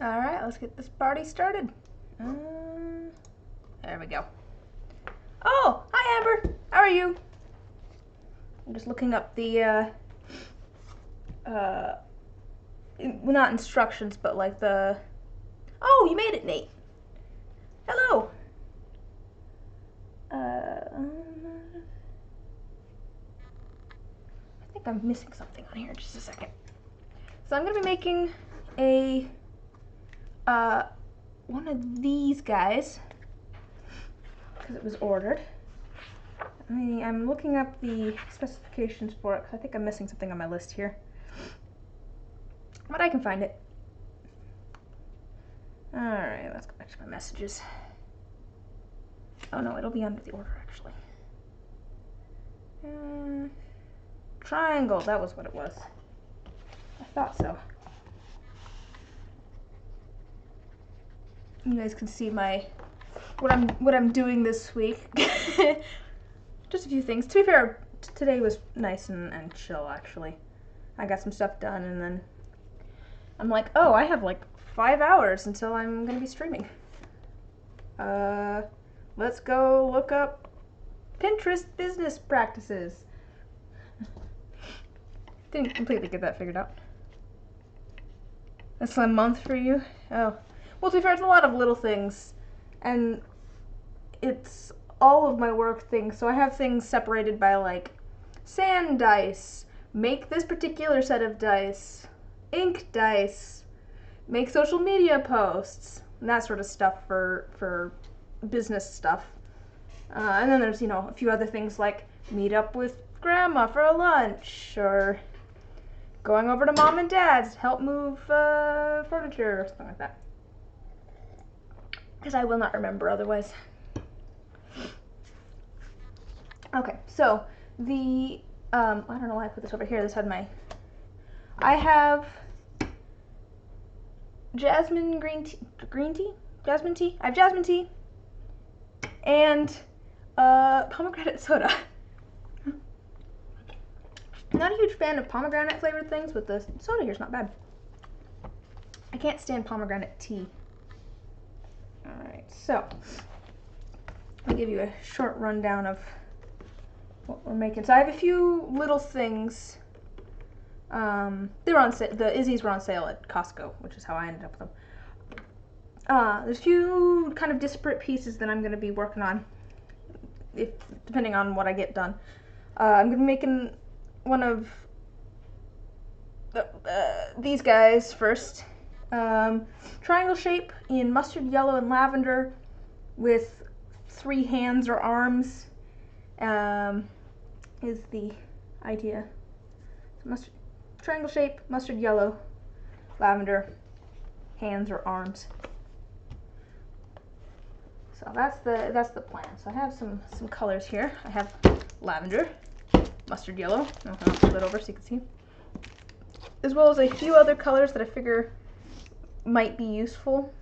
Alright, let's get this party started. There we go. Oh, hi Amber! How are you? I'm just looking up the, well, not instructions, but like the... Oh, you made it, Nate! Hello! I think I'm missing something on here, just a second. So I'm gonna be making a, one of these guys, because it was ordered. I'm looking up the specifications for it, because I think I'm missing something on my list here. But I can find it. Alright, let's go back to my messages. Oh no, it'll be under the order, actually. Triangle, that was what it was. I thought so. You guys can see my what I'm doing this week. Just a few things. To be fair, today was nice and chill, actually. I got some stuff done, and then I'm like, oh, I have like 5 hours until I'm gonna be streaming. Let's go look up Pinterest business practices. Didn't completely get that figured out. That's a month for you? Oh. Well, to be fair, it's a lot of little things, and it's all of my work things. So I have things separated by like sand dice, make this particular set of dice, ink dice, make social media posts, and that sort of stuff for business stuff. And then there's, you know, a few other things like meet up with grandma for a lunch, or going over to mom and dad's to help move furniture or something like that. Because I will not remember otherwise. Okay, so the, I don't know why I put this over here. This had my, I have jasmine green tea? Jasmine tea? I have jasmine tea and pomegranate soda. Not a huge fan of pomegranate flavored things, but the soda here's not bad. I can't stand pomegranate tea. Alright, so I'll give you a short rundown of what we're making. So I have a few little things. They were on sale. The Izzy's were on sale at Costco, which is how I ended up with them. There's a few kind of disparate pieces that I'm going to be working on, depending on what I get done. I'm going to be making one of these guys first. Triangle shape in mustard yellow and lavender with 3 hands or arms is the idea. So triangle shape, mustard yellow, lavender, hands or arms. So that's the plan. So I have some colors here. I have lavender, mustard yellow. I'll flip it over so you can see. As well as a few other colors that I figure might be useful,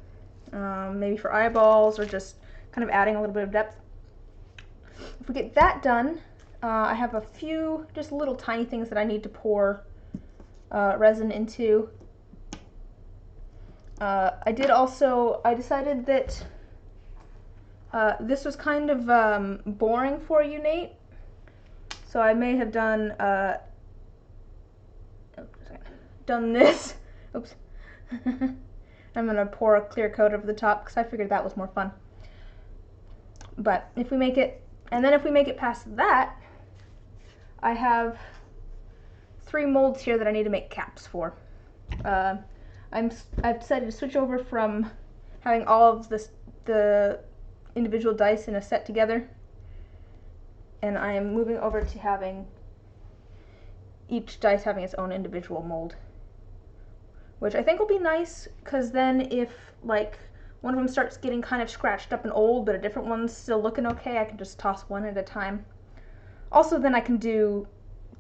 maybe for eyeballs or just kind of adding a little bit of depth. If we get that done, I have a few just little tiny things that I need to pour resin into. I decided that this was kind of boring for you, Nate, so I may have done this. Oops. I'm going to pour a clear coat over the top because I figured that was more fun. But if we make it, and then if we make it past that, I have 3 molds here that I need to make caps for. I've decided to switch over from having all of the individual dice in a set together, and I am moving over to having each dice having its own individual mold, which I think will be nice, because then if like one of them starts getting kind of scratched up and old but a different one's still looking okay, I can just toss one at a time. Also, then I can do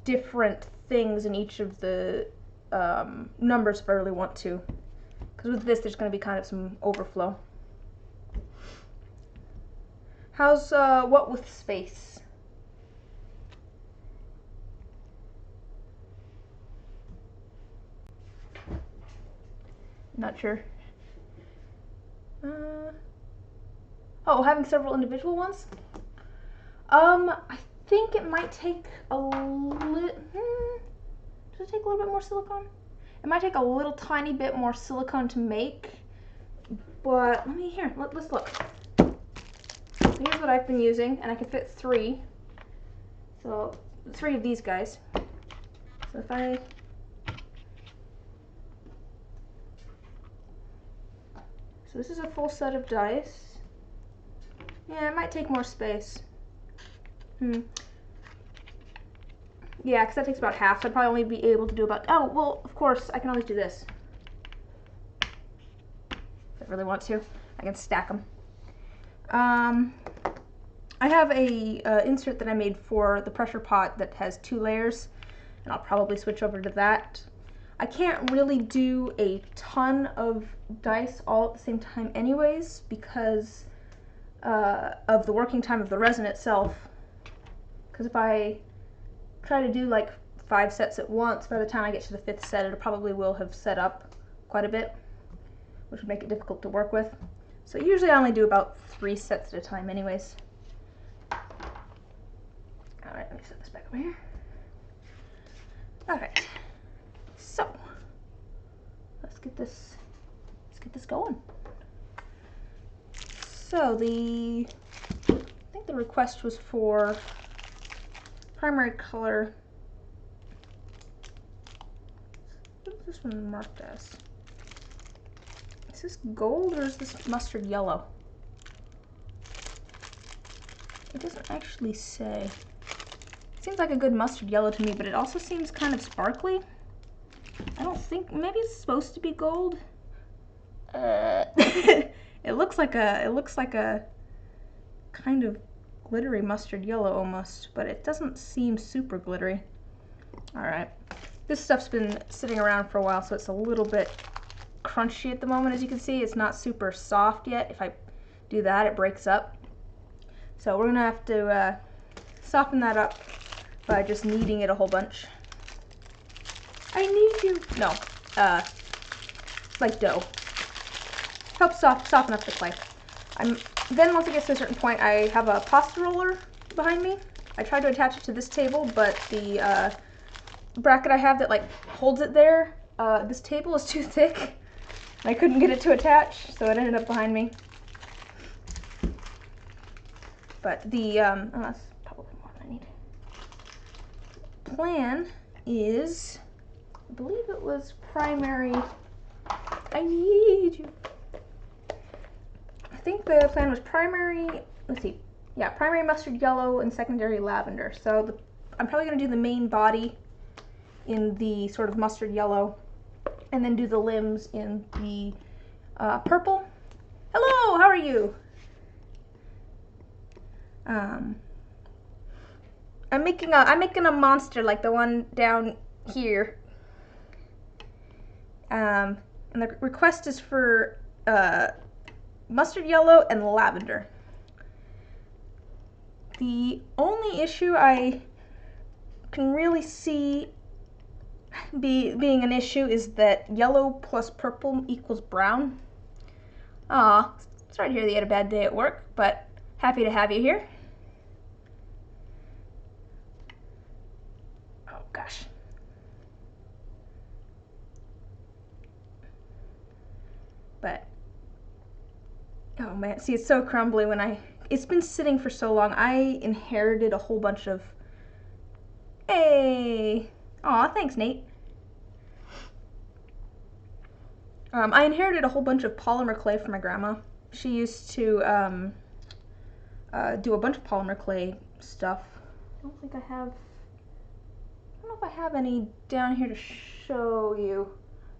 different things in each of the numbers if I really want to, because with this there's going to be kind of some overflow. How's what with space? Not sure. Oh, having several individual ones? I think it might take a little, does it take a little bit more silicone? It might take a little tiny bit more silicone to make, but let's look. Here's what I've been using, and I can fit 3. So 3 of these guys. So so this is a full set of dice. Yeah, it might take more space. Yeah, because that takes about half, so I'd probably only be able to do about, oh, well, of course, I can always do this. If I really want to, I can stack them. I have a insert that I made for the pressure pot that has 2 layers, and I'll probably switch over to that. I can't really do a ton of dice all at the same time anyways, because of the working time of the resin itself. Because if I try to do like 5 sets at once, by the time I get to the 5th set, it probably will have set up quite a bit, which would make it difficult to work with. So usually I only do about 3 sets at a time anyways. Alright, let me set this back over here. Alright, so let's get this going. So I think the request was for primary color. What is this one marked as? Is this gold or is this mustard yellow? It doesn't actually say. It seems like a good mustard yellow to me, but it also seems kind of sparkly. I don't think, maybe it's supposed to be gold. It looks like a kind of glittery mustard yellow almost, but it doesn't seem super glittery. All right, this stuff's been sitting around for a while, so it's a little bit crunchy at the moment. As you can see, it's not super soft yet. If I do that, it breaks up. So we're gonna have to soften that up by just kneading it a whole bunch. I need you. No, like dough. Helps soften up the clay. Then once it gets to a certain point, I have a pasta roller behind me. I tried to attach it to this table, but the bracket I have that like holds it there, this table is too thick, and I couldn't get it to attach, so it ended up behind me. But the oh, that's probably more than I need. Plan is, I believe it was primary. I need you. I think the plan was primary, let's see, yeah, primary mustard yellow and secondary lavender. So I'm probably going to do the main body in the sort of mustard yellow, and then do the limbs in the purple. Hello, how are you? I'm making a monster like the one down here. And the request is for mustard yellow and lavender. The only issue I can really see being an issue is that yellow plus purple equals brown. Aw, sorry to hear that you had a bad day at work, but happy to have you here. Oh gosh. But oh man, see, it's so crumbly when it's been sitting for so long. I inherited a whole bunch of, hey, aw, thanks Nate. I inherited a whole bunch of polymer clay from my grandma. She used to do a bunch of polymer clay stuff. I don't know if I have any down here to show you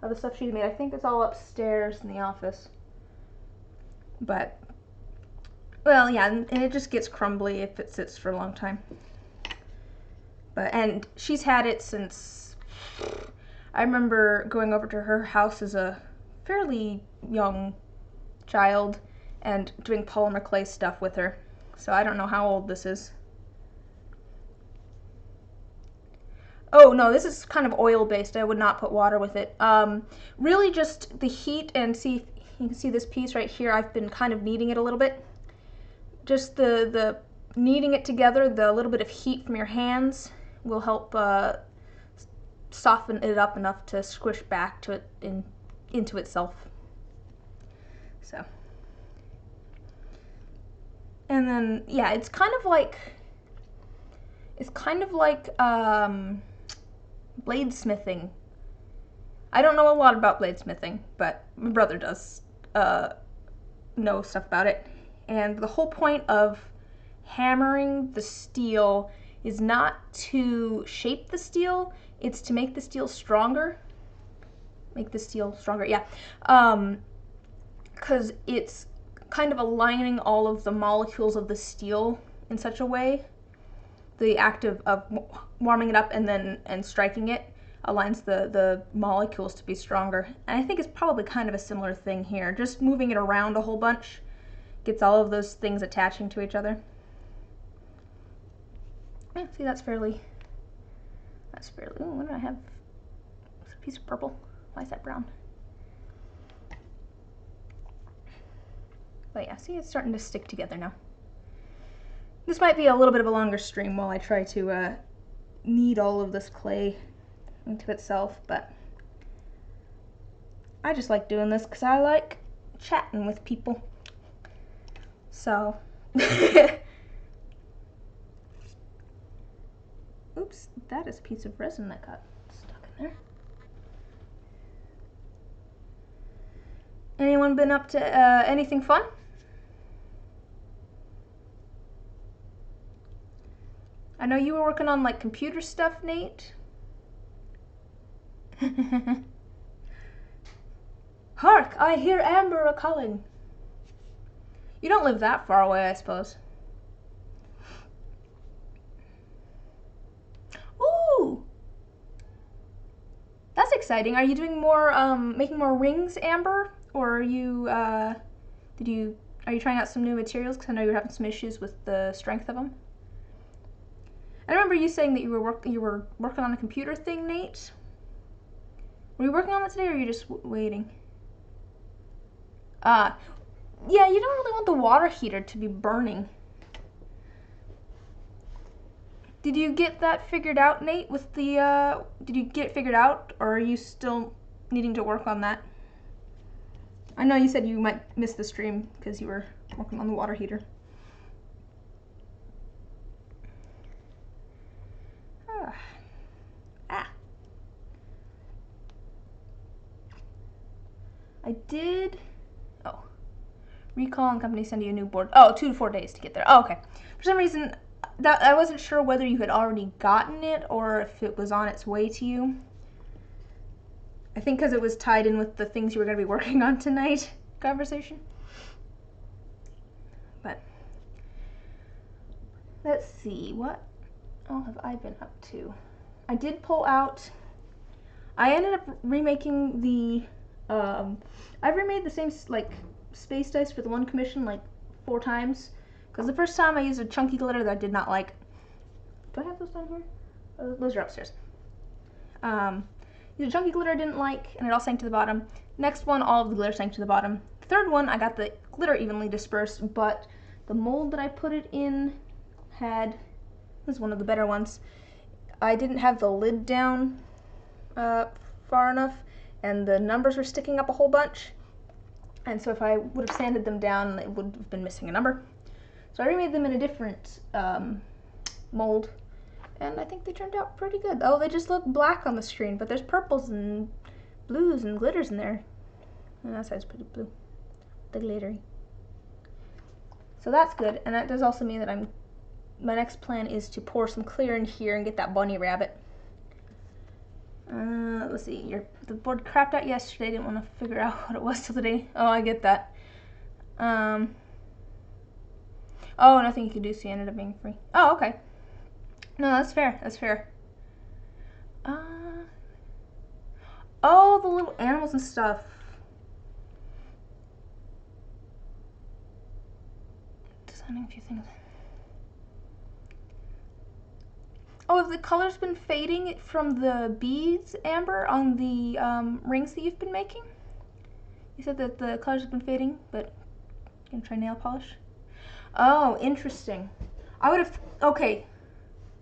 of the stuff she made. I think it's all upstairs in the office. But, well, yeah, and it just gets crumbly if it sits for a long time. And she's had it since, I remember going over to her house as a fairly young child and doing polymer clay stuff with her. So I don't know how old this is. Oh no, this is kind of oil based. I would not put water with it. Really just the heat, and see, you can see this piece right here, I've been kind of kneading it a little bit. Just the kneading it together, the little bit of heat from your hands will help soften it up enough to squish back to it into itself. So, and then yeah, it's kind of like bladesmithing. I don't know a lot about bladesmithing, but my brother does know stuff about it. And the whole point of hammering the steel is not to shape the steel, it's to make the steel stronger. Make the steel stronger, yeah. Because it's kind of aligning all of the molecules of the steel in such a way. The act of warming it up and striking it aligns the molecules to be stronger. And I think it's probably kind of a similar thing here. Just moving it around a whole bunch gets all of those things attaching to each other. Yeah, see, that's fairly, ooh, what do I have? It's a piece of purple. Why is that brown? But yeah, see, it's starting to stick together now. This might be a little bit of a longer stream while I try to knead all of this clay into itself, but I just like doing this because I like chatting with people. So, oops, that is a piece of resin that got stuck in there. Anyone been up to anything fun? I know you were working on like computer stuff, Nate. Hark, I hear Amber a-calling. You don't live that far away, I suppose. Ooh! That's exciting. Are you doing more, making more rings, Amber? Or are you, are you trying out some new materials? Because I know you were having some issues with the strength of them. I remember you saying that you were working on a computer thing, Nate. Were you working on that today, or are you just waiting? Yeah, you don't really want the water heater to be burning. Did you get that figured out, Nate, with the, did you get it figured out, or are you still needing to work on that? I know you said you might miss the stream because you were working on the water heater. I did, oh, recall and company send you a new board. Oh, 2 to 4 days to get there. Oh, okay. For some reason, that I wasn't sure whether you had already gotten it or if it was on its way to you. I think because it was tied in with the things you were going to be working on tonight conversation. But let's see, what all have I been up to? I did pull out, I ended up remaking the, I've remade the same like space dice for the one commission like 4 times. Because the first time I used a chunky glitter that I did not like. Do I have those down here? Those are upstairs. Used a chunky glitter I didn't like, and it all sank to the bottom. Next one, all of the glitter sank to the bottom. The third one, I got the glitter evenly dispersed, but the mold that I put it in had, this is one of the better ones, I didn't have the lid down far enough, and the numbers were sticking up a whole bunch. And so if I would have sanded them down, it would have been missing a number. So I remade them in a different mold, and I think they turned out pretty good. Oh, they just look black on the screen, but there's purples and blues and glitters in there. And that side's pretty blue, the glittery. So that's good, and that does also mean that my next plan is to pour some clear in here and get that bunny rabbit. Let's see, the board crapped out yesterday, didn't want to figure out what it was till today. Oh, I get that. Oh, nothing you could do, so you ended up being free. Oh, okay. No, that's fair, that's fair. Oh, the little animals and stuff. Designing a few things. Oh, have the colors been fading from the beads, Amber, on the rings that you've been making? You said that the colors have been fading, but you gonna try nail polish? Oh, interesting. I would have, okay.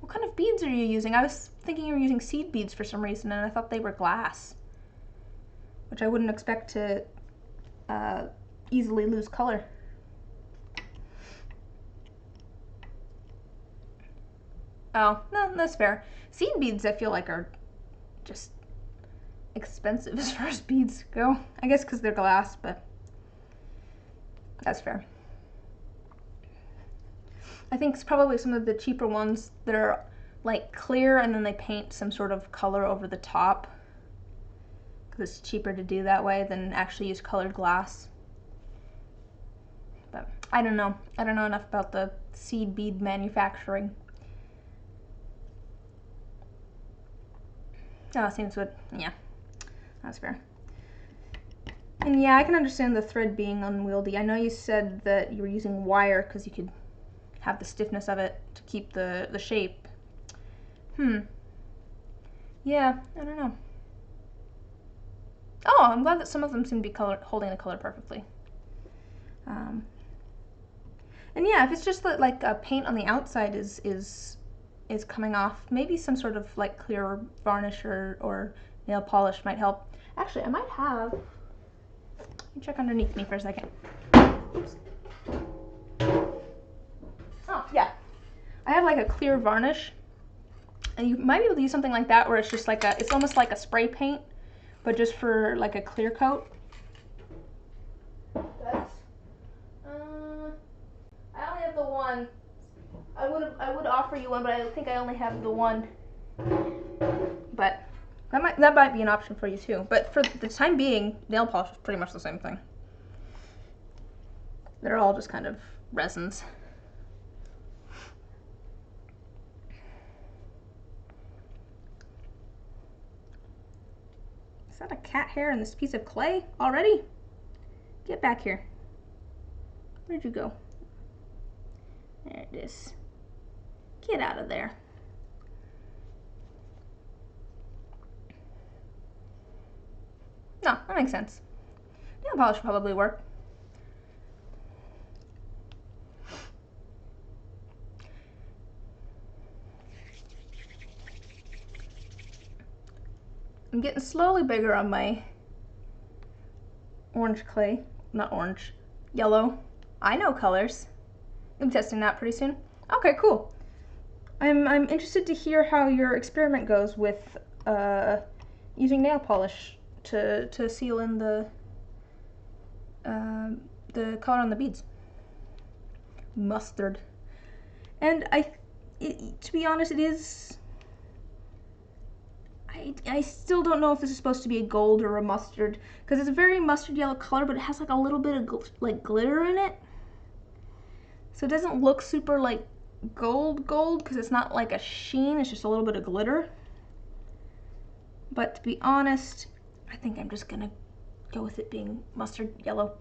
What kind of beads are you using? I was thinking you were using seed beads for some reason, and I thought they were glass, which I wouldn't expect to easily lose color. Oh, no, that's fair. Seed beads I feel like are just expensive as far as beads go. I guess because they're glass, but that's fair. I think it's probably some of the cheaper ones that are like clear and then they paint some sort of color over the top, because it's cheaper to do that way than actually use colored glass. But I don't know. I don't know enough about the seed bead manufacturing. Oh, seems good. Yeah, that's fair. And yeah, I can understand the thread being unwieldy. I know you said that you were using wire because you could have the stiffness of it to keep the shape. Yeah, I don't know. Oh, I'm glad that some of them seem to be holding the color perfectly. And yeah, if it's just that like a paint on the outside is coming off, maybe some sort of like clear varnish or nail polish might help. Actually, I might have, let me check underneath me for a second. Oops. Oh, yeah. I have like a clear varnish, and you might be able to use something like that where it's just like it's almost like a spray paint, but just for like a clear coat. That's, I only have the one. I would offer you one, but I think I only have the one. But that might be an option for you too. But for the time being, nail polish is pretty much the same thing. They're all just kind of resins. Is that a cat hair in this piece of clay already? Get back here. Where'd you go? There it is. Get out of there. No, that makes sense. Nail polish would probably work. I'm getting slowly bigger on my orange clay. Not orange, yellow. I know colors. I'm testing that pretty soon. Okay, cool. I'm interested to hear how your experiment goes with using nail polish to seal in the color on the beads. Mustard. And to be honest, it is. I still don't know if this is supposed to be a gold or a mustard, because it's a very mustard yellow color, but it has like a little bit of like glitter in it. So it doesn't look super like gold because it's not like a sheen, it's just a little bit of glitter. But to be honest, I think I'm just gonna go with it being mustard yellow.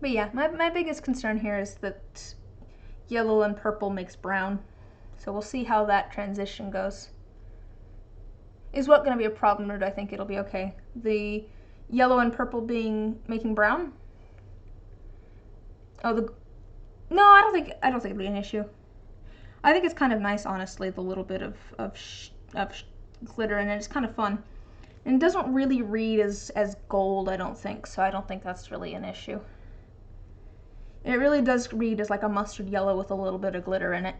But yeah, my biggest concern here is that yellow and purple makes brown. So we'll see how that transition goes. Is what going to be a problem, or do I think it'll be okay? The yellow and purple making brown? Oh, no, I don't think it'll be an issue. I think it's kind of nice, honestly, the little bit of glitter in it. It's kind of fun. And it doesn't really read as gold, I don't think, so I don't think that's really an issue. It really does read as like a mustard yellow with a little bit of glitter in it.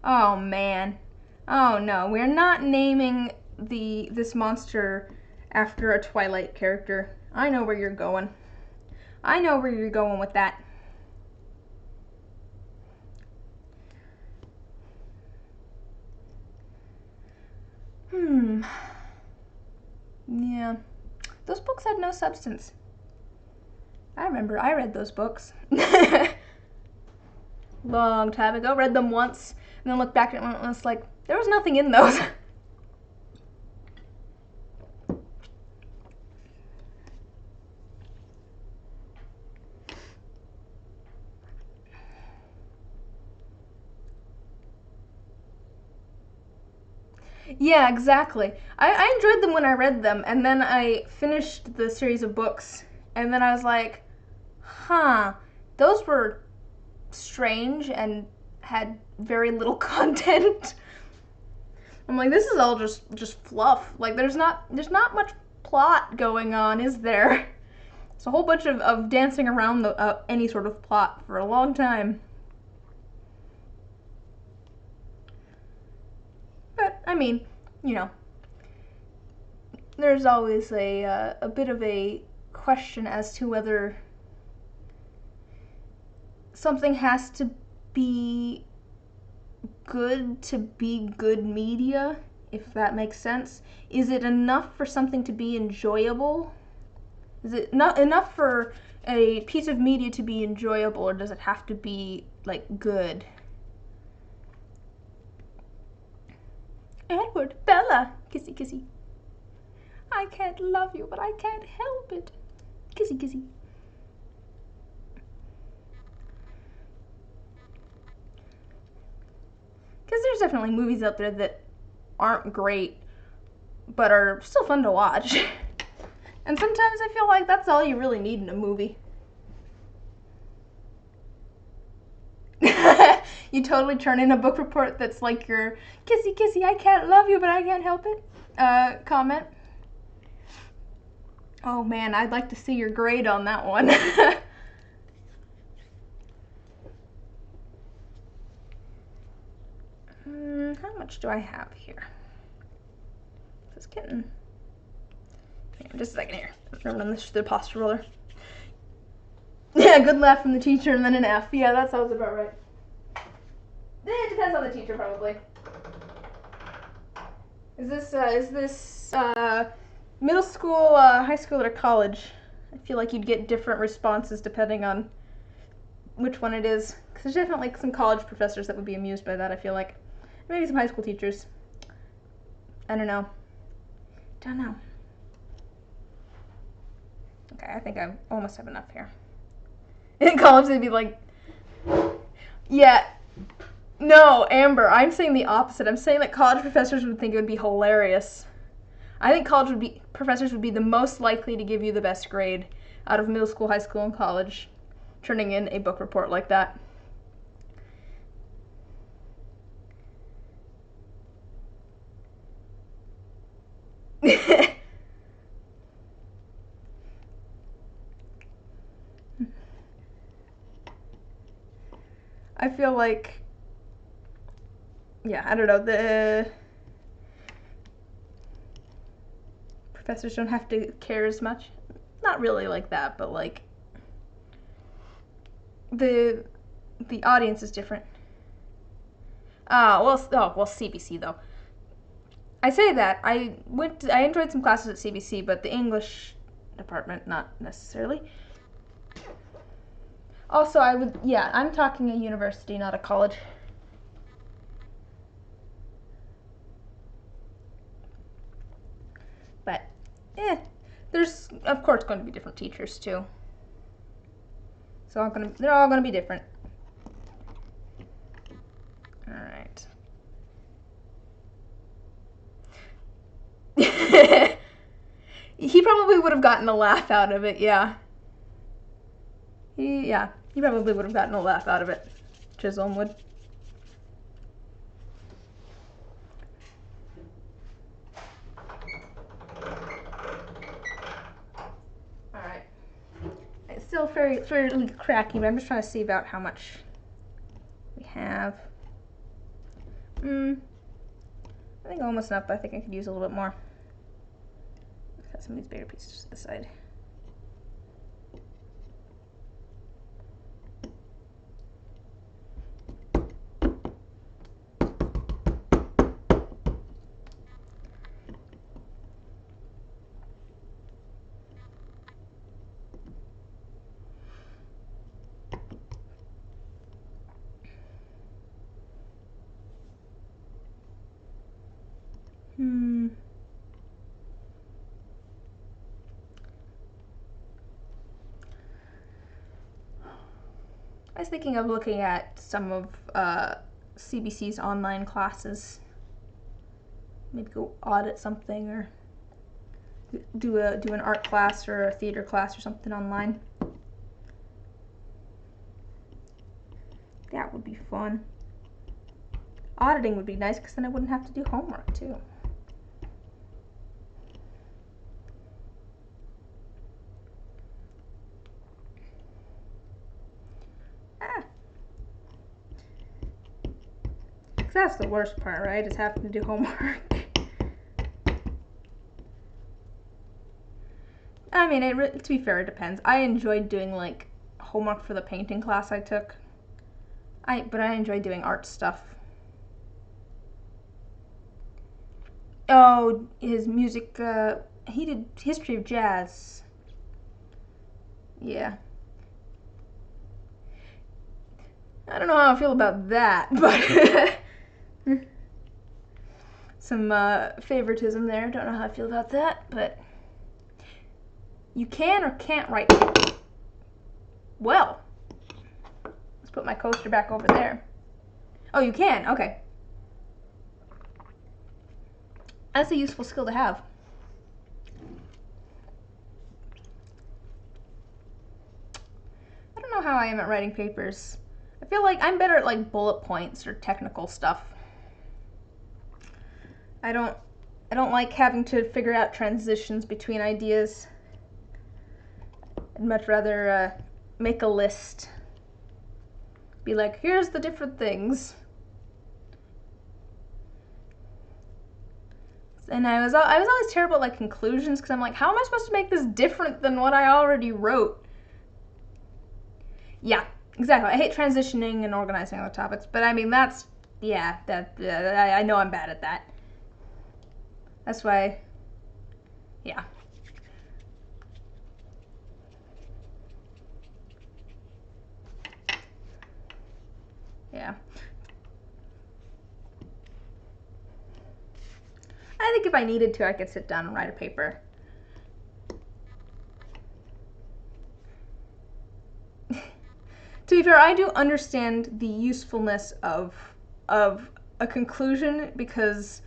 Oh man. Oh no, we're not naming this monster after a Twilight character. I know where you're going. I know where you're going with that. Yeah. Those books had no substance. I remember I read those books. Long time ago. Read them once, and then looked back at it and was like, there was nothing in those. Yeah, exactly. I enjoyed them when I read them, and then I finished the series of books, and then I was like, huh, those were strange and had very little content. I'm like, this is all just fluff. Like, there's not much plot going on, is there? It's a whole bunch of dancing around any sort of plot for a long time. But I mean, you know, there's always a bit of a question as to whether something has to be good to be good media, if that makes sense. Is it enough for something to be enjoyable? Is it not enough for a piece of media to be enjoyable, or does it have to be like good? Edward, Bella, kissy kissy. I can't love you, but I can't help it. Kissy kissy. Because there's definitely movies out there that aren't great, but are still fun to watch. And sometimes I feel like that's all you really need in a movie. You totally turn in a book report that's like your kissy kissy, I can't love you, but I can't help it comment. Oh man, I'd like to see your grade on that one. How much do I have here? This kitten. Just a second here. Run this through the posture roller. Yeah, good laugh from the teacher and then an F. Yeah, that sounds about right. It depends on the teacher, probably. Is this middle school, high school, or college? I feel like you'd get different responses depending on which one it is. Because there's definitely some college professors that would be amused by that, I feel like. Maybe some high school teachers. I don't know. Don't know. Okay, I think I almost have enough here. In college, they'd be like, yeah. No, Amber, I'm saying the opposite. I'm saying that college professors would think it would be hilarious. I think professors would be the most likely to give you the best grade out of middle school, high school, and college, turning in a book report like that. I feel like, yeah, I don't know, the professors don't have to care as much. Not really like that, but like the audience is different. Well, CBC though. I say that I enjoyed some classes at CBC, but the English department not necessarily. Also, I'm talking a university, not a college. But, there's of course going to be different teachers too. So they're all going to be different. All right. He probably would have gotten a laugh out of it, yeah. He probably would have gotten a laugh out of it. Chisholm would. Alright. It's still fairly cracky, but I'm just trying to see about how much we have. I think almost enough, but I think I could use a little bit more. Set some of these bigger pieces to the side. I was thinking of looking at some of CBC's online classes. maybe go audit something or do an art class or a theater class or something online. That would be fun. Auditing would be nice because then I wouldn't have to do homework too. That's the worst part, right? Is having to do homework. I mean, to be fair, it depends. I enjoyed doing like homework for the painting class I took. But I enjoyed doing art stuff. Oh, his music, he did history of jazz. Yeah. I don't know how I feel about that, but some favoritism there. Don't know how I feel about that, but you can or can't write. Well, let's put my coaster back over there. Oh, you can? Okay. That's a useful skill to have. I don't know how I am at writing papers. I feel like I'm better at like bullet points or technical stuff. I don't like having to figure out transitions between ideas. I'd much rather make a list. Be like, here's the different things. And I was always terrible at like conclusions because I'm like, how am I supposed to make this different than what I already wrote? Yeah, exactly. I hate transitioning and organizing other topics, but I mean I know I'm bad at that. That's why, yeah. Yeah. I think if I needed to, I could sit down and write a paper. To be fair, I do understand the usefulness of a conclusion because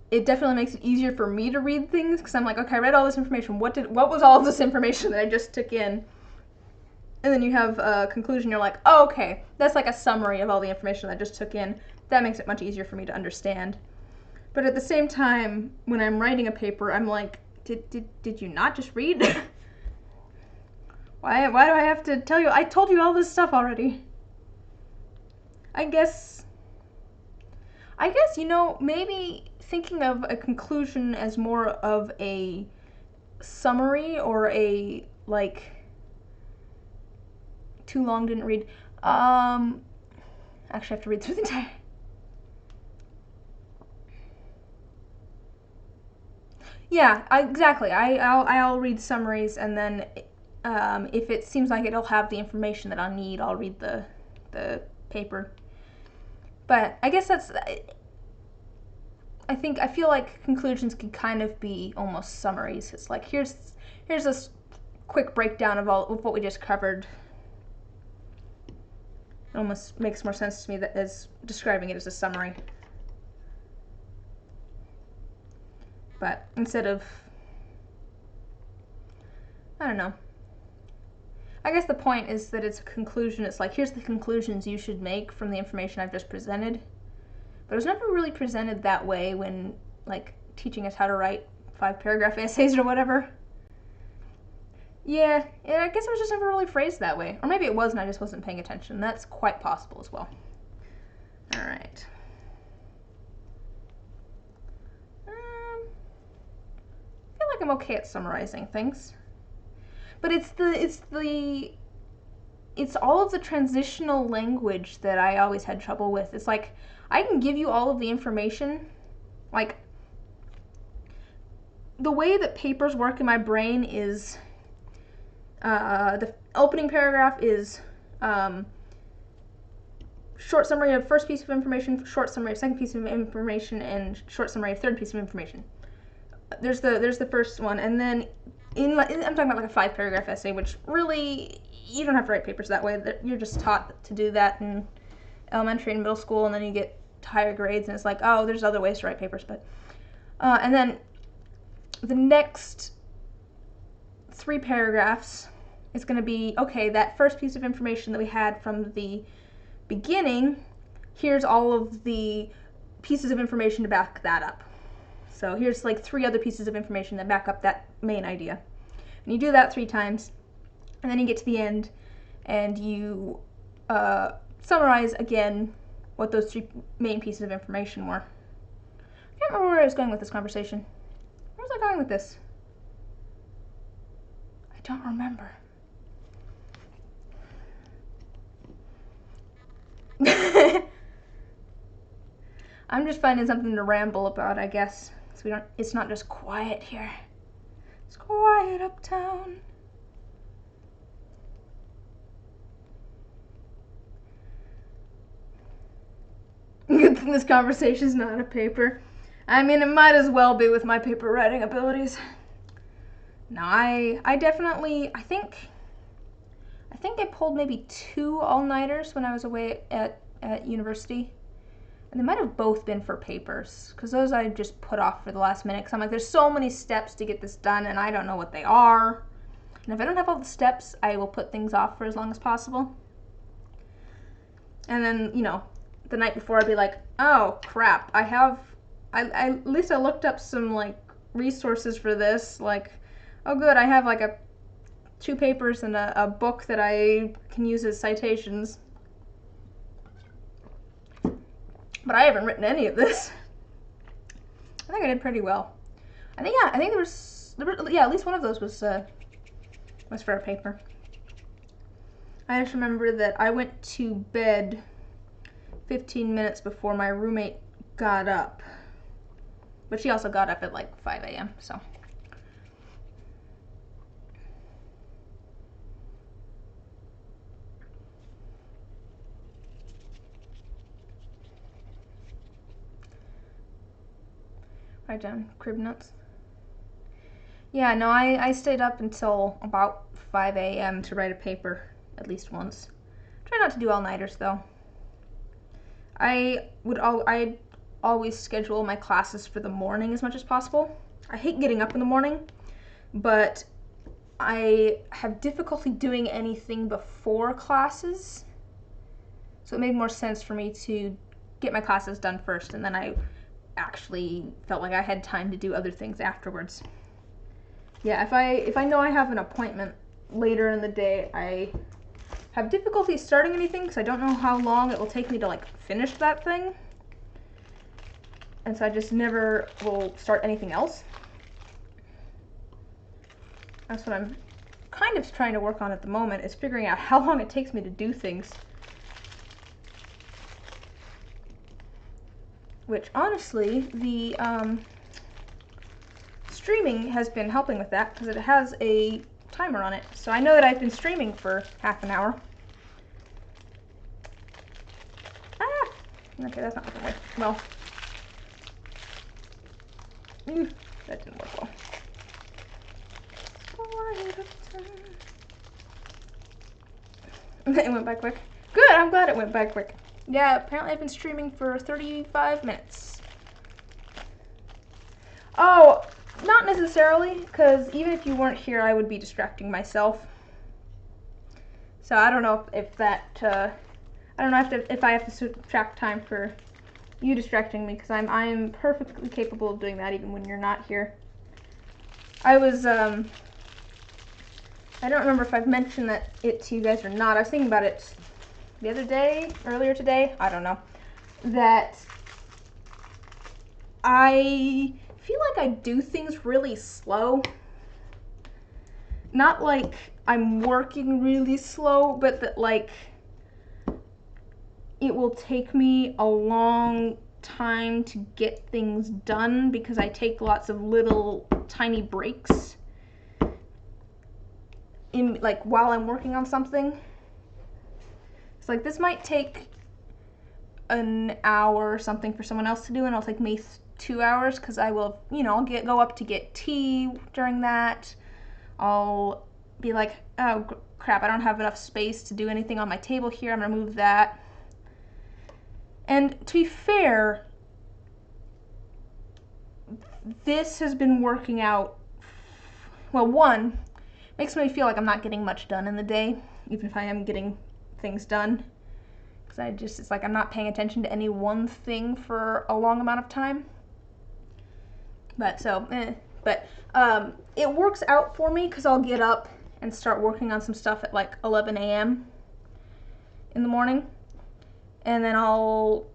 it definitely makes it easier for me to read things because I'm like, okay, I read all this information. What was all of this information that I just took in? And then you have a conclusion. You're like, oh, okay, that's like a summary of all the information that I just took in. That makes it much easier for me to understand. But at the same time, when I'm writing a paper, I'm like, did you not just read? Why do I have to tell you? I told you all this stuff already. I guess, maybe thinking of a conclusion as more of a summary or a, like, too long, didn't read. Actually, I have to read through the entire. Yeah, exactly. I'll read summaries, and then if it seems like it'll have the information that I'll need, I'll read the paper. But I guess that's. I feel like conclusions can kind of be almost summaries. It's like here's this quick breakdown of what we just covered. It almost makes more sense to me that as describing it as a summary. But instead of, I don't know. I guess the point is that it's a conclusion. It's like, here's the conclusions you should make from the information I've just presented. But it was never really presented that way when, like, teaching us how to write 5-paragraph essays or whatever. Yeah, I guess it was just never really phrased that way. Or maybe it was and I just wasn't paying attention. That's quite possible as well. All right. I feel like I'm okay at summarizing things. But it's all of the transitional language that I always had trouble with. It's like, I can give you all of the information. Like, the way that papers work in my brain is, the opening paragraph is short summary of first piece of information, short summary of second piece of information, and short summary of third piece of information. There's the first one, and then I'm talking about like a 5-paragraph essay, which really, you don't have to write papers that way. You're just taught to do that in elementary and middle school, and then you get higher grades, and it's like, oh, there's other ways to write papers. But And then the next 3 paragraphs is going to be, okay, that first piece of information that we had from the beginning, here's all of the pieces of information to back that up. So here's like 3 other pieces of information that back up that main idea. And you do that 3 times, and then you get to the end, and you summarize again what those 3 main pieces of information were. I can't remember where I was going with this conversation. Where was I going with this? I don't remember. I'm just finding something to ramble about, I guess. So it's not just quiet here. It's quiet uptown. Good thing this conversation's not a paper. I mean, it might as well be with my paper writing abilities. No, I definitely, I think I pulled maybe 2 all-nighters when I was away at university. And they might have both been for papers, because those I just put off for the last minute, because I'm like, there's so many steps to get this done, and I don't know what they are. And if I don't have all the steps, I will put things off for as long as possible. And then, you know, the night before I'd be like, oh, crap, at least I looked up some, like, resources for this, like, oh, good, I have, like, 2 papers and a book that I can use as citations. But I haven't written any of this. I think I did pretty well. I think there was at least one of those was for a paper. I just remember that I went to bed 15 minutes before my roommate got up. But she also got up at like 5 a.m. so. Write down crib notes. Yeah, no, I stayed up until about 5 a.m. to write a paper at least once. Try not to do all-nighters though. I'd always schedule my classes for the morning as much as possible. I hate getting up in the morning, but I have difficulty doing anything before classes. So it made more sense for me to get my classes done first, and then I actually felt like I had time to do other things afterwards. Yeah, if I know I have an appointment later in the day, I have difficulty starting anything because I don't know how long it will take me to like finish that thing. And so I just never will start anything else. That's what I'm kind of trying to work on at the moment, is figuring out how long it takes me to do things. Which honestly, the streaming has been helping with that because it has a timer on it. So I know that I've been streaming for half an hour. Ah! Okay, that's not working well. That didn't work well. It went by quick. Good, I'm glad it went by quick. Yeah, apparently I've been streaming for 35 minutes. Oh, not necessarily, because even if you weren't here, I would be distracting myself. So I don't know if that, I don't know if I have to subtract time for you distracting me, because I'm perfectly capable of doing that even when you're not here. I was, I don't remember if I've mentioned it to you guys or not. I was thinking about it the other day, earlier today, I don't know, that I feel like I do things really slow. Not like I'm working really slow, but that like it will take me a long time to get things done because I take lots of little tiny breaks in like while I'm working on something. It's like this might take an hour or something for someone else to do, and it'll take me 2 hours because I will, you know, go up to get tea during that. I'll be like, oh crap, I don't have enough space to do anything on my table here. I'm gonna move that. And to be fair, this has been working out. Well, one, makes me feel like I'm not getting much done in the day, even if I am getting things done. Because it's like I'm not paying attention to any one thing for a long amount of time. But it works out for me because I'll get up and start working on some stuff at like 11 a.m. in the morning. And then I'll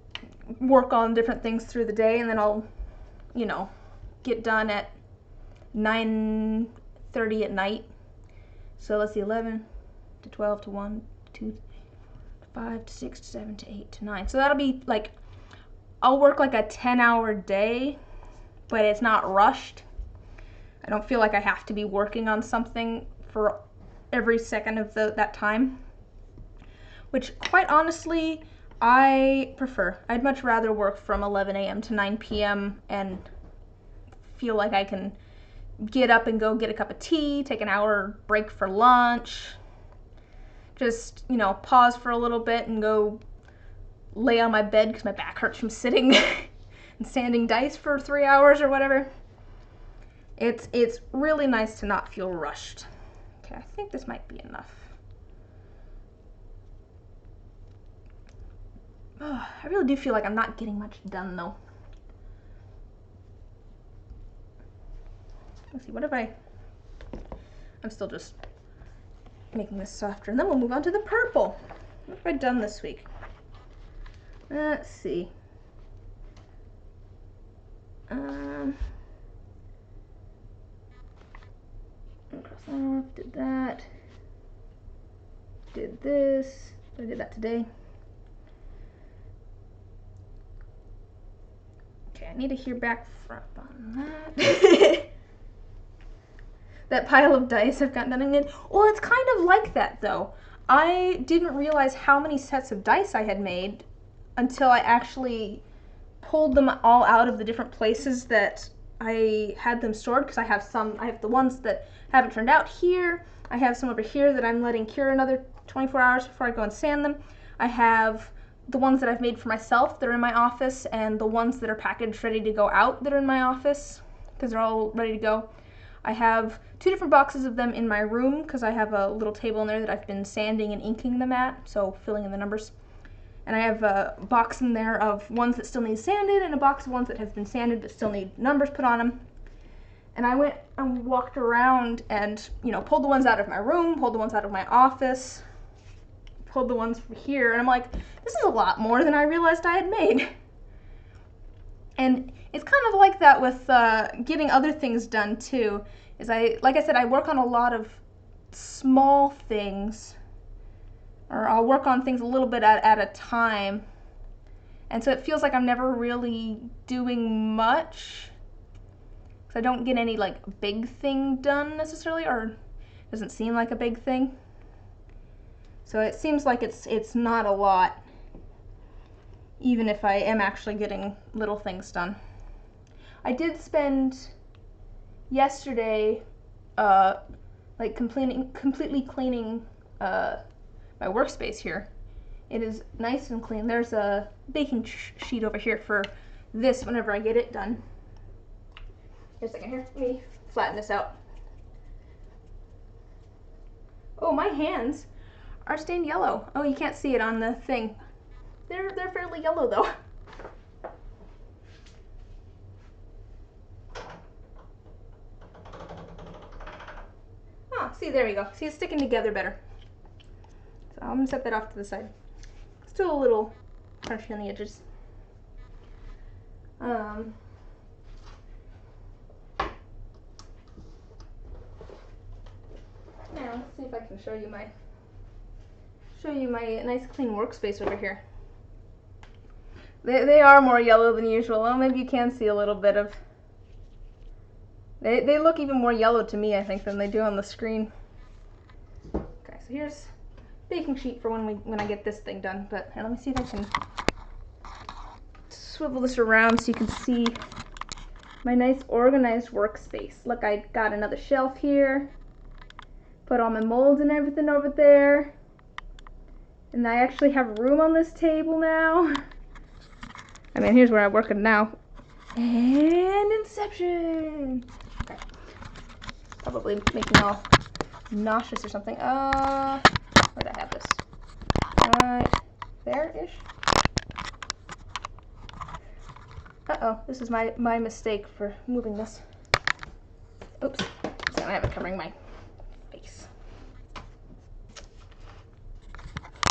work on different things through the day, and then I'll, get done at 9:30 at night. So let's see, 11 to 12 to 1 to 2 to 5 to 6 to 7 to 8 to 9. So that'll be like, I'll work like a 10-hour day, but it's not rushed. I don't feel like I have to be working on something for every second of that time, which quite honestly, I prefer. I'd much rather work from 11 a.m. to 9 p.m. and feel like I can get up and go get a cup of tea, take an hour break for lunch, just, pause for a little bit and go lay on my bed because my back hurts from sitting and sanding dice for 3 hours or whatever. It's really nice to not feel rushed. Okay, I think this might be enough. Oh, I really do feel like I'm not getting much done though. Let's see, what if I'm still just making this softer, and then we'll move on to the purple. What have I done this week? Let's see. Cross off, did that. Did this. I did that today. Okay, I need to hear back on that. That pile of dice I've gotten done again. Well, it's kind of like that though. I didn't realize how many sets of dice I had made until I actually pulled them all out of the different places that I had them stored, because I have the ones that haven't turned out here. I have some over here that I'm letting cure another 24 hours before I go and sand them. I have the ones that I've made for myself that are in my office, and the ones that are packaged ready to go out that are in my office, because they're all ready to go. I have 2 different boxes of them in my room, because I have a little table in there that I've been sanding and inking them at, so filling in the numbers. And I have a box in there of ones that still need sanded, and a box of ones that have been sanded but still need numbers put on them. And I went and walked around and, pulled the ones out of my room, pulled the ones out of my office, pulled the ones from here, and I'm like, this is a lot more than I realized I had made. And it's kind of like that with getting other things done too. Like I said, I work on a lot of small things, or I'll work on things a little bit at a time. And so it feels like I'm never really doing much, because I don't get any like big thing done necessarily, or it doesn't seem like a big thing. So it seems like it's not a lot, even if I am actually getting little things done. I did spend yesterday like completely cleaning my workspace here. It is nice and clean. There's a baking sheet over here for this whenever I get it done. Here a second here, let me flatten this out. Oh, my hands are stained yellow. Oh, you can't see it on the thing. They're fairly yellow though. Oh, see, there we go. See, it's sticking together better. So I'm gonna set that off to the side. Still a little crunchy on the edges. Now let's see if I can show you my nice clean workspace over here. They are more yellow than usual. Well, maybe you can see a little bit of. They look even more yellow to me, I think, than they do on the screen. Okay, so here's baking sheet for when I get this thing done. But here, let me see if I can swivel this around so you can see my nice organized workspace. Look, I got another shelf here. Put all my molds and everything over there. And I actually have room on this table now. I mean, here's where I'm working now. And Inception! Okay. Probably make me all nauseous or something. Where'd I have this? Right there-ish. Uh-oh, this is my mistake for moving this. Oops, so I have it covering my face.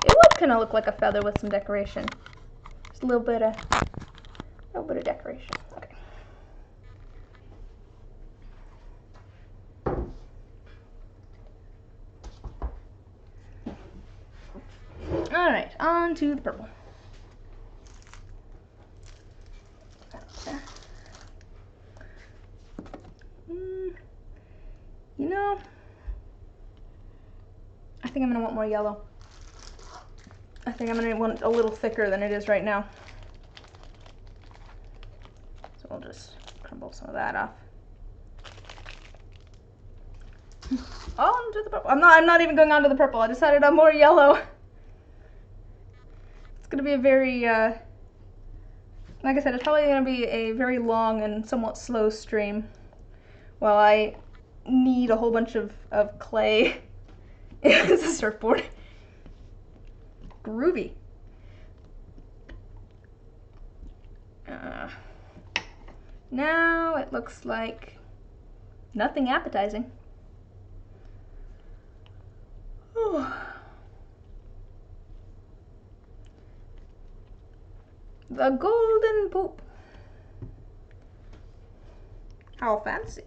It would kind of look like a feather with some decoration. Just a little bit of decoration. Okay. All right, on to the purple. You know, I think I'm gonna want more yellow. I think I'm gonna want a little thicker than it is right now. So we'll just crumble some of that off. On to the purple. I'm not even going on to the purple. I decided on more yellow. It's gonna be a very, like I said, it's probably gonna be a very long and somewhat slow stream. While I need a whole bunch of clay as a surfboard. Groovy. Now it looks like nothing appetizing. Ooh. The golden poop. How fancy.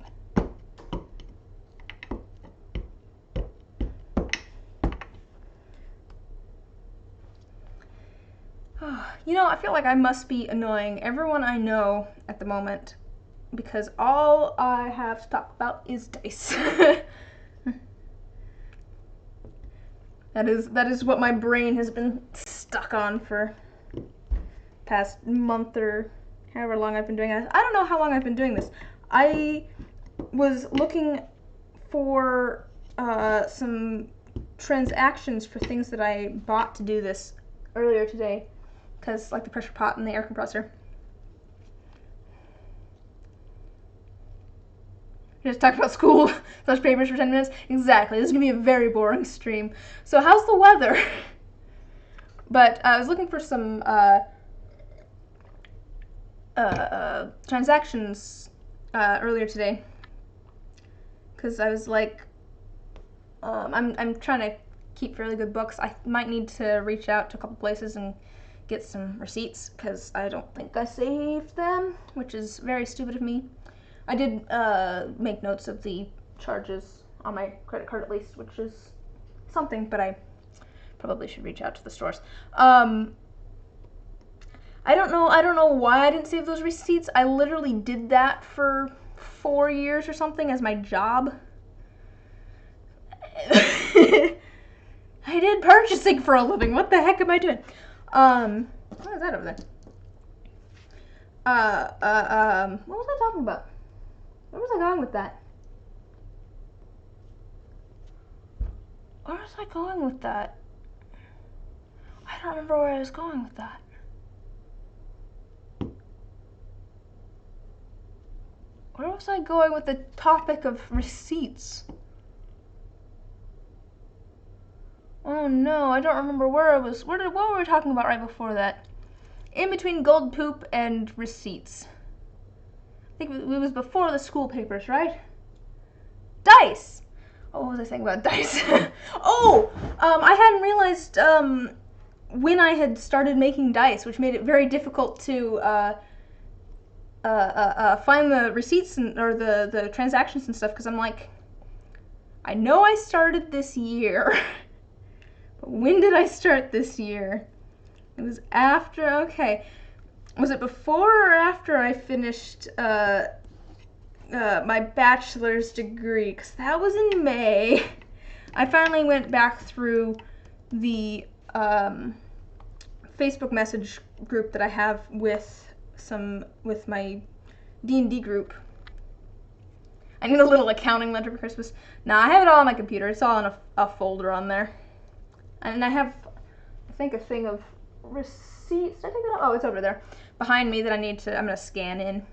You know, I feel like I must be annoying everyone I know at the moment because all I have to talk about is dice. That is what my brain has been stuck on for past month or however long I've been doing it. I don't know how long I've been doing this. I was looking for some transactions for things that I bought to do this earlier today, because like the pressure pot and the air compressor. Just talked about school / papers for 10 minutes. Exactly. This is gonna be a very boring stream. So how's the weather? But I was looking for some transactions earlier today, because I was like, I'm trying to keep fairly good books. I might need to reach out to a couple places and get some receipts, because I don't think I saved them, which is very stupid of me. I did make notes of the charges on my credit card at least, which is something, but I probably should reach out to the stores. I don't know why I didn't save those receipts. I literally did that for 4 years or something as my job. I did purchasing for a living. What the heck am I doing? What is that over there? What was I talking about? Where was I going with that? Where was I going with that? I don't remember where I was going with that. Where was I going with the topic of receipts? Oh no, I don't remember where I was. What were we talking about right before that? In between gold poop and receipts. I think it was before the school papers, right? Dice! Oh, what was I saying about dice? Oh! I hadn't realized when I had started making dice, which made it very difficult to find the receipts or the transactions and stuff, because I'm like, I know I started this year. But when did I start this year? It was after, okay. Was it before or after I finished my bachelor's degree? Because that was in May. I finally went back through the Facebook message group that I have with my D&D group. I need a little accounting ledger for Christmas. Nah, I have it all on my computer. It's all in a folder on there. And I have, I think, a thing of receipts. Did I take that out? Oh, it's over there behind me that I'm going to scan in.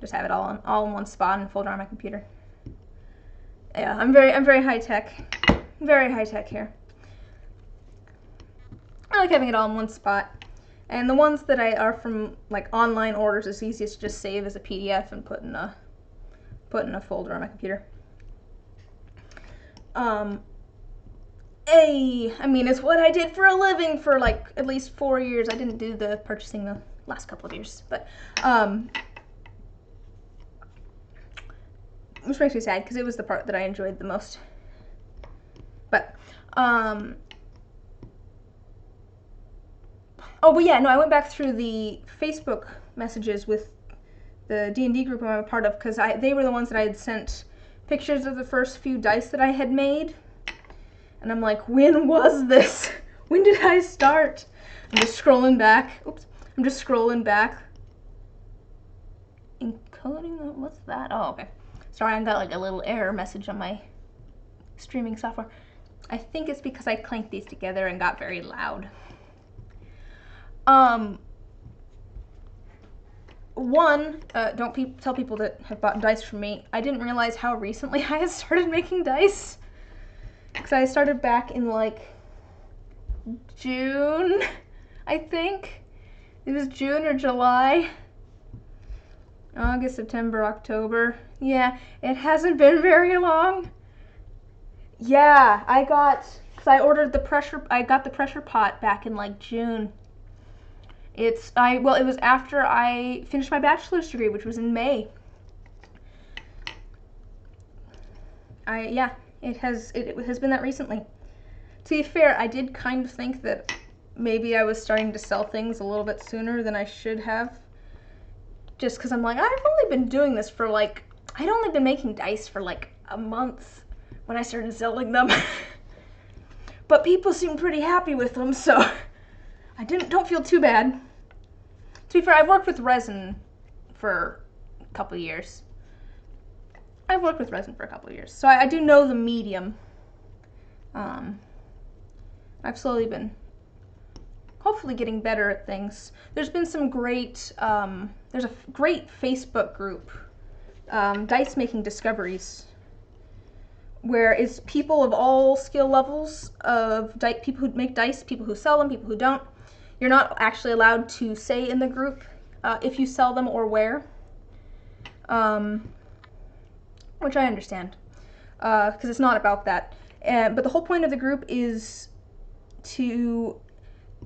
Just have it all in one spot and folder on my computer. Yeah, I'm very high tech. Very high tech here. I like having it all in one spot. And the ones that are from like online orders, it's easiest to just save as a PDF and put in a folder on my computer. I mean, it's what I did for a living for like at least 4 years. I didn't do the purchasing the last couple of years, but which makes me sad because it was the part that I enjoyed the most. But oh, but yeah, no, I went back through the Facebook messages with the D&D group I'm a part of, because they were the ones that I had sent pictures of the first few dice that I had made. And I'm like, when was this? When did I start? I'm just scrolling back. Oops. I'm just scrolling back. Encoding? What's that? Oh, okay. Sorry, I got like a little error message on my streaming software. I think it's because I clanked these together and got very loud. Don't tell people that have bought dice from me. I didn't realize how recently I had started making dice. Because I started back in like June, I think. It was June or July. August, September, October. Yeah, it hasn't been very long. Yeah, I got the pressure pot back in like June. It was after I finished my bachelor's degree, which was in May. It has been that recently. To be fair, I did kind of think that maybe I was starting to sell things a little bit sooner than I should have. Just because I'm like, I've only been doing this for like, I'd only been making dice for like a month when I started selling them. But people seemed pretty happy with them, so I don't feel too bad. To be fair, I've worked with resin for a couple of years. So I do know the medium. I've slowly been hopefully getting better at things. There's been some great, there's a great Facebook group, Dice Making Discoveries, where it's people of all skill levels of people who make dice, people who sell them, people who don't. You're not actually allowed to say in the group if you sell them or where, which I understand, because it's not about that. But the whole point of the group is to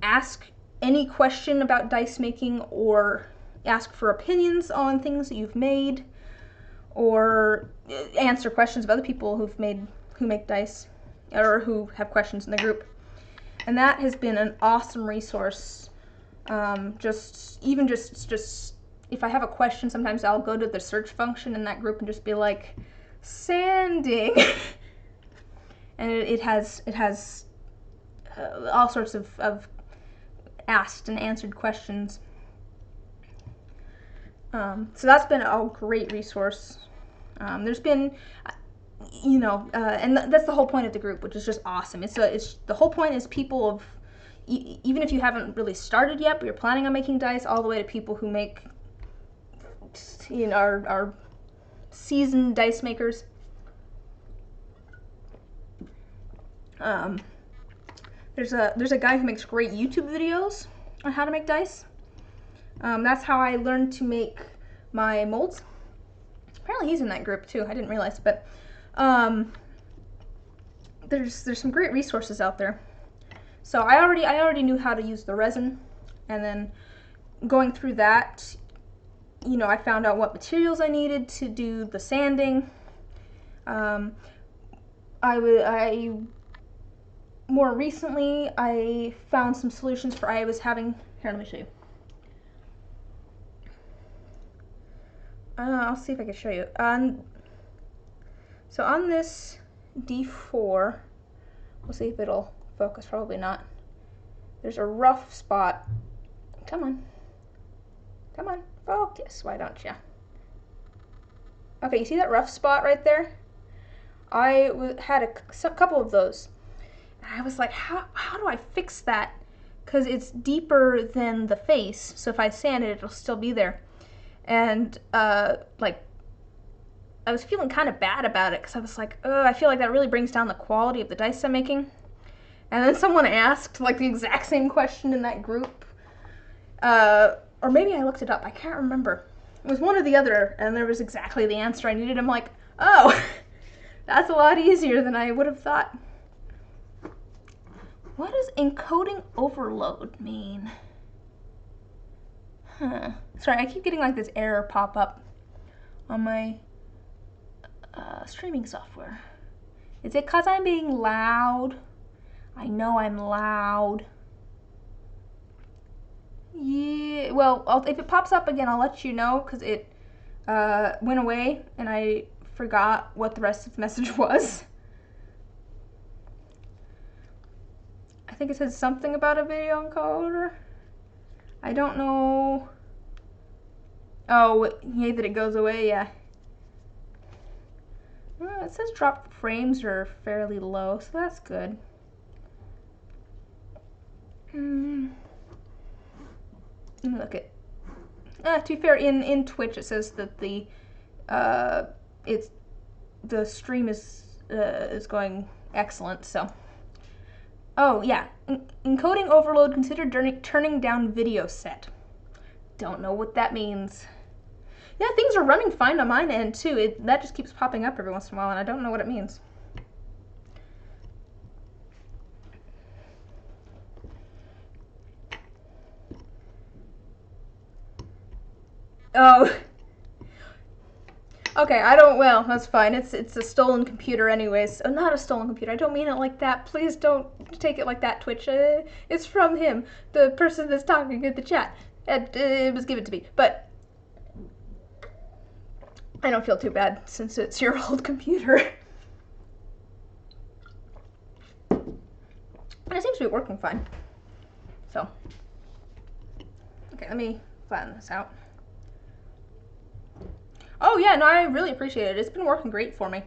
ask any question about dice making, or ask for opinions on things that you've made, or answer questions of other people who make dice, or who have questions in the group. And that has been an awesome resource. Just if I have a question, sometimes I'll go to the search function in that group and just be like, sanding, and it has all sorts of asked and answered questions. So that's been a great resource. There's been, and that's the whole point of the group, which is just awesome. The whole point is people of, even if you haven't really started yet, but you're planning on making dice, all the way to people who make, are seasoned dice makers. There's a guy who makes great YouTube videos on how to make dice. That's how I learned to make my molds. Apparently he's in that group too. I didn't realize, but there's some great resources out there. So I already knew how to use the resin, and then going through that, I found out what materials I needed to do the sanding. More recently, I found some solutions for here, let me show you. I'll see if I can show you. So on this D4, we'll see if it'll focus, probably not. There's a rough spot. Come on, focus, why don't you? Okay, you see that rough spot right there? I had a couple of those. And I was like, how do I fix that? Because it's deeper than the face, so if I sand it, it'll still be there. and like I was feeling kind of bad about it because I was like, oh, I feel like that really brings down the quality of the dice I'm making. And then someone asked like the exact same question in that group, or maybe I looked it up. I can't remember. It was one or the other, and there was exactly the answer I needed. I'm like, oh, that's a lot easier than I would have thought. What does encoding overload mean? Huh. Sorry, I keep getting like this error pop up on my streaming software. Is it because I'm being loud? I know I'm loud. Yeah, well, if it pops up again, I'll let you know because it went away and I forgot what the rest of the message was. I think it says something about a video encoder. I don't know. Oh, yay that it goes away, yeah. It says drop frames are fairly low, so that's good. Let me look at. To be fair, in Twitch it says that the stream is going excellent. So, oh yeah, encoding overload considered turning down video set. Don't know what that means. Yeah, things are running fine on mine end too. That just keeps popping up every once in a while, and I don't know what it means. Oh. Okay, well, that's fine. It's a stolen computer anyways. Oh, not a stolen computer. I don't mean it like that. Please don't take it like that, Twitch. It's from him, the person that's talking in the chat. It was given to me, but I don't feel too bad since it's your old computer. And it seems to be working fine. So, okay, let me flatten this out. Oh yeah, no, I really appreciate it. It's been working great for me.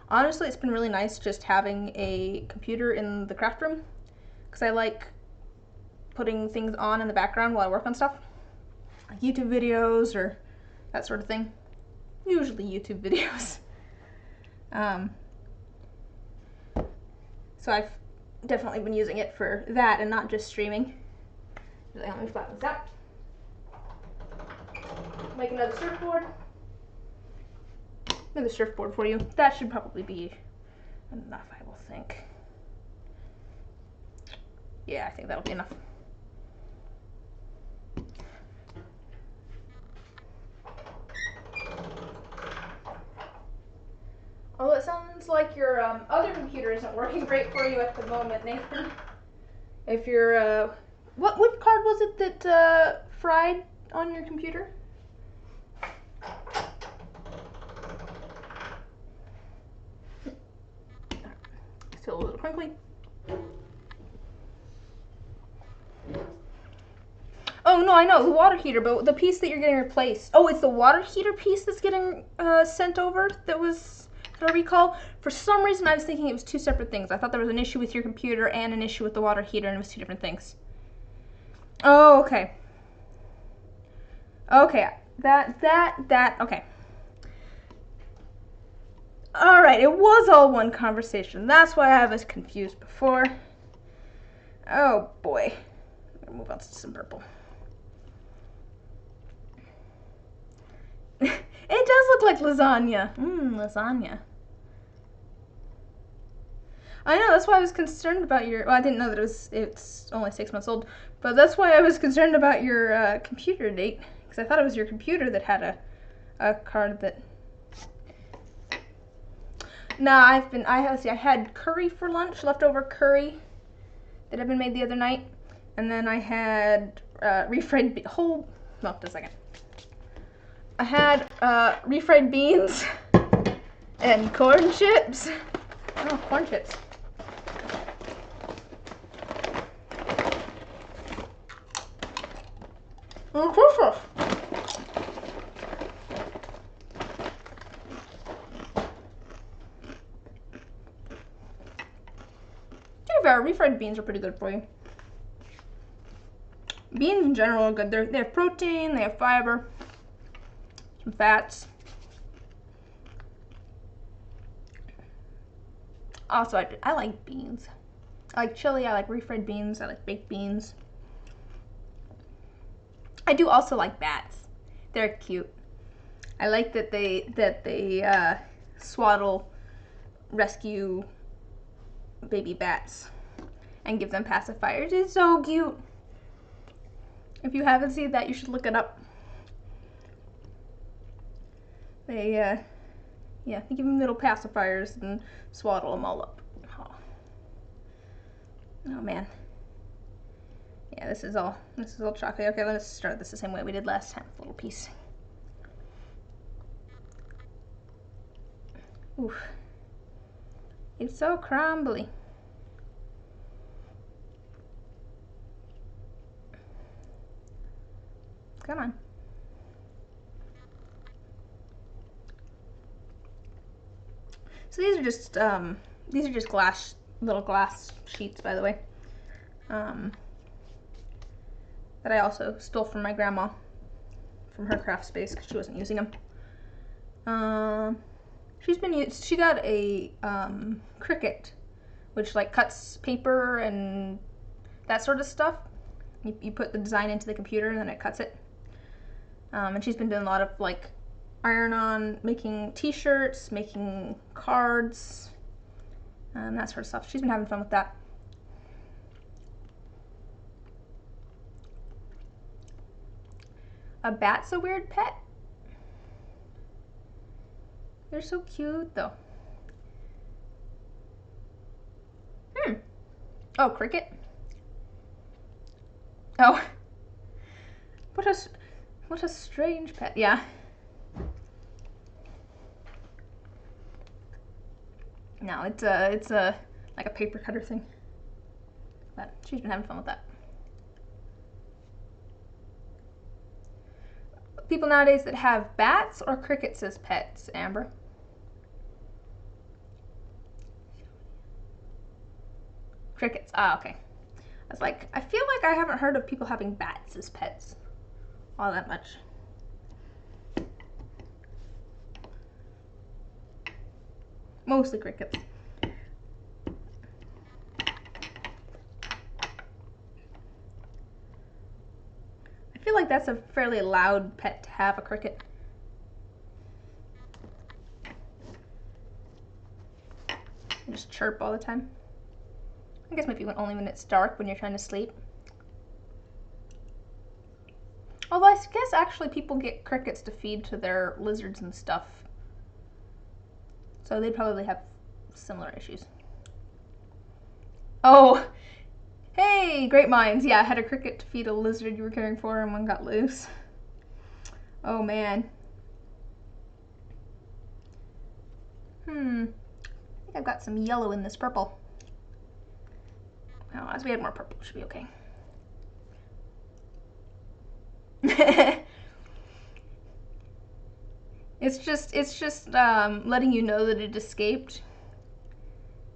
Honestly, it's been really nice just having a computer in the craft room because I like putting things on in the background while I work on stuff, like YouTube videos or that sort of thing. Usually YouTube videos. So I've definitely been using it for that and not just streaming. Let me flatten this out. Make another surfboard. Another surfboard for you. That should probably be enough, I will think. Yeah, I think that'll be enough. Although it sounds like your other computer isn't working great for you at the moment, Nathan. If you're, what card was it that fried on your computer? Still a little crinkly. Oh no, I know, the water heater, but the piece that you're getting replaced. Oh, it's the water heater piece that's getting sent over that was a recall. For some reason, I was thinking it was two separate things. I thought there was an issue with your computer and an issue with the water heater, and it was two different things. Oh, okay. Okay, okay. Alright, it was all one conversation. That's why I was confused before. Oh boy. I'm gonna move on to some purple. It does look like lasagna. Lasagna. I know, that's why I was concerned about your, well, I didn't know that it's only 6 months old, but that's why I was concerned about your computer date, because I thought it was your computer that had a card that, I had curry for lunch, leftover curry that had been made the other night, and then I had refried, just a second. I had refried beans and corn chips. Oh, corn chips. Delicious. To be fair, refried beans are pretty good for you. Beans in general are good. They have protein, they have fiber. some fats. Also, I like beans. I like chili, I like refried beans, I like baked beans. I do also like bats. They're cute. I like that they swaddle, rescue baby bats and give them pacifiers. It's so cute. If you haven't seen that, you should look it up. They give them little pacifiers and swaddle them all up. Oh man. Yeah, this is all chocolate. Okay, let's start this the same way we did last time. A little piece. Oof. It's so crumbly. Come on. So these are just little glass sheets, by the way, that I also stole from my grandma from her craft space because she wasn't using them. She got a Cricut, which like cuts paper and that sort of stuff. You put the design into the computer and then it cuts it. And she's been doing a lot of like iron-on, making t-shirts, making cards, that sort of stuff. She's been having fun with that. A bat's a weird pet. They're so cute though. Oh, cricket. Oh. What a strange pet. Yeah. No, it's a like a paper cutter thing. But she's been having fun with that. People nowadays that have bats or crickets as pets, Amber? Crickets. Ah, okay. I was like, I feel like I haven't heard of people having bats as pets all that much. Mostly crickets. I feel like that's a fairly loud pet to have, a cricket. They just chirp all the time. I guess maybe only when it's dark, when you're trying to sleep. Although I guess actually people get crickets to feed to their lizards and stuff. So they'd probably have similar issues. Oh, hey, great minds. Yeah, I had a cricket to feed a lizard you were caring for and one got loose. Oh man. I think I've got some yellow in this purple. Oh, as we had more purple, it should be okay. It's just letting you know that it escaped.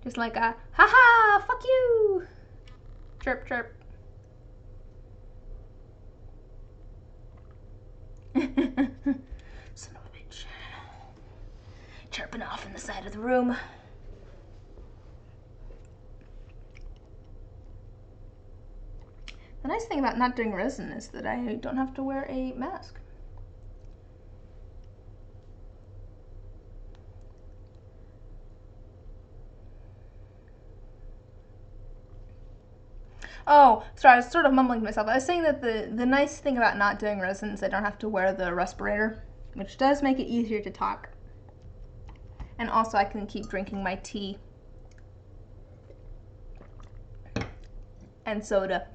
Just like a, haha, fuck you! Chirp, chirp. Son of a bitch. Chirping off in the side of the room. The nice thing about not doing resin is that I don't have to wear a mask. Oh, sorry, I was sort of mumbling to myself. I was saying that the nice thing about not doing resin is I don't have to wear the respirator, which does make it easier to talk. And also I can keep drinking my tea and soda.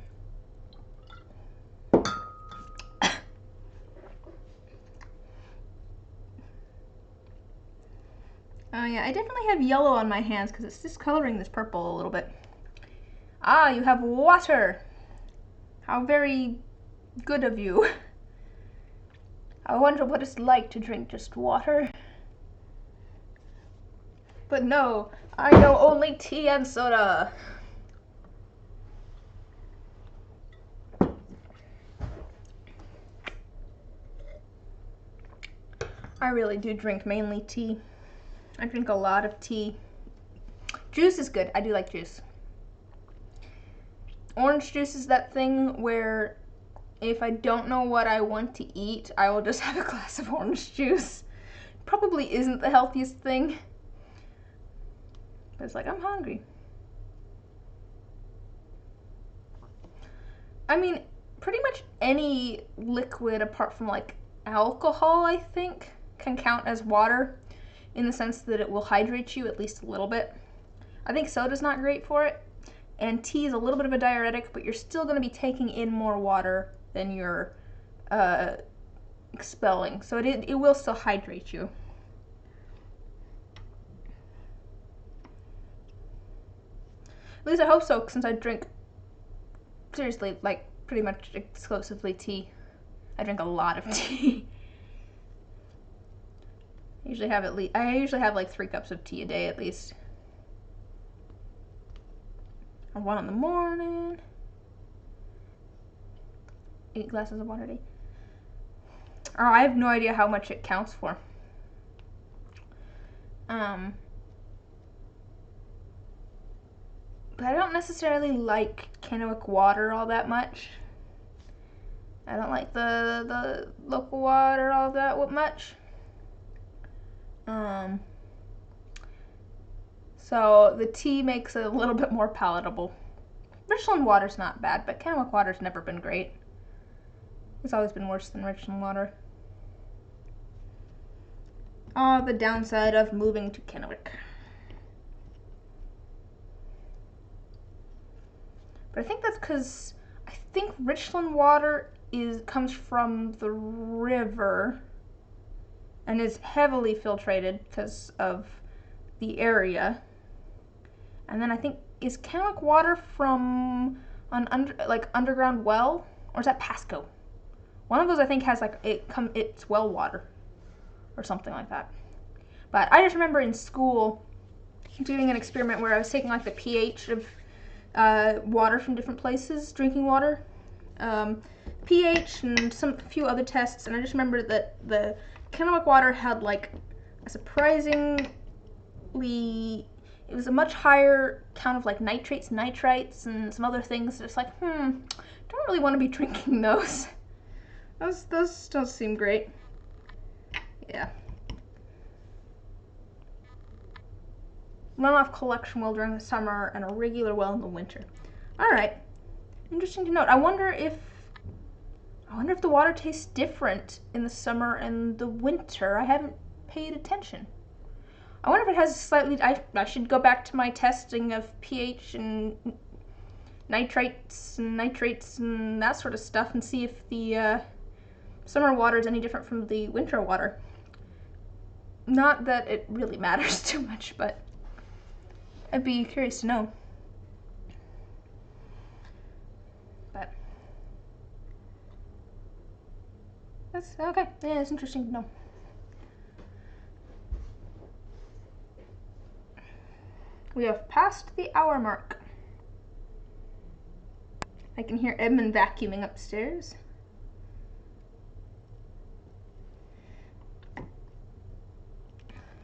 Oh yeah, I definitely have yellow on my hands because it's discoloring this purple a little bit. Ah, you have water. How very good of you. I wonder what it's like to drink just water. But no, I know only tea and soda. I really do drink mainly tea. I drink a lot of tea. Juice is good. I do like juice. Orange juice is that thing where if I don't know what I want to eat, I will just have a glass of orange juice. Probably isn't the healthiest thing, but it's like, I'm hungry. I mean, pretty much any liquid apart from like alcohol, I think, can count as water in the sense that it will hydrate you at least a little bit. I think soda's not great for it, and tea is a little bit of a diuretic, but you're still going to be taking in more water than you're expelling, so it will still hydrate you. At least I hope so, since I drink, seriously, like pretty much exclusively tea. I drink a lot of tea. I usually have like 3 cups of tea a day at least. Or 1 in the morning. 8 glasses of water a day. Oh, I have no idea how much it counts for. But I don't necessarily like Kennewick water all that much. I don't like the local water all that much. So the tea makes it a little bit more palatable. Richland water's not bad, but Kennewick water's never been great. It's always been worse than Richland water. Oh, the downside of moving to Kennewick. But I think that's because I think Richland water comes from the river and is heavily filtrated because of the area. And then I think, is Kennewick water from an underground well, or is that Pasco? One of those I think has like it's well water or something like that. But I just remember in school doing an experiment where I was taking like the pH of water from different places, drinking water, pH and a few other tests, and I just remember that the Kennewick water had like a surprisingly, it was a much higher count of like nitrates, nitrites, and some other things. It's like, don't really want to be drinking those. Those don't seem great. Yeah. Runoff collection well during the summer and a regular well in the winter. Alright. Interesting to note. I wonder if the water tastes different in the summer and the winter. I haven't paid attention. I wonder if it has slightly, I should go back to my testing of pH and nitrites and nitrates and that sort of stuff and see if the summer water is any different from the winter water. Not that it really matters too much, but I'd be curious to know. But that's okay. Yeah, it's interesting to know. We have passed the hour mark. I can hear Edmund vacuuming upstairs.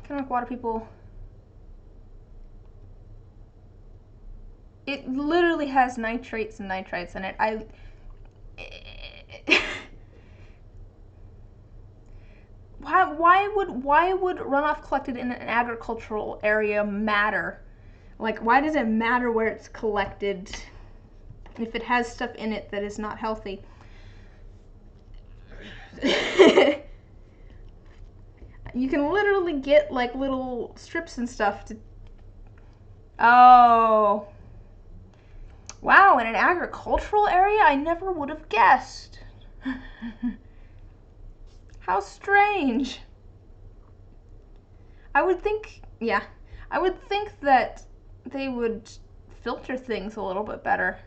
Kennewick water people. It literally has nitrates and nitrites in it. Why would runoff collected in an agricultural area matter? Like, why does it matter where it's collected if it has stuff in it that is not healthy? You can literally get like little strips and stuff to. Oh. Wow, in an agricultural area, I never would have guessed. How strange. I would think that they would filter things a little bit better.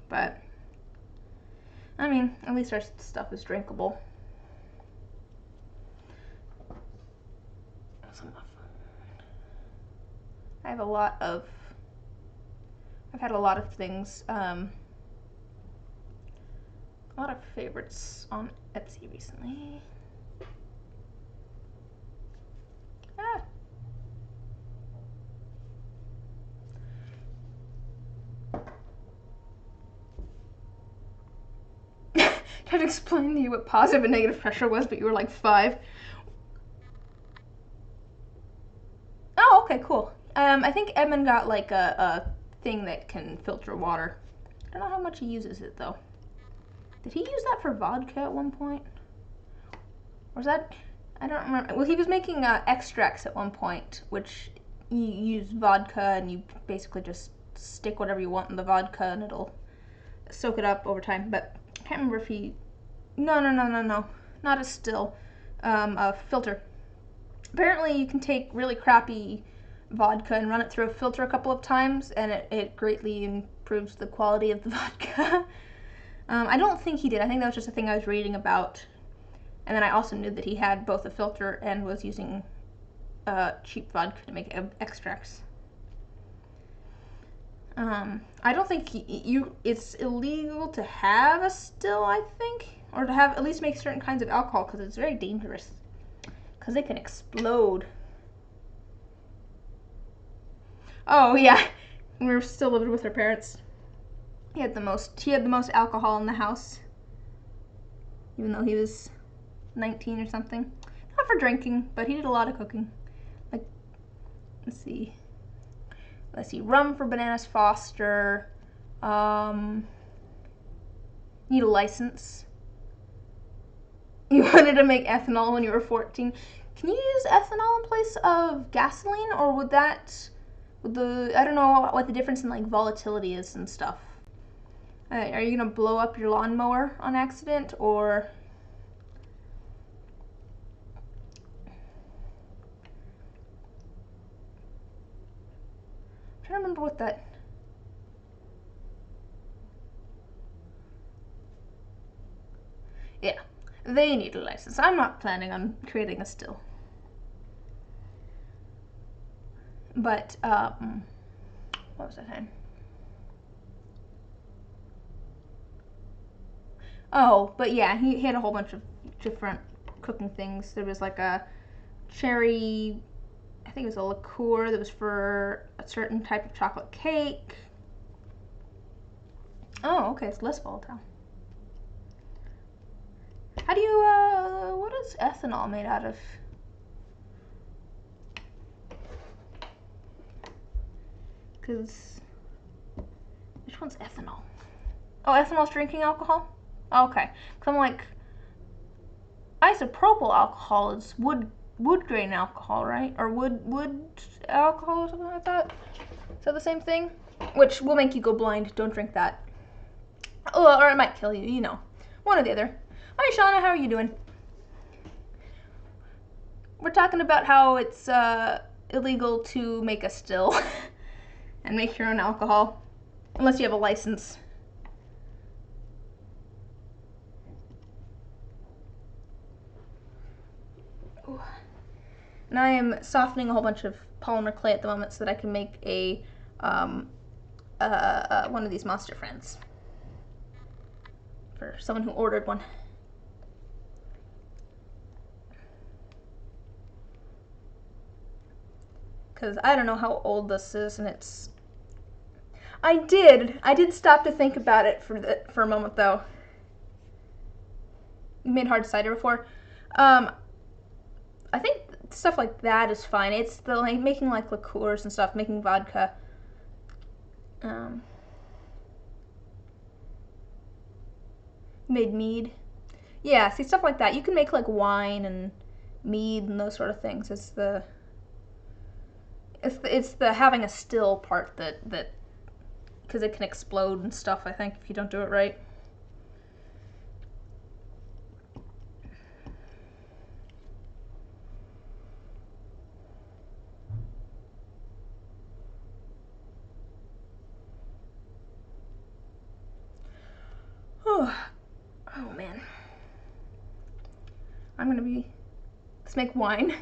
But, I mean, at least our stuff is drinkable. That's enough. I've had a lot of things, a lot of favorites on Etsy recently. Tried to explain to you what positive and negative pressure was, but you were like 5. Oh, okay, cool. I think Edmund got like a thing that can filter water. I don't know how much he uses it though. Did he use that for vodka at one point? Or was that? I don't remember. Well, he was making extracts at one point, which you use vodka and you basically just stick whatever you want in the vodka and it'll soak it up over time. But I can't remember if he. No, not a still. A filter. Apparently, you can take really crappy vodka and run it through a filter a couple of times, and it greatly improves the quality of the vodka. I don't think he did. I think that was just a thing I was reading about. And then I also knew that he had both a filter and was using cheap vodka to make extracts. I don't think it's illegal to have a still, I think, or to have at least make certain kinds of alcohol because it's very dangerous because it can explode. Oh yeah, we were still living with our parents. He had the most alcohol in the house, even though he was 19 or something. Not for drinking, but he did a lot of cooking. Like, let's see, rum for Bananas Foster. Need a license. You wanted to make ethanol when you were 14. Can you use ethanol in place of gasoline, or would I don't know what the difference in like volatility is and stuff. Are you gonna blow up your lawnmower on accident, or? I'm trying to remember what that. Yeah, they need a license. I'm not planning on creating a still. But what was I saying? Oh, but yeah, he had a whole bunch of different cooking things. There was like a cherry, I think it was a liqueur that was for a certain type of chocolate cake. Oh, okay, it's less volatile. How do you, what is ethanol made out of? Because, which one's ethanol? Oh, ethanol's drinking alcohol? Okay, because I'm like, isopropyl alcohol is wood grain alcohol, right? Or wood alcohol or something like that? Is that the same thing? Which will make you go blind. Don't drink that. Oh, or it might kill you, you know. One or the other. Hi, Shauna, how are you doing? We're talking about how it's illegal to make a still and make your own alcohol, unless you have a license. Ooh. And I am softening a whole bunch of polymer clay at the moment so that I can make a one of these monster friends for someone who ordered one. Because I don't know how old this is, and it's. I did stop to think about it for a moment though. You made hard cider before. I think stuff like that is fine. It's the like making like liqueurs and stuff, making vodka. Made mead. Yeah, see stuff like that. You can make like wine and mead and those sort of things. It's the having a still part that because it can explode and stuff, I think, if you don't do it right. Oh man. Let's make wine.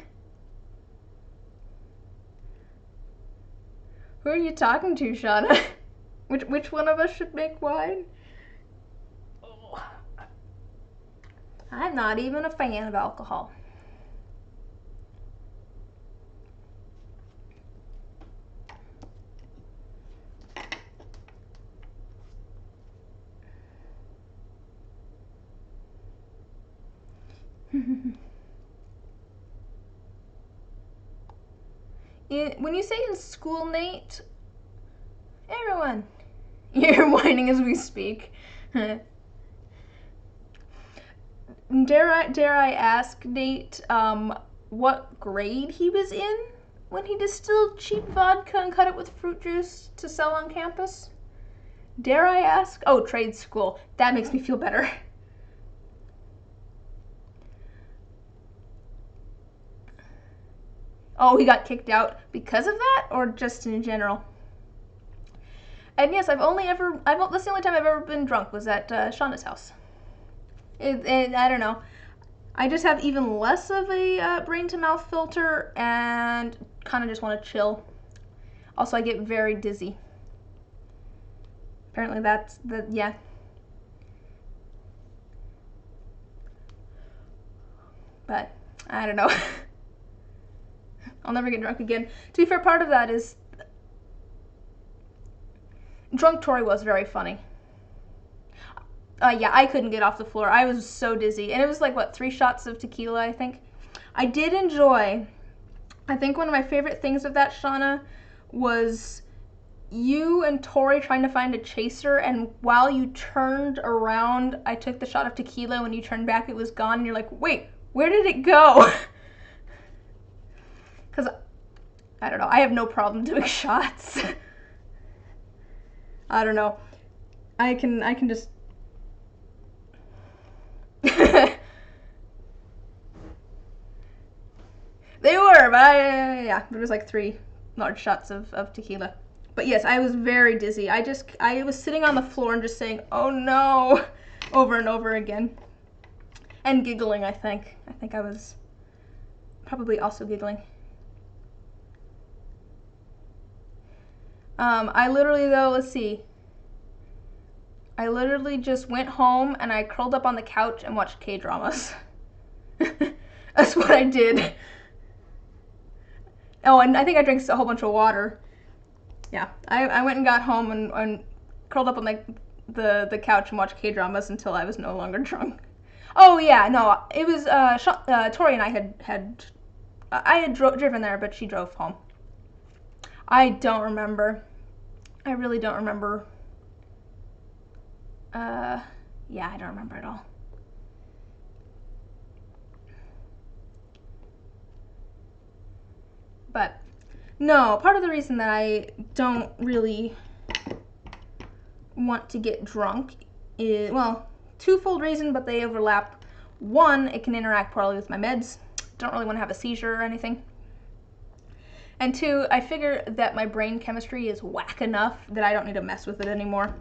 Who are you talking to, Shauna? Which one of us should make wine? Oh. I'm not even a fan of alcohol. When you say in school, Nate, everyone, you're whining as we speak. Dare I ask Nate what grade he was in when he distilled cheap vodka and cut it with fruit juice to sell on campus? Dare I ask? Oh, trade school. That makes me feel better. Oh, he got kicked out because of that, or just in general? And yes, that's the only time I've ever been drunk was at Shauna's house. I don't know. I just have even less of a brain to mouth filter and kind of just want to chill. Also, I get very dizzy. Apparently that's yeah. But I don't know. I'll never get drunk again. To be fair, part of that is drunk Tori was very funny. Yeah, I couldn't get off the floor. I was so dizzy. And it was like, what, 3 shots of tequila, I think? I did enjoy, I think one of my favorite things of that, Shauna, was you and Tori trying to find a chaser, and while you turned around, I took the shot of tequila. When you turned back, it was gone, and you're like, wait, where did it go? Because, I don't know, I have no problem doing shots. I don't know. I can just... They were, but yeah, there was like 3 large shots of tequila. But yes, I was very dizzy. I was sitting on the floor and just saying, oh no, over and over again. And giggling, I think. I think I was probably also giggling. I literally, though, let's see. I literally just went home and I curled up on the couch and watched K-dramas. That's what I did. Oh, and I think I drank a whole bunch of water. Yeah, I went and got home and curled up on the couch and watched K-dramas until I was no longer drunk. Oh yeah, no, it was Tori and I had driven there, but she drove home. I don't remember. I really don't remember. Yeah, I don't remember at all. But no, part of the reason that I don't really want to get drunk is, well, twofold reason, but they overlap. One, it can interact poorly with my meds. Don't really want to have a seizure or anything. And 2, I figure that my brain chemistry is whack enough that I don't need to mess with it anymore.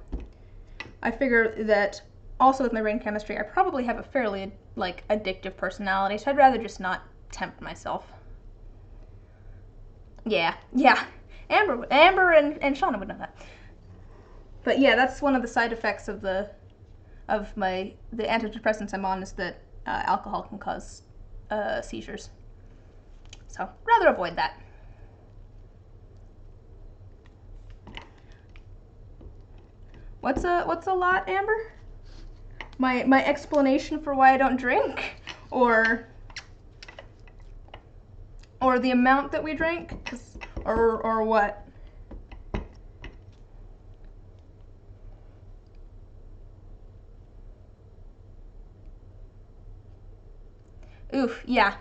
I figure that also with my brain chemistry, I probably have a fairly like addictive personality, so I'd rather just not tempt myself. Yeah. Amber and Shauna would know that. But yeah, that's one of the side effects of the antidepressants I'm on, is that alcohol can cause seizures. So rather avoid that. What's a lot, Amber? My explanation for why I don't drink, or the amount that we drink, or what? Oof, yeah.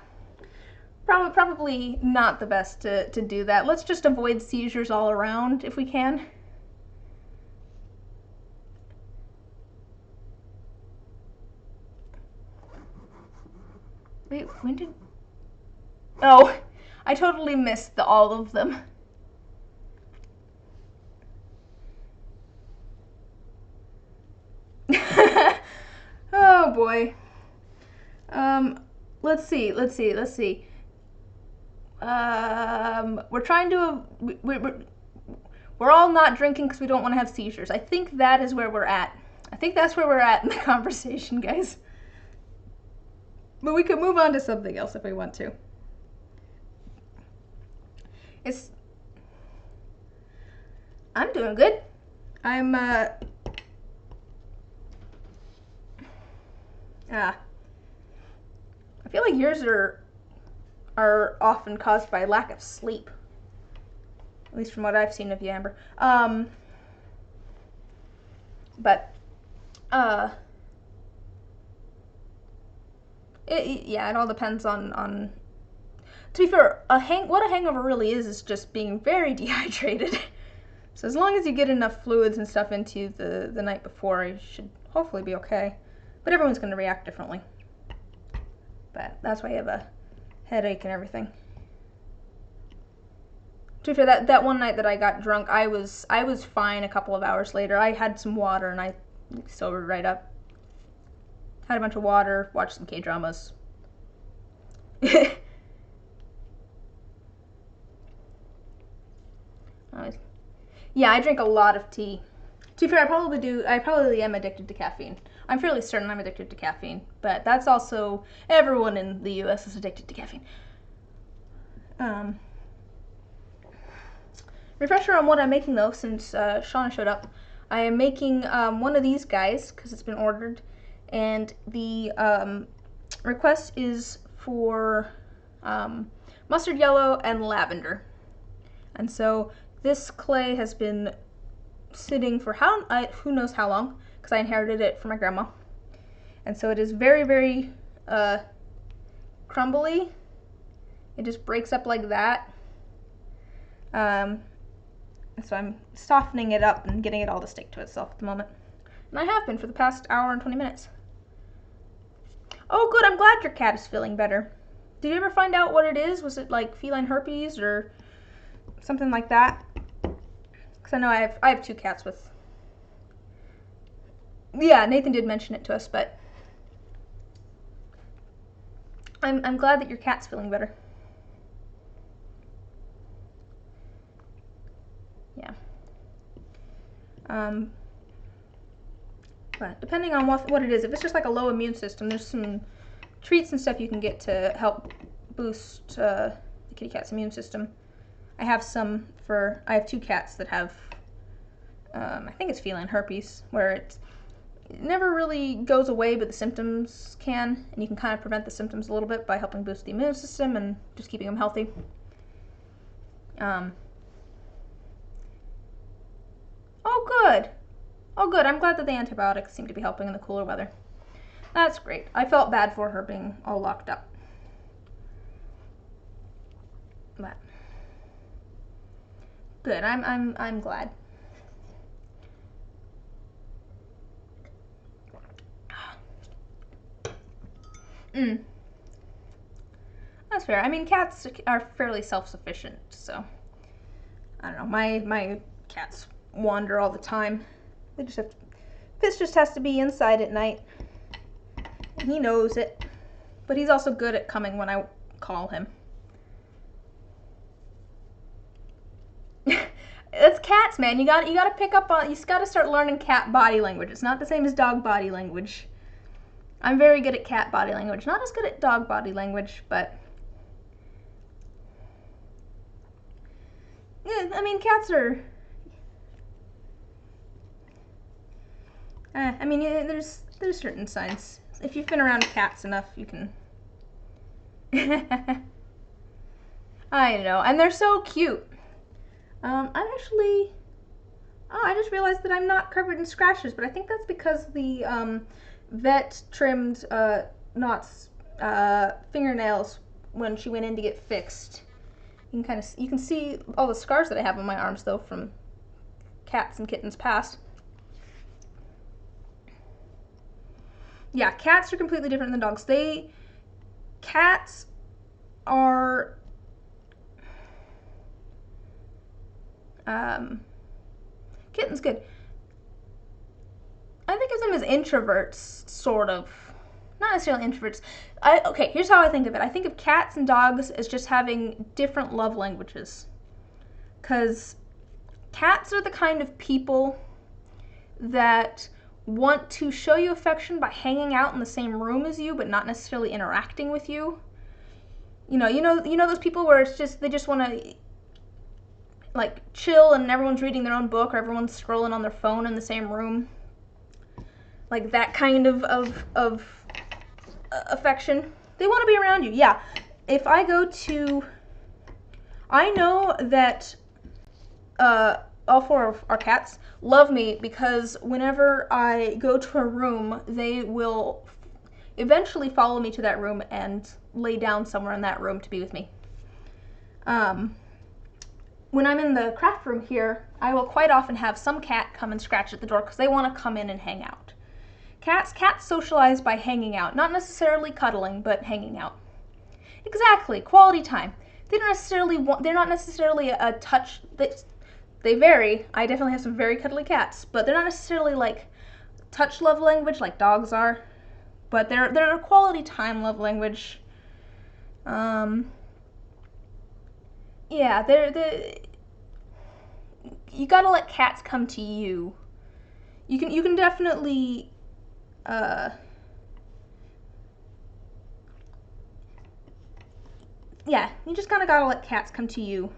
Probably not the best to do that. Let's just avoid seizures all around if we can. Wait, when did... Oh, I totally missed all of them. Oh boy. Let's see. We're trying to... We're all not drinking because we don't want to have seizures. I think that is where we're at. I think that's where we're at in the conversation, guys. But we could move on to something else if we want to. I'm doing good. feel like yours are often caused by lack of sleep. At least from what I've seen of you, Amber. Yeah, it all depends on. To be fair, what a hangover really is just being very dehydrated. So as long as you get enough fluids and stuff into you the night before, you should hopefully be okay. But everyone's going to react differently. But that's why you have a headache and everything. To be fair, that one night that I got drunk, I was fine a couple of hours later. I had some water and I sobered right up. Had a bunch of water, watched some K-dramas. Yeah, I drink a lot of tea. To be fair, I probably am addicted to caffeine. I'm fairly certain I'm addicted to caffeine, but that's also, everyone in the US is addicted to caffeine. Refresher on what I'm making though, since Shauna showed up. I am making one of these guys, because it's been ordered, and the request is for mustard yellow and lavender. And so this clay has been sitting for who knows how long, because I inherited it from my grandma. And so it is very, very crumbly. It just breaks up like that. So I'm softening it up and getting it all to stick to itself at the moment. And I have been for the past hour and 20 minutes. Oh good, I'm glad your cat is feeling better. Did you ever find out what it is? Was it like feline herpes or something like that? Because I know I have 2 cats with... Yeah, Nathan did mention it to us, but... I'm glad that your cat's feeling better. Yeah. But depending on what it is, if it's just like a low immune system, there's some treats and stuff you can get to help boost the kitty cat's immune system. I have 2 cats that have, I think it's feline herpes, where it never really goes away, but the symptoms can, and you can kind of prevent the symptoms a little bit by helping boost the immune system and just keeping them healthy. Oh good. Oh good, I'm glad that the antibiotics seem to be helping in the cooler weather. That's great. I felt bad for her being all locked up. But good, I'm glad. That's fair. I mean, cats are fairly self-sufficient, so I don't know. My cats wander all the time. They just have to, Fitz just has to be inside at night, and he knows it. But he's also good at coming when I call him. It's cats, man. You gotta pick up on. You just gotta start learning cat body language. It's not the same as dog body language. I'm very good at cat body language. Not as good at dog body language, but yeah. I mean, cats are. I mean, there's certain signs. If you've been around cats enough, you can. I know, and they're so cute. I'm actually. Oh, I just realized that I'm not covered in scratches, but I think that's because the vet trimmed Knott's fingernails when she went in to get fixed. You can see all the scars that I have on my arms though from cats and kittens past. Yeah, cats are completely different than dogs. Cats are kittens good. I think of them as introverts, sort of. Not necessarily introverts. Okay, here's how I think of it. I think of cats and dogs as just having different love languages. Because cats are the kind of people that want to show you affection by hanging out in the same room as you, but not necessarily interacting with you. You know those people where it's just they just want to like chill and everyone's reading their own book or everyone's scrolling on their phone in the same room. Like that kind of affection. They want to be around you. Yeah. If I go to, I know that all 4 of our cats love me because whenever I go to a room, they will eventually follow me to that room and lay down somewhere in that room to be with me. When I'm in the craft room here, I will quite often have some cat come and scratch at the door because they want to come in and hang out. Cats socialize by hanging out, not necessarily cuddling, but hanging out. Exactly, quality time. They don't necessarily want, they're not necessarily a touch, they vary. I definitely have some very cuddly cats, but they're not necessarily like touch love language like dogs are, but they're a quality time love language. Yeah, you gotta let cats come to you. You can definitely yeah, you just kinda gotta let cats come to you.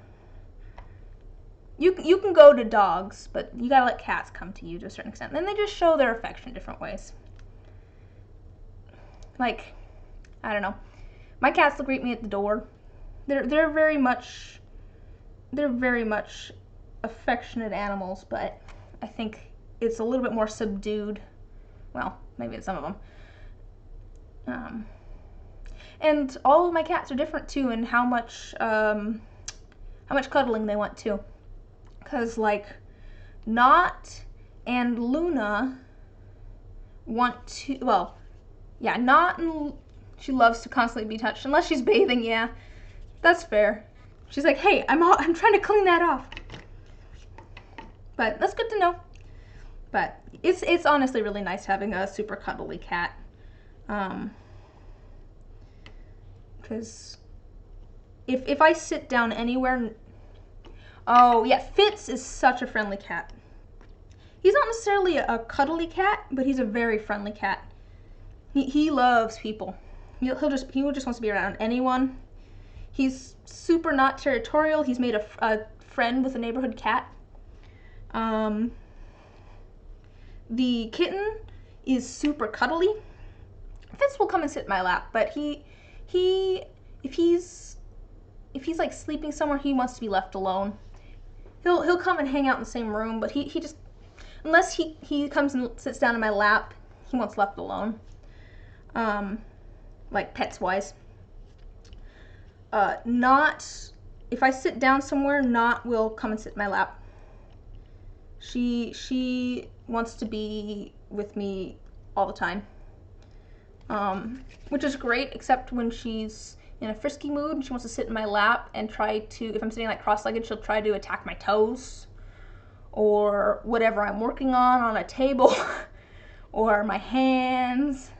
You can go to dogs, but you gotta let cats come to you to a certain extent. And then they just show their affection in different ways. Like, I don't know. My cats will greet me at the door. They're very much affectionate animals, but I think it's a little bit more subdued. Well, maybe it's some of them. And all of my cats are different too in how much cuddling they want too. Cause like Knot and Luna want to, well, yeah, Knot and she loves to constantly be touched unless she's bathing. Yeah, that's fair. She's like, hey, I'm trying to clean that off. But that's good to know. But it's honestly really nice having a super cuddly cat. Because if I sit down anywhere, oh yeah, Fitz is such a friendly cat. He's not necessarily a cuddly cat, but he's a very friendly cat. He loves people. He just wants to be around anyone. He's super not territorial. He's made a friend with a neighborhood cat. The kitten is super cuddly. Fitz will come and sit in my lap, but if he's like sleeping somewhere, he wants to be left alone. He'll come and hang out in the same room, but he just, unless he comes and sits down in my lap, he wants left alone. Like pets wise. Knot, if I sit down somewhere, Knot will come and sit in my lap. She wants to be with me all the time. Which is great, except when she's in a frisky mood and she wants to sit in my lap and try to, if I'm sitting like cross-legged, she'll try to attack my toes or whatever I'm working on a table or my hands.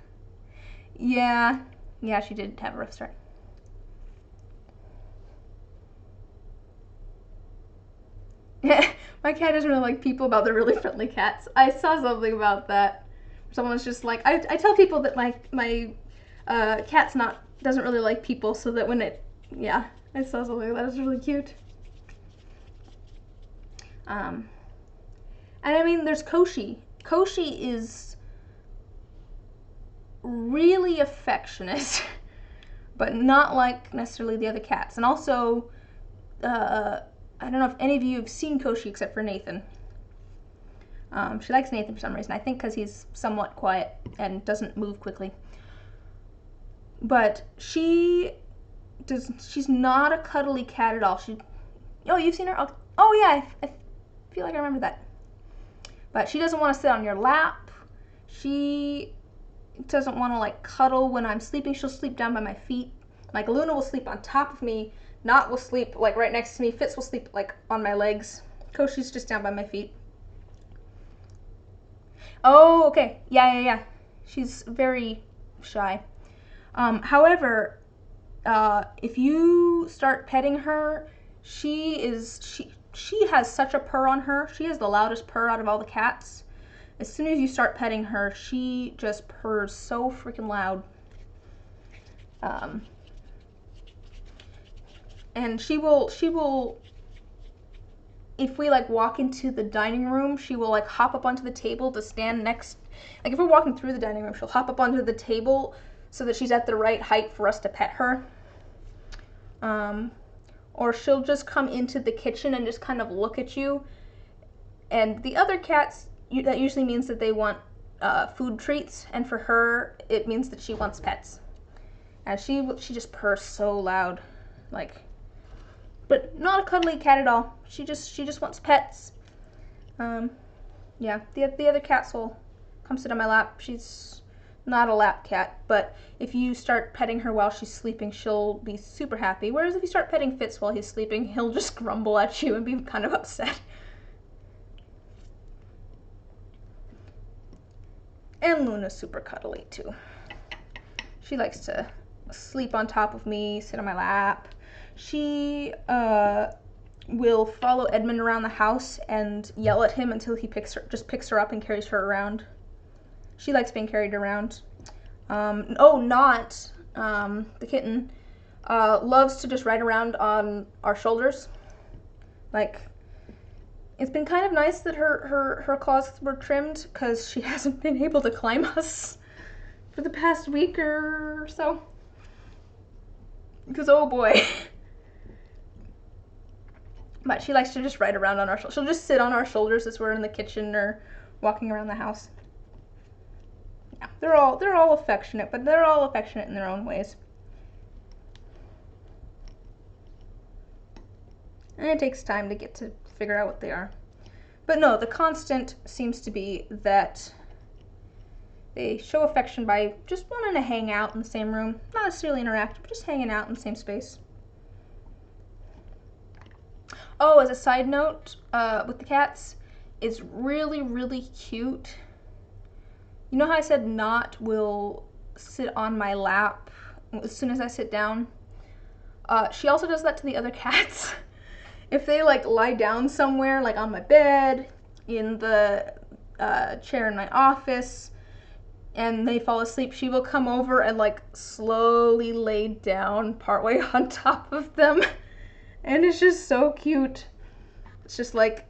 Yeah, she did have a rough start. My cat doesn't really like people, about they're really friendly cats. I saw something about that. Someone's just like, I tell people that my cat's doesn't really like people, so that when yeah, I saw something like that. It's really cute. And I mean, there's Koshi. Koshi is really affectionate, but not like necessarily the other cats. And also, I don't know if any of you have seen Koshi except for Nathan. She likes Nathan for some reason. I think because he's somewhat quiet and doesn't move quickly. But she's not a cuddly cat at all. Oh, you've seen her? Oh yeah, I feel like I remember that. But she doesn't want to sit on your lap. She doesn't want to like cuddle when I'm sleeping. She'll sleep down by my feet. Like Luna will sleep on top of me. Knot will sleep like right next to me. Fitz will sleep like on my legs. Koshi's just down by my feet. Oh, okay. Yeah. She's very shy. However, if you start petting her, she has such a purr on her. She has the loudest purr out of all the cats. As soon as you start petting her, she just purrs so freaking loud. And she will, if we like walk into the dining room, she will like hop up onto the table to stand next, like if we're walking through the dining room, she'll hop up onto the table so that she's at the right height for us to pet her. Or she'll just come into the kitchen and just kind of look at you. And the other cats, that usually means that they want food treats, and for her, it means that she wants pets. And she just purrs so loud, like, but not a cuddly cat at all. She just wants pets. Yeah, the other cats will come sit on my lap. She's not a lap cat, but if you start petting her while she's sleeping, she'll be super happy. Whereas if you start petting Fitz while he's sleeping, he'll just grumble at you and be kind of upset. And Luna's super cuddly too. She likes to sleep on top of me, sit on my lap. She will follow Edmund around the house and yell at him until he picks her up and carries her around. She likes being carried around. Not the kitten loves to just ride around on our shoulders. Like, it's been kind of nice that her claws were trimmed, because she hasn't been able to climb us for the past week or so. Because, oh boy. But she likes to just ride around on our shoulders. She'll just sit on our shoulders as we're in the kitchen or walking around the house. Yeah, they're all affectionate, but they're all affectionate in their own ways. And it takes time to get to figure out what they are. But no, the constant seems to be that they show affection by just wanting to hang out in the same room. Not necessarily interact, but just hanging out in the same space. Oh, as a side note, with the cats, it's really, really cute. You know how I said Knot will sit on my lap as soon as I sit down? She also does that to the other cats. If they like lie down somewhere, like on my bed, in the chair in my office, and they fall asleep, she will come over and like slowly lay down partway on top of them. And it's just so cute. It's just like,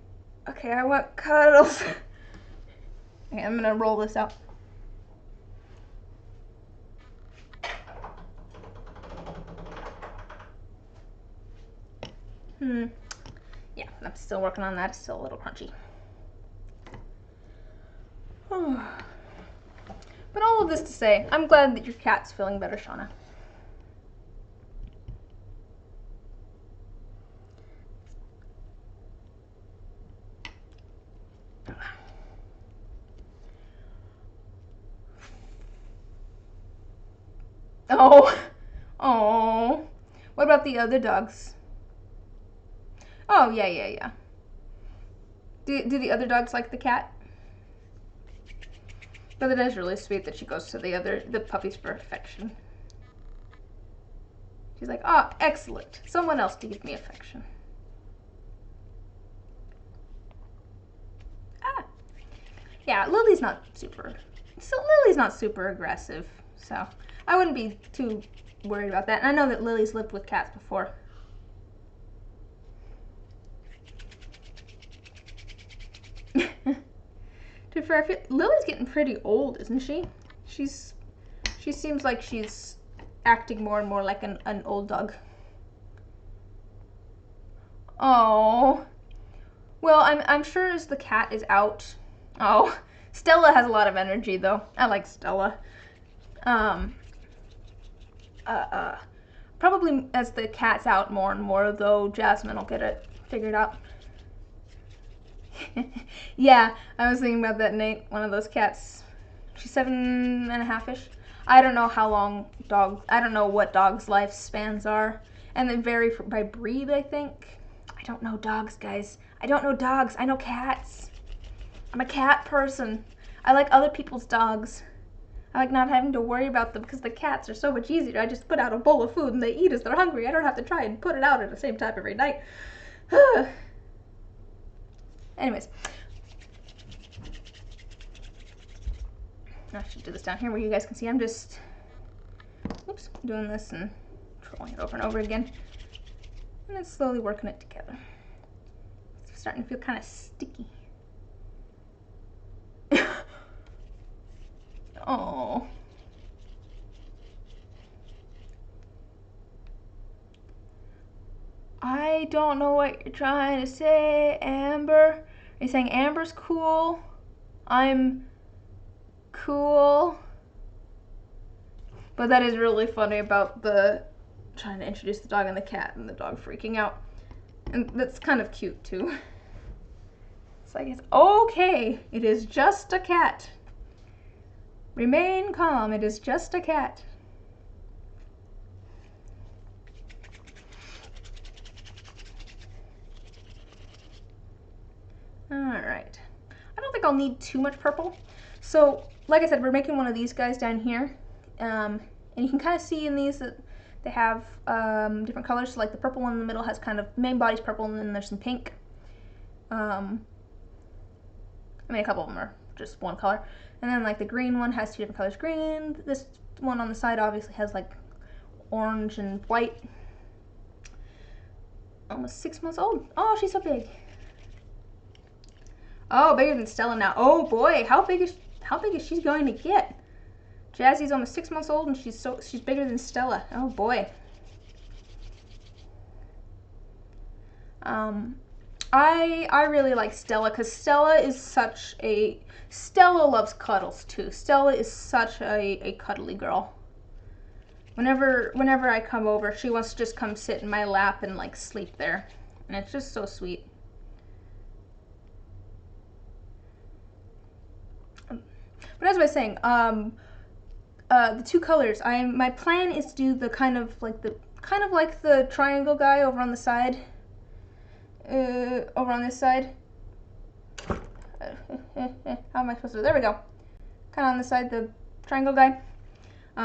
okay, I want cuddles. Okay, I'm gonna roll this out. Yeah, I'm still working on that. It's still a little crunchy. But all of this to say, I'm glad that your cat's feeling better, Shauna. Oh. What about the other dogs? Oh, yeah. Do the other dogs like the cat? But it is really sweet that she goes to the puppies for affection. She's like, oh, excellent. Someone else to give me affection. Yeah, Lily's not super aggressive, so I wouldn't be too worried about that. And I know that Lily's lived with cats before. To be fair, Lily's getting pretty old, isn't she? She seems like she's acting more and more like an old dog. Oh. Well, I'm sure as the cat is out. Oh, Stella has a lot of energy though. I like Stella. Probably as the cat's out more and more though, Jasmine will get it figured out. Yeah, I was thinking about that, Nate. One of those cats. She's 7.5-ish. I don't know how long I don't know what dogs' lifespans are. And they vary by breed, I think. I don't know dogs, guys. I don't know dogs. I know cats. I'm a cat person. I like other people's dogs. I like not having to worry about them because the cats are so much easier. I just put out a bowl of food and they eat as they're hungry. I don't have to try and put it out at the same time every night. Anyways. I should do this down here where you guys can see. I'm just, doing this and rolling it over and over again. And then slowly working it together. It's starting to feel kind of sticky. Oh. I don't know what you're trying to say, Amber. Are you saying Amber's cool? I'm cool. But that is really funny about the trying to introduce the dog and the cat and the dog freaking out. And that's kind of cute too. It's like, it's okay. It is just a cat. Remain calm. It is just a cat. Alright. I don't think I'll need too much purple. So, like I said, we're making one of these guys down here. And you can kind of see in these that they have different colors. So like the purple one in the middle has kind of, main body's purple, and then there's some pink. I mean, a couple of them are just one color. And then like the green one has two different colors. Green, this one on the side obviously has like orange and white. Almost 6 months old. Oh, she's so big. Oh, bigger than Stella now. Oh boy, how big is she going to get? Jazzy's almost 6 months old and she's bigger than Stella. Oh boy. I really like Stella because Stella loves cuddles too. Stella is such a cuddly girl. Whenever I come over, she wants to just come sit in my lap and like sleep there. And it's just so sweet. But as I was saying, the two colors, my plan is to do the kind of like the triangle guy over on the side. Over on this side. How am I supposed to do? There we go. Kind of on the side, the triangle guy.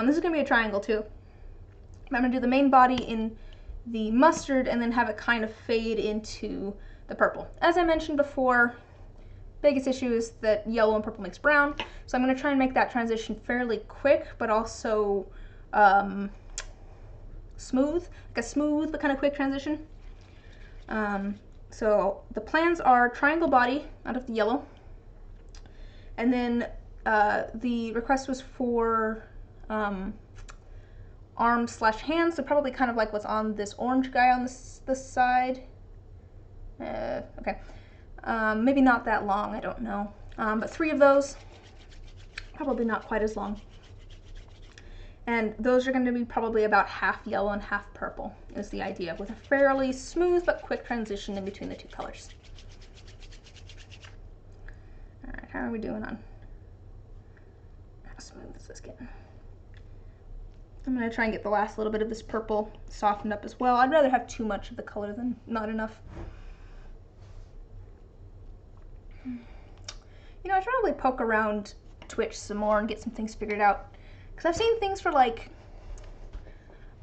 This is gonna be a triangle too. I'm gonna do the main body in the mustard and then have it kind of fade into the purple. As I mentioned before, biggest issue is that yellow and purple makes brown, so I'm going to try and make that transition fairly quick, but also smooth, like a smooth but kind of quick transition. So the plans are triangle body out of the yellow, and then the request was for arms/hands, so probably kind of like what's on this orange guy on this side. Okay. Maybe not that long, I don't know. But 3 of those, probably not quite as long. And those are going to be probably about half yellow and half purple, is the idea, with a fairly smooth but quick transition in between the 2 colors. Alright, how are we doing on how smooth is this getting? I'm going to try and get the last little bit of this purple softened up as well. I'd rather have too much of the color than not enough. You know, I should probably poke around Twitch some more and get some things figured out. Because I've seen things for like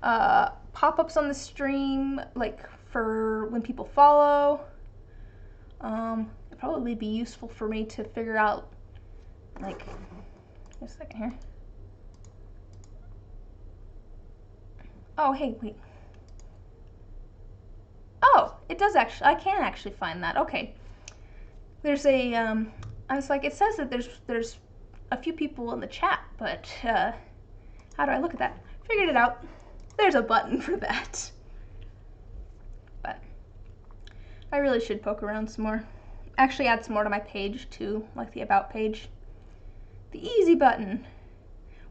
pop-ups on the stream, like for when people follow. It'd probably be useful for me to figure out, like, just a second here. Oh, hey, wait. Oh, it does actually, I can actually find that. Okay. There's a, I was like, it says that there's a few people in the chat, but how do I look at that? Figured it out. There's a button for that. But I really should poke around some more. Actually add some more to my page too, like the about page. The easy button.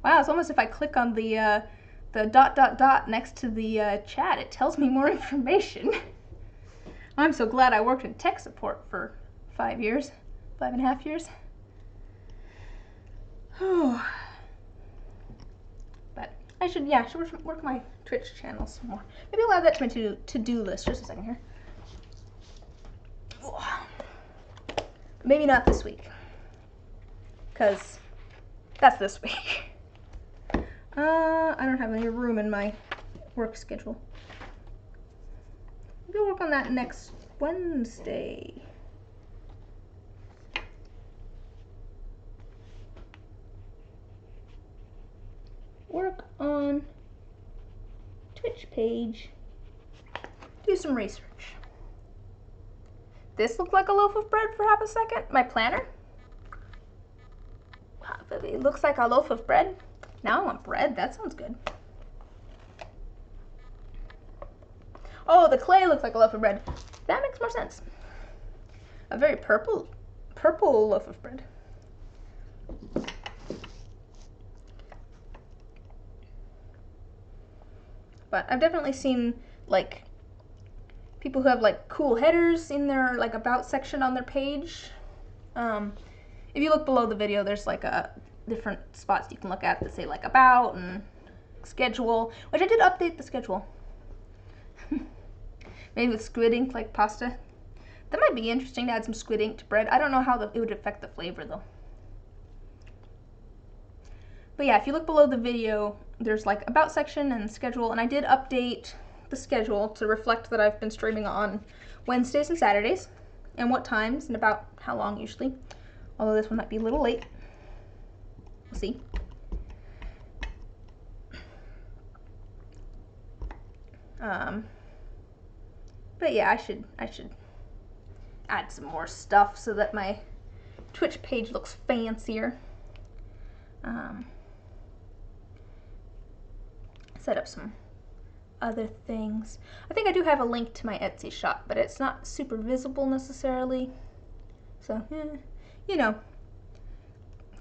Wow, it's almost if I click on the dot next to the chat, it tells me more information. I'm so glad I worked in tech support for 5 years, 5.5 years. But I should, yeah, I should work my Twitch channel some more. Maybe I'll add that to my to-do list. Just a second here. Maybe not this week, because that's this week. I don't have any room in my work schedule. Maybe I'll work on that next Wednesday. Work on Twitch page. Do some research. This looked like a loaf of bread for half a second. My planner. Wow, it looks like a loaf of bread. Now I want bread. That sounds good. Oh, the clay looks like a loaf of bread. That makes more sense. A very purple loaf of bread. But I've definitely seen like people who have like cool headers in their like about section on their page. If you look below the video, there's like a different spots you can look at that say like about and schedule, which I did update the schedule. Maybe with squid ink like pasta. That might be interesting to add some squid ink to bread. I don't know how it would affect the flavor though. But yeah, if you look below the video, there's like about section and schedule, and I did update the schedule to reflect that I've been streaming on Wednesdays and Saturdays, and what times and about how long usually. Although this one might be a little late. We'll see. But yeah, I should add some more stuff so that my Twitch page looks fancier. Set up some other things. I think I do have a link to my Etsy shop, but it's not super visible necessarily. So, you know,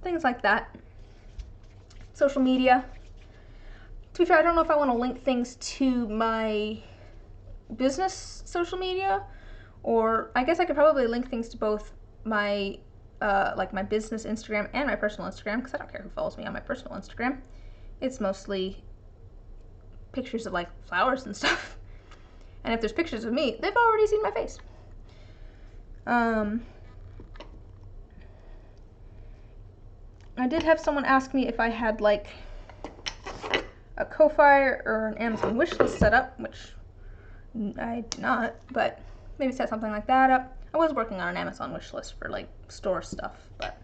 things like that. Social media. To be fair, I don't know if I want to link things to my business social media, or I guess I could probably link things to both my like my business Instagram and my personal Instagram, because I don't care who follows me on my personal Instagram. It's mostly pictures of like flowers and stuff. And if there's pictures of me, they've already seen my face. I did have someone ask me if I had like a Ko-Fi or an Amazon wishlist set up, which I did not, but maybe set something like that up. I was working on an Amazon wishlist for like store stuff, but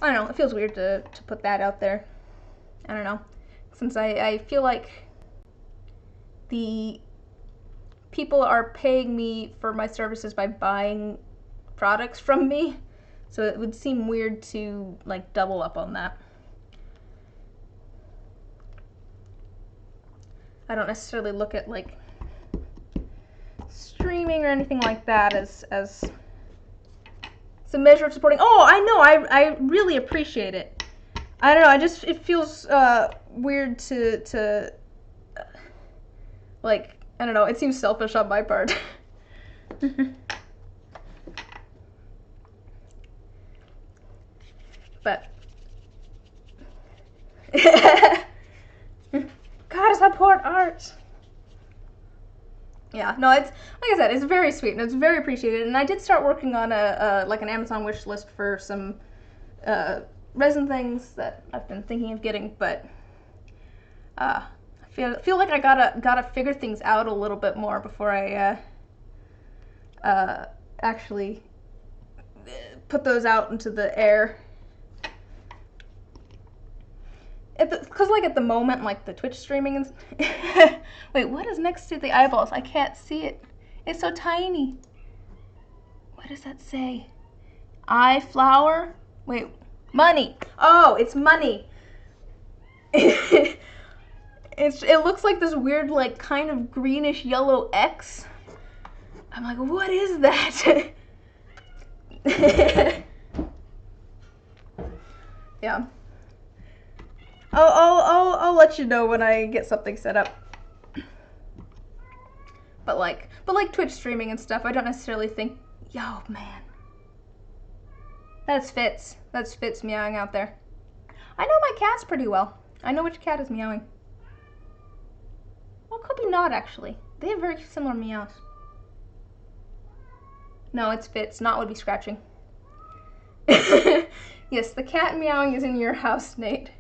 I don't know, it feels weird to put that out there. I don't know, since I feel like the people are paying me for my services by buying products from me, so it would seem weird to like double up on that. I don't necessarily look at like streaming or anything like that as a measure of supporting. Oh, I know, I really appreciate it. I don't know, it feels weird to like, I don't know, it seems selfish on my part. But gotta support art. Yeah, no, it's like I said, it's very sweet and it's very appreciated. And I did start working on like an Amazon wish list for some resin things that I've been thinking of getting, but I feel like I gotta figure things out a little bit more before I actually put those out into the air. Because like at the moment, like the Twitch streaming and wait, what is next to the eyeballs? I can't see it. It's so tiny. What does that say? Eye flower? Wait, money. Oh, it's money. It looks like this weird, like kind of greenish yellow X. I'm like, what is that? Yeah. I'll let you know when I get something set up. But like Twitch streaming and stuff, I don't necessarily think, yo man. That's Fitz. That's Fitz meowing out there. I know my cats pretty well. I know which cat is meowing. Well, it could be not actually. They have very similar meows. No, it's Fitz. Not would be scratching. Yes, the cat meowing is in your house, Nate.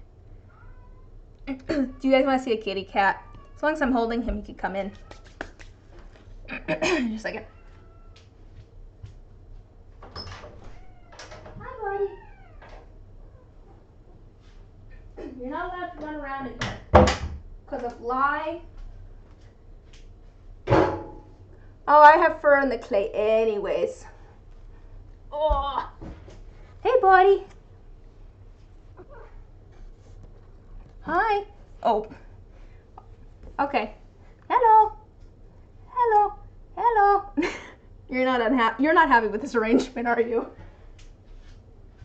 Do you guys want to see a kitty cat? As long as I'm holding him, he can come in. Just a second. Hi, buddy. You're not allowed to run around in here. Because of fly. Oh, I have fur in the clay anyways. Oh. Hey, buddy. Hi. Oh. Okay. Hello. You're not happy with this arrangement, are you?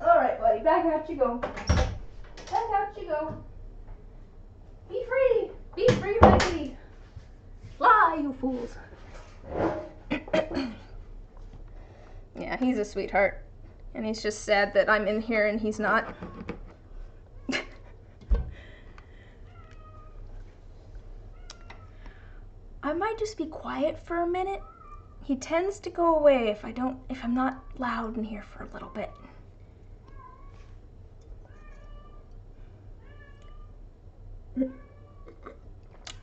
All right, buddy. Back out you go. Back out you go. Be free. Be free, my kitty. Fly, you fools. Yeah, he's a sweetheart. And he's just sad that I'm in here and he's not. I might just be quiet for a minute. He tends to go away if I'm not loud in here for a little bit.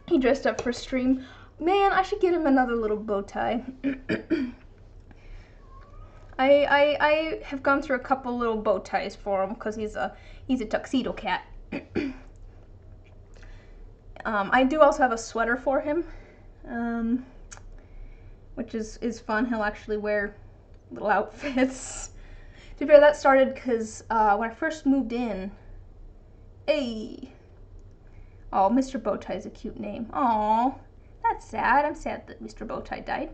He dressed up for stream. Man, I should get him another little bow tie. I have gone through a couple little bow ties for him because he's a tuxedo cat. I do also have a sweater for him, which is fun. He'll actually wear little outfits. To be fair, that started because when I first moved in, oh, Mr. Bowtie is a cute name. Aw, that's sad. I'm sad that Mr. Bowtie died.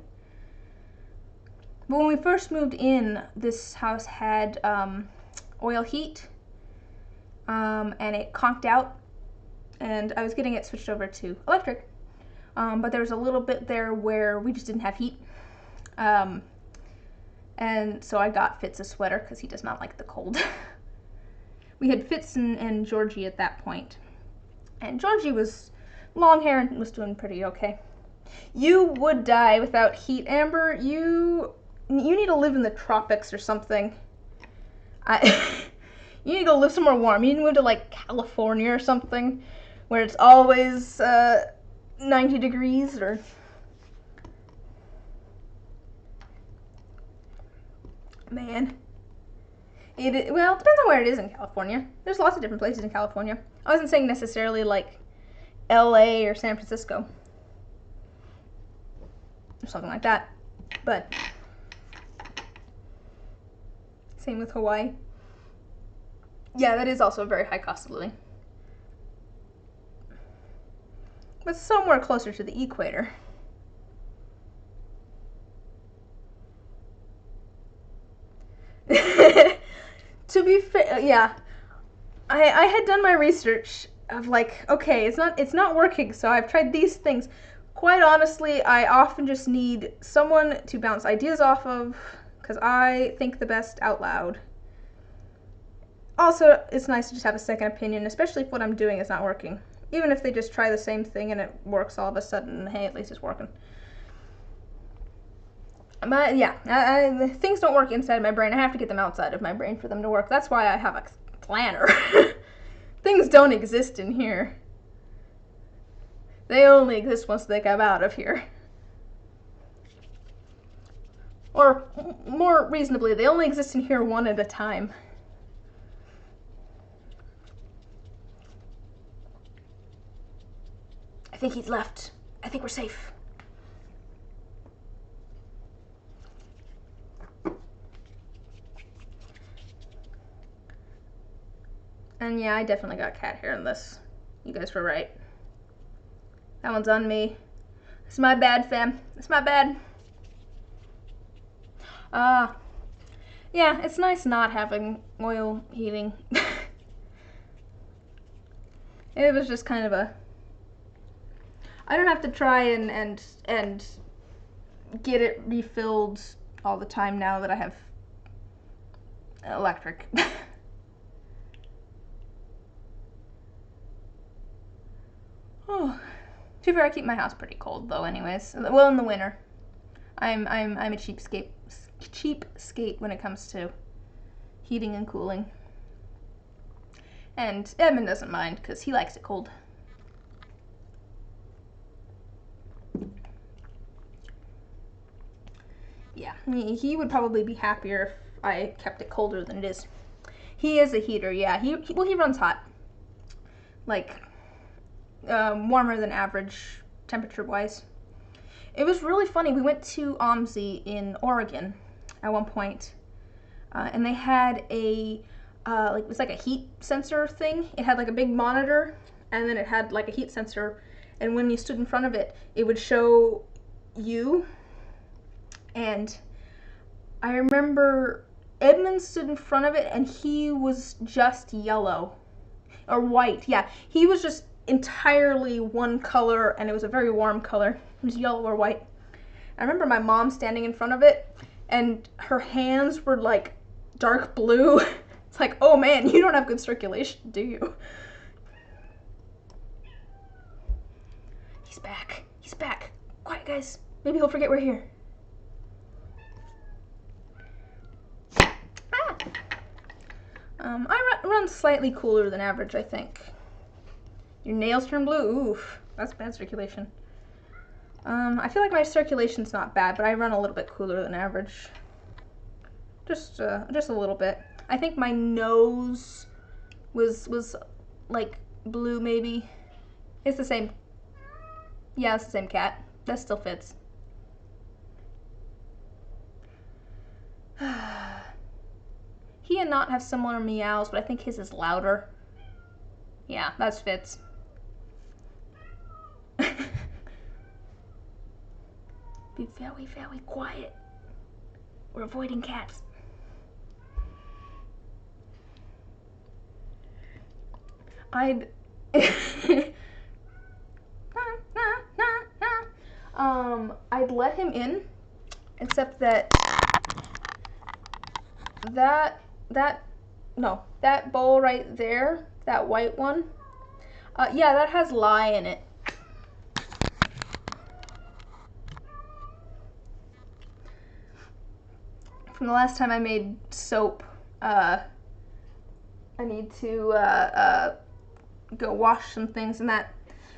But when we first moved in, this house had oil heat, and it conked out, and I was getting it switched over to electric. But there was a little bit there where we just didn't have heat. And so I got Fitz a sweater because he does not like the cold. We had Fitz and Georgie at that point. And Georgie was long hair and was doing pretty okay. You would die without heat, Amber. You need to live in the tropics or something. You need to go live somewhere warm. You need to move to like California or something where it's always 90 degrees or... Man. Well, it depends on where it is in California. There's lots of different places in California. I wasn't saying necessarily like LA or San Francisco. Or something like that. But same with Hawaii. Yeah, that is also a very high cost of living. But somewhere closer to the equator. To be fair, yeah, I had done my research of like, okay, it's not working, so I've tried these things. Quite honestly, I often just need someone to bounce ideas off of, because I think the best out loud. Also, it's nice to just have a second opinion, especially if what I'm doing is not working. Even if they just try the same thing and it works all of a sudden, hey, at least it's working. But yeah, things don't work inside my brain. I have to get them outside of my brain for them to work. That's why I have a planner. Things don't exist in here. They only exist once they come out of here. Or, more reasonably, they only exist in here one at a time. I think he's left. I think we're safe. And yeah, I definitely got cat hair in this. You guys were right. That one's on me. It's my bad, fam. It's my bad. Yeah, it's nice not having oil heating. It was just kind of a... I don't have to try and get it refilled all the time now that I have electric. Oh, too fair, I keep my house pretty cold though. Anyways, well, in the winter, I'm a cheapskate when it comes to heating and cooling. And Edmund doesn't mind because he likes it cold. Yeah, he would probably be happier if I kept it colder than it is. He is a heater, yeah. He runs hot, like warmer than average temperature-wise. It was really funny. We went to OMSI in Oregon at one point, and they had a it was like a heat sensor thing. It had like a big monitor, and then it had like a heat sensor, and when you stood in front of it, it would show you. And I remember Edmund stood in front of it and he was just yellow. Or white, yeah. He was just entirely one color, and it was a very warm color. It was yellow or white. I remember my mom standing in front of it, and her hands were like dark blue. It's like, oh man, you don't have good circulation, do you? He's back. He's back. Quiet, guys. Maybe he'll forget we're here. I run slightly cooler than average, I think. Your nails turn blue? Oof, that's bad circulation. I feel like my circulation's not bad, but I run a little bit cooler than average. Just a little bit. I think my nose was like blue, maybe. It's the same. Yeah, it's the same cat. That still fits. He and Not have similar meows, but I think his is louder. Yeah, that fits. Be very, very quiet. We're avoiding cats. I'd I'd let him in, except that that bowl right there, that white one, yeah, that has lye in it. From the last time I made soap, I need to go wash some things, and that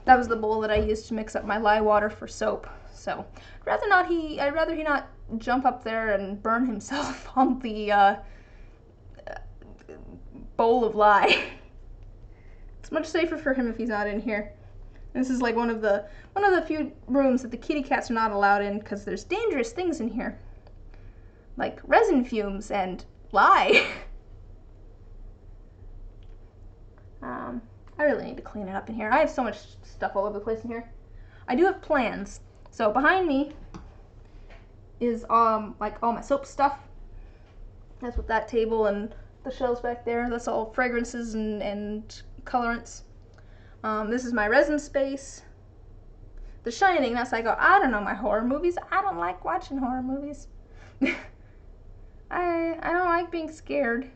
was the bowl that I used to mix up my lye water for soap. So I'd rather he not jump up there and burn himself on the bowl of lye. It's much safer for him if he's not in here. This is like one of the few rooms that the kitty cats are not allowed in because there's dangerous things in here, like resin fumes and lye. I really need to clean it up in here. I have so much stuff all over the place in here. I do have plans. So behind me is like all my soap stuff. That's what that table and the shelves back there. That's all fragrances and colorants. This is my resin space. The Shining. That's like, I don't know my horror movies. I don't like watching horror movies. I don't like being scared.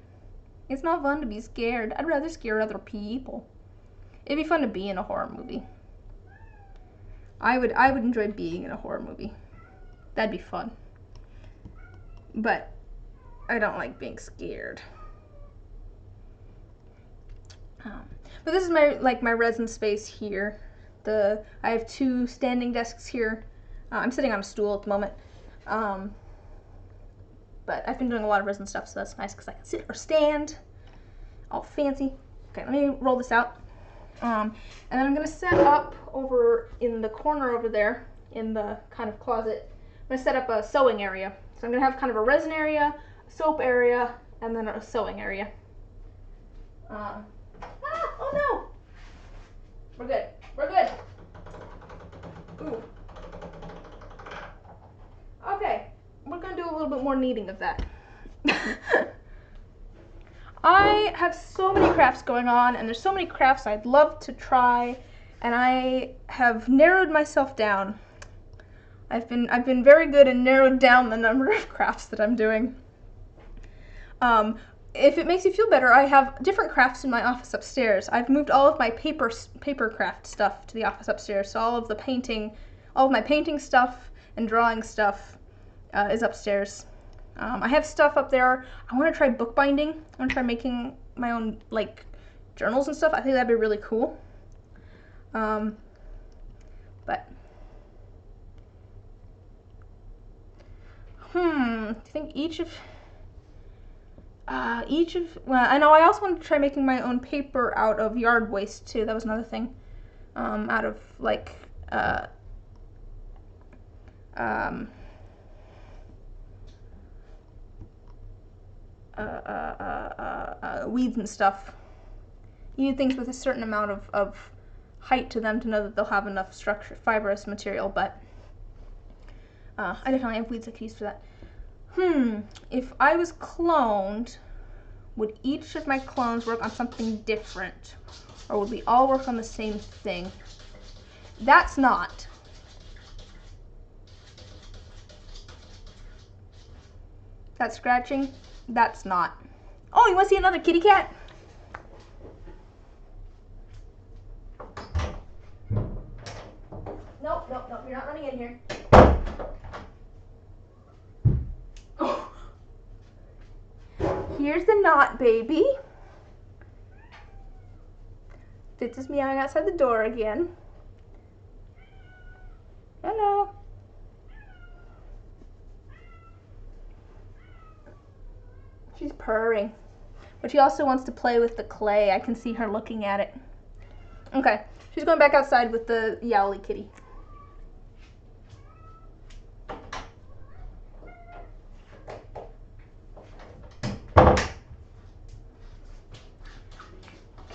It's not fun to be scared. I'd rather scare other people. It'd be fun to be in a horror movie. I would enjoy being in a horror movie. That'd be fun. But I don't like being scared. But this is my resin space here. I have 2 standing desks here. I'm sitting on a stool at the moment. But I've been doing a lot of resin stuff, so that's nice because I can sit or stand. All fancy. Okay, let me roll this out. And then I'm going to set up over in the corner over there, in the kind of closet, I'm going to set up a sewing area. So I'm going to have kind of a resin area, a soap area, and then a sewing area. Oh no! We're good. We're good. Ooh. Okay, we're going to do a little bit more kneading of that. I have so many crafts going on, and there's so many crafts I'd love to try, and I have narrowed myself down. I've been very good and narrowed down the number of crafts that I'm doing. If it makes you feel better, I have different crafts in my office upstairs. I've moved all of my paper craft stuff to the office upstairs, so all of my painting stuff and drawing stuff is upstairs. I have stuff up there. I want to try bookbinding. I want to try making my own like journals and stuff. I think that'd be really cool. But I think well, I know I also want to try making my own paper out of yard waste too. That was another thing. Out of like weeds and stuff. You need things with a certain amount of height to them to know that they'll have enough fibrous material, but I definitely have weeds I could use for that. If I was cloned, would each of my clones work on something different? Or would we all work on the same thing? That's not. That scratching? That's not. Oh, you want to see another kitty cat? Nope, you're not running in here. Oh. Here's the knot, baby. This is meowing outside the door again. Hello. She's purring. But she also wants to play with the clay. I can see her looking at it. Okay, she's going back outside with the Yowly kitty.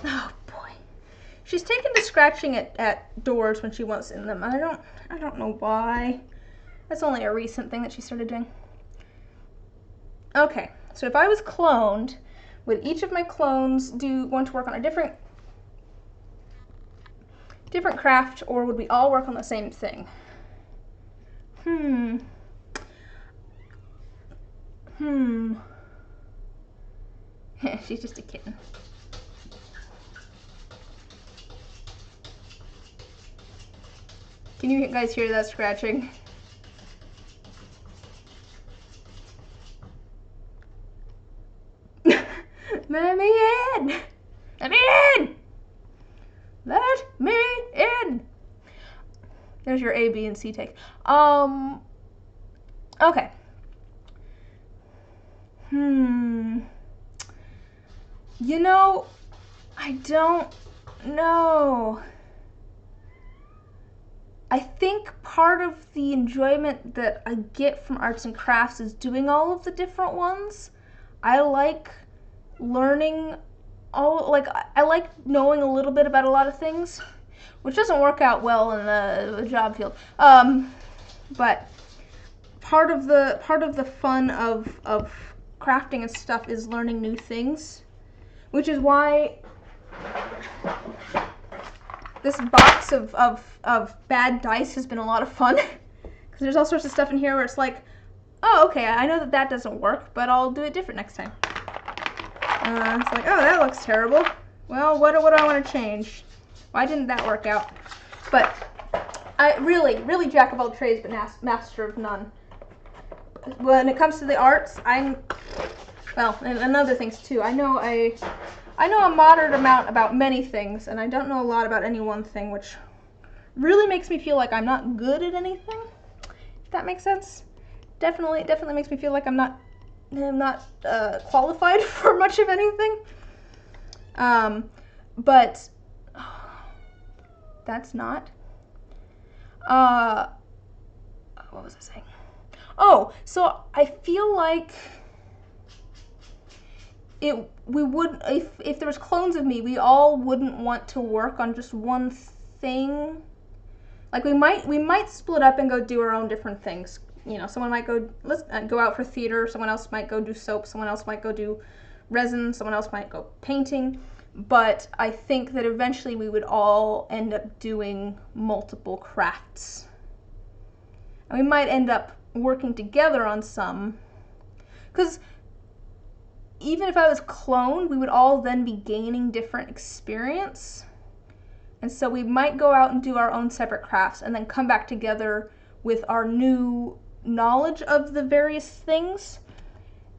Oh boy. She's taken to scratching at doors when she wants in them. I don't know why. That's only a recent thing that she started doing. Okay, so if I was cloned, would each of my clones want to work on a different craft, or would we all work on the same thing? She's just a kitten. Can you guys hear that scratching? Let me in! Let me in! Let me in! There's your A, B, and C take. Okay. You know, I don't know. I think part of the enjoyment that I get from arts and crafts is doing all of the different ones. I like learning I like knowing a little bit about a lot of things, which doesn't work out well in the job field. But part of the fun of crafting and stuff is learning new things, which is why this box of bad dice has been a lot of fun, because there's all sorts of stuff in here where it's like, oh, okay, I know that doesn't work, but I'll do it different next time. It's like, oh, that looks terrible. Well, what do I want to change? Why didn't that work out? But I really jack of all trades, but master of none. When it comes to the arts, and other things too. I know a moderate amount about many things, and I don't know a lot about any one thing, which really makes me feel like I'm not good at anything. If that makes sense. Definitely makes me feel like I'm not qualified for much of anything. But that's not. What was I saying? Oh, so I feel like if there was clones of me, we all wouldn't want to work on just one thing. Like we might split up and go do our own different things. You know, someone might go out for theater, someone else might go do soap, someone else might go do resin, someone else might go painting. But I think that eventually we would all end up doing multiple crafts. And we might end up working together on some. Because even if I was cloned, we would all then be gaining different experience. And so we might go out and do our own separate crafts and then come back together with our new knowledge of the various things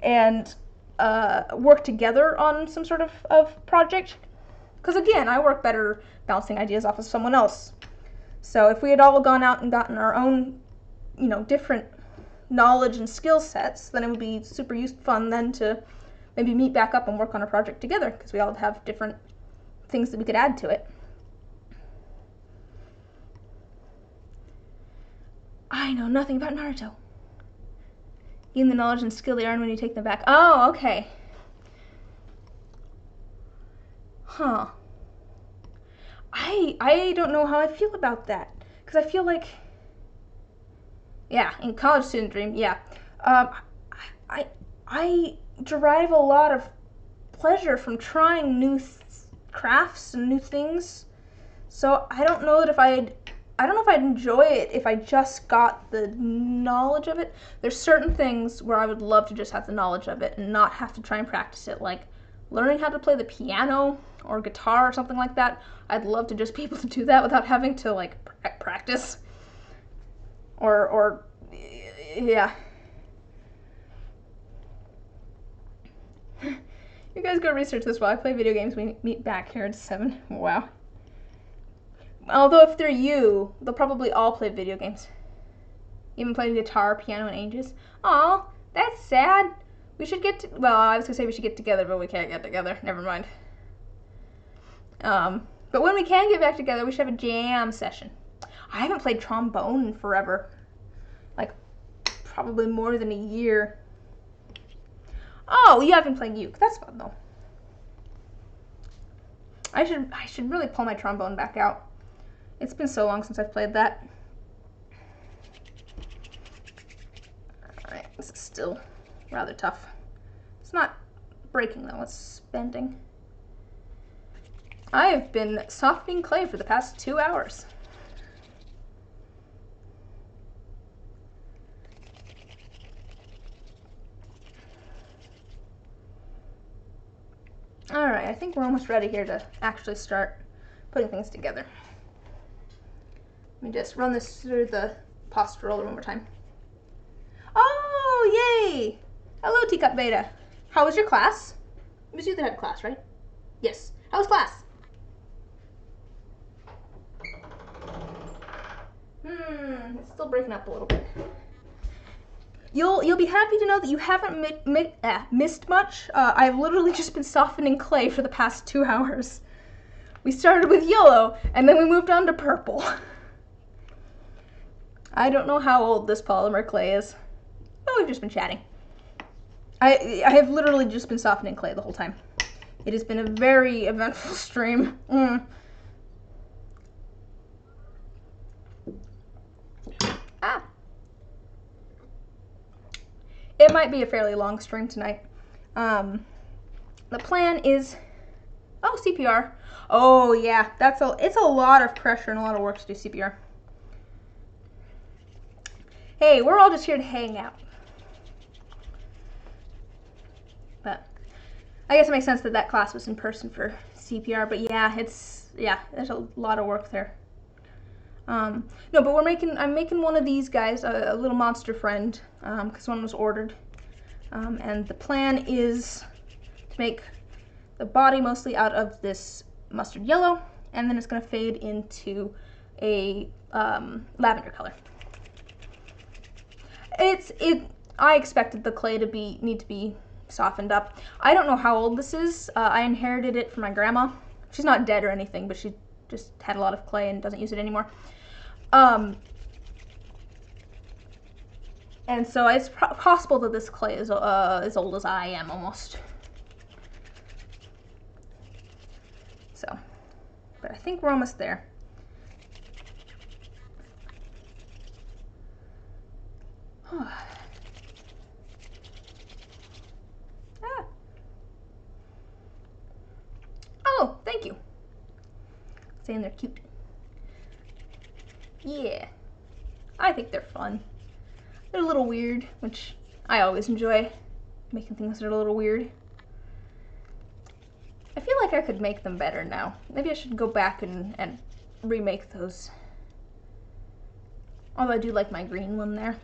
and work together on some sort of project. Because again, I work better bouncing ideas off of someone else. So if we had all gone out and gotten our own, different knowledge and skill sets, then it would be super fun then to maybe meet back up and work on a project together, because we all have different things that we could add to it. I know nothing about Naruto. Gain the knowledge and skill they earn when you take them back. Oh, okay. Huh. I don't know how I feel about that, because I feel like, yeah, in college student dream, yeah. I derive a lot of pleasure from trying new crafts and new things. So I don't know if I'd enjoy it if I just got the knowledge of it. There's certain things where I would love to just have the knowledge of it and not have to try and practice it, like learning how to play the piano or guitar or something like that. I'd love to just be able to do that without having to like practice. Or yeah. You guys go research this while I play video games. We meet back here at 7. Wow. Although if they're you, they'll probably all play video games. Even playing guitar, piano in ages. Aw, that's sad. We should get to, well, I was gonna say we should get together, but we can't get together. Never mind. But when we can get back together, we should have a jam session. I haven't played trombone in forever. Like, probably more than a year. Oh, you haven't played uke. That's fun though. I should really pull my trombone back out. It's been so long since I've played that. Alright, this is still rather tough. It's not breaking though, it's bending. I have been softening clay for the past 2 hours. Alright, I think we're almost ready here to actually start putting things together. Let me just run this through the pasta roller one more time. Oh, yay! Hello, Teacup Beta. How was your class? It was you that had class, right? Yes. How was class? It's still breaking up a little bit. You'll be happy to know that you haven't missed much. I've literally just been softening clay for the past 2 hours. We started with yellow, and then we moved on to purple. I don't know how old this polymer clay is. But we've just been chatting. I have literally just been softening clay the whole time. It has been a very eventful stream. Ah! It might be a fairly long stream tonight. The plan is, oh, CPR. Oh yeah, it's a lot of pressure and a lot of work to do CPR. Hey, we're all just here to hang out. But I guess it makes sense that that class was in person for CPR, but yeah, there's a lot of work there. No, but I'm making one of these guys, a little monster friend, because one was ordered. And the plan is to make the body mostly out of this mustard yellow, and then it's going to fade into a lavender color. I expected the clay to need to be softened up. I don't know how old this is. I inherited it from my grandma. She's not dead or anything, but she just had a lot of clay and doesn't use it anymore. And so it's possible that this clay is as old as I am, almost. So, but I think we're almost there. Ah. Oh, thank you. Saying they're cute. Yeah, I think they're fun. They're a little weird, which I always enjoy, making things that are a little weird. I feel like I could make them better now. Maybe I should go back and remake those. Although I do like my green one there.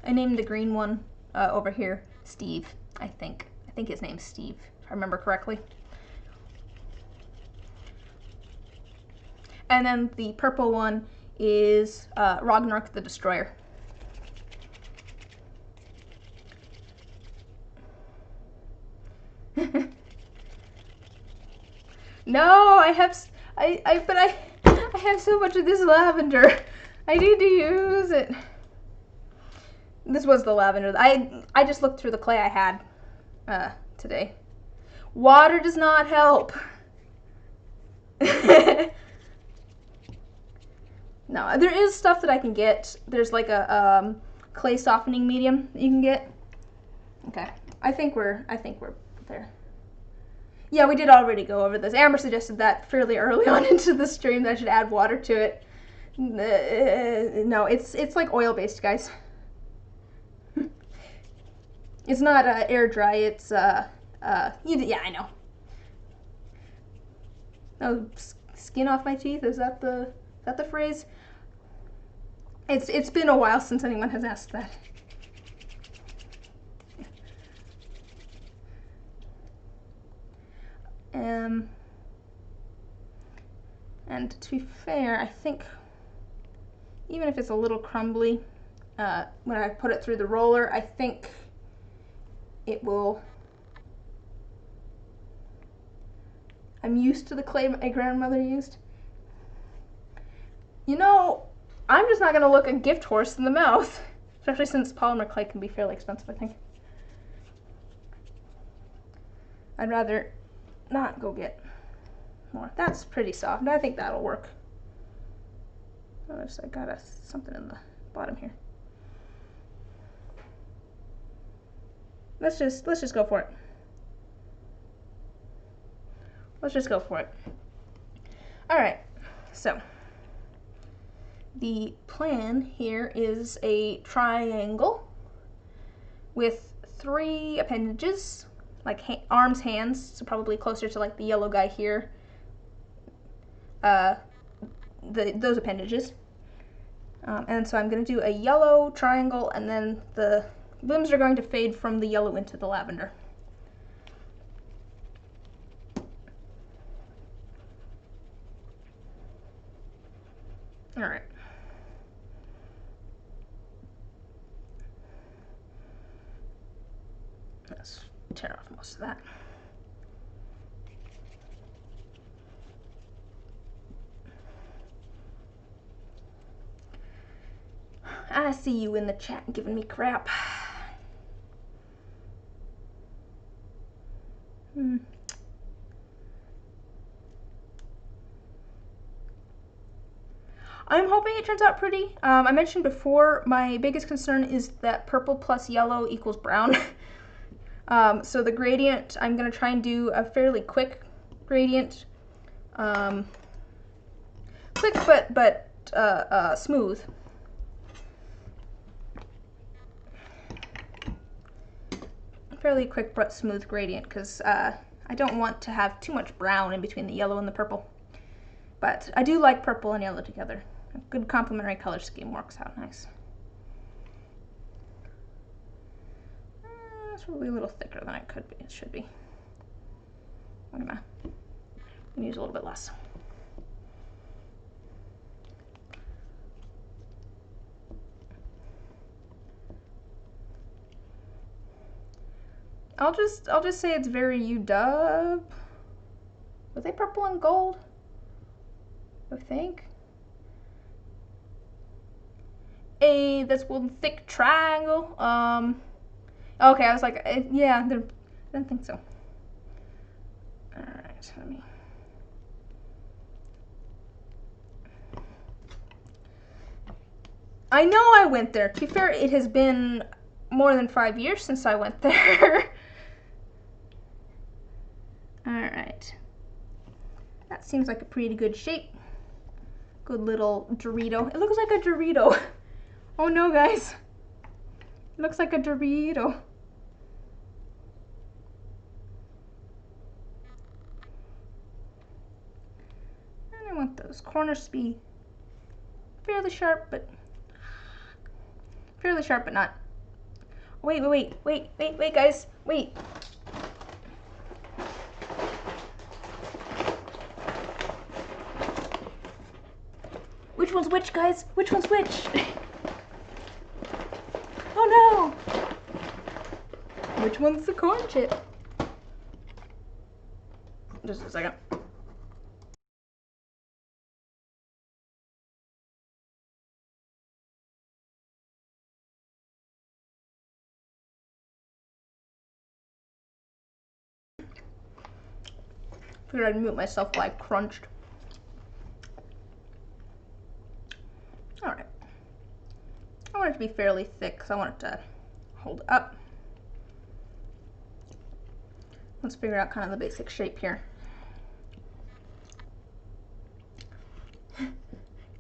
I named the green one over here Steve, I think. I think his name's Steve, if I remember correctly. And then the purple one is Ragnarok the Destroyer. No, I have so much of this lavender. I need to use it. This was the lavender. I just looked through the clay I had today. Water does not help. No, there is stuff that I can get. There's like a clay softening medium that you can get. Okay, I think we're there. Yeah, we did already go over this. Amber suggested that fairly early on into the stream that I should add water to it. No, it's like oil based, guys. It's not air dry. It's yeah, I know. Oh, skin off my teeth. Is that the phrase? It's been a while since anyone has asked that. And to be fair, I think even if it's a little crumbly, when I put it through the roller, I think it will. I'm used to the clay my grandmother used. You know, I'm just not going to look a gift horse in the mouth, especially since polymer clay can be fairly expensive, I think. I'd rather not go get more. That's pretty soft. I think that'll work. Notice I got something in the bottom here. Let's just go for it. Let's just go for it. All right, so the plan here is a triangle with 3 appendages, like arms, hands, so probably closer to like the yellow guy here. Those appendages. And so I'm going to do a yellow triangle, and then the limbs are going to fade from the yellow into the lavender. All right. Let's tear off most of that. I see you in the chat giving me crap. I'm hoping it turns out pretty. I mentioned before, my biggest concern is that purple plus yellow equals brown. So the gradient, I'm going to try and do a fairly quick gradient. Quick but smooth. Fairly quick but smooth gradient, because I don't want to have too much brown in between the yellow and the purple. But I do like purple and yellow together. A good complementary color scheme works out nice. It's probably a little thicker than it could be. It should be. I'm gonna use a little bit less. I'll just say it's very UW. Were they purple and gold? I think. That's one thick triangle. Okay, I was like, yeah, I didn't think so. All right, let me. I know I went there. To be fair, it has been more than 5 years since I went there. All right. That seems like a pretty good shape. Good little Dorito. It looks like a Dorito. Oh no, guys. It looks like a Dorito. And I want those corners to be fairly sharp, but not. Wait, guys. Wait. Which one's which, guys? Which one's which? Oh no! Which one's the corn chip? Just a second. Figured I'd mute myself while I crunched. Alright. want it to be fairly thick because I want it to hold up. Let's figure out kind of the basic shape here.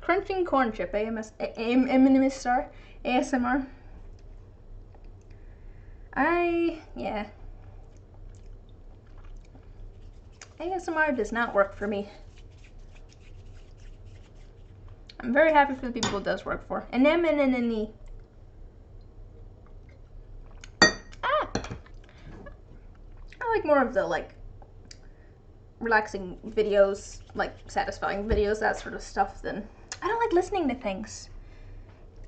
Crunching corn chip, ASMR. Yeah. ASMR does not work for me. I'm very happy for the people it does work for. Anemone. Ah! I like more of the like relaxing videos, like satisfying videos, that sort of stuff, than I don't like listening to things.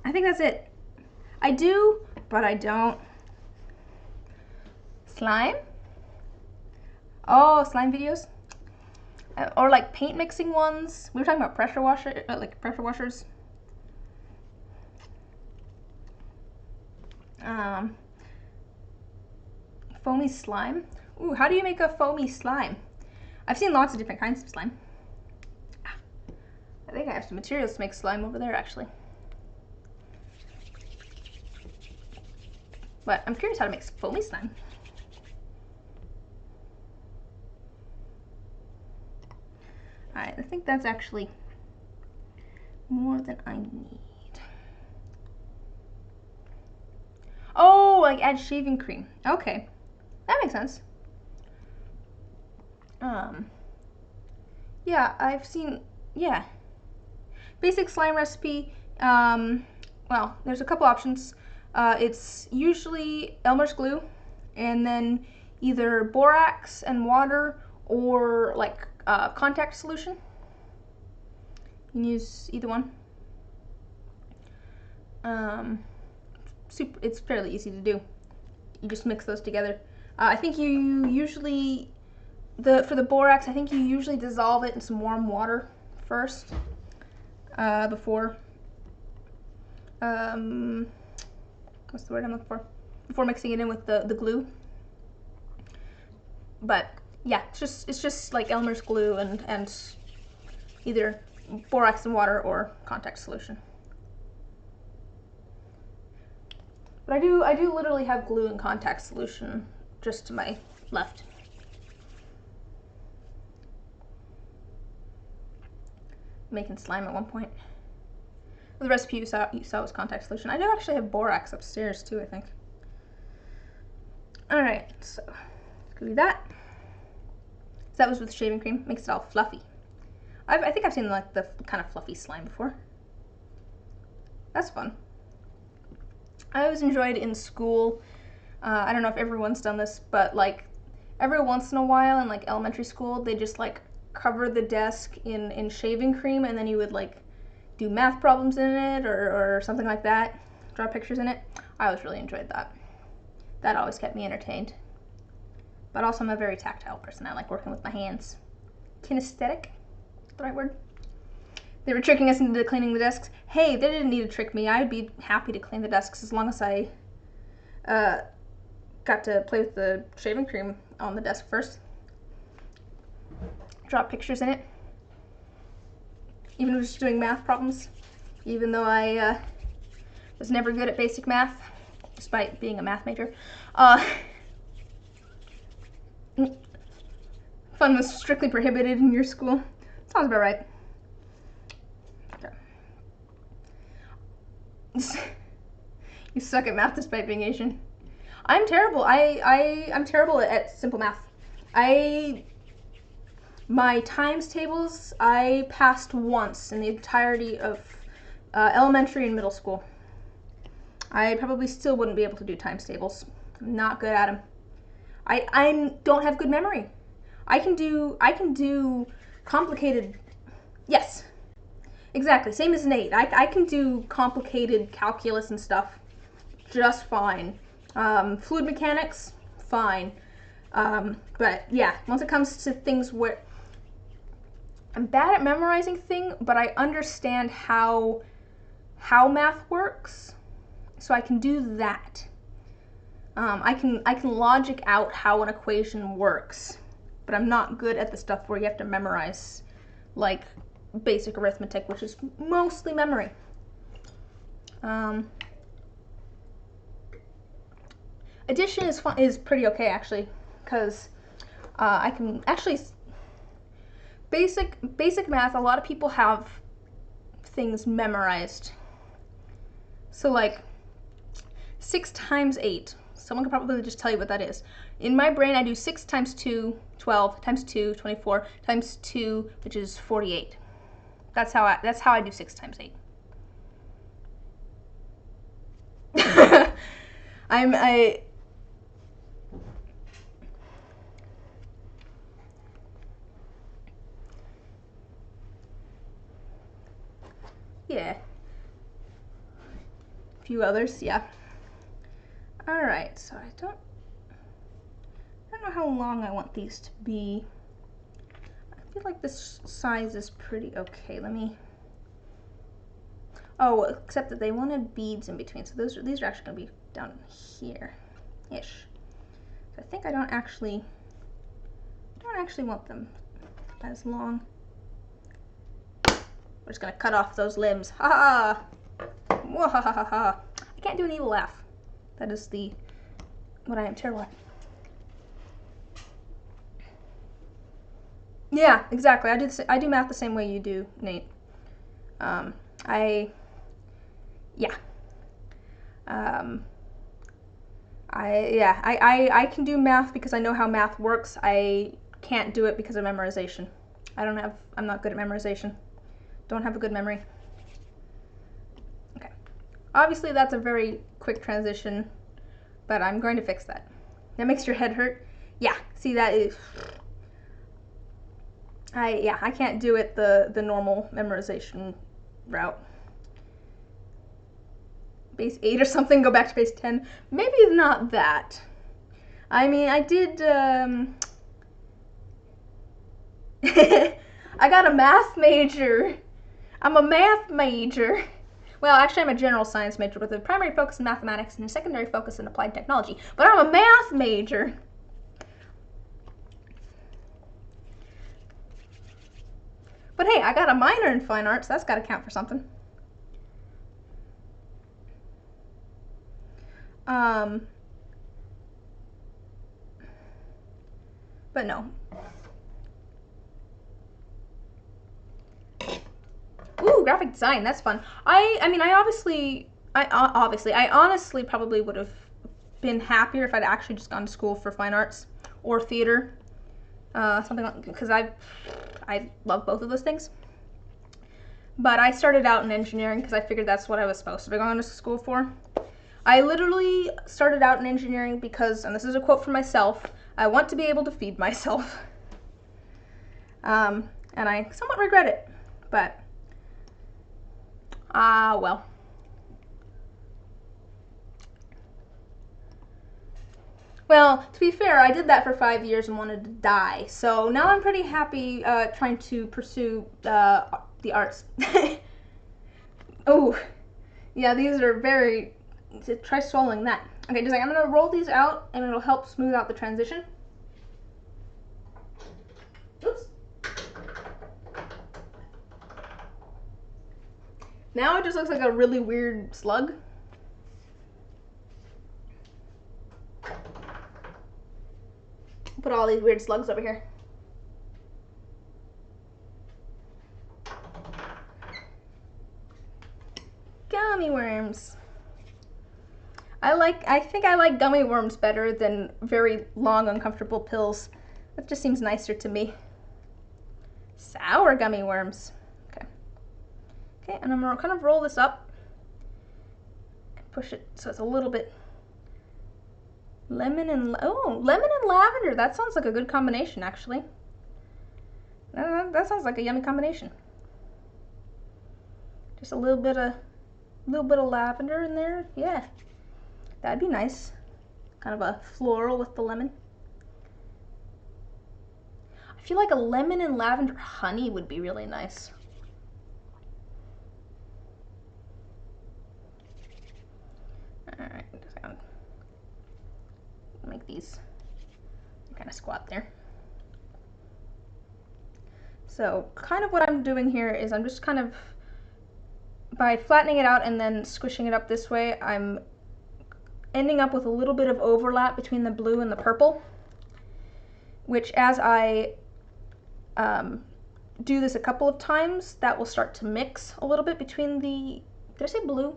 I think that's it. I do, but I don't. Slime? Oh, slime videos? Or like paint mixing ones. We were talking about pressure washers. Foamy slime. Ooh, how do you make a foamy slime? I've seen lots of different kinds of slime. I think I have some materials to make slime over there, actually. But I'm curious how to make foamy slime. Alright, I think that's actually more than I need. Oh, like add shaving cream. Okay, that makes sense. Yeah, I've seen, yeah. Basic slime recipe, well, there's a couple options. It's usually Elmer's glue, and then either borax and water, or like contact solution. You can use either one. It's fairly easy to do. You just mix those together. I think you usually, for the borax, I think you usually dissolve it in some warm water first, before, what's the word I'm looking for? Before mixing it in with the glue. But yeah, it's just like Elmer's glue and either borax and water or contact solution. But I do literally have glue and contact solution just to my left. Making slime at one point. The recipe you saw was contact solution. I do actually have borax upstairs too, I think. Alright, so glue that. So that was with shaving cream, makes it all fluffy. I think I've seen like the kind of fluffy slime before. That's fun. I always enjoyed in school, I don't know if everyone's done this, but like every once in a while in like elementary school, they just like cover the desk in shaving cream, and then you would like do math problems in it or something like that, draw pictures in it. I always really enjoyed that. That always kept me entertained. But also I'm a very tactile person. I like working with my hands. Kinesthetic, the right word? They were tricking us into cleaning the desks. Hey, they didn't need to trick me. I'd be happy to clean the desks as long as I got to play with the shaving cream on the desk first. Draw pictures in it. Even if I was just doing math problems. Even though I was never good at basic math, despite being a math major. Fun was strictly prohibited in your school. Sounds about right. You suck at math despite being Asian. I'm terrible. I'm terrible at simple math. My times tables, I passed once in the entirety of elementary and middle school. I probably still wouldn't be able to do times tables. I'm not good at them. I don't have good memory. I can do complicated, yes, exactly, same as Nate. I can do complicated calculus and stuff just fine. Fluid mechanics, fine. But yeah, once it comes to things where I'm bad at memorizing things, but I understand how math works, so I can do that. I can logic out how an equation works, but I'm not good at the stuff where you have to memorize, like basic arithmetic, which is mostly memory. Addition is pretty okay actually, because I can actually basic math. A lot of people have things memorized. So like 6 times 8. Someone could probably just tell you what that is. In my brain, I do 6 times 2, 12, times 2, 24, times 2, which is 48. That's how I do 6 times 8. Yeah. A few others, yeah. Alright, so I don't know how long I want these to be. I feel like this size is pretty okay. Let me... Oh, except that they wanted beads in between, so these are actually going to be down here-ish. So I think I don't actually want them as long. We're just going to cut off those limbs. Ha ha! Mwahahaha. I can't do an evil laugh. That is what I am terrible at. Yeah, exactly. I do math the same way you do, Nate. I can do math because I know how math works. I can't do it because of memorization. I'm not good at memorization. Don't have a good memory. Okay. Obviously that's a very quick transition, but I'm going to fix that. That makes your head hurt? Yeah, see that is... I can't do it the normal memorization route. Base 8 or something, go back to base 10. Maybe not that. I mean, I did, I got a math major. I'm a math major. Well, actually, I'm a general science major with a primary focus in mathematics and a secondary focus in applied technology. But I'm a math major. But hey, I got a minor in fine arts. That's got to count for something. But no. Ooh, graphic design. That's fun. I honestly probably would have been happier if I'd actually just gone to school for fine arts or theater, something like, because I love both of those things. But I started out in engineering because I figured that's what I was supposed to be going to school for. I literally started out in engineering because, and this is a quote from myself, I want to be able to feed myself. And I somewhat regret it, but well. Well, to be fair, I did that for 5 years and wanted to die, so now I'm pretty happy trying to pursue the arts. Oh, yeah, these are very... Try swallowing that. Okay, just like I'm gonna roll these out, and it'll help smooth out the transition. Oops. Now it just looks like a really weird slug. Put all these weird slugs over here. Gummy worms. I think I like gummy worms better than very long, uncomfortable pills. That just seems nicer to me. Sour gummy worms. Okay. Okay, and I'm gonna kind of roll this up and push it so it's a little bit lemon and lavender. That sounds like a good combination, actually. That sounds like a yummy combination. Just a little bit of lavender in there. Yeah, that'd be nice. Kind of a floral with the lemon. I feel like a lemon and lavender honey would be really nice. All right, just gonna make these kind of squat there. So kind of what I'm doing here is I'm just kind of, by flattening it out and then squishing it up this way, I'm ending up with a little bit of overlap between the blue and the purple, which as I do this a couple of times, that will start to mix a little bit between the, did I say blue?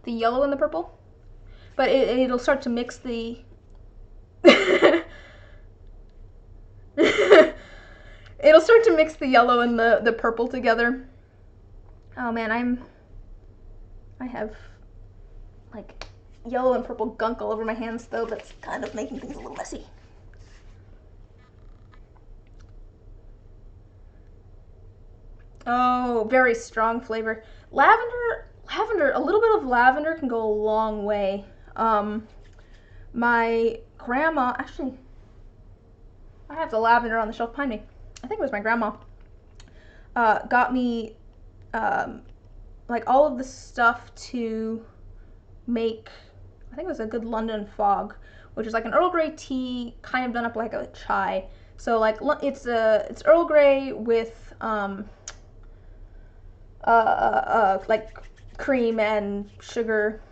The yellow and the purple? But it'll start to mix the, it'll start to mix the yellow and the purple together. Oh man, I have like yellow and purple gunk all over my hands though. That's kind of making things a little messy. Oh, very strong flavor. Lavender, a little bit of lavender can go a long way. My grandma, actually, I have the lavender on the shelf behind me. I think it was my grandma. Got me like all of the stuff to make, I think it was a good London fog, which is like an Earl Grey tea kind of done up like a chai. So like it's Earl Grey with like cream and sugar.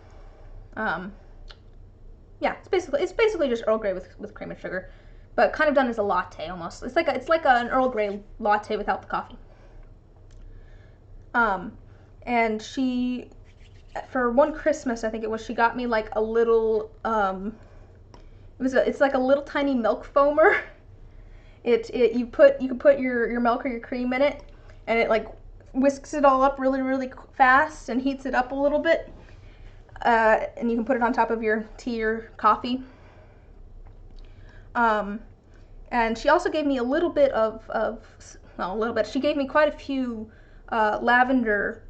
Yeah, it's basically just Earl Grey with cream and sugar, but kind of done as a latte almost. It's like an Earl Grey latte without the coffee. And she, for one Christmas, I think it was, she got me like a little, it's like a little tiny milk foamer. You can put your milk or your cream in it, and it like whisks it all up really, really fast and heats it up a little bit. And you can put it on top of your tea or coffee. And she also gave me a little bit she gave me quite a few lavender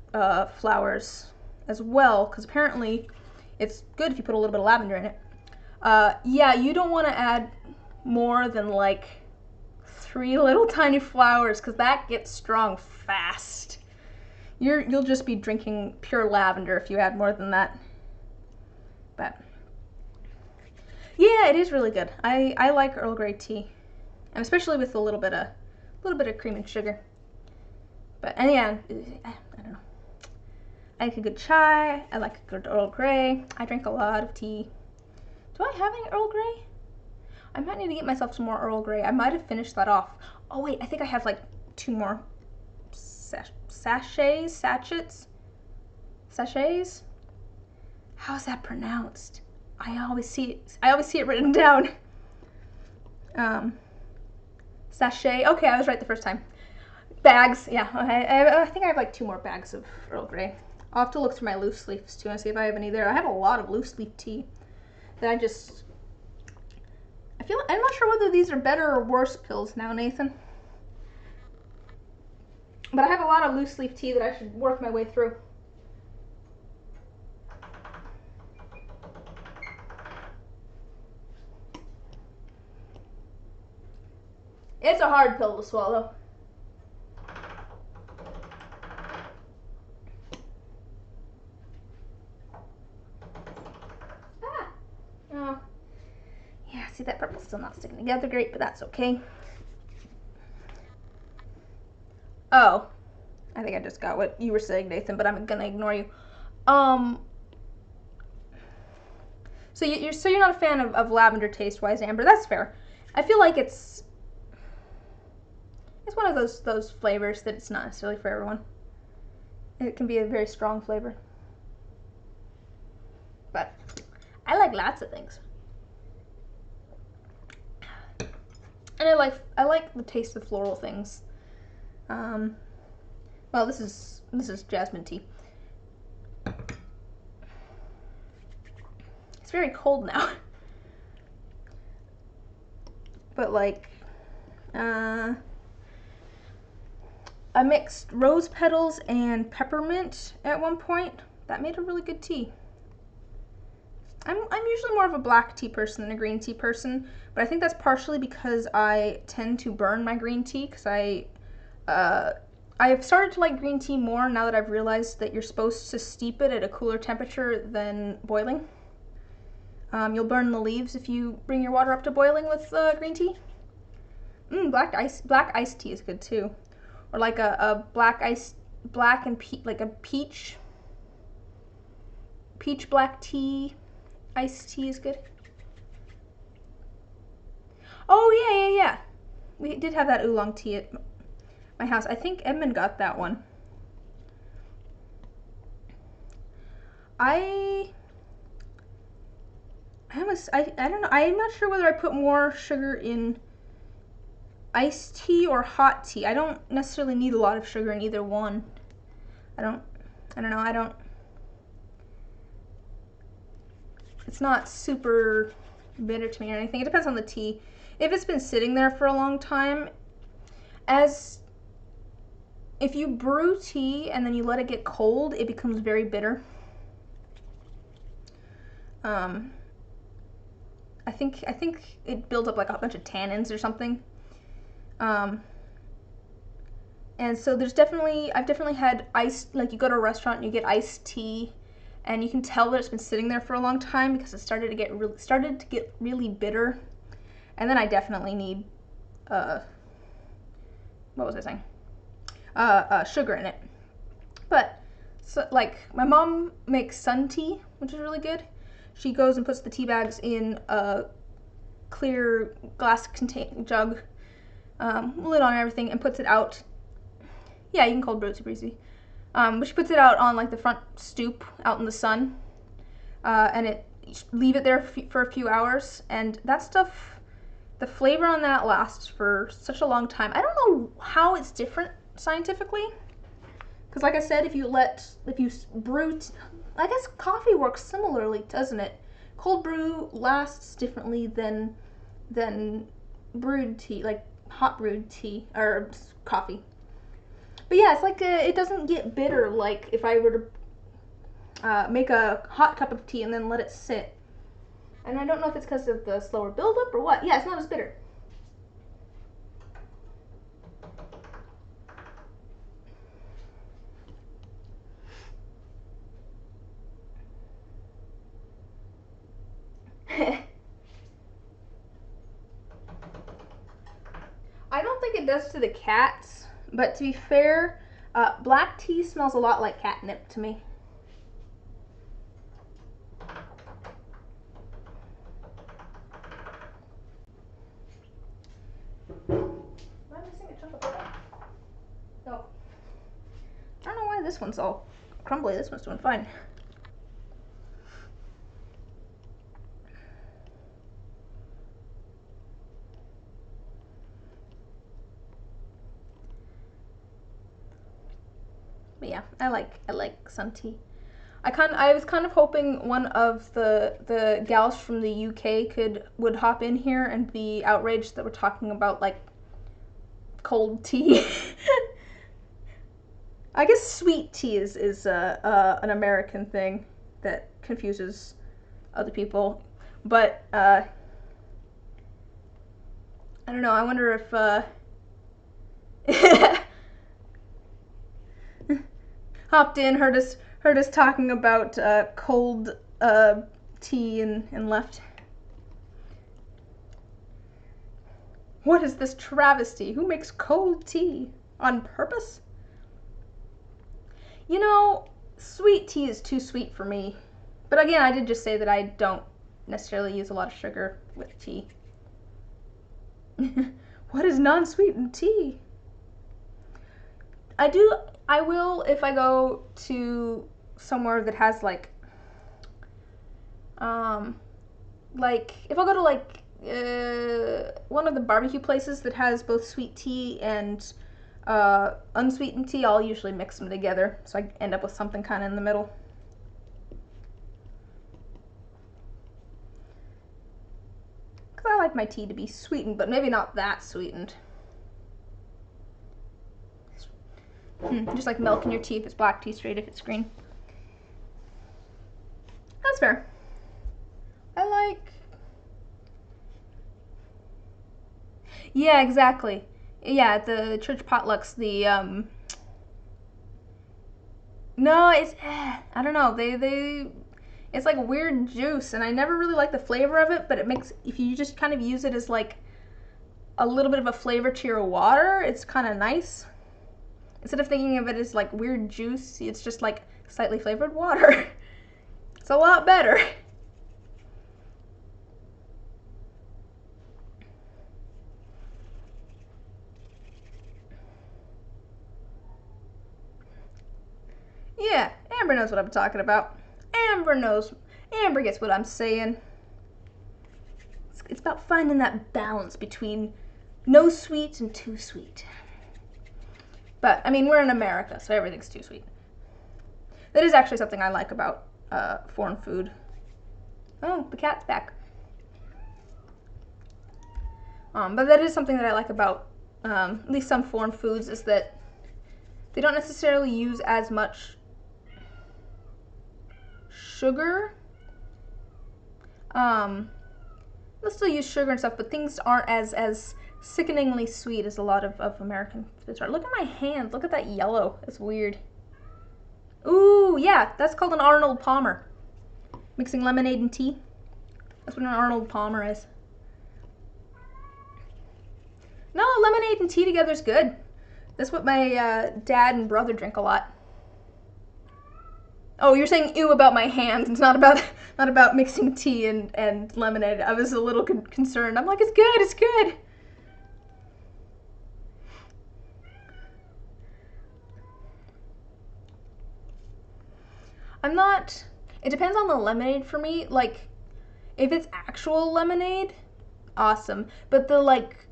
flowers as well, because apparently it's good if you put a little bit of lavender in it. Yeah, you don't want to add more than like 3 little tiny flowers, because that gets strong fast. You'll just be drinking pure lavender if you add more than that. But yeah, it is really good. I like Earl Grey tea, and especially with a little bit of cream and sugar. And yeah, I don't know. I like a good chai. I like a good Earl Grey. I drink a lot of tea. Do I have any Earl Grey? I might need to get myself some more Earl Grey. I might have finished that off. Oh wait, I think I have like 2 more sachets. How's that pronounced? I always see it written down. Sachet. Okay, I was right the first time. Bags. Yeah, I think I have like 2 more bags of Earl Grey. I'll have to look through my loose leaves too and see if I have any there. I have a lot of loose leaf tea that I'm not sure whether these are better or worse pills now, Nathan. But I have a lot of loose leaf tea that I should work my way through. It's a hard pill to swallow. Oh. Yeah, see, that purple's still not sticking together great, but that's okay. Oh, I think I just got what you were saying, Nathan, but I'm gonna ignore you. So you're not a fan of lavender taste-wise, Amber. That's fair. I feel like it's one of those flavors that it's not necessarily for everyone. It can be a very strong flavor. But I like lots of things. And I like the taste of floral things. Well, this is jasmine tea. It's very cold now. But like, I mixed rose petals and peppermint at one point. That made a really good tea. I'm usually more of a black tea person than a green tea person, but I think that's partially because I tend to burn my green tea, because I have started to like green tea more now that I've realized that you're supposed to steep it at a cooler temperature than boiling. You'll burn the leaves if you bring your water up to boiling with green tea. Black iced tea is good too, or like a black and peach black tea. iced tea is good. Oh, yeah. We did have that oolong tea at my house. I think Edmund got that one. I don't know. I'm not sure whether I put more sugar in iced tea or hot tea. I don't necessarily need a lot of sugar in either one. I don't know. It's not super bitter to me or anything. It depends on the tea. If it's been sitting there for a long time, if you brew tea and then you let it get cold, it becomes very bitter. I think it builds up like a bunch of tannins or something. And so I've definitely had iced, like you go to a restaurant and you get iced tea, and you can tell that it's been sitting there for a long time because it started to get really bitter. And then I definitely need what was I saying? Sugar in it. But so, like my mom makes sun tea, which is really good. She goes and puts the tea bags in a clear glass jug, lid on everything, and puts it out. Yeah, you can cold brew it super easy. But she puts it out on like the front stoop out in the sun, and leave it there for a few hours, and that stuff, the flavor on that lasts for such a long time. I don't know how it's different scientifically, because like I said, if you brew, I guess coffee works similarly, doesn't it? Cold brew lasts differently than brewed tea, like hot brewed tea or coffee. But yeah, it's like it doesn't get bitter like if I were to make a hot cup of tea and then let it sit. And I don't know if it's because of the slower buildup or what. Yeah, it's not as bitter. I don't think it does to the cats, but to be fair, black tea smells a lot like catnip to me. Am I missing a chunk of butter? No. I don't know why this one's all crumbly. This one's doing fine. But yeah, I like sun tea. I was kind of hoping one of the gals from the UK would hop in here and be outraged that we're talking about like cold tea. I guess sweet tea is an American thing that confuses other people, but I don't know. I wonder if hopped in, heard us talking about cold tea and left. What is this travesty? Who makes cold tea on purpose? You know, sweet tea is too sweet for me. But again, I did just say that I don't necessarily use a lot of sugar with tea. What is non-sweetened tea? I will if I go to somewhere that has like if I go to like one of the barbecue places that has both sweet tea and unsweetened tea, I'll usually mix them together, so I end up with something kind of in the middle. Because I like my tea to be sweetened, but maybe not that sweetened. Just like milk in your tea if it's black tea, straight if it's green. That's fair. Yeah, exactly. Yeah, at the church potlucks, no, I don't know. It's like weird juice, and I never really like the flavor of it. But if you just kind of use it as like a little bit of a flavor to your water, it's kind of nice. Instead of thinking of it as like weird juice, it's just like slightly flavored water. It's a lot better. knows what I'm talking about. Amber knows. Amber gets what I'm saying. It's about finding that balance between no sweet and too sweet. But, I mean, we're in America, so everything's too sweet. That is actually something I like about foreign food. Oh, the cat's back. But that is something that I like about at least some foreign foods, is that they don't necessarily use as much sugar. They'll still use sugar and stuff, but things aren't as sickeningly sweet as a lot of American foods are. Look at my hand. Look at that yellow. It's weird. Ooh, yeah, that's called an Arnold Palmer. Mixing lemonade and tea. That's what an Arnold Palmer is. No, lemonade and tea together is good. That's what my dad and brother drink a lot. Oh, you're saying ew about my hands. It's not about mixing tea and lemonade. I was a little concerned. I'm like, it's good, it's good. I'm not, it depends on the lemonade for me. Like, if it's actual lemonade, awesome. But the like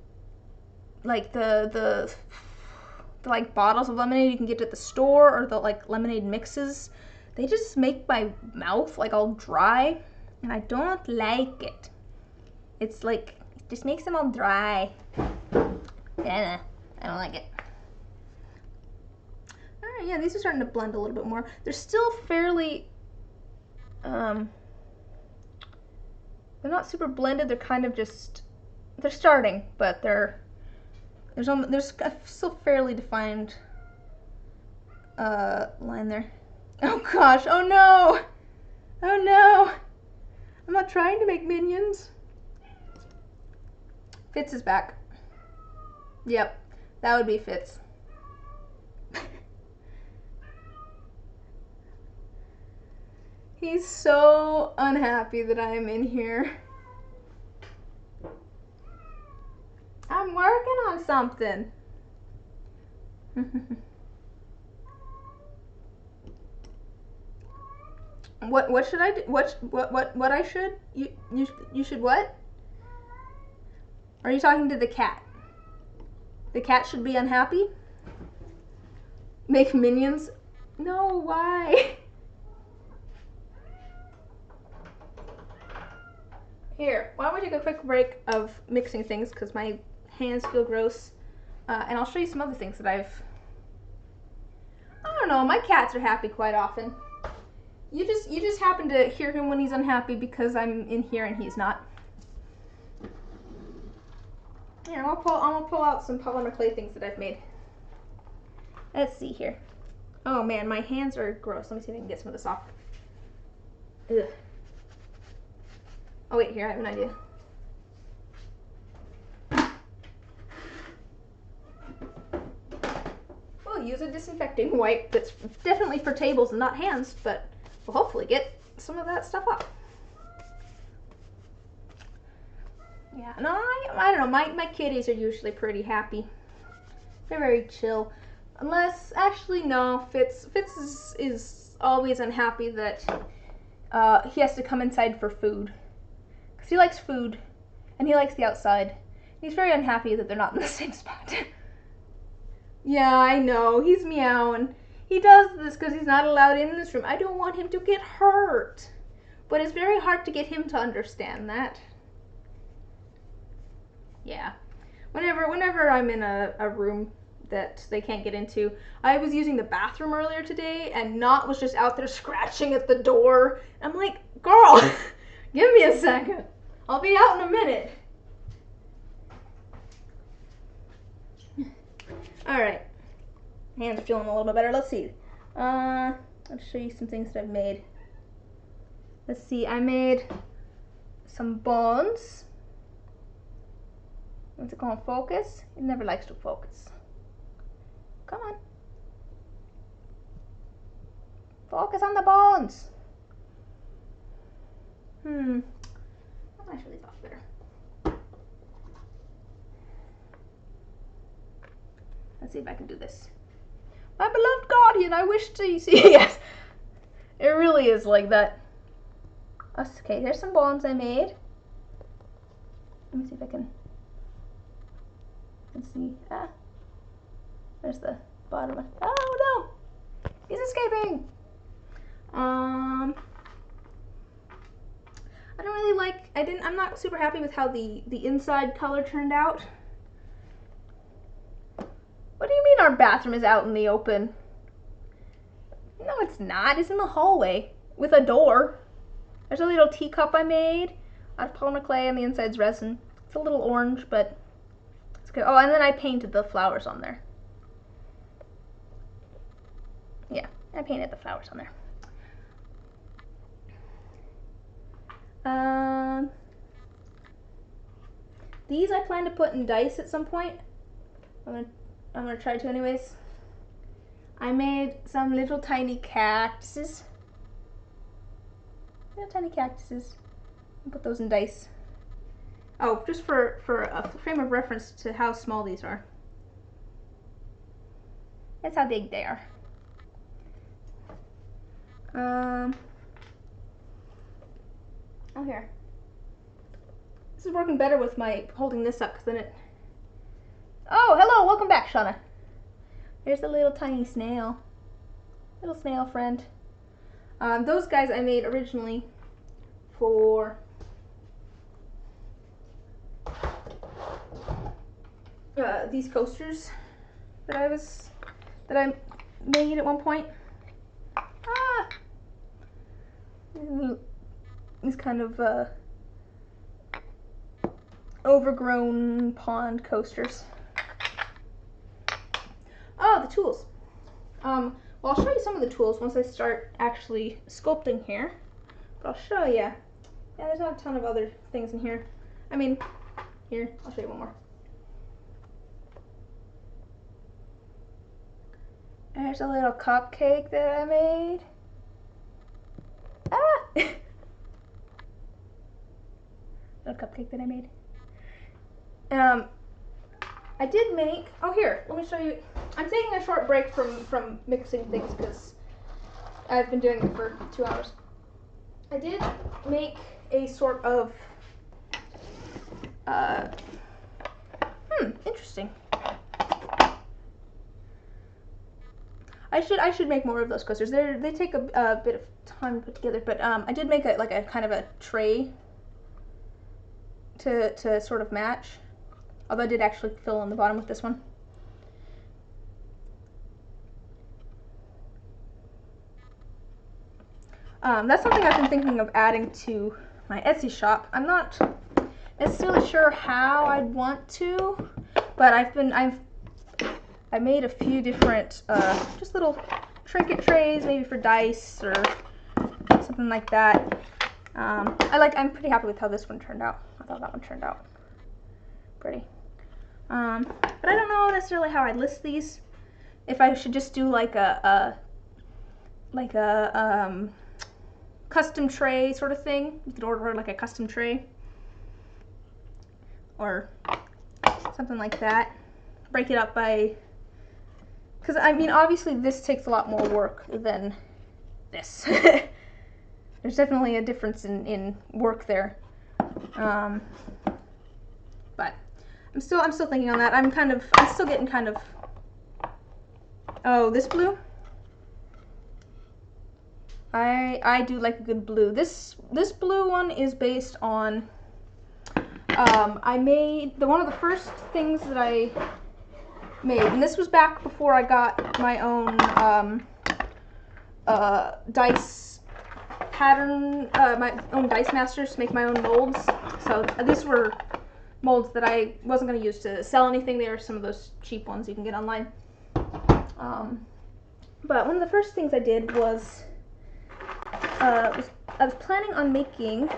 the like bottles of lemonade you can get at the store, or the like lemonade mixes, they just make my mouth like all dry, and I don't like it. It's like, it just makes them all dry. Yeah, I don't like it. Alright, yeah, these are starting to blend a little bit more. They're still fairly, they're not super blended. They're kind of just, they're starting, but there's a still fairly defined line there. Oh gosh, oh no! Oh no! I'm not trying to make minions. Fitz is back. Yep, that would be Fitz. He's so unhappy that I am in here. I'm working on something. What should I do? What I should? You should what? Are you talking to the cat? The cat should be unhappy? Make minions? No, why? Here, why don't we take a quick break of mixing things, because my hands feel gross, and I'll show you some other things that I don't know, my cats are happy quite often. You just happen to hear him when he's unhappy because I'm in here and he's not. Here, I'm gonna pull out some polymer clay things that I've made. Let's see here. Oh man, my hands are gross. Let me see if I can get some of this off. Ugh. Oh wait, here, I have an idea. We'll use a disinfecting wipe that's definitely for tables and not hands, but we'll hopefully get some of that stuff up. Yeah, no, I don't know, my kitties are usually pretty happy. They're very chill. Unless, actually no, Fitz is always unhappy that he has to come inside for food. Because he likes food, and he likes the outside. He's very unhappy that they're not in the same spot. Yeah, I know, he's meowing. He does this because he's not allowed in this room. I don't want him to get hurt. But it's very hard to get him to understand that. Yeah. Whenever I'm in a room that they can't get into. I was using the bathroom earlier today, and Knot was just out there scratching at the door. I'm like, girl, give me a second. I'll be out in a minute. Alright. Hands are feeling a little bit better. Let's see. I'll show you some things that I've made. Let's see. I made some bones. What's it called? Focus? It never likes to focus. Come on. Focus on the bones. I'll actually leave off better. Let's see if I can do this. My beloved guardian, I wish to see. Yes. It really is like that. Okay, here's some bonds I made. Let me see if I can see. Ah, there's the bottom. Oh no, he's escaping. I don't really like. I'm not super happy with how the inside color turned out. What do you mean our bathroom is out in the open? No, it's not. It's in the hallway with a door. There's a little teacup I made out of polymer clay, and the inside's resin. It's a little orange, but it's good. Oh, and then I painted the flowers on there. Yeah, I painted the flowers on there. These I plan to put in dice at some point. I'm gonna try to anyways. I made some little tiny cactuses. Little tiny cactuses. I'll put those in dice. Oh, just for a frame of reference to how small these are. That's how big they are. Oh, here. This is working better with my holding this up, because then it... Oh, hello, welcome back, Shauna. Here's a little tiny snail. Little snail friend. Those guys I made originally for... these coasters that I made at one point. Ah! These kind of overgrown pond coasters. Oh, the tools. Well, I'll show you some of the tools once I start actually sculpting here. But I'll show you. Yeah, there's not a ton of other things in here. I mean, here, I'll show you one more. There's a little cupcake that I made. Ah! Little cupcake that I made. I did make, oh here, let me show you. I'm taking a short break from mixing things because I've been doing it for 2 hours. I did make a sort of, interesting. I should make more of those coasters. They take a bit of time to put together, but I did make a kind of a tray to sort of match. Although I did actually fill on the bottom with this one. That's something I've been thinking of adding to my Etsy shop. I'm not necessarily sure how I'd want to, but I made a few different just little trinket trays, maybe for dice or something like that. I'm pretty happy with how this one turned out. I thought that one turned out pretty. But I don't know necessarily how I'd list these. If I should just do like a custom tray sort of thing. You could order like a custom tray or something like that. Break it up by, because I mean obviously this takes a lot more work than this. There's definitely a difference in work there. But I'm still thinking on that. I'm still getting kind of, oh, this blue? I do like a good blue. This blue one is based on, I made, one of the first things that I made, and this was back before I got my own dice pattern, my own dice masters to make my own molds. So these were molds that I wasn't going to use to sell anything. They are some of those cheap ones you can get online. But one of the first things I did was, I was planning on making,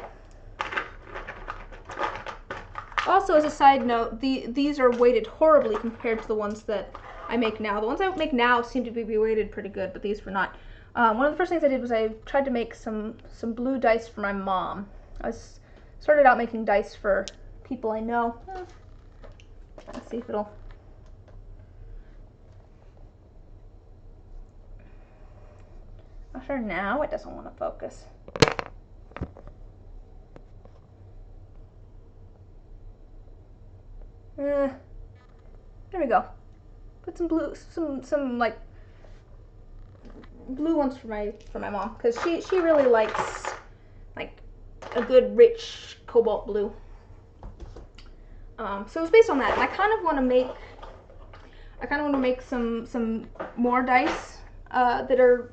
also as a side note, these are weighted horribly compared to the ones that I make now. The ones I make now seem to be weighted pretty good, but these were not. One of the first things I did was I tried to make some blue dice for my mom. I started out making dice for people I know. Let's see if it'll... I'll sure now it doesn't want to focus. There we go. Put some blue, some like blue ones for my mom, because she really likes like a good rich cobalt blue. So it's based on that, and I kind of want to make some more dice that are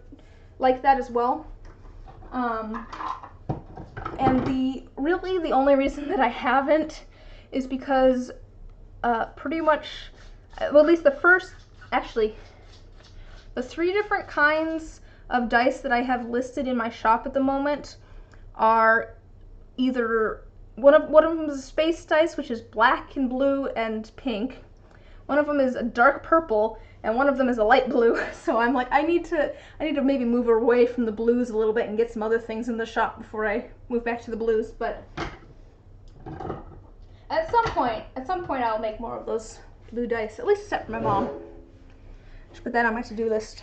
like that as well. And the only reason that I haven't is because pretty much, well, at least the three different kinds of dice that I have listed in my shop at the moment are either one of them is a space dice, which is black and blue and pink. One of them is a dark purple, and one of them is a light blue. So I'm like, I need to maybe move away from the blues a little bit and get some other things in the shop before I move back to the blues. But at some point I'll make more of those blue dice, at least except for my mom. Just put that on my to-do list.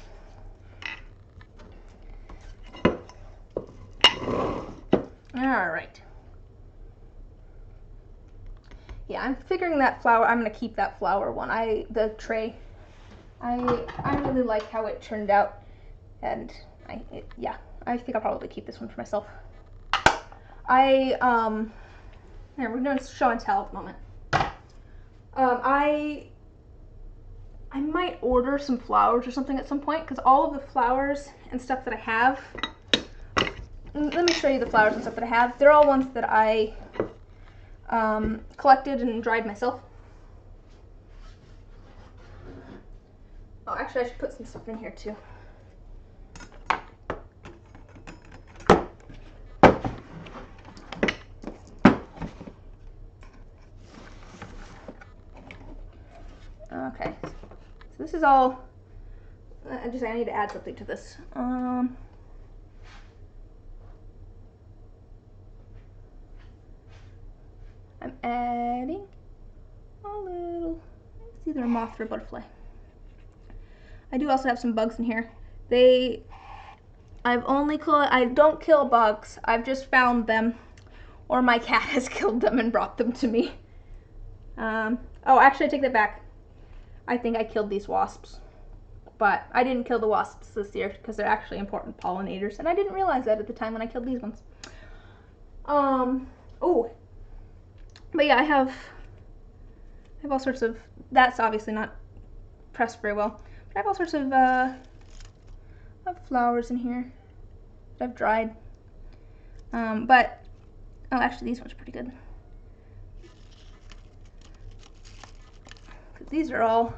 All right. Yeah, I'm figuring that flower, I'm gonna keep that flower one. The tray. I really like how it turned out, and yeah, I think I'll probably keep this one for myself. Here, we're doing show and tell at the moment. I might order some flowers or something at some point, because all of the flowers and stuff that I have, let me show you the flowers and stuff that I have. They're all ones that I collected and dried myself. Oh, actually I should put some stuff in here too. Okay, so this is all, I need to add something to this. I'm adding a little, it's either a moth or a butterfly. I do also have some bugs in here. I don't kill bugs, I've just found them, or my cat has killed them and brought them to me. Oh, actually I take that back. I think I killed these wasps. But I didn't kill the wasps this year because they're actually important pollinators, and I didn't realize that at the time when I killed these ones. Oh, but yeah, I have all sorts of, that's obviously not pressed very well, but I have all sorts of flowers in here that I've dried. But, oh, actually these ones are pretty good. These are all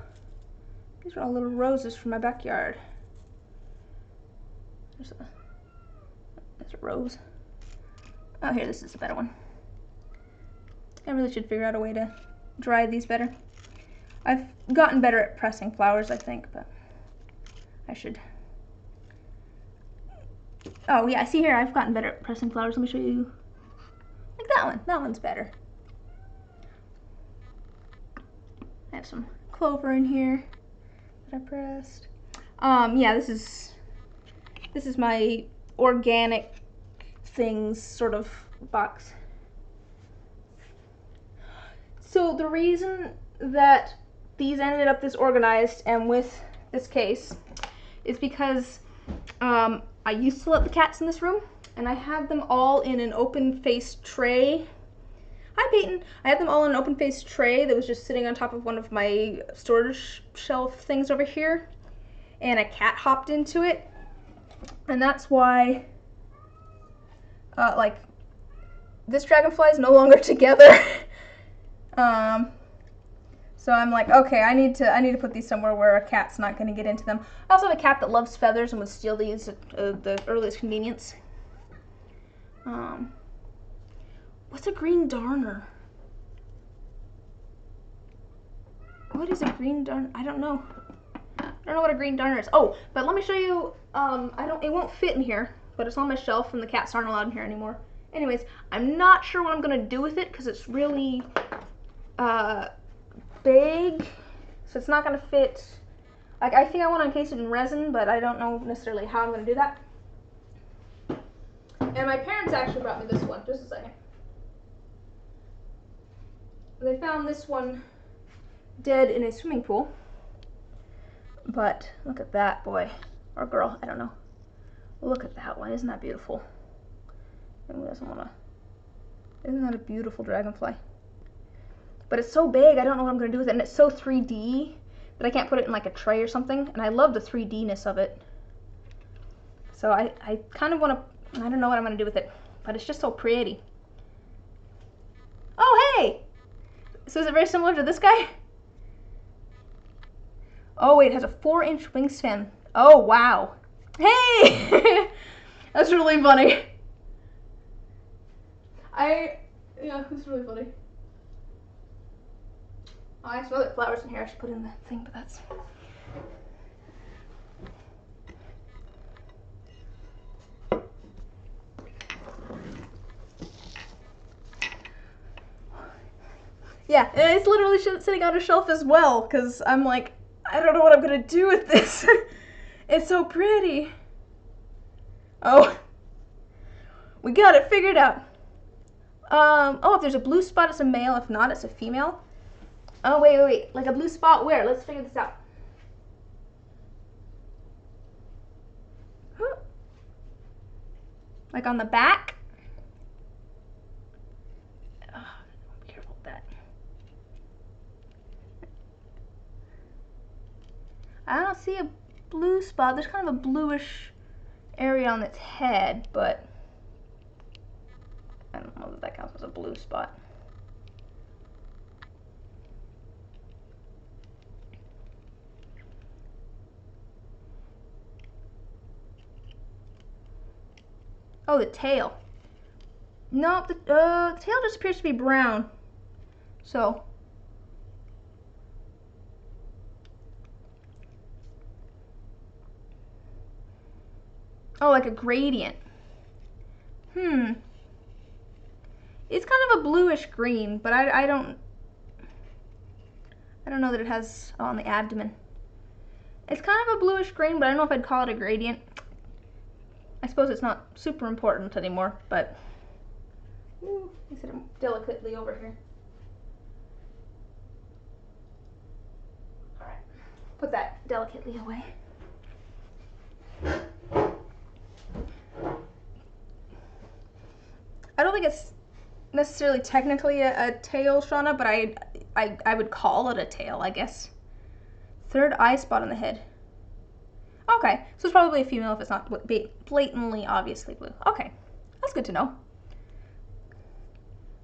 little roses from my backyard. There's a rose. Oh, here, this is a better one. I really should figure out a way to dry these better. I've gotten better at pressing flowers, I think, but I should. Oh yeah, see here, I've gotten better at pressing flowers. Let me show you. Like that one. That one's better. I have some clover in here that I pressed. Yeah, this is my organic things sort of box. So the reason that these ended up this organized and with this case is because I used to let the cats in this room, and I had them all in an open-faced tray. Hi, Peyton. I had them all in an open-faced tray that was just sitting on top of one of my storage shelf things over here, and a cat hopped into it, and that's why, like, this dragonfly is no longer together. So I'm like, okay, I need to put these somewhere where a cat's not going to get into them. I also have a cat that loves feathers and would steal these at the earliest convenience. What's a green darner? What is a green darner? I don't know. I don't know what a green darner is. Oh, but let me show you. It won't fit in here, but it's on my shelf and the cats aren't allowed in here anymore. Anyways, I'm not sure what I'm gonna do with it because it's really big, so it's not gonna fit. Like, I think I want to encase it in resin, but I don't know necessarily how I'm gonna do that. And my parents actually brought me this one. Just a second. They found this one dead in a swimming pool. But look at that boy. Or girl, I don't know. Look at that one. Isn't that beautiful? And who doesn't want to? Isn't that a beautiful dragonfly? But it's so big, I don't know what I'm going to do with it. And it's so 3D that I can't put it in like a tray or something. And I love the 3D-ness of it. So I kind of want to, I don't know what I'm going to do with it. But it's just so pretty. Oh, hey! So is it very similar to this guy? Oh, wait, it has a 4-inch wingspan. Oh, wow. Hey! That's really funny. Yeah, that's really funny. Oh, I have some other flowers in here I should put in the thing, but that's... Yeah, and it's literally sitting on a shelf as well, because I'm like, I don't know what I'm going to do with this. It's so pretty. Oh, we got it figured out. Oh, if there's a blue spot, it's a male. If not, it's a female. Oh, wait. Like a blue spot where? Let's figure this out. Huh. Like on the back? Oh, be careful with that. I don't see a blue spot. There's kind of a bluish area on its head, but I don't know if that counts as a blue spot. Oh, the tail. No, the tail just appears to be brown. So. Oh, like a gradient. It's kind of a bluish green, but I don't know that it has on the abdomen. It's kind of a bluish green, but I don't know if I'd call it a gradient. I suppose it's not super important anymore, but let me set it delicately over here. All right, put that delicately away. I don't think it's necessarily technically a tail, Shauna, but I would call it a tail, I guess. 3rd eye spot on the head. Okay, so it's probably a female if it's not blatantly, obviously blue. Okay, that's good to know.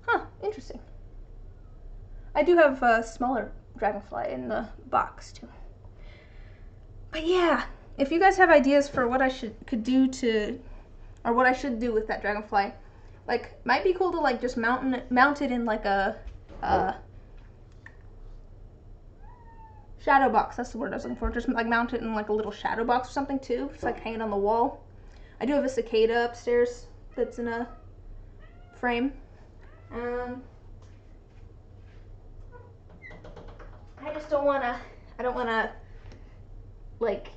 Huh, interesting. I do have a smaller dragonfly in the box too. But yeah, if you guys have ideas for what I could do to, or what I should do with that dragonfly, like, might be cool to like just mount it in like a shadow box. That's the word I was looking for. Just like mount it in like a little shadow box or something too. It's like hanging on the wall. I do have a cicada upstairs that's in a frame. I just don't want to, like,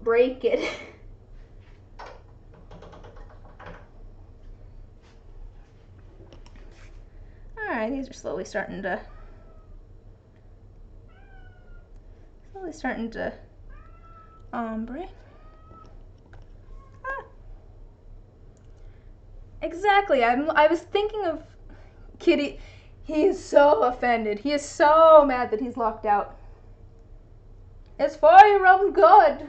break it. Alright, these are slowly starting to ombre. Ah. Exactly. I was thinking of Kitty. He is so offended. He is so mad that he's locked out. It's for your own good.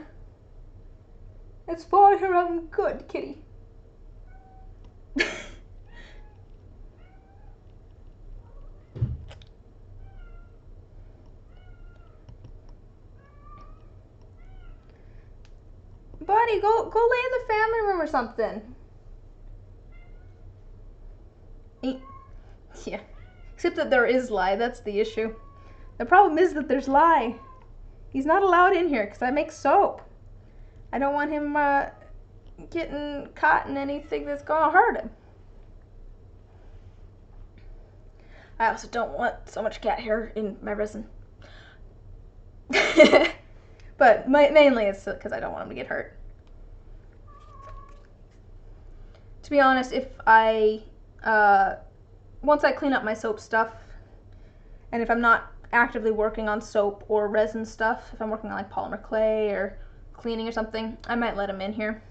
It's for your own good, Kitty. Buddy, go lay in the family room or something. Yeah. Except that there is Lie, that's the issue. The problem is that there's Lie. He's not allowed in here because I make soap. I don't want him getting caught in anything that's gonna hurt him. I also don't want so much cat hair in my resin. But mainly it's because I don't want him to get hurt. to be honest, if once I clean up my soap stuff, and if I'm not actively working on soap or resin stuff, if I'm working on like polymer clay or cleaning or something, I might let him in here.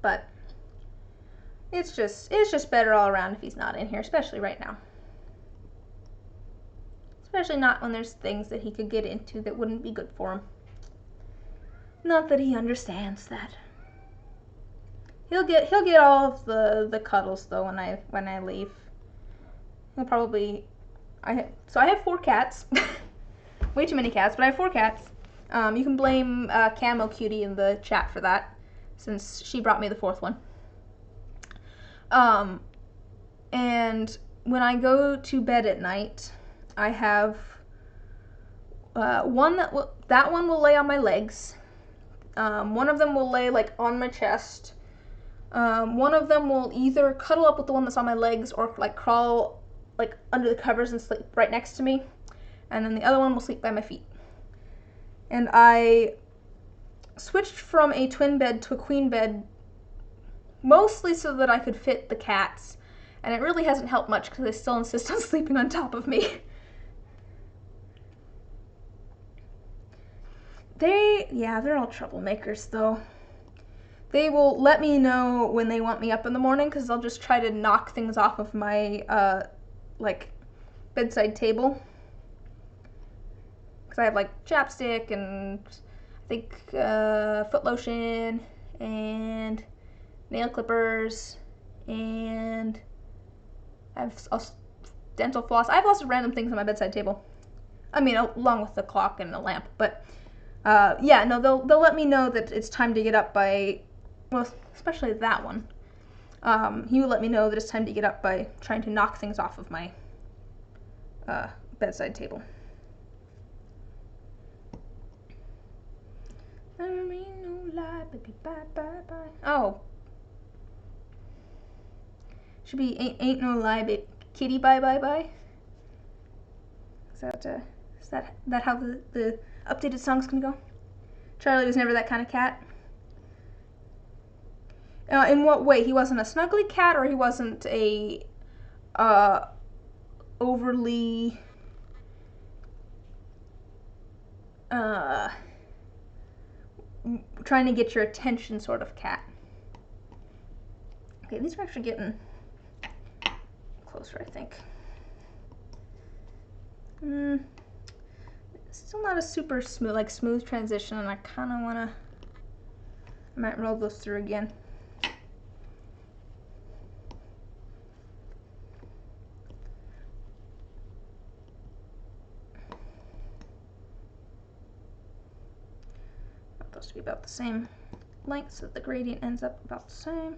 But it's just better all around if he's not in here, especially right now. Especially not when there's things that he could get into that wouldn't be good for him. Not that he understands that. He'll get all of the cuddles though when I leave. He'll probably so I have 4 cats. Way too many cats, but I have 4 cats. You can blame Camo Cutie in the chat for that, since she brought me the 4th one. And when I go to bed at night, I have one that one will lay on my legs. One of them will lay like on my chest. One of them will either cuddle up with the one that's on my legs or like crawl like under the covers and sleep right next to me. And then the other one will sleep by my feet. And I switched from a twin bed to a queen bed mostly so that I could fit the cats. And it really hasn't helped much because they still insist on sleeping on top of me. They're all troublemakers though. They will let me know when they want me up in the morning because they'll just try to knock things off of my like bedside table. Because I have like chapstick and I think foot lotion and nail clippers and I have dental floss. I have lots of random things on my bedside table. I mean, along with the clock and the lamp. But yeah, no, they'll let me know that it's time to get up by, well, especially that one. He will let me know that it's time to get up by trying to knock things off of my bedside table. There ain't no lie, baby, bye, bye, bye. Oh. Should be ain't no lie, baby, kitty, bye, bye, bye. Is that how the updated song's gonna go? Charlie was never that kind of cat. In what way? He wasn't a snuggly cat, or he wasn't a overly trying to get your attention sort of cat. Okay, these are actually getting closer, I think. Still not a super smooth transition, and I kind of I might roll those through again. Want those to be about the same length so that the gradient ends up about the same.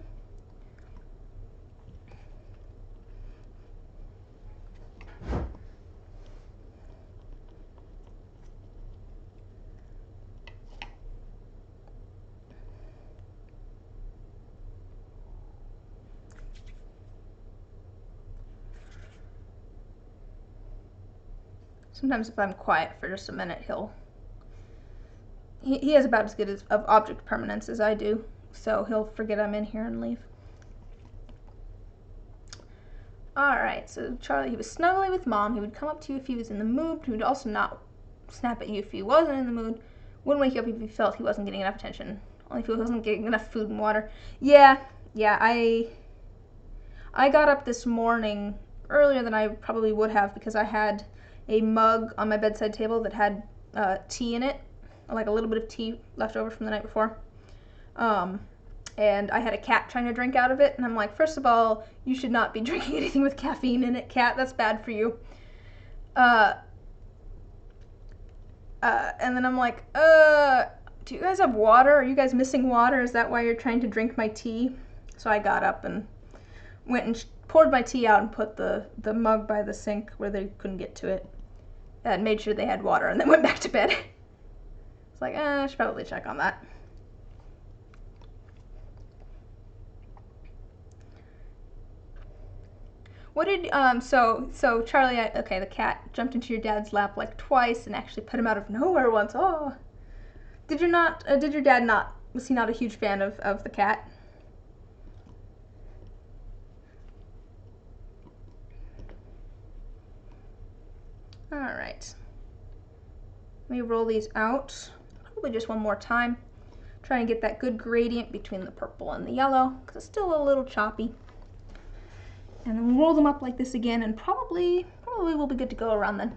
Sometimes if I'm quiet for just a minute, he has about as good of object permanence as I do, so he'll forget I'm in here and leave. Alright, so Charlie, he was snuggly with Mom. He would come up to you if he was in the mood. He would also not snap at you if he wasn't in the mood. Wouldn't wake you up if he felt he wasn't getting enough attention. Only if he wasn't getting enough food and water. Yeah, I got up this morning earlier than I probably would have because I had a mug on my bedside table that had tea in it, like a little bit of tea left over from the night before. And I had a cat trying to drink out of it, and I'm like, first of all, you should not be drinking anything with caffeine in it, cat. That's bad for you. And then I'm like, do you guys have water? Are you guys missing water? Is that why you're trying to drink my tea? So I got up and went and poured my tea out and put the mug by the sink where they couldn't get to it. And made sure they had water, and then went back to bed. It's like, I should probably check on that. What did, so Charlie, okay, the cat jumped into your dad's lap like twice and actually put him out of nowhere once. Oh. Did your dad not, was he not a huge fan of the cat? All right. Let me roll these out, probably just one more time. Trying to get that good gradient between the purple and the yellow, because it's still a little choppy. And then we'll roll them up like this again, and probably we'll be good to go around then.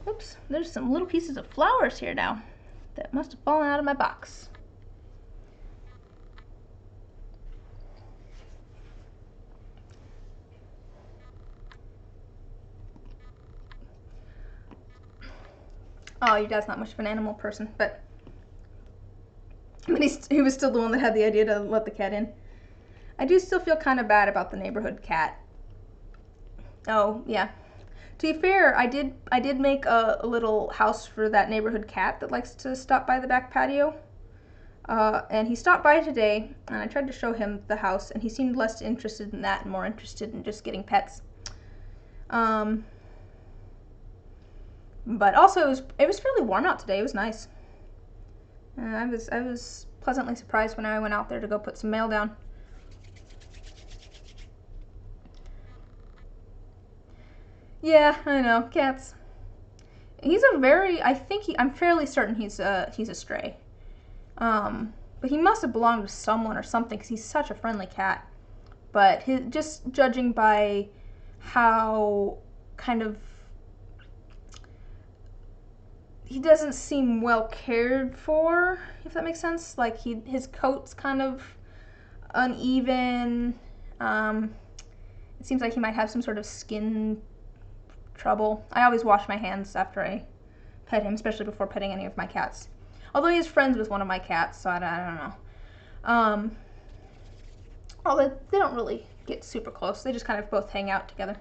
Oops, there's some little pieces of flowers here now that must have fallen out of my box. Oh, your dad's not much of an animal person, but he was still the one that had the idea to let the cat in. I do still feel kind of bad about the neighborhood cat. Oh, yeah. To be fair, I did make a little house for that neighborhood cat that likes to stop by the back patio. And he stopped by today, and I tried to show him the house, and he seemed less interested in that and more interested in just getting pets. But also, it was fairly warm out today. It was nice. I was pleasantly surprised when I went out there to go put some mail down. Yeah, I know, cats. He's a very, I'm fairly certain he's a stray. But he must have belonged to someone or something, because he's such a friendly cat. But just judging by how kind of, he doesn't seem well cared for, if that makes sense. Like his coat's kind of uneven. It seems like he might have some sort of skin trouble. I always wash my hands after I pet him, especially before petting any of my cats. Although he is friends with one of my cats, so I don't know. Although they don't really get super close. They just kind of both hang out together.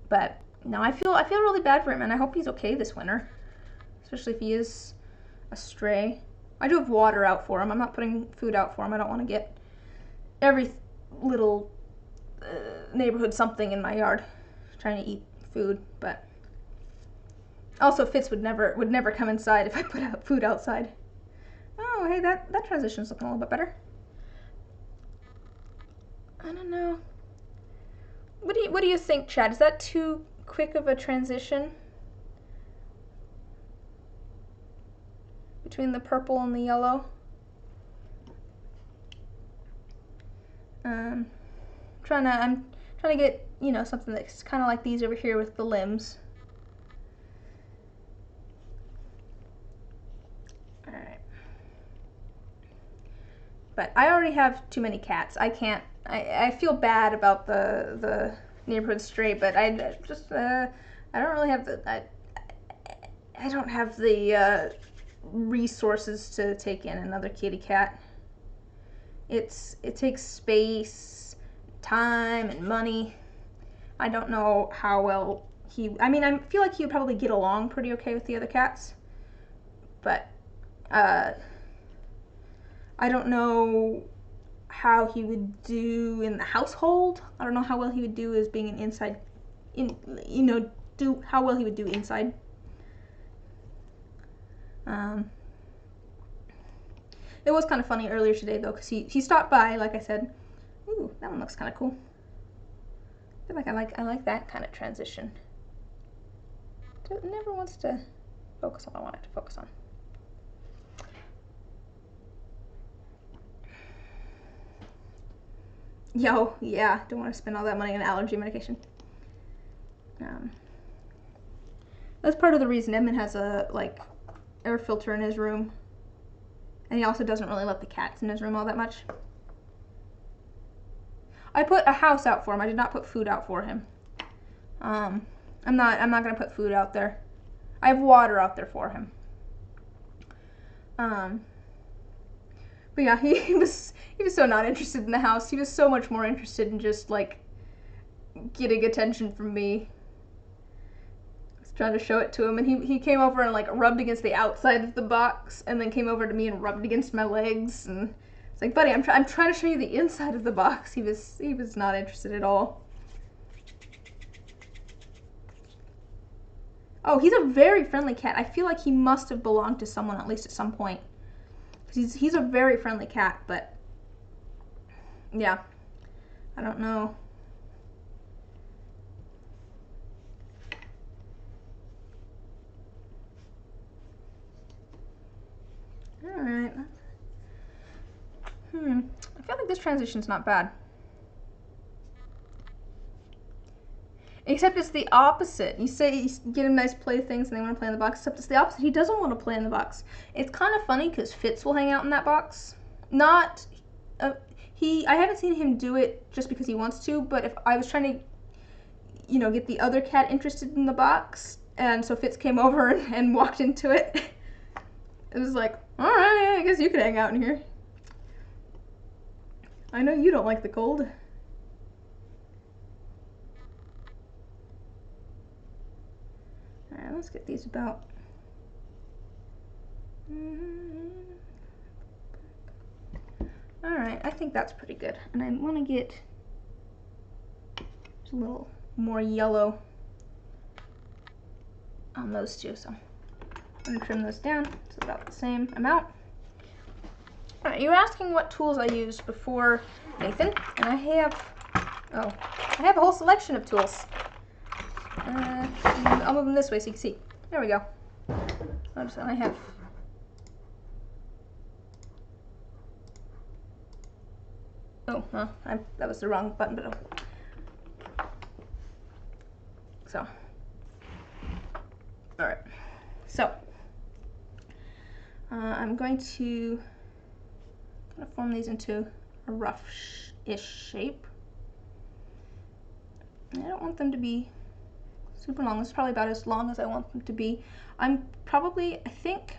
But no, I feel really bad for him, and I hope he's okay this winter, especially if he is a stray. I do have water out for him. I'm not putting food out for him. I don't want to get every little neighborhood something in my yard trying to eat food. But also, Fitz would never come inside if I put out food outside. Oh, hey, that transition's looking a little bit better. I don't know. What do you think, Chad? Is that too quick of a transition between the purple and the yellow? I'm trying to get, something that's kind of like these over here with the limbs. All right. But I already have too many cats. I feel bad about the neighborhood stray, but I don't really have I don't have the resources to take in another kitty cat. It takes space, time, and money. I don't know how well I feel like he would probably get along pretty okay with the other cats, but I don't know how he would do in the household. I don't know how well he would do as being how well he would do inside. It was kind of funny earlier today though, because he stopped by, like I said. Ooh, that one looks kind of cool. I feel like I like that kind of transition. It never wants to focus on what I want it to focus on. Yo, yeah, don't want to spend all that money on allergy medication. That's part of the reason Edmund has a air filter in his room, and he also doesn't really let the cats in his room all that much. I put a house out for him. I did not put food out for him. I'm not gonna put food out there. I have water out there for him. But yeah, he was so not interested in the house. He was so much more interested in just getting attention from me. I was trying to show it to him, and he came over and rubbed against the outside of the box, and then came over to me and rubbed against my legs, and It's like, buddy, I'm trying to show you the inside of the box. He was not interested at all. Oh, he's a very friendly cat. I feel like he must have belonged to someone at least at some point. He's a very friendly cat, but yeah, I don't know. All right. I feel like this transition's not bad. Except it's the opposite. You say you get him nice playthings and they want to play in the box, except it's the opposite. He doesn't want to play in the box. It's kind of funny because Fitz will hang out in that box. Not, I haven't seen him do it just because he wants to, but if I was trying to, you know, get the other cat interested in the box, and so Fitz came over and walked into it, it was like, all right, I guess you can hang out in here. I know you don't like the cold. Alright, let's get these about. Alright, I think that's pretty good. And I want to get a little more yellow on those two. So I'm going to trim those down to about the same amount. Alright, you were asking what tools I used before, Nathan, and I have a whole selection of tools. I'll move them this way so you can see. There we go. I have that was the wrong button, but so all right. So I'm going to kind of form these into a rough-ish shape. I don't want them to be super long. This is probably about as long as I want them to be. I think,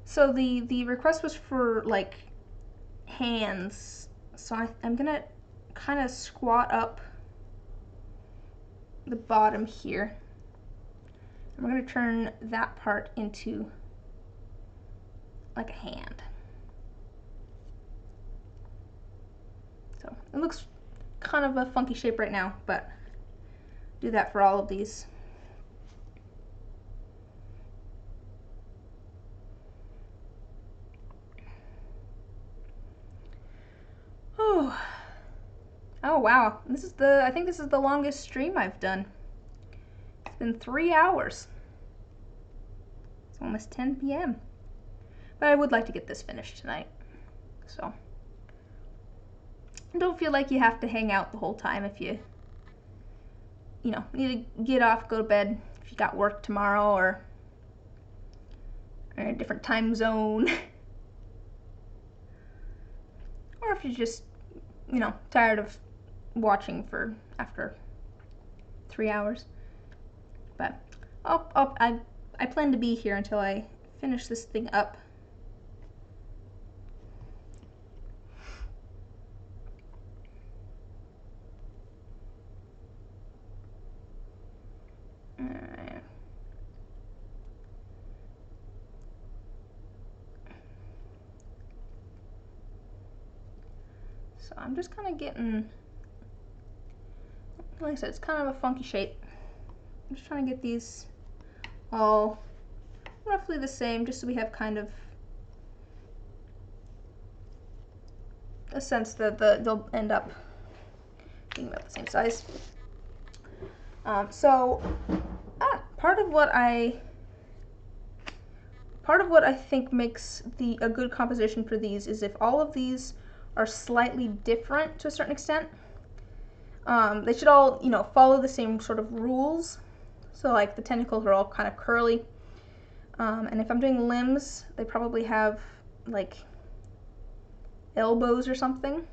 so the request was for like hands, so I'm gonna kind of squat up the bottom here. And we're gonna turn that part into like a hand. So it looks kind of a funky shape right now, but do that for all of these. Oh wow, I think this is the longest stream I've done. It's been 3 hours. It's almost 10 p.m. But I would like to get this finished tonight. So don't feel like you have to hang out the whole time if you need to get off, go to bed if you got work tomorrow or in a different time zone. Or if you're just, tired of watching for after 3 hours. But I plan to be here until I finish this thing up. Alright. So I'm just kind of getting, like I said, it's kind of a funky shape. I'm just trying to get these all roughly the same, just so we have kind of a sense that they'll end up being about the same size. Part of what I think makes a good composition for these is if all of these are slightly different to a certain extent. They should all, follow the same sort of rules. So like the tentacles are all kind of curly. And if I'm doing limbs, they probably have like elbows or something.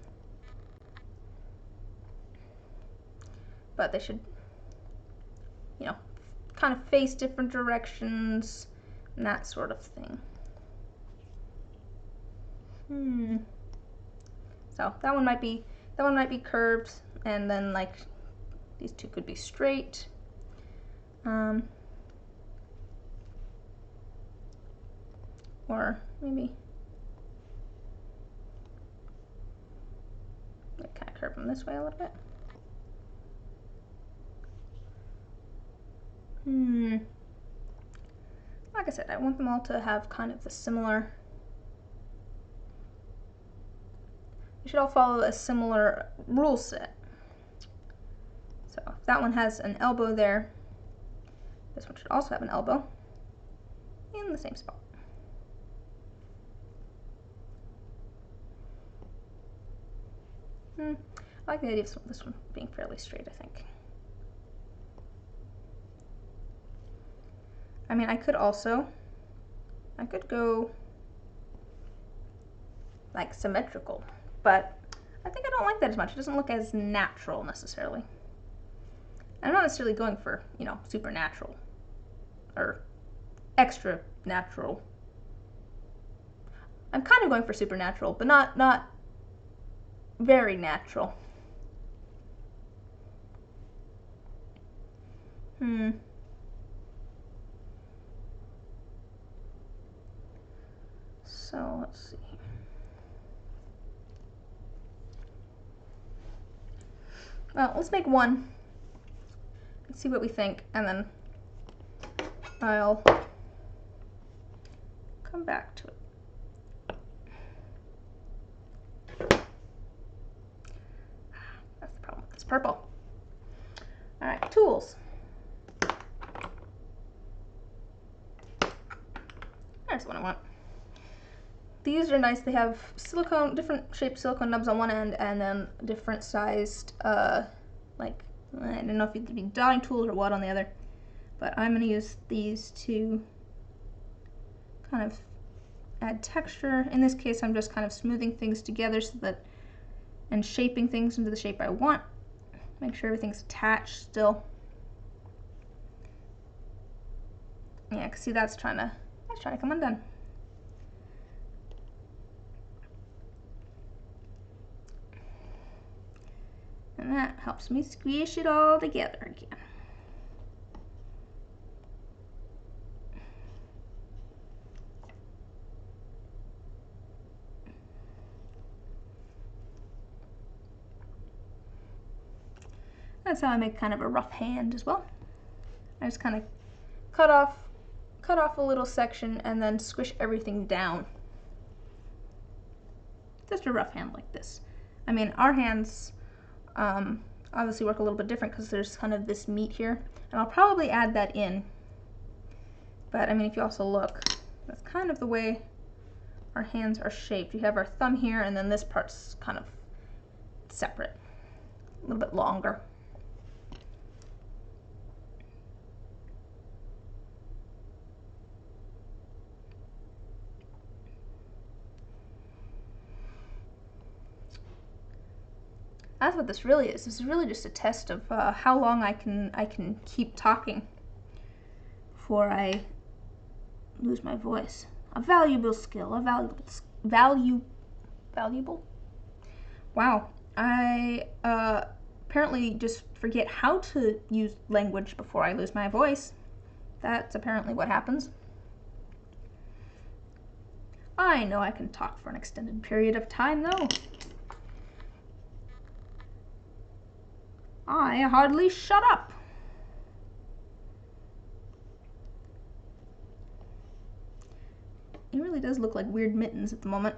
But they should, kind of face different directions and that sort of thing. So that one might be curved, and then like these two could be straight. Or maybe them this way a little bit. Like I said, I want them all to have kind of the similar, you should all follow a similar rule set. So if that one has an elbow there, this one should also have an elbow in the same spot. I like the idea of this one being fairly straight, I think. I mean, I could go like symmetrical, but I think I don't like that as much. It doesn't look as natural necessarily. I'm not necessarily going for, you know, supernatural or extra natural. I'm kind of going for supernatural, but not very natural. So let's see. Well, let's make one and see what we think, and then I'll come back to it. That's the problem with this purple. All right, tools. There's the one I want. These are nice. They have silicone, different shaped silicone nubs on one end, and then different sized, like, I don't know if it'd be dotting tools or what on the other. But I'm going to use these to kind of add texture. In this case, I'm just kind of smoothing things together so that, and shaping things into the shape I want. Make sure everything's attached still. Yeah, cause see that's trying to come undone. And that helps me squish it all together again. That's how I make kind of a rough hand as well. I just kind of cut off a little section and then squish everything down. Just a rough hand like this. I mean, our hands obviously work a little bit different because there's kind of this meat here, and I'll probably add that in. But I mean, if you also look, that's kind of the way our hands are shaped. You have our thumb here, and then this part's kind of separate, a little bit longer. That's what this really is. This is really just a test of how long I can keep talking before I lose my voice. A valuable skill. Valuable. Wow. I apparently just forget how to use language before I lose my voice. That's apparently what happens. I know I can talk for an extended period of time, though. I hardly shut up. It really does look like weird mittens at the moment.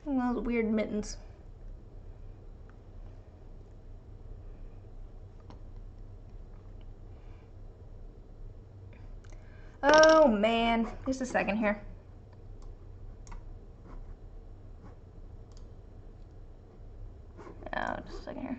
Those weird mittens. Oh man, just a second here. Oh, just a second here.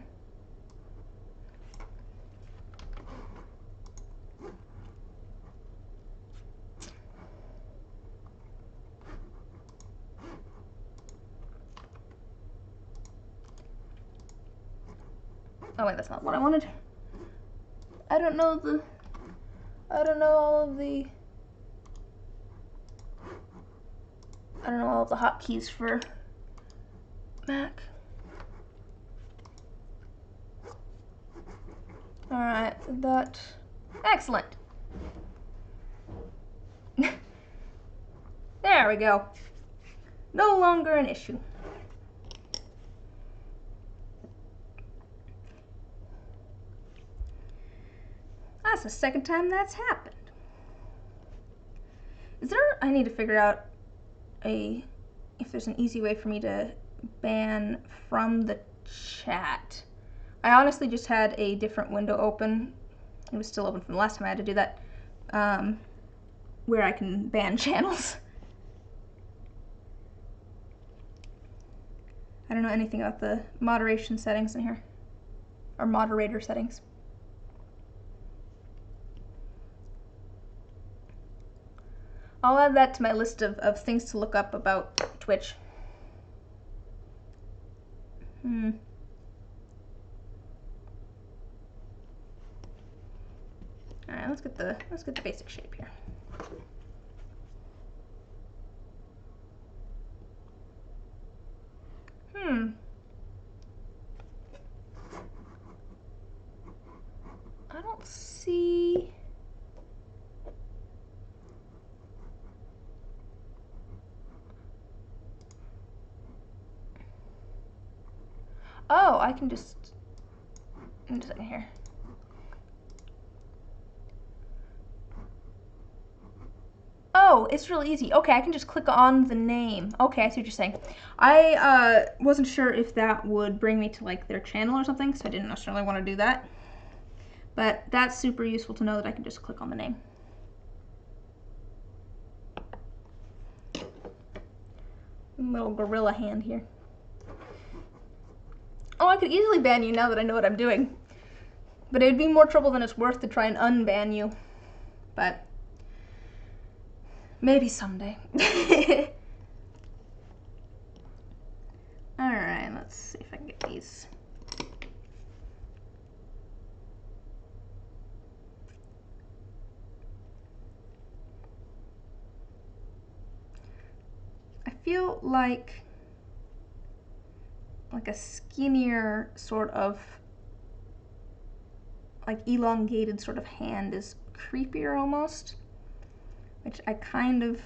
Oh wait, that's not what I wanted. I don't know all of the hotkeys for Mac. Alright, that, excellent. There we go. no longer an issue. That's the second time that's happened. I need to figure out if there's an easy way for me to ban from the chat. I honestly just had a different window open. It was still open from the last time I had to do that, where I can ban channels. I don't know anything about the moderation settings in here, or moderator settings. I'll add that to my list of things to look up about Twitch. Alright, let's get the basic shape here. I don't see. Oh, I can just a second here. Oh, it's really easy. Okay, I can just click on the name. Okay, I see what you're saying. I wasn't sure if that would bring me to like their channel or something, so I didn't necessarily want to do that. But that's super useful to know that I can just click on the name. Little gorilla hand here. Oh, I could easily ban you now that I know what I'm doing. But it would be more trouble than it's worth to try and unban you. But maybe someday. Alright, let's see if I can get these. I feel like a skinnier sort of like elongated sort of hand is creepier almost, which I kind of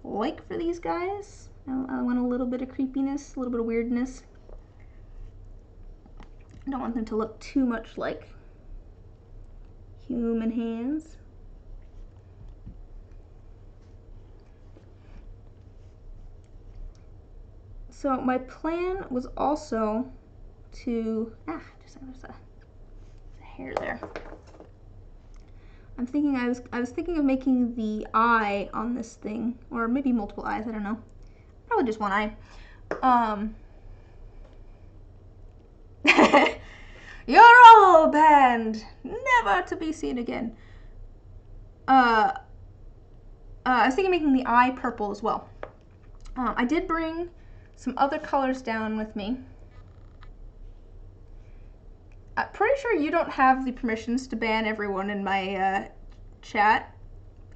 like for these guys. I want a little bit of creepiness, a little bit of weirdness. I don't want them to look too much like human hands. So my plan was also to, there's a hair there. I was thinking of making the eye on this thing, or maybe multiple eyes, I don't know. Probably just one eye. You're all banned, never to be seen again. I was thinking of making the eye purple as well. I did bring some other colors down with me. I'm pretty sure you don't have the permissions to ban everyone in my chat,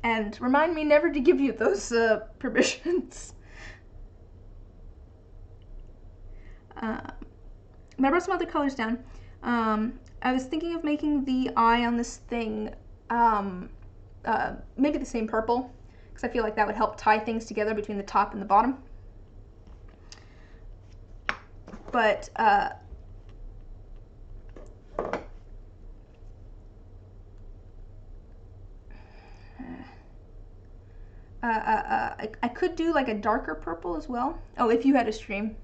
and remind me never to give you those permissions. But I brought some other colors down. I was thinking of making the eye on this thing maybe the same purple, because I feel like that would help tie things together between the top and the bottom. But I could do like a darker purple as well. Oh, if you had a stream.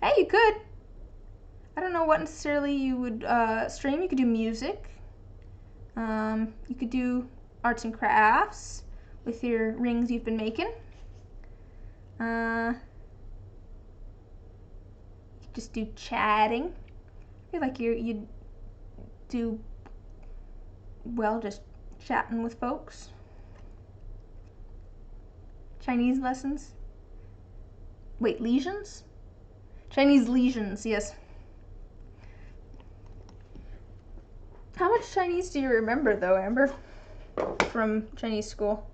Hey, you could. I don't know what necessarily you would stream. You could do music. You could do arts and crafts with your rings you've been making. You could just do chatting. I feel like you'd do well just chatting with folks. Chinese lessons. Wait, lesions? Chinese lesions, yes. How much Chinese do you remember, though, Amber, from Chinese school?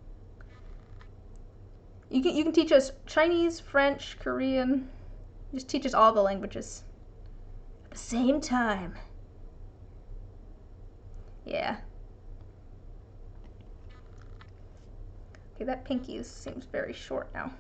You can teach us Chinese, French, Korean. Just teach us all the languages at the same time. Yeah. Okay, that pinky seems very short now.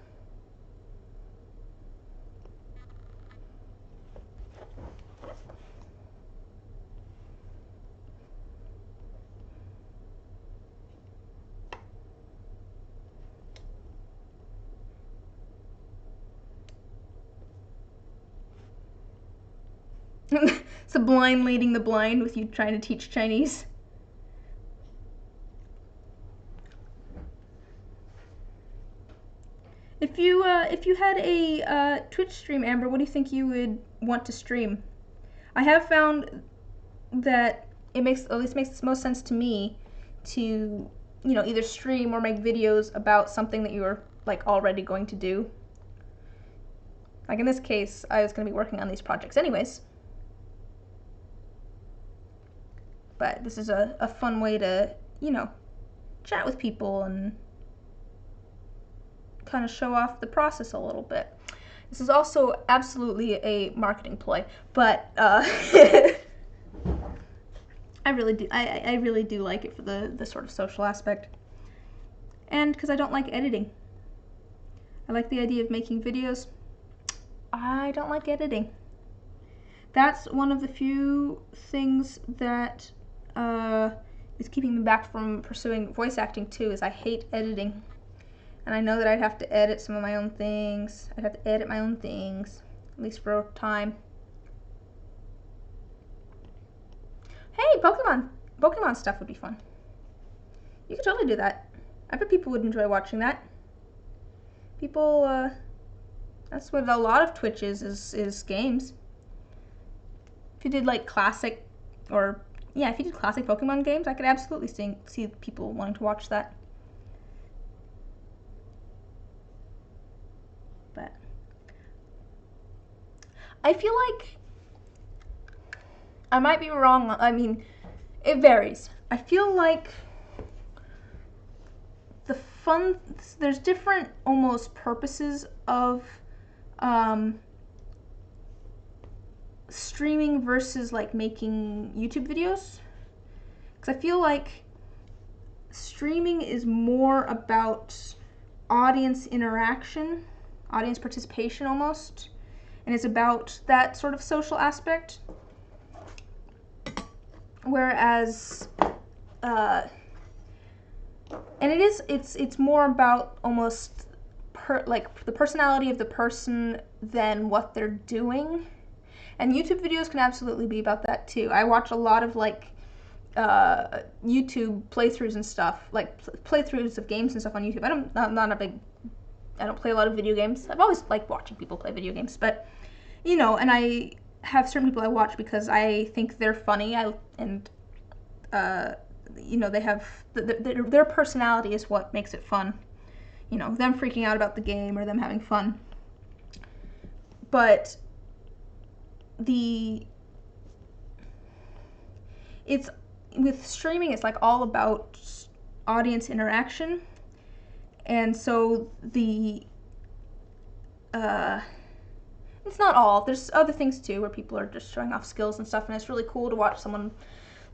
It's a blind leading the blind with you trying to teach Chinese. If you had a Twitch stream, Amber, what do you think you would want to stream? I have found that it makes the most sense to me to, either stream or make videos about something that you're like already going to do. Like in this case, I was going to be working on these projects anyways. But this is a fun way to, chat with people and kind of show off the process a little bit. This is also absolutely a marketing ploy, but I really do like it for the sort of social aspect, and because I don't like editing. I like the idea of making videos. I don't like editing. That's one of the few things that is keeping me back from pursuing voice acting too, is I hate editing. And I know that I'd have to edit some of my own things. I'd have to edit my own things, at least for a time. Hey, Pokemon stuff would be fun. You could totally do that. I bet people would enjoy watching that. People, that's what a lot of Twitch is games. If you did like classic, if you did classic Pokemon games, I could absolutely see people wanting to watch that. But I feel like I might be wrong. I mean, it varies. I feel like there's different almost purposes of streaming versus like making YouTube videos. Because I feel like streaming is more about audience interaction, audience participation almost, and it's about that sort of social aspect. Whereas, and it's more about almost the personality of the person than what they're doing. And YouTube videos can absolutely be about that too. I watch a lot of like YouTube playthroughs and stuff, like playthroughs of games and stuff on YouTube. I don't play a lot of video games. I've always liked watching people play video games, but and I have certain people I watch because I think they're funny. They have their personality is what makes it fun. Them freaking out about the game or them having fun. But with streaming, it's like all about audience interaction, and so it's not all. There's other things too where people are just showing off skills and stuff, and it's really cool to watch someone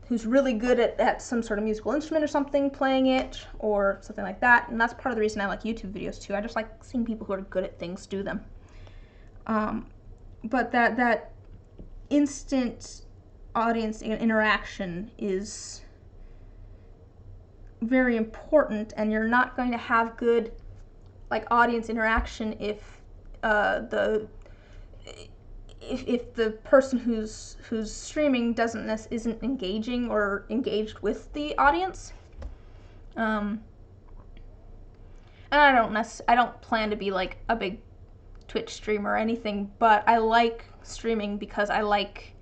who's really good at some sort of musical instrument or something playing it or something like that. And that's part of the reason I like YouTube videos too. I just like seeing people who are good at things do them. But that instant audience interaction is very important, and you're not going to have good like audience interaction if the person who's streaming isn't engaging or engaged with the audience. And I don't plan to be like a big Twitch streamer or anything, but I like streaming because I like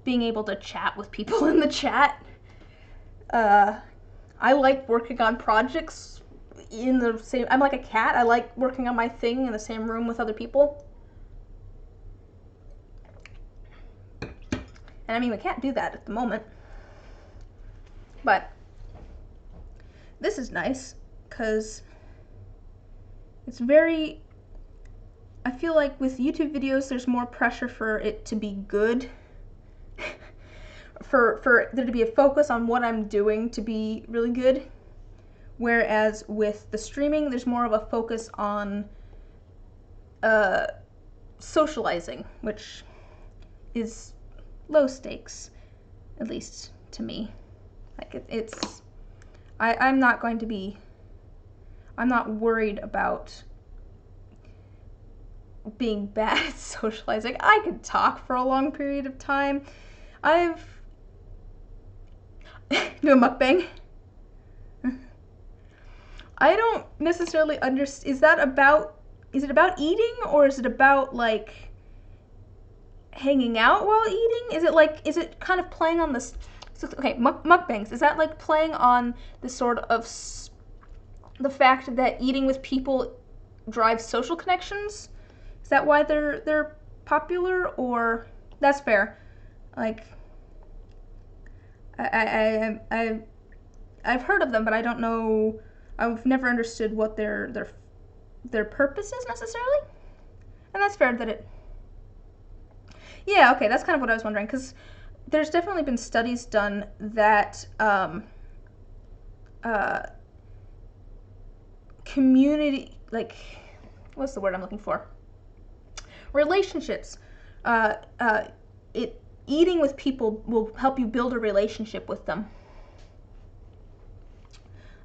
being able to chat with people in the chat. I like working on projects I'm like a cat. I like working on my thing in the same room with other people. And I mean, we can't do that at the moment. But this is nice because it's very, I feel like with YouTube videos, there's more pressure for it to be good. for there to be a focus on what I'm doing to be really good. whereas with the streaming, there's more of a focus on socializing, which is low stakes, at least to me. Like I'm not going to be, I'm not worried about being bad at socializing. I could talk for a long period of time. I've do a mukbang. I don't necessarily understand. Is it about eating, or is it about like hanging out while eating? Is it kind of playing on this? Okay, mukbangs. Is that like playing on the sort of the fact that eating with people drives social connections? Is that why they're popular? Or that's fair. Like I've heard of them, but I don't know. I've never understood what their purpose is necessarily, and that's fair that it. Yeah, okay, that's kind of what I was wondering, because there's definitely been studies done that community, like, what's the word I'm looking for? Relationships. Eating with people will help you build a relationship with them.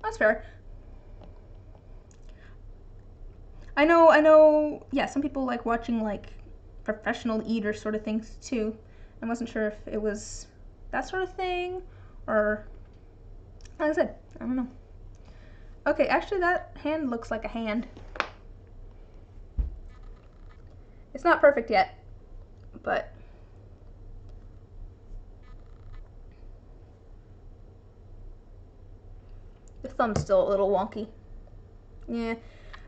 That's fair. I know, yeah, some people like watching like professional eater sort of things too. I wasn't sure if it was that sort of thing, or, like I said, I don't know. Okay, actually that hand looks like a hand. It's not perfect yet, but the thumb's still a little wonky. Yeah,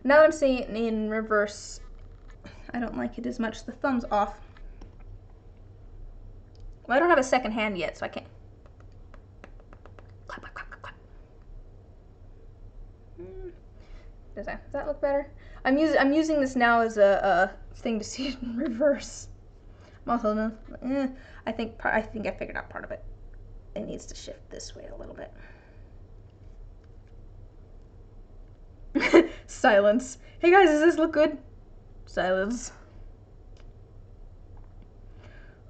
now that I'm seeing it in reverse, I don't like it as much. The thumb's off. Well, I don't have a second hand yet, so I can't. Clap, clap, clap, clap, clap. Does that look better? I'm using this now as a thing to see it in reverse. I'm also I think I figured out part of it. It needs to shift this way a little bit. Silence. Hey guys, does this look good? Silence.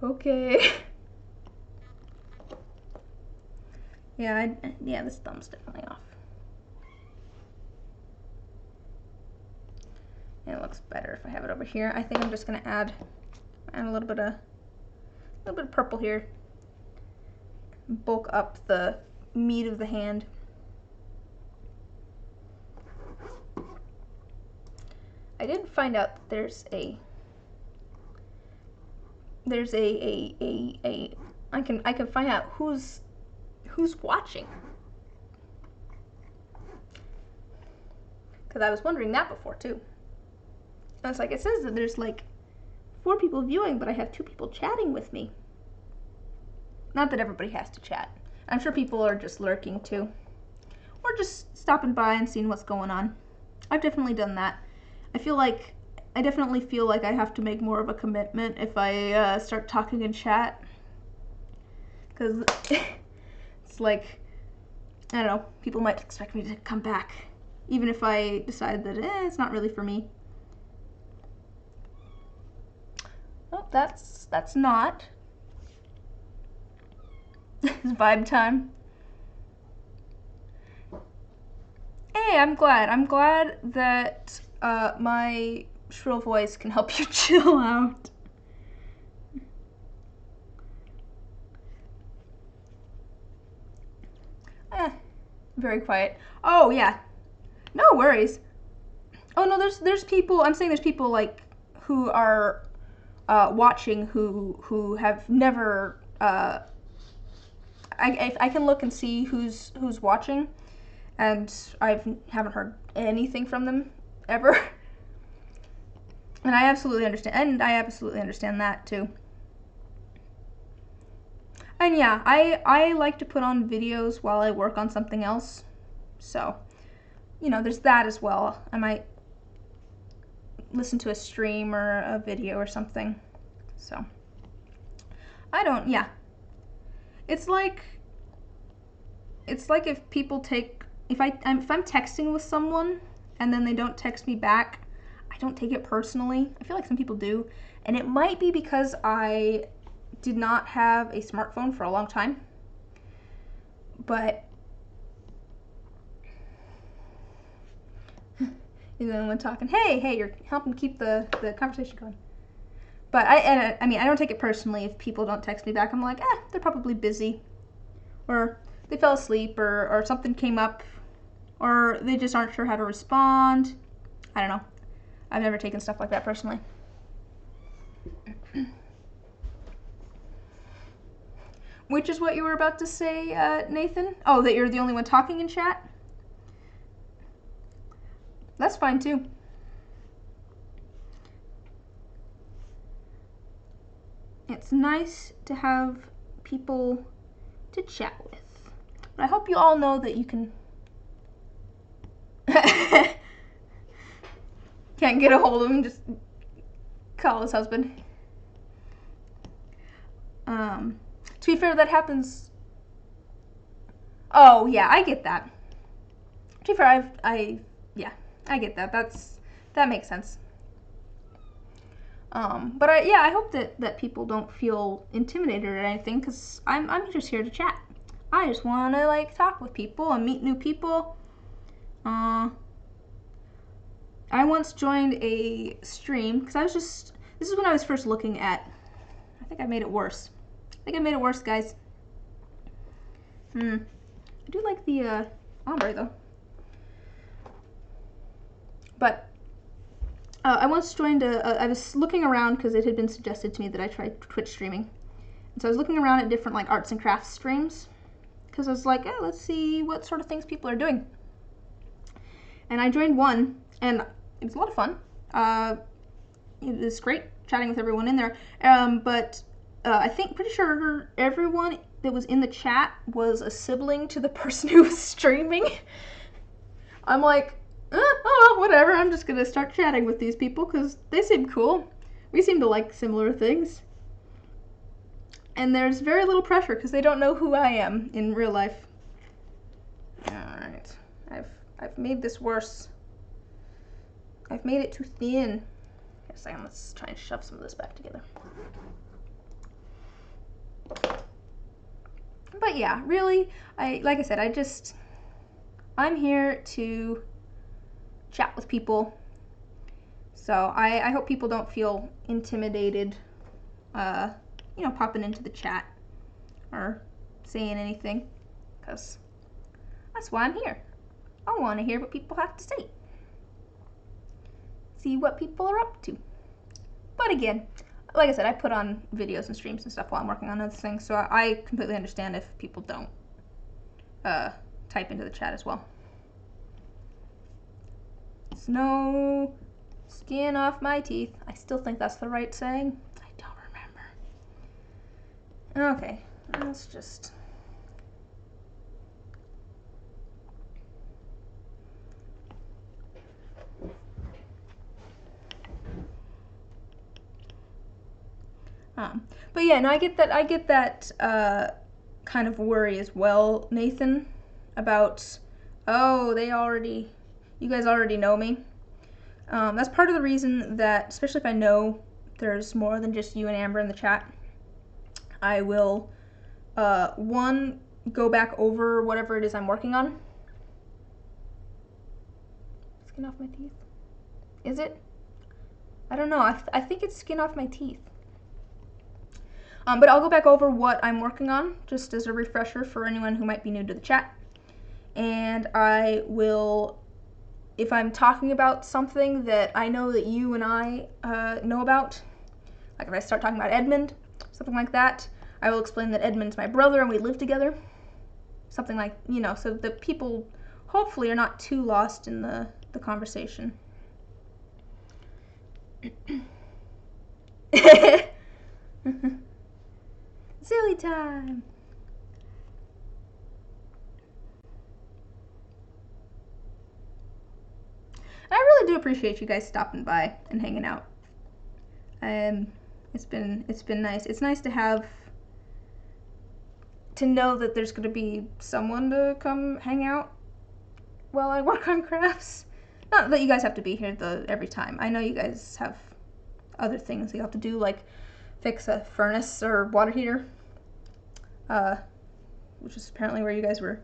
Okay. Yeah, this thumb's definitely off. And it looks better if I have it over here. I think I'm just gonna add a little bit of purple here. Bulk up the meat of the hand. I did find out that there's I can find out who's watching. Because I was wondering that before too. I was like, it says that there's like 4 people viewing, but I have 2 people chatting with me. Not that everybody has to chat. I'm sure people are just lurking too. Or just stopping by and seeing what's going on. I've definitely done that. I definitely feel like I have to make more of a commitment if I start talking in chat. Because it's like, I don't know, people might expect me to come back. Even if I decide that it's not really for me. Oh, that's not. It's vibe time. Hey, I'm glad that my shrill voice can help you chill out. Very quiet. Oh yeah, no worries. Oh no, there's people. I'm saying there's people like who are watching who have never. I can look and see who's watching, and I haven't heard anything from them ever. And I absolutely understand that too. And yeah, I like to put on videos while I work on something else. So, you know, there's that as well. I might listen to a stream or a video or something. So, yeah. It's like if people take if I'm texting with someone and then they don't text me back, I don't take it personally. I feel like some people do, and it might be because I did not have a smartphone for a long time. But and then when talking, hey, you're helping keep the conversation going. But I mean, I don't take it personally if people don't text me back. I'm like, they're probably busy, or they fell asleep, or something came up, or they just aren't sure how to respond. I don't know. I've never taken stuff like that personally. Which is what you were about to say, Nathan? Oh, that you're the only one talking in chat? That's fine too. It's nice to have people to chat with. But I hope you all know that you can... Can't get a hold of him, just call his husband. To be fair, that happens... Oh, yeah, I get that. To be fair, yeah, I get that. That makes sense. But I hope that people don't feel intimidated or anything, because I'm just here to chat. I just want to, like, talk with people and meet new people. I once joined a stream, because this is when I was first looking at, I think I made it worse. Guys. I do like the ombre, though. But I once joined I was looking around because it had been suggested to me that I tried Twitch streaming. And so I was looking around at different, like, arts and crafts streams, because I was like, let's see what sort of things people are doing. And I joined one, and it was a lot of fun. It was great chatting with everyone in there. But pretty sure everyone that was in the chat was a sibling to the person who was streaming. I'm like, oh, whatever. I'm just going to start chatting with these people because they seem cool. We seem to like similar things. And there's very little pressure because they don't know who I am in real life. Alright. I've made this worse. I've made it too thin. Wait a second, let's try and shove some of this back together. But yeah, really, like I said, I'm here to chat with people. So I hope people don't feel intimidated, popping into the chat or saying anything, because that's why I'm here. I want to hear what people have to say. See what people are up to. But again, like I said, I put on videos and streams and stuff while I'm working on other things, so I completely understand if people don't type into the chat as well. It's no skin off my teeth. I still think that's the right saying. I don't remember. Okay, let's just... But yeah, no, I get that kind of worry as well, Nathan, about, oh, you guys already know me. That's part of the reason that, especially if I know there's more than just you and Amber in the chat, I will, one, go back over whatever it is I'm working on. Skin off my teeth? Is it? I don't know. I think it's skin off my teeth. But I'll go back over what I'm working on, just as a refresher for anyone who might be new to the chat. And I will, if I'm talking about something that I know that you and I know about, like if I start talking about Edmund, something like that, I will explain that Edmund's my brother and we live together. Something like, so that people hopefully are not too lost in the conversation. Silly time. I really do appreciate you guys stopping by and hanging out. It's been nice. It's nice to know that there's going to be someone to come hang out while I work on crafts. Not that you guys have to be here every time. I know you guys have other things you have to do, like fix a furnace or water heater, which is apparently where you guys were,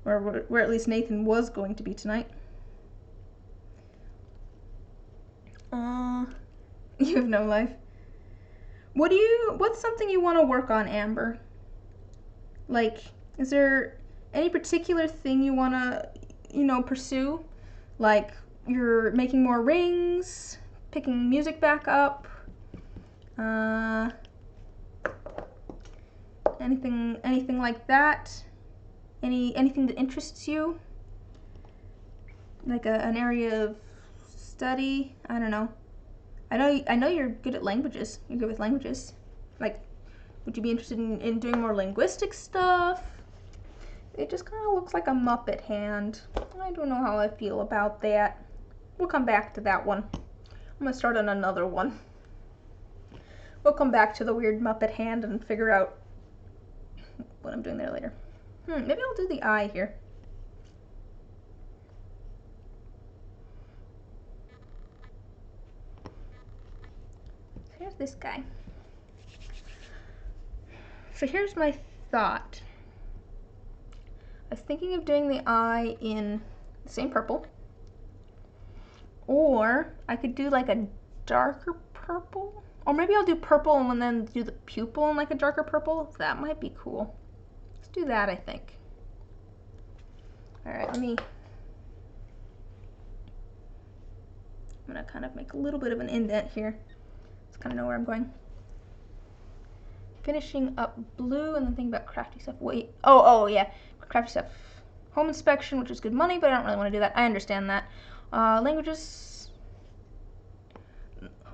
where at least Nathan was going to be tonight. You have no life. What's something you want to work on, Amber? Like, is there any particular thing you want to, pursue? Like, you're making more rings, picking music back up, anything like that? Anything that interests you? Like an area of study? I don't know. I know you're good at languages. You're good with languages. Like, would you be interested in doing more linguistic stuff? It just kind of looks like a Muppet hand. I don't know how I feel about that. We'll come back to that one. I'm gonna start on another one. We'll come back to the weird Muppet hand and figure out what I'm doing there later. Maybe I'll do the eye here. So here's this guy. So here's my thought. I was thinking of doing the eye in the same purple, or I could do like a darker purple, or maybe I'll do purple and then do the pupil in like a darker purple. That might be cool. Let's do that, I think. All right, I'm gonna kind of make a little bit of an indent here. Just kind of know where I'm going. Finishing up blue and then thinking about crafty stuff. Wait, oh yeah, crafty stuff. Home inspection, which is good money, but I don't really want to do that. I understand that. Languages.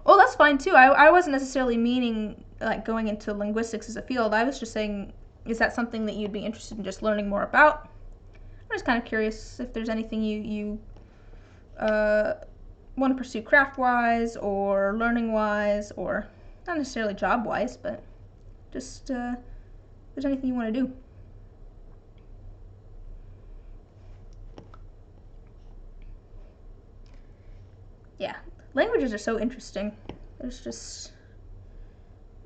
Oh, that's fine too. I wasn't necessarily meaning like going into linguistics as a field. I was just saying, is that something that you'd be interested in just learning more about? I'm just kind of curious if there's anything you want to pursue craft-wise or learning-wise, or not necessarily job-wise, but just if there's anything you want to do. Yeah, languages are so interesting. There's just,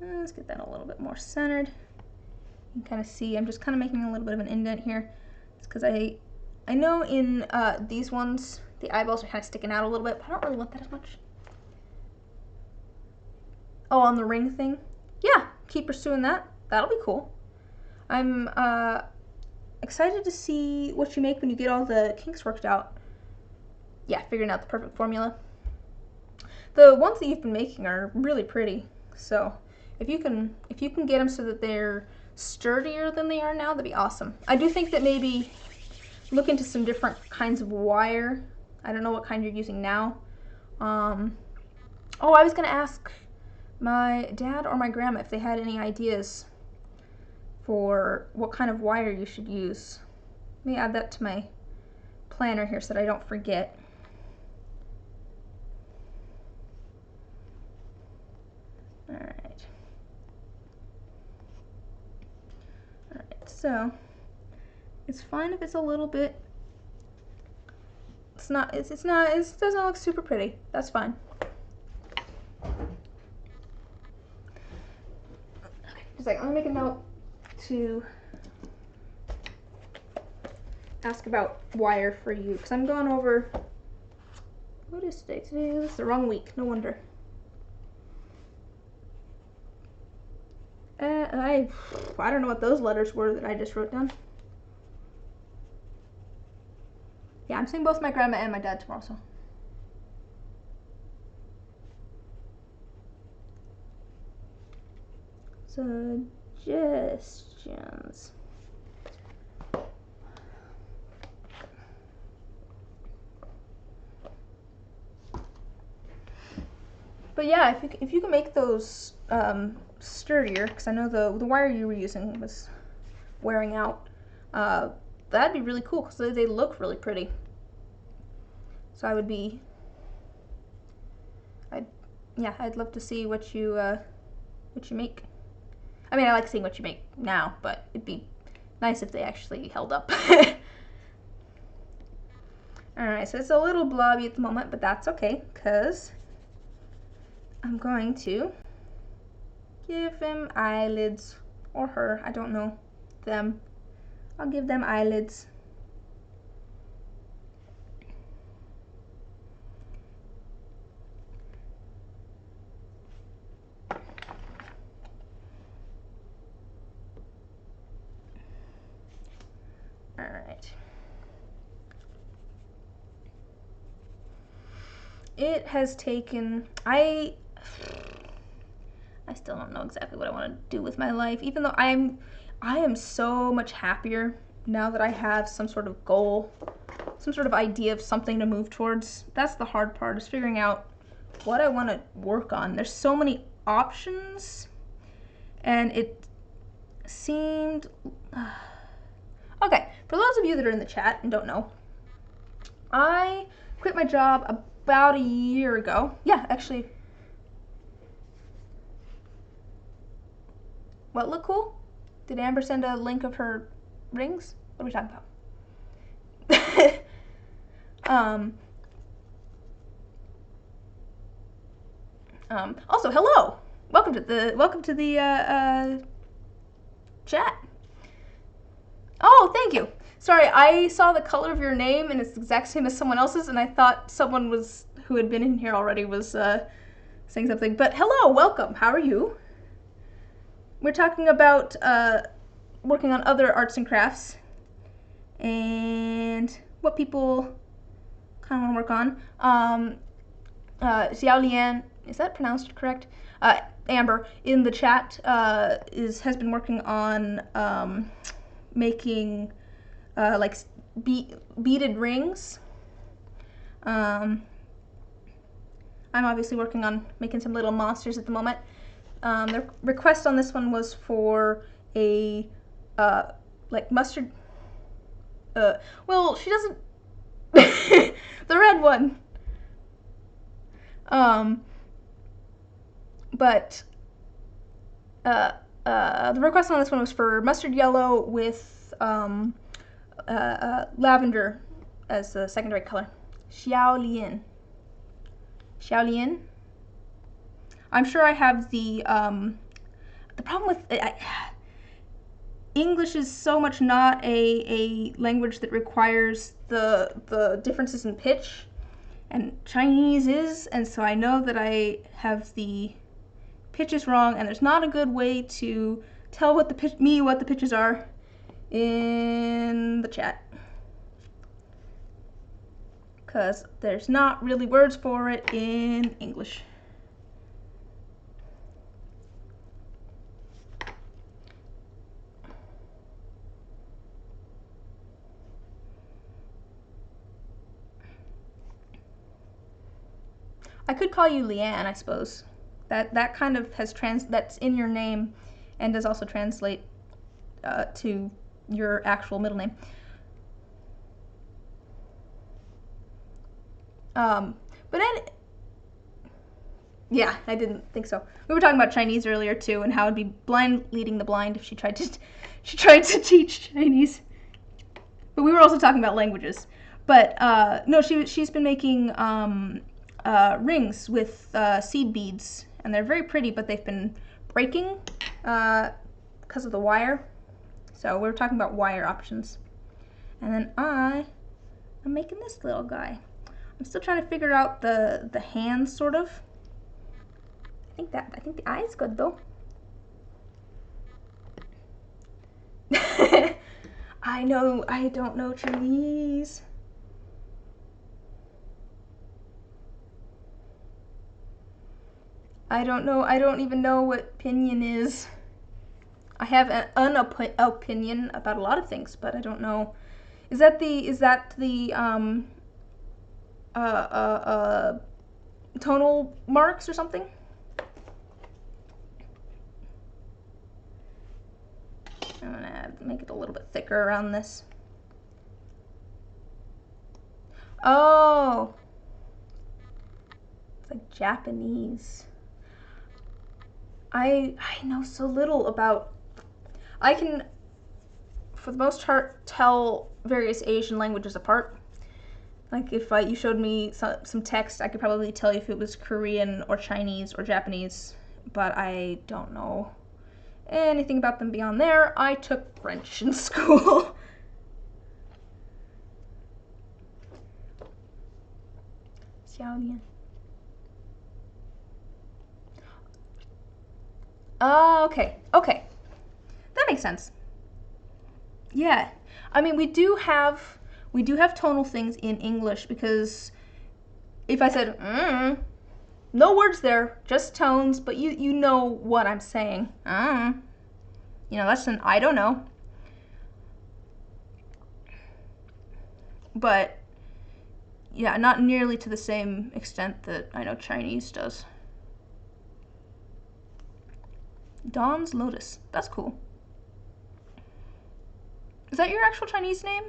let's get that a little bit more centered. You can kind of see, I'm just kind of making a little bit of an indent here. It's because I know in these ones, the eyeballs are kind of sticking out a little bit, but I don't really want that as much. Oh, on the ring thing? Yeah, keep pursuing that. That'll be cool. I'm excited to see what you make when you get all the kinks worked out. Yeah, figuring out the perfect formula. The ones that you've been making are really pretty, so if you can get them so that they're sturdier than they are now, that'd be awesome. I do think that maybe look into some different kinds of wire. I don't know what kind you're using now. Oh, I was gonna ask my dad or my grandma if they had any ideas for what kind of wire you should use. Let me add that to my planner here so that I don't forget. Alright. Alright, so it's fine if it's a little bit, it doesn't look super pretty. That's fine. Just like, I'm gonna make a note to ask about wire for you, because I'm going over, what is today? Today is the wrong week, no wonder. I don't know what those letters were that I just wrote down. Yeah, I'm seeing both my grandma and my dad tomorrow, so. Suggestions. But yeah, if you can make those sturdier, because I know the wire you were using was wearing out, that'd be really cool because they look really pretty. So I'd love to see what you make. I mean, I like seeing what you make now, but it'd be nice if they actually held up. Alright, so it's a little blobby at the moment, but that's okay, because I'm going to give him eyelids, or her, I don't know, them. I'll give them eyelids. Alright. It has taken, I still don't know exactly what I want to do with my life, even though I am so much happier now that I have some sort of goal, some sort of idea of something to move towards. That's the hard part, is figuring out what I want to work on. There's so many options, and it seemed okay, for those of you that are in the chat and don't know, I quit my job about a year ago. Yeah, actually. What looked cool? Did Amber send a link of her rings? What are we talking about? Also, hello. Welcome to the chat. Oh, thank you. Sorry, I saw the color of your name and it's the exact same as someone else's, and I thought someone was who had been in here already was saying something. But hello, welcome. How are you? We're talking about working on other arts and crafts and what people kind of want to work on. Xiao Lian, is that pronounced correct? Amber in the chat has been working on making like beaded rings. I'm obviously working on making some little monsters at the moment. The request on this one was for a like mustard. Well, she doesn't. The red one. But the request on this one was for mustard yellow with lavender as the secondary color. Xiao Lian. Xiao Lian. I'm sure I have the problem with English is so much not a language that requires the differences in pitch, and Chinese is, and so I know that I have the pitches wrong, and there's not a good way to tell what the pitches are in the chat, because there's not really words for it in English. I could call you Leanne, I suppose. That kind of has that's in your name, and does also translate to your actual middle name. Yeah, I didn't think so. We were talking about Chinese earlier too, and how it'd be blind leading the blind if she tried to teach Chinese. But we were also talking about languages. But no, she's been making rings with seed beads, and they're very pretty, but they've been breaking because of the wire. So we were talking about wire options. And then I'm making this little guy. I'm still trying to figure out the hands, sort of. I think the eye's good though. I don't know Chinese. I don't even know what pinyin is. I have an opinion about a lot of things, but I don't know. Is that the tonal marks or something? I'm gonna make it a little bit thicker around this. Oh, it's like Japanese. I know so little about. I can, for the most part, tell various Asian languages apart. Like if you showed me some text, I could probably tell you if it was Korean or Chinese or Japanese, but I don't know anything about them beyond there. I took French in school. Xiaolian. Oh, okay. Okay. That makes sense. Yeah. I mean, we do have tonal things in English, because if I said no words there, just tones, but you know what I'm saying. You know, that's an I don't know. But yeah, not nearly to the same extent that I know Chinese does. Dawn's Lotus. That's cool. Is that your actual Chinese name,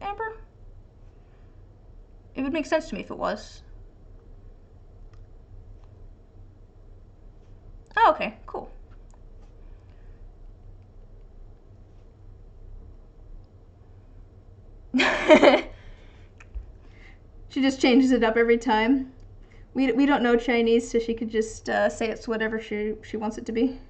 Amber? It would make sense to me if it was. Oh, okay, cool. She just changes it up every time. We don't know Chinese, so she could just say it's whatever she wants it to be.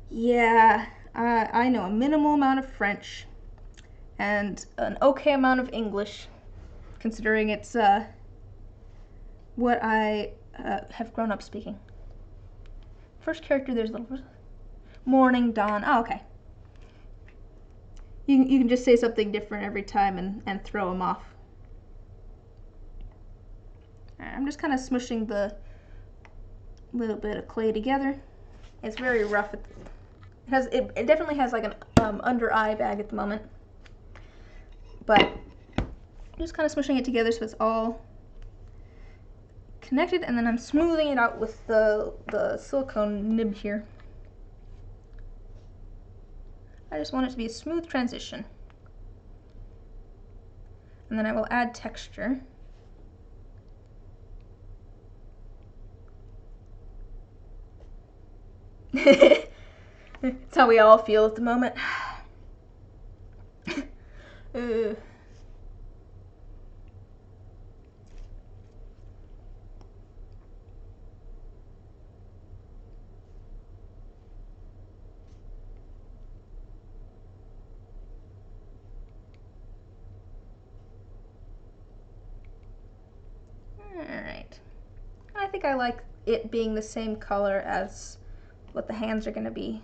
Yeah, I know a minimal amount of French and an okay amount of English, considering it's what I have grown up speaking. First character, there's a little morning, dawn. Oh, okay. You can just say something different every time and throw them off. Right, I'm just kind of smushing the little bit of clay together. It's very rough. It definitely has like an under eye bag at the moment, but just kind of smushing it together so it's all connected, and then I'm smoothing it out with the silicone nib here. I just want it to be a smooth transition. And then I will add texture. It's how we all feel at the moment. Alright. I think I like it being the same color as what the hands are going to be.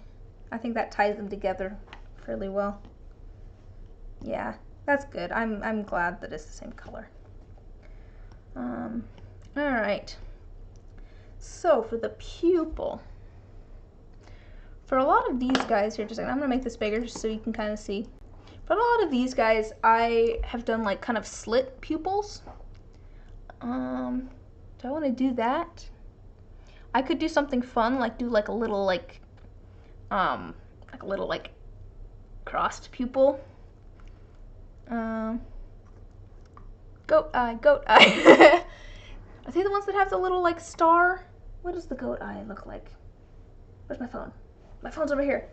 I think that ties them together fairly well. Yeah, that's good. I'm glad that it's the same color. Alright. So for the pupil, for a lot of these guys here, just I'm going to make this bigger just so you can kind of see. For a lot of these guys, I have done like kind of slit pupils. Do I want to do that? I could do something fun, like do like a little like crossed pupil. Goat eye, goat eye. Are they the ones that have the little like star? What does the goat eye look like? Where's my phone? My phone's over here.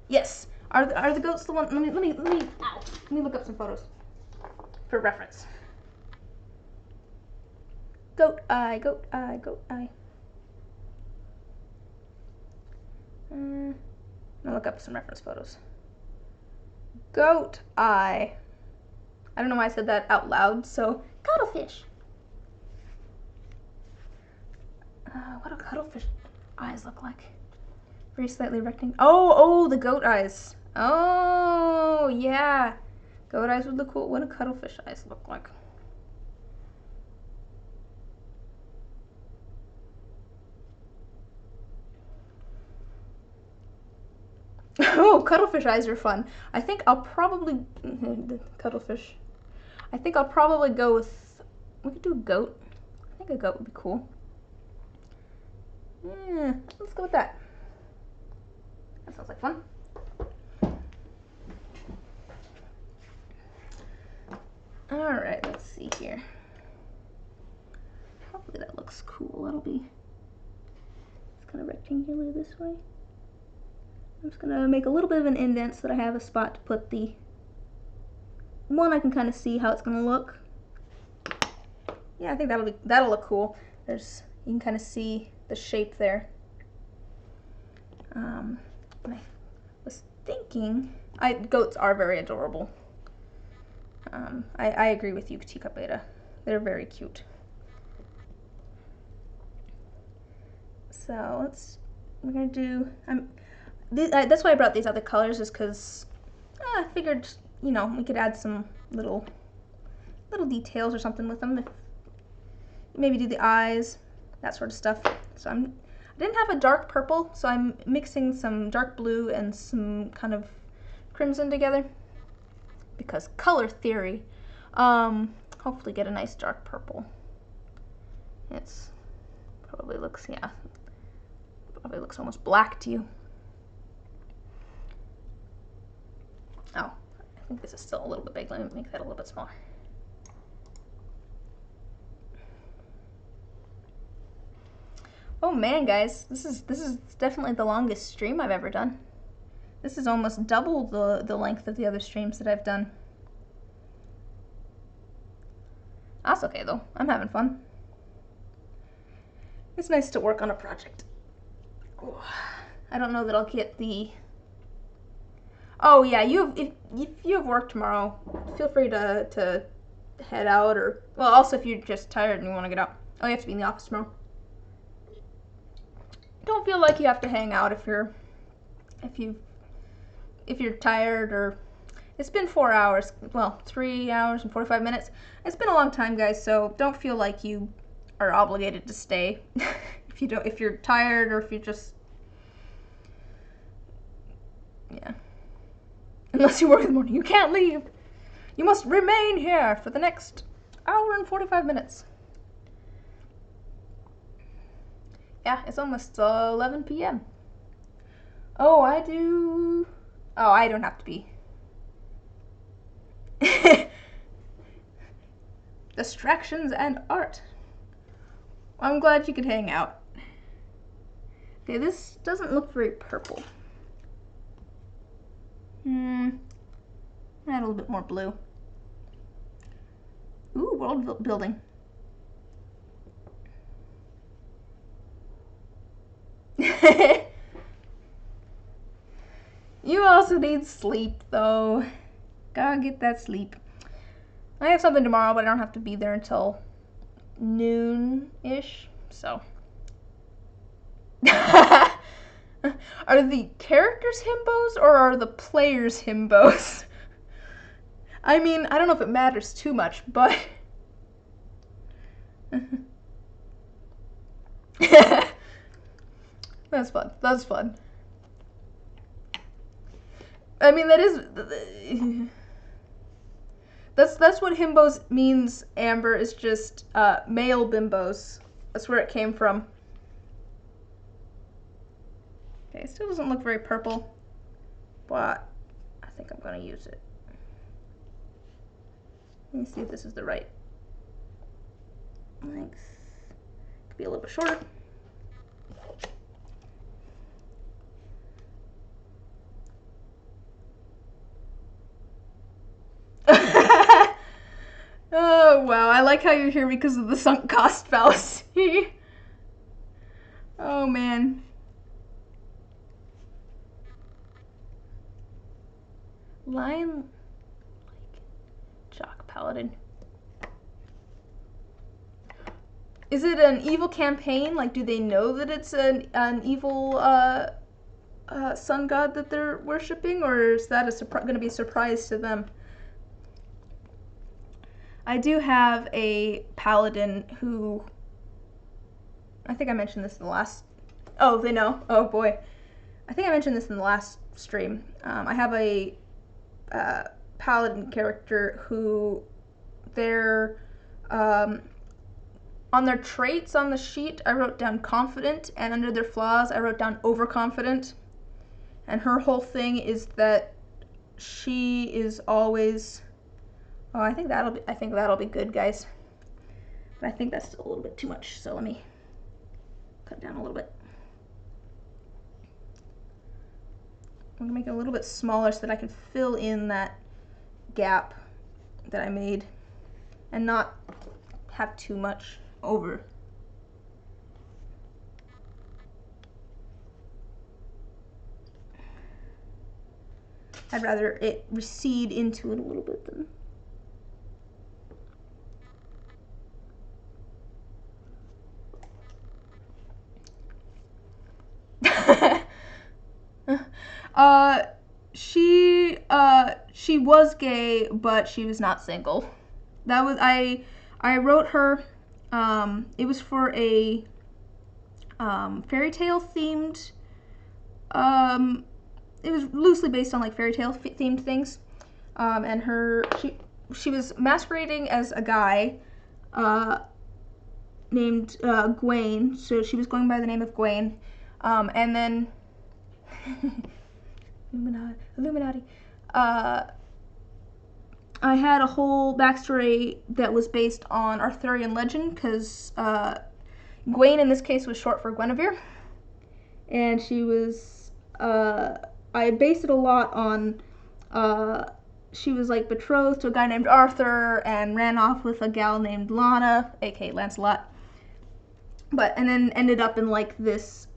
Yes. Are the goats the one? Let me look up some photos for reference. Goat eye, goat eye, goat eye. I'll look up some reference photos. Goat eye. I don't know why I said that out loud, so cuttlefish. What do cuttlefish eyes look like? Very slightly rectangular. Oh, the goat eyes. Oh, yeah. Goat eyes would look cool. What do cuttlefish eyes look like? Oh, cuttlefish eyes are fun. I think I'll probably cuttlefish. I think I'll probably go with. We could do a goat. I think a goat would be cool. Yeah, let's go with that. That sounds like fun. All right, let's see here. Hopefully that looks cool. That'll be, it's kind of rectangular this way. I'm just gonna make a little bit of an indent so that I have a spot to put the one. I can kind of see how it's gonna look. Yeah, I think that'll look cool. You can kind of see the shape there. I was thinking, goats are very adorable. I agree with you, Teacup Beta. They're very cute. So we're gonna do. That's why I brought these other colors, is because I figured, you know, we could add some little details or something with them. Maybe do the eyes, that sort of stuff. So I didn't have a dark purple, so I'm mixing some dark blue and some kind of crimson together, because color theory. Hopefully get a nice dark purple. It's probably looks, yeah, probably looks almost black to you. Oh, I think this is still a little bit big. Let me make that a little bit smaller. Oh man, guys, this is definitely the longest stream I've ever done. This is almost double the length of the other streams that I've done. That's okay though. I'm having fun. It's nice to work on a project. Oh, I don't know that I'll get the. Oh yeah, if you have work tomorrow, feel free to head out, or well, also if you're just tired and you want to get out. Oh, you have to be in the office tomorrow. Don't feel like you have to hang out if you're tired, or it's been 4 hours, well, 3 hours and 45 minutes. It's been a long time, guys, so don't feel like you are obligated to stay. if you're tired, or if you're just, yeah. Unless you work in the morning, you can't leave. You must remain here for the next hour and 45 minutes. Yeah, it's almost 11 p.m. Oh, I don't have to be. Distractions and art. I'm glad you could hang out. Okay, this doesn't look very purple. Add a little bit more blue. Ooh, world building. You also need sleep, though. Gotta get that sleep. I have something tomorrow, but I don't have to be there until noon-ish, so. Are the characters himbos, or are the players himbos? I mean, I don't know if it matters too much, but. That's fun. That's fun. I mean, that's what himbos means, Amber, is just male bimbos. That's where it came from. Okay, it still doesn't look very purple, but I think I'm gonna use it. Let me see if this is the right length. Could be a little bit shorter. Oh wow, I like how you're here because of the sunk cost fallacy. Oh man. Lion, like, Jock Paladin. Is it an evil campaign? Like, do they know that it's an evil sun god that they're worshipping, or is that going to be a surprise to them? I do have a paladin who, I think I mentioned this in the last, oh, they know, oh boy. I think I mentioned this in the last stream. I have a paladin character who they're, on their traits on the sheet, I wrote down confident, and under their flaws, I wrote down overconfident. And her whole thing is that she is always, oh, I think that'll be good, guys. But I think that's still a little bit too much, so let me cut it down a little bit. I'm gonna make it a little bit smaller so that I can fill in that gap that I made and not have too much over. I'd rather it recede into it a little bit than. She was gay, but she was not single. That was I wrote her. It was for a fairy tale themed. It was loosely based on like fairy tale themed things, and she was masquerading as a guy named Gwaine, so she was going by the name of Gwaine, and then Illuminati. I had a whole backstory that was based on Arthurian legend, because Gwaine in this case was short for Guinevere, and she was, I based it a lot on, she was like betrothed to a guy named Arthur and ran off with a gal named Lana, aka Lancelot, and then ended up in like this,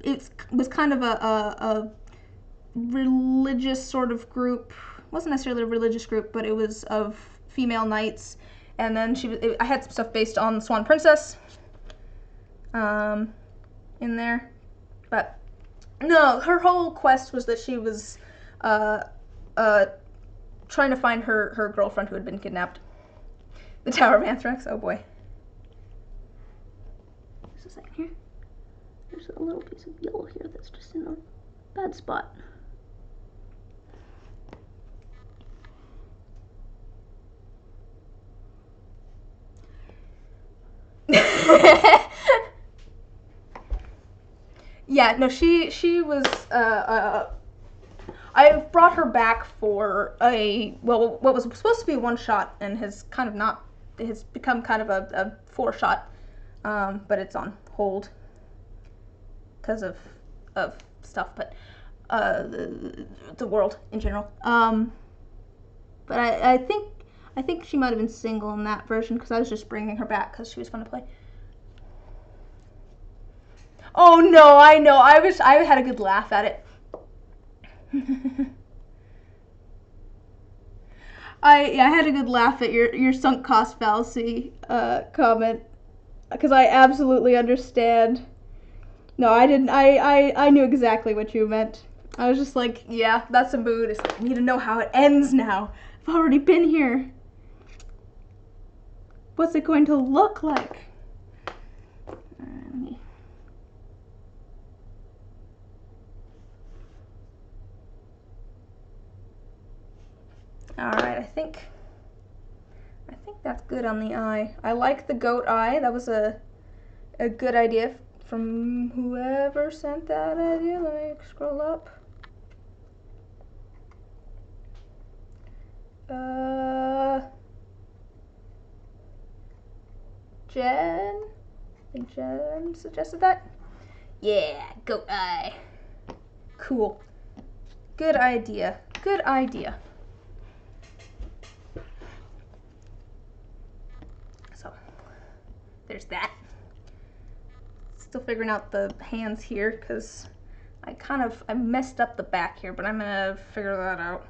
it was kind of a religious sort of group. It wasn't necessarily a religious group, but it was of female knights. And then I had some stuff based on the Swan Princess in there. But no, her whole quest was that she was trying to find her girlfriend who had been kidnapped. The Tower of Anthrax, oh boy. Just a second here. There's a little piece of yellow here that's just in a bad spot. Yeah, no, she was, I brought her back for what was supposed to be a one-shot and has kind of not, it has become kind of a four-shot, but it's on hold because of stuff, but the world in general. But I think she might have been single in that version, because I was just bringing her back because she was fun to play. Oh no, I know. I had a good laugh at it. I had a good laugh at your sunk cost fallacy comment, because I absolutely understand. No, I didn't. I knew exactly what you meant. I was just like, yeah, that's a mood. It's like, I need to know how it ends now. I've already been here. What's it going to look like? Alright, I think that's good on the eye. I like the goat eye. That was a good idea from whoever sent that idea. Let me scroll up. Jen? I think Jen suggested that? Yeah, goat eye. Cool. Good idea. Good idea. So, there's that. Still figuring out the hands here, because I messed up the back here, but I'm gonna figure that out.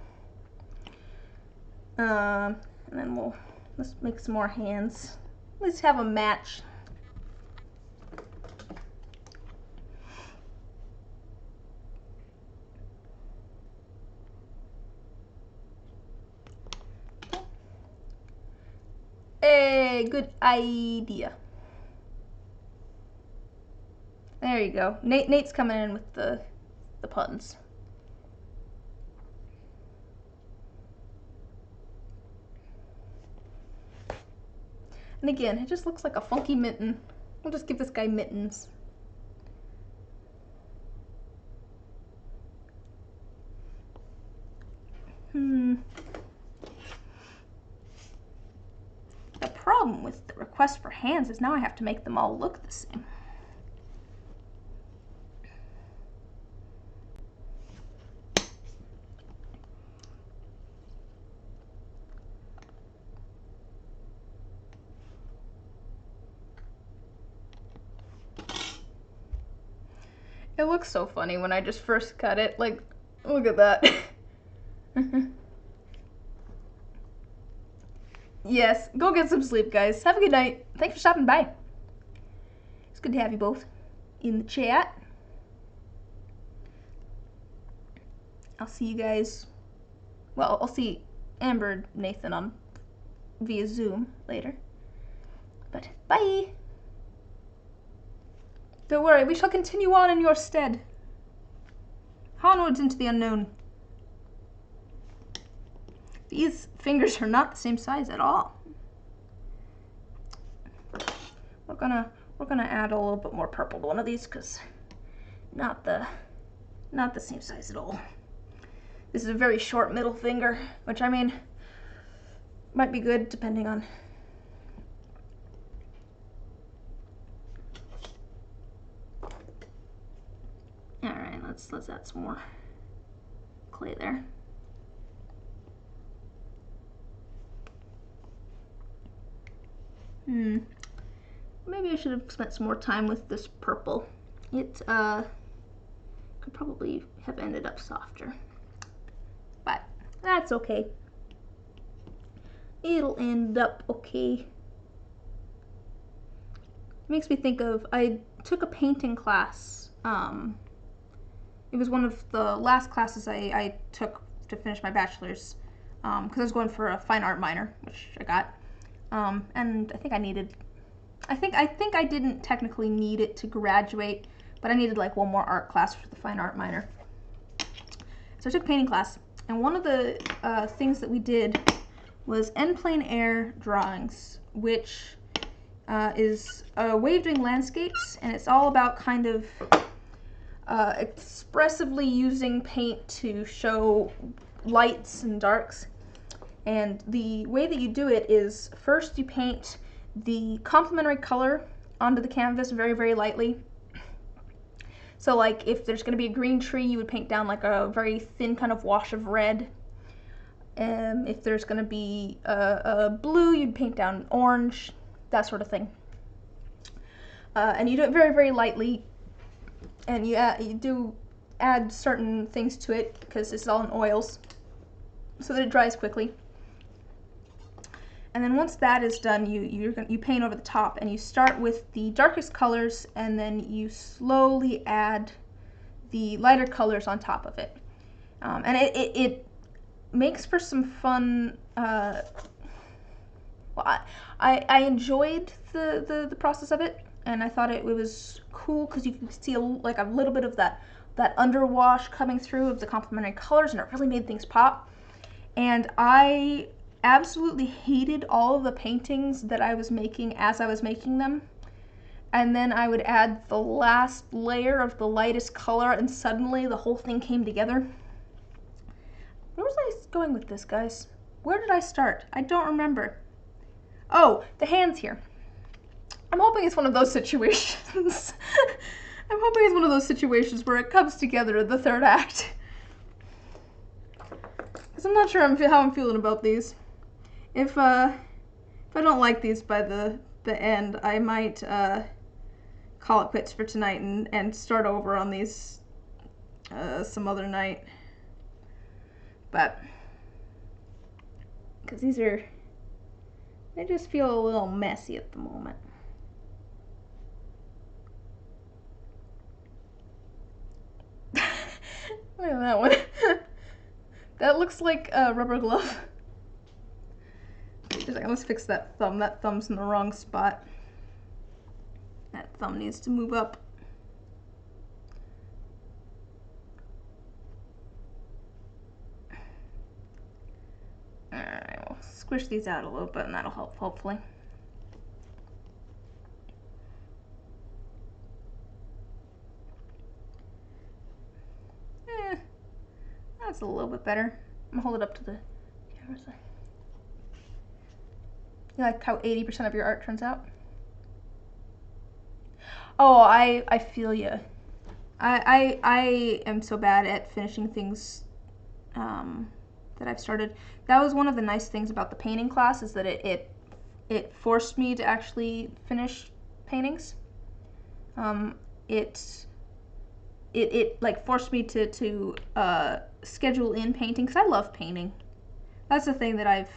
And then let's make some more hands. Let's have a match. Hey, good idea. There you go. Nate's coming in with the puns. And again, it just looks like a funky mitten. We'll just give this guy mittens. problem with the request for hands is now I have to make them all look the same. It looks so funny when I just first cut it. Like, look at that. Yes, go get some sleep, guys. Have a good night. Thanks for stopping by. It's good to have you both in the chat. I'll see you guys. Well, I'll see Amber and Nathan on via Zoom later. But bye. Don't worry, we shall continue on in your stead. Onwards into the unknown. These fingers are not the same size at all. We're gonna add a little bit more purple to one of these because not the same size at all. This is a very short middle finger, which I mean might be good depending on. All right, let's add some more clay there. Maybe I should have spent some more time with this purple. It could probably have ended up softer, but that's okay. It'll end up okay. Makes me think of, I took a painting class. It was one of the last classes I took to finish my bachelor's, because I was going for a fine art minor, which I got. And I think I needed, I think I didn't technically need it to graduate, but I needed like one more art class for the fine art minor. So I took a painting class, and one of the things that we did was end plein air drawings, which is a way of doing landscapes, and it's all about kind of expressively using paint to show lights and darks. And the way that you do it is first you paint the complementary color onto the canvas very, very lightly. So like if there's going to be a green tree, you would paint down like a very thin kind of wash of red. If there's going to be a blue, you'd paint down orange, that sort of thing. And you do it very, very lightly, and you do add certain things to it because this is all in oils, so that it dries quickly. And then once that is done, you paint over the top, and you start with the darkest colors, and then you slowly add the lighter colors on top of it. And it makes for some fun. Well, I enjoyed the process of it, and I thought it was cool because you could see like a little bit of that underwash coming through of the complementary colors, and it really made things pop. And I absolutely hated all of the paintings that I was making as I was making them. And then I would add the last layer of the lightest color, and suddenly the whole thing came together. Where was I going with this, guys? Where did I start? I don't remember. Oh, the hands here. I'm hoping it's one of those situations. I'm hoping it's one of those situations where it comes together in the third act. Because I'm not sure how I'm feeling about these. If I don't like these by the end, I might call it quits for tonight and start over on these some other night. But because they just feel a little messy at the moment. Look at that one. That looks like a rubber glove. Wait a second, let's fix that thumb. That thumb's in the wrong spot. That thumb needs to move up. Alright, we'll squish these out a little bit, and that'll help, hopefully. That's a little bit better. I'm gonna hold it up to the camera. You like how 80% of your art turns out? Oh, I feel you. I am so bad at finishing things that I've started. That was one of the nice things about the painting class, is that it forced me to actually finish paintings. It like forced me to schedule in painting, because I love painting. That's the thing that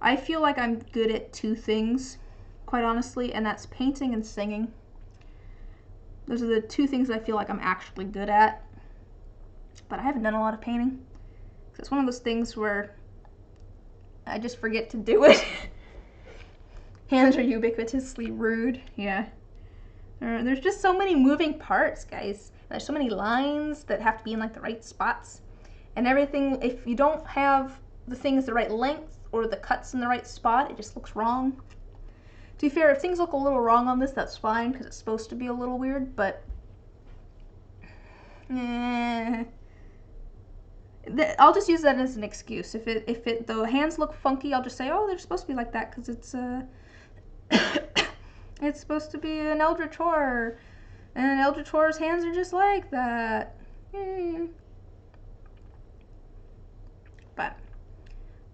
I feel like I'm good at two things, quite honestly, and that's painting and singing. Those are the two things I feel like I'm actually good at. But I haven't done a lot of painting. It's one of those things where I just forget to do it. Hands are ubiquitously rude. Yeah. There's just so many moving parts, guys. There's so many lines that have to be in like the right spots. And everything, if you don't have the things the right length or the cuts in the right spot, it just looks wrong. To be fair, if things look a little wrong on this, that's fine, because it's supposed to be a little weird, but I'll just use that as an excuse. If the hands look funky, I'll just say, oh, they're supposed to be like that, because it's it's supposed to be an Eldritch Horror, and Eldritch Horror's hands are just like that. But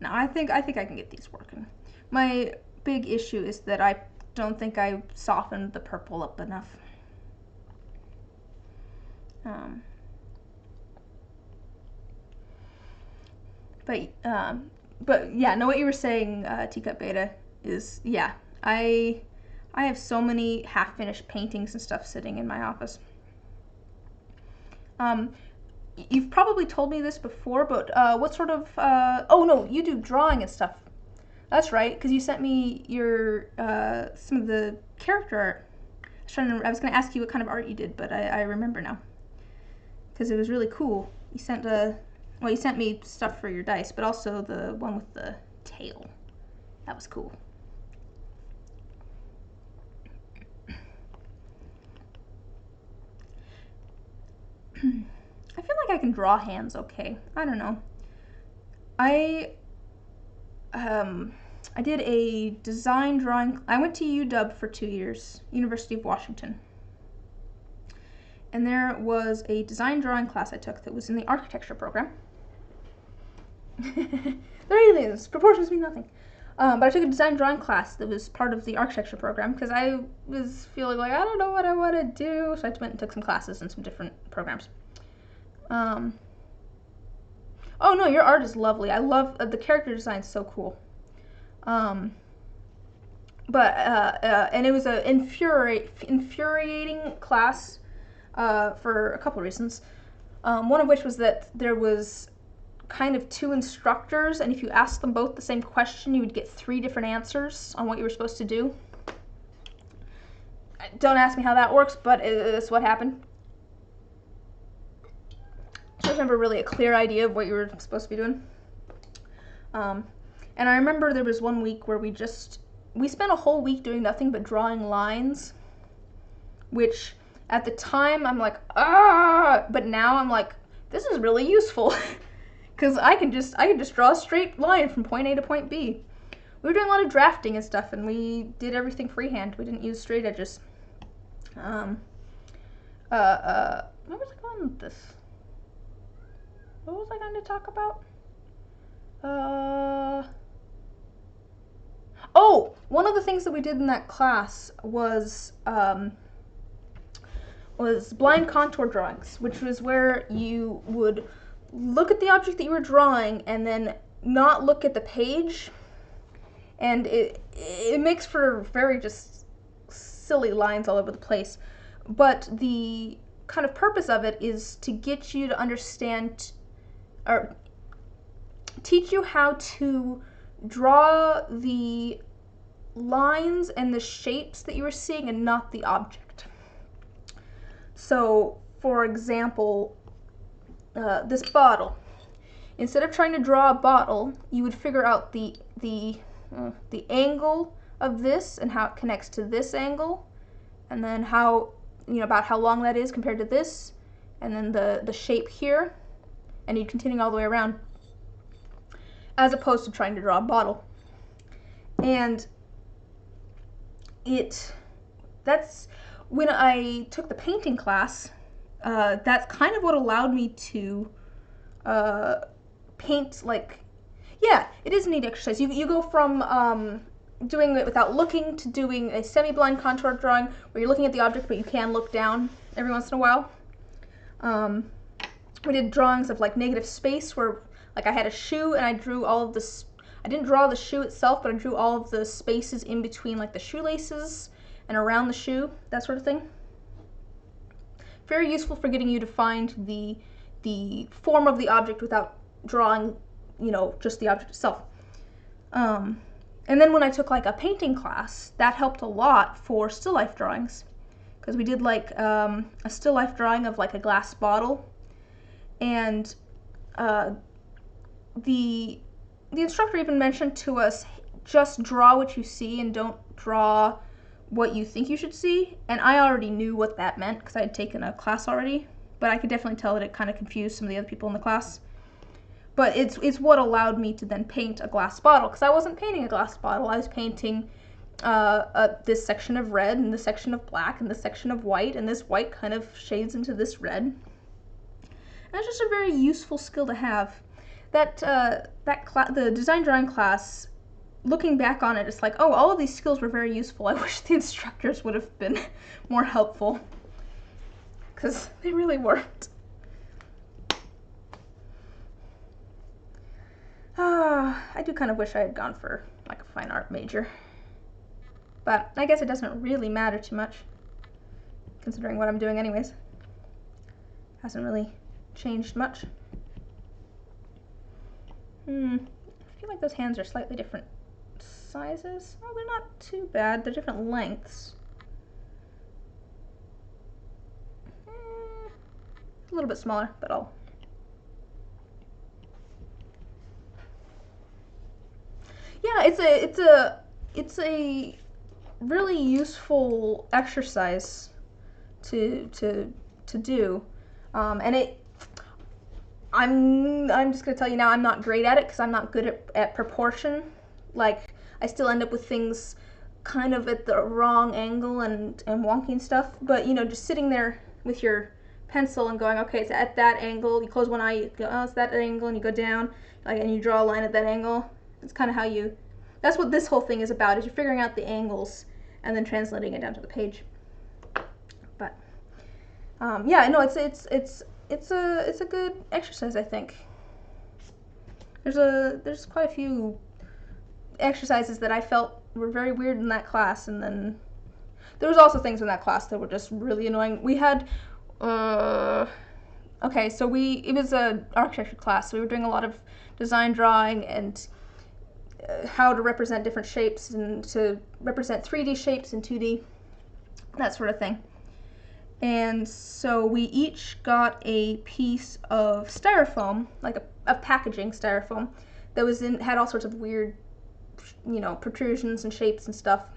no, I think I can get these working. My big issue is that I don't think I softened the purple up enough. But yeah, no, what you were saying, Teacup Beta, is, yeah, I have so many half-finished paintings and stuff sitting in my office. You've probably told me this before, but what sort of, oh no, you do drawing and stuff. That's right, because you sent me your, some of the character art. I was going to ask you what kind of art you did, but I remember now. Because it was really cool. You sent you sent me stuff for your dice, but also the one with the tail. That was cool. I feel like I can draw hands okay. I don't know. I did a design drawing. I went to UW for 2 years, University of Washington. And there was a design drawing class I took that was in the architecture program. There are aliens. Proportions mean nothing. But I took a design drawing class that was part of the architecture program, because I was feeling like I don't know what I want to do, so I went and took some classes in some different programs. Oh no, your art is lovely. I love the character design is so cool. And it was an infuriating class for a couple of reasons. One of which was that there was kind of 2 instructors, and if you asked them both the same question, you would get 3 different answers on what you were supposed to do. Don't ask me how that works, but it's what happened. So I remember really a clear idea of what you were supposed to be doing. And I remember there was one week where we spent a whole week doing nothing but drawing lines, which at the time I'm like, but now I'm like, this is really useful. Because I can just draw a straight line from point A to point B. We were doing a lot of drafting and stuff, and we did everything freehand. We didn't use straight edges. Where was I going with this? What was I going to talk about? Oh, one of the things that we did in that class was blind contour drawings, which was where you would look at the object that you were drawing and then not look at the page, and it makes for very just silly lines all over the place. But the kind of purpose of it is to get you to understand, or teach you how to draw the lines and the shapes that you were seeing and not the object. So, for example, this bottle. Instead of trying to draw a bottle, you would figure out the angle of this and how it connects to this angle, and then how, about how long that is compared to this, and then the shape here, and you continue all the way around, as opposed to trying to draw a bottle. And that's when I took the painting class, that's kind of what allowed me to paint, like, yeah, it is a neat exercise. You go from doing it without looking to doing a semi-blind contour drawing where you're looking at the object but you can look down every once in a while. We did drawings of like negative space where like I had a shoe and I drew all of this. I didn't draw the shoe itself, but I drew all of the spaces in between like the shoelaces and around the shoe, that sort of thing. Very useful for getting you to find the form of the object without drawing, you know, just the object itself. And then when I took like a painting class, that helped a lot for still life drawings, because we did like a still life drawing of like a glass bottle, and the instructor even mentioned to us, just draw what you see and don't draw what you think you should see. And I already knew what that meant because I had taken a class already, but I could definitely tell that it kind of confused some of the other people in the class. But it's what allowed me to then paint a glass bottle, because I wasn't painting a glass bottle. I was painting this section of red and this section of black and this section of white, and this white kind of shades into this red. And it's just a very useful skill to have. The design drawing class, looking back on it, it's like, oh, all of these skills were very useful. I wish the instructors would have been more helpful, because they really weren't. I do kind of wish I had gone for like a fine art major, but I guess it doesn't really matter too much, considering what I'm doing anyways. Hasn't really changed much. I feel like those hands are slightly different sizes. Oh, they're not too bad. They're different lengths. A little bit smaller, but I'll... Yeah, it's a really useful exercise to do, and I'm just gonna tell you now, I'm not great at it because I'm not good at proportion. Like, I still end up with things kind of at the wrong angle and wonky and stuff. But you know, just sitting there with your pencil and going, okay, it's at that angle. You close one eye, you go, oh, it's that angle, and you go down, like, and you draw a line at that angle. It's kind of how you. That's what this whole thing is about. Is you're figuring out the angles and then translating it down to the page. But yeah, no, it's a good exercise, I think. There's quite a few exercises that I felt were very weird in that class, and then there was also things in that class that were just really annoying. We had okay, so it was an architecture class, so we were doing a lot of design drawing and how to represent different shapes and to represent 3D shapes in 2D, that sort of thing. And so we each got a piece of styrofoam, like a packaging styrofoam, that had all sorts of weird, you know, protrusions and shapes and stuff.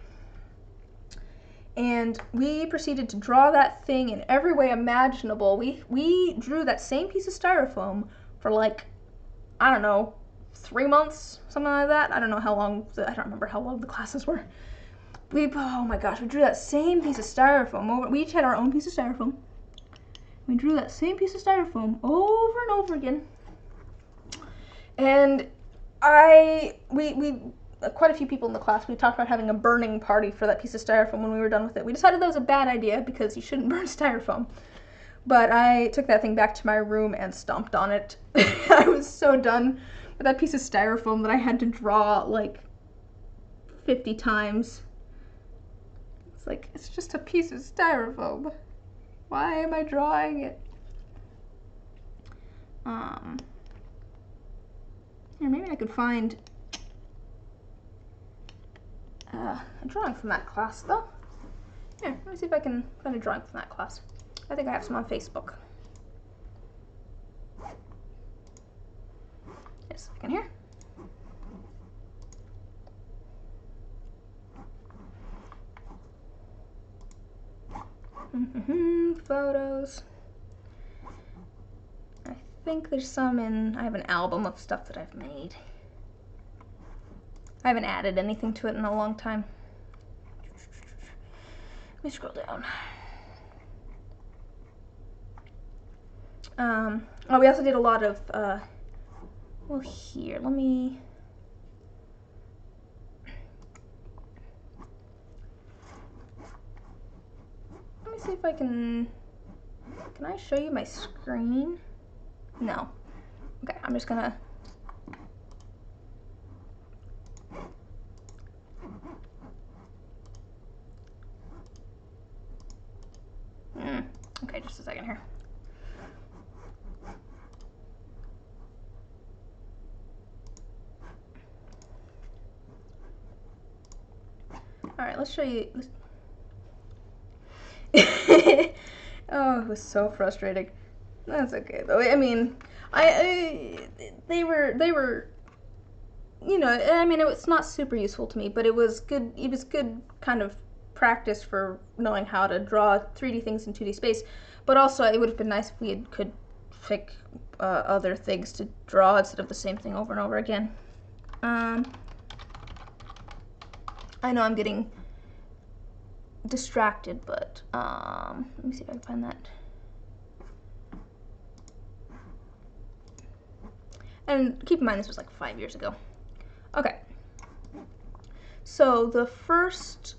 And we proceeded to draw that thing in every way imaginable. We drew that same piece of styrofoam for like, I don't know, 3 months, something like that. I don't know how long, I don't remember how long the classes were. Oh my gosh, we drew that same piece of styrofoam. We each had our own piece of styrofoam. We drew that same piece of styrofoam over and over again. And quite a few people in the class, we talked about having a burning party for that piece of styrofoam when we were done with it. We decided that was a bad idea because you shouldn't burn styrofoam. But I took that thing back to my room and stomped on it. I was so done with that piece of styrofoam that I had to draw like 50 times. It's like, it's just a piece of styrofoam. Why am I drawing it? Here, maybe I could find a drawing from that class, though. Here, let me see if I can find a drawing from that class. I think I have some on Facebook. Just a second here. Photos. I think there's some I have an album of stuff that I've made. I haven't added anything to it in a long time. me scroll down. Oh, we also did a lot of, well, here, let me see if I can I show you my screen? No. Okay, I'm just gonna, okay, just a second here. All right, let's show you. Oh, it was so frustrating. That's okay though. I mean, they were, you know, I mean, it's not super useful to me, but it was good. It was good kind of practice for knowing how to draw 3D things in 2D space. But also, it would have been nice if we could pick other things to draw instead of the same thing over and over again. I know I'm getting distracted, but let me see if I can find that. And keep in mind, this was like 5 years ago. Okay. So the first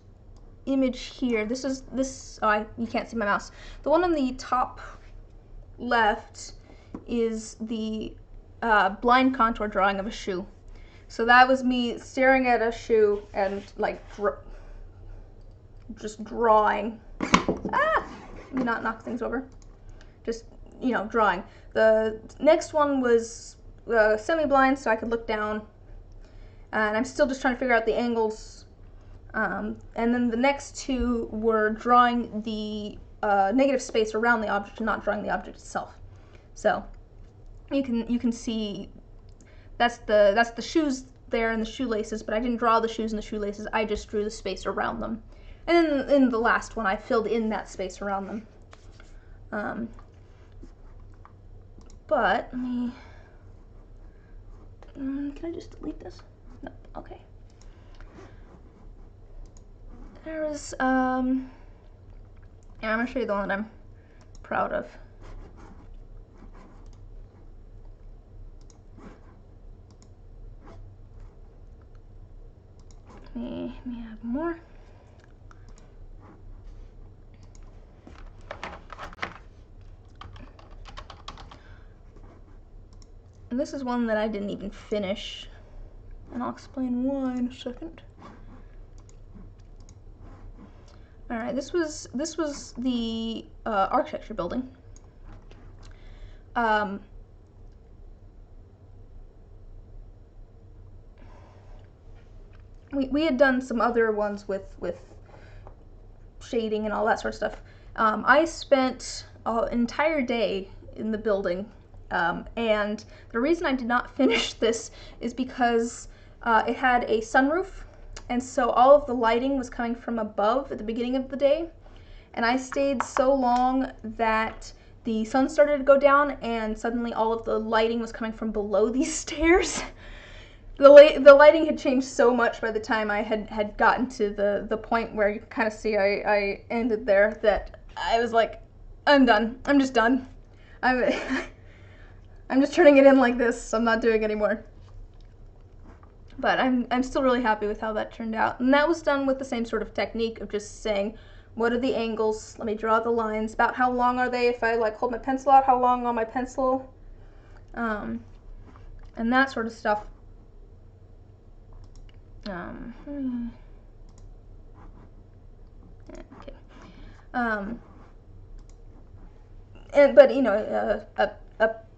image here, you can't see my mouse. The one on the top left is the blind contour drawing of a shoe. So that was me staring at a shoe and like just drawing. Let me not knock things over. Just, you know, drawing. The next one was semi-blind, so I could look down. And I'm still just trying to figure out the angles. And then the next two were drawing the negative space around the object and not drawing the object itself. So you can see that's the shoes there and the shoelaces, but I didn't draw the shoes and the shoelaces. I just drew the space around them. And then in the last one, I filled in that space around them. But let me. Can I just delete this? No. Okay. There is yeah, I'm gonna show you the one that I'm proud of. Let me add more. And this is one that I didn't even finish, and I'll explain why in a second. All right, this was the architecture building. We had done some other ones with shading and all that sort of stuff. I spent an entire day in the building, and the reason I did not finish this is because it had a sunroof, and so all of the lighting was coming from above at the beginning of the day, and I stayed so long that the sun started to go down, and suddenly all of the lighting was coming from below these stairs. The lighting had changed so much by the time I had gotten to the point where you kind of see I ended there, that I was like, I'm done. I'm just done. I'm just turning it in like this. I'm not doing anymore. But I'm still really happy with how that turned out. And that was done with the same sort of technique of just saying, what are the angles? Let me draw the lines. About how long are they? If I like hold my pencil out, how long on my pencil? And that sort of stuff. Okay. But you know,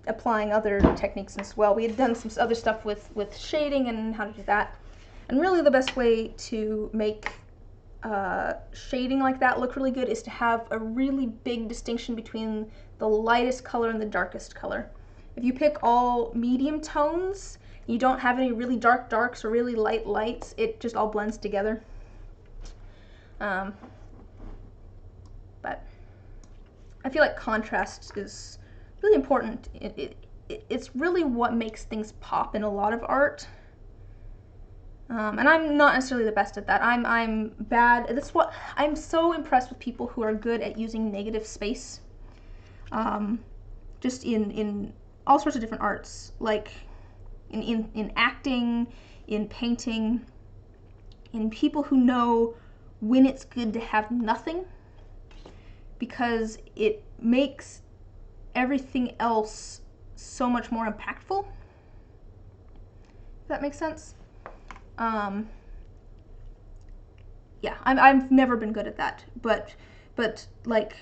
applying other techniques as well. We had done some other stuff with shading and how to do that. And really, the best way to make shading like that look really good is to have a really big distinction between the lightest color and the darkest color. If you pick all medium tones, you don't have any really dark darks or really light lights, it just all blends together. But I feel like contrast is really important. It's really what makes things pop in a lot of art. And I'm not necessarily the best at that. I'm bad. That's what I'm so impressed with people who are good at using negative space. Just in all sorts of different arts, like in acting, in painting, in people who know when it's good to have nothing, because it makes everything else so much more impactful. If that makes sense. Yeah, I've never been good at that, but like,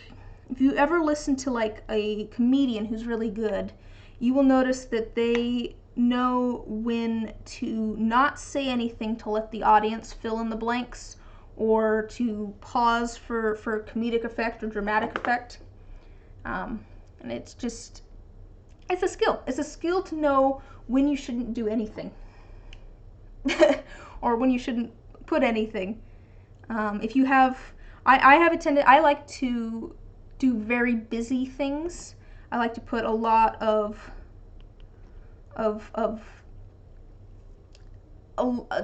if you ever listen to like a comedian who's really good, you will notice that they know when to not say anything to let the audience fill in the blanks, or to pause for comedic effect or dramatic effect. And it's a skill. It's a skill to know when you shouldn't do anything. Or when you shouldn't put anything. If you have, I have attended, I like to do very busy things. I like to put a lot of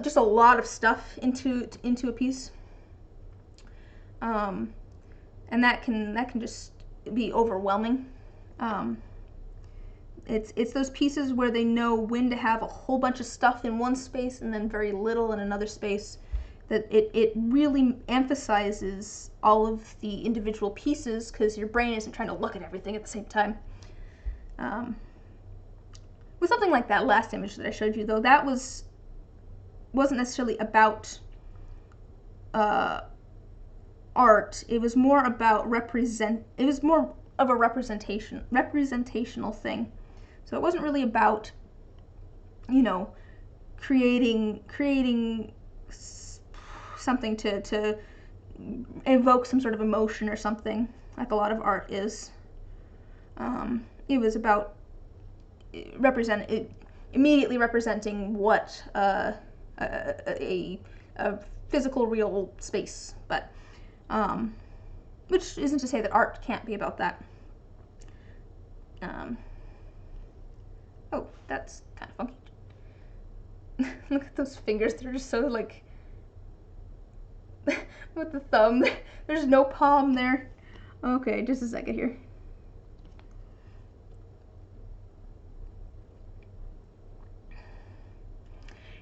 just a lot of stuff into a piece. And that can just be overwhelming. It's those pieces where they know when to have a whole bunch of stuff in one space and then very little in another space, that it really emphasizes all of the individual pieces, because your brain isn't trying to look at everything at the same time. With something like that last image that I showed you, though, that wasn't necessarily about art. It was more about it was more of a representational thing. So it wasn't really about, creating something to evoke some sort of emotion or something, like a lot of art is. It was about immediately representing what a physical, real space, but which isn't to say that art can't be about that. Oh, that's kind of funky. Look at those fingers, they're just so like, with the thumb, there's no palm there. Okay, just a second here.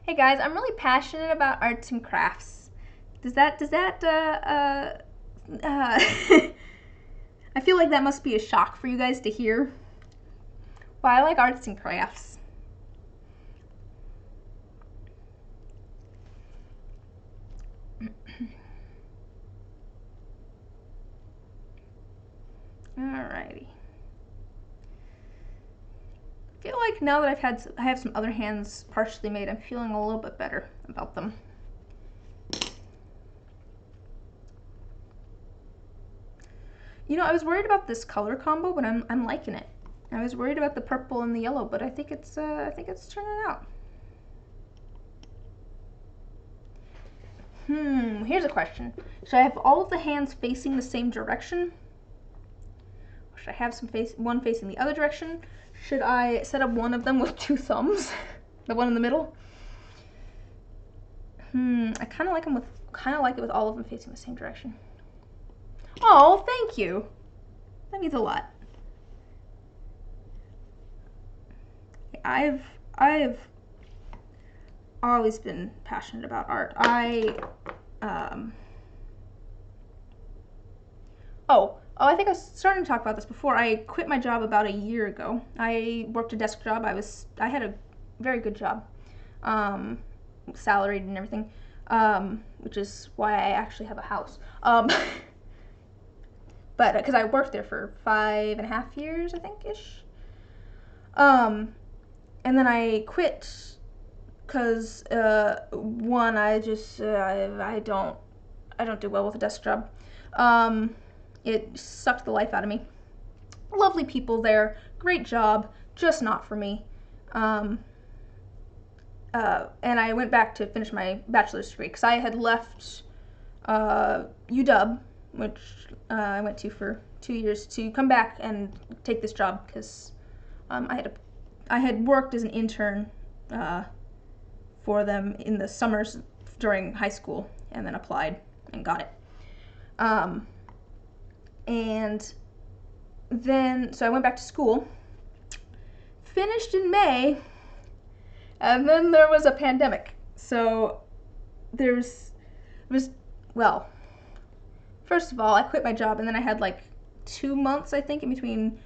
Hey guys, I'm really passionate about arts and crafts. Does that I feel like that must be a shock for you guys to hear. Well, I like arts and crafts. Alrighty. I feel like now that I have some other hands partially made, I'm feeling a little bit better about them. I was worried about this color combo, but I'm liking it. I was worried about the purple and the yellow, but I think it's turning out. Here's a question. Should I have all of the hands facing the same direction? Or should I have one facing the other direction? Should I set up one of them with two thumbs? The one in the middle? I kind of like it with all of them facing the same direction. Oh, thank you. That means a lot. I've always been passionate about art. I think I was starting to talk about this before. I quit my job about a year ago. I worked a desk job. I had a very good job, salaried and everything, which is why I actually have a house. But because I worked there for 5.5 years, I think ish. And then I quit because one, I don't do well with a desk job. It sucked the life out of me. Lovely people there, great job, just not for me. And I went back to finish my bachelor's degree because I had left UW, which I went to for 2 years, to come back and take this job because I had worked as an intern for them in the summers during high school, and then applied and got it. And then, so I went back to school, finished in May, and then there was a pandemic. So well, first of all, I quit my job, and then I had like 2 months, I think, in between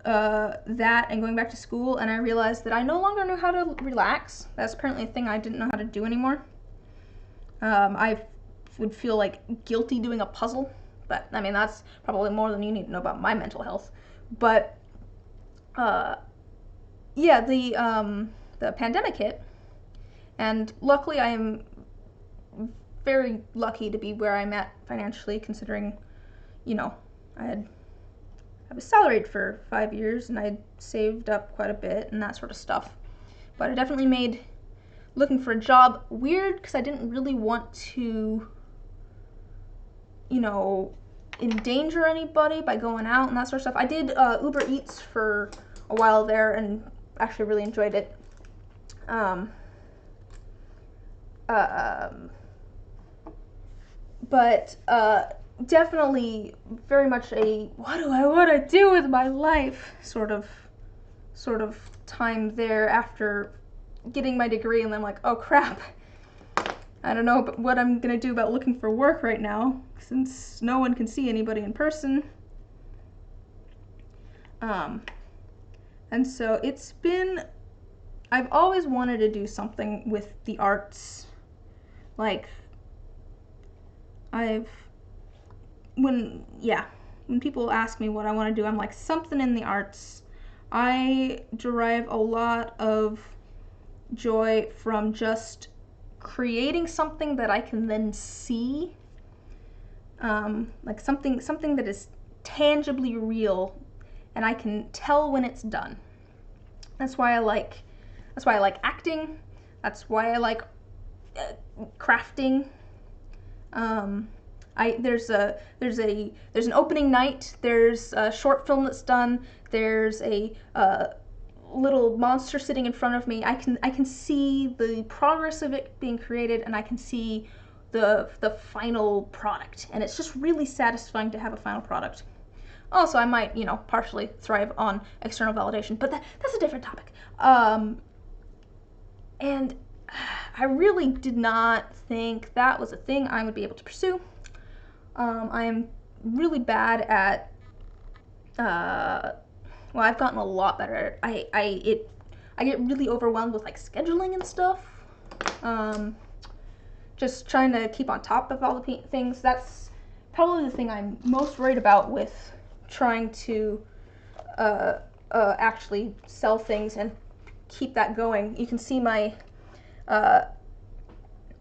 that and going back to school, and I realized that I no longer knew how to relax. That's apparently a thing I didn't know how to do anymore. I would feel like guilty doing a puzzle, but I mean, that's probably more than you need to know about my mental health. But yeah, the pandemic hit, and luckily I am very lucky to be where I'm at financially, considering, you know, I was salaried for 5 years, and I saved up quite a bit and that sort of stuff. But it definitely made looking for a job weird, because I didn't really want to, you know, endanger anybody by going out and that sort of stuff. I did Uber Eats for a while there, and actually really enjoyed it. But definitely very much a what do I want to do with my life sort of time there after getting my degree, and then I'm like, oh crap, I don't know what I'm gonna do about looking for work right now, since no one can see anybody in person. And so I've always wanted to do something with the arts. Like, when people ask me what I want to do, I'm like, something in the arts. I derive a lot of joy from just creating something that I can then see, like something that is tangibly real, and I can tell when it's done. That's why I like acting. That's why I like crafting. There's an opening night. There's a short film that's done. There's a little monster sitting in front of me. I can see the progress of it being created, and I can see the final product, and it's just really satisfying to have a final product. Also, I might, you know, partially thrive on external validation, but that's a different topic. And I really did not think that was a thing I would be able to pursue. I am really bad at, well, I've gotten a lot better at it. I get really overwhelmed with like scheduling and stuff. Just trying to keep on top of all the things. That's probably the thing I'm most worried about with trying to actually sell things and keep that going. You can see my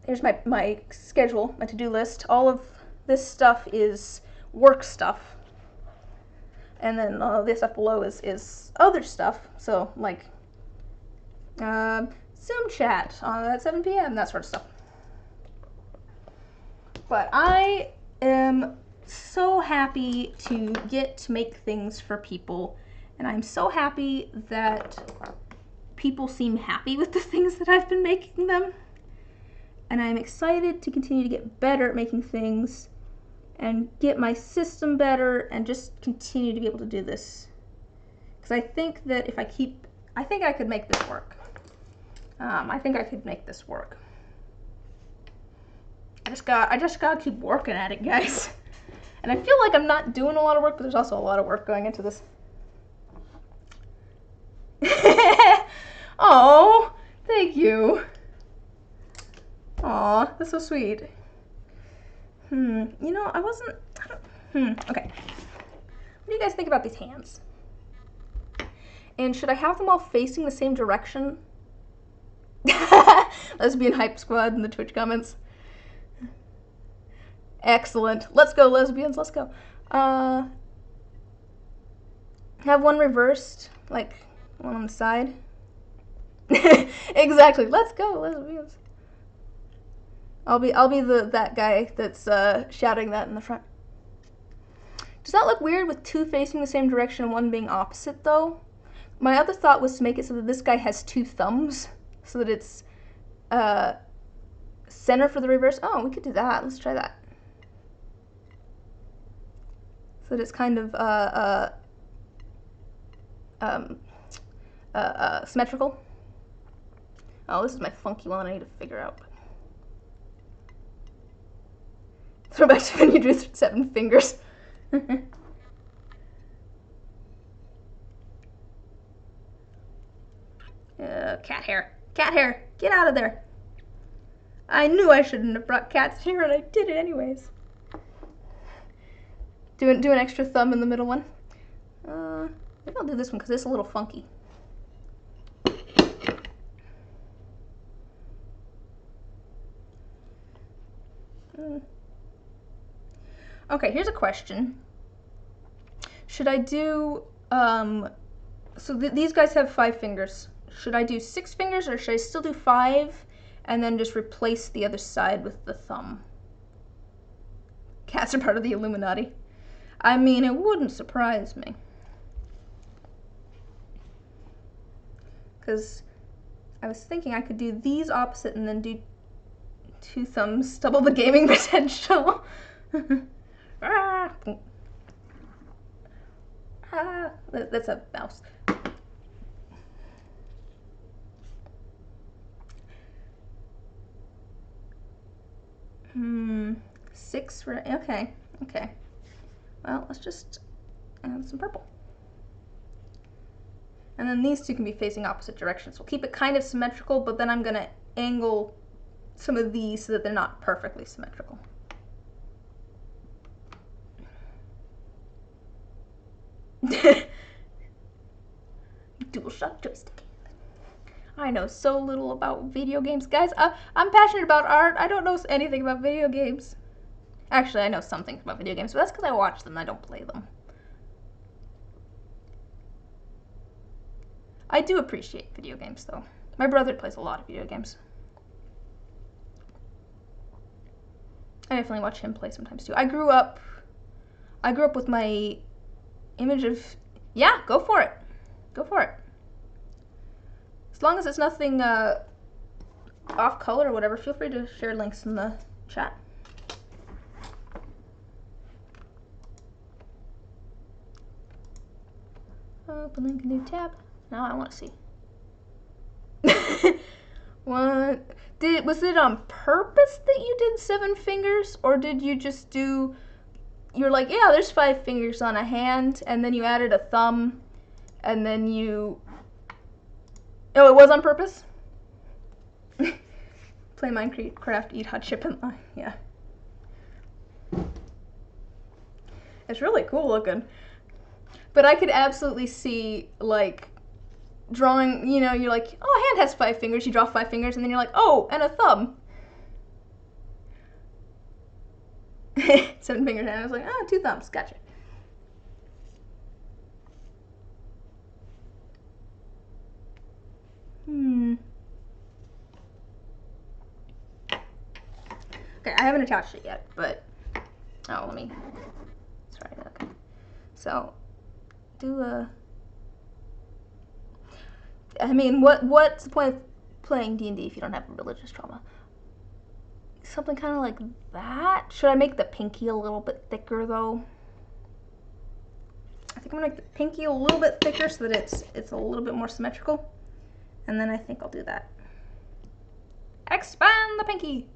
here's my schedule, my to-do list. All of this stuff is work stuff, and then this stuff below is other stuff. So like Zoom chat at 7 p.m. that sort of stuff. But I am so happy to get to make things for people, and I'm so happy that people seem happy with the things that I've been making them, and I'm excited to continue to get better at making things and get my system better and just continue to be able to do this, because I think that if I think I could make this work. I think I could make this work. I just gotta keep working at it, guys. And I feel like I'm not doing a lot of work, but there's also a lot of work going into this. Oh, thank you. Aw, that's so sweet. You know, okay. What do you guys think about these hands? And should I have them all facing the same direction? Lesbian Hype Squad in the Twitch comments. Excellent. Let's go, lesbians. Let's go. Have one reversed, like one on the side. Exactly. Let's go, lesbians. I'll be that guy that's shouting that in the front. Does that look weird with two facing the same direction and one being opposite, though? My other thought was to make it so that this guy has two thumbs, so that it's center for the reverse. Oh, we could do that. Let's try that. So that it's kind of symmetrical. Oh, this is my funky one that I need to figure out. Throw back to when you drew 7 fingers. Cat hair. Cat hair. Get out of there. I knew I shouldn't have brought cat's hair, and I did it anyways. Do an extra thumb in the middle one. Maybe I'll do this one because it's a little funky. Okay, here's a question. Should I do, so these guys have 5 fingers. Should I do 6 fingers, or should I still do 5 and then just replace the other side with the thumb? Cats are part of the Illuminati. I mean, it wouldn't surprise me. Because I was thinking I could do these opposite and then do 2 thumbs, double the gaming potential. That's a mouse. 6 for, okay. Well, let's just add some purple. And then these two can be facing opposite directions. We'll keep it kind of symmetrical, but then I'm gonna angle some of these so that they're not perfectly symmetrical. DualShock joystick. I know so little about video games. Guys, I'm passionate about art. I don't know anything about video games. Actually, I know some things about video games, but that's because I watch them, I don't play them. I do appreciate video games, though. My brother plays a lot of video games. I definitely watch him play sometimes, too. I grew up with my image of... Yeah, go for it. Go for it. As long as it's nothing off color or whatever, feel free to share links in the chat. Open link, new tab. Now I want to see. What? Was it on purpose that you did 7 fingers? Or did you just do... You're like, yeah, there's 5 fingers on a hand, and then you added a thumb, and then you... Oh, it was on purpose? Play Minecraft, eat hot chip, and yeah. It's really cool looking. But I could absolutely see, like, drawing, you know, you're like, oh, a hand has 5 fingers, you draw 5 fingers, and then you're like, oh, and a thumb. 7 fingers, and I was like, oh, 2 thumbs, gotcha. Okay, I haven't attached it yet, but, oh, let me, sorry, okay. So, do a... I mean, what's the point of playing D&D if you don't have religious trauma? Something kind of like that. Should I make the pinky a little bit thicker, though? I think I'm gonna make the pinky a little bit thicker so that it's a little bit more symmetrical. And then I think I'll do that. Expand the pinky!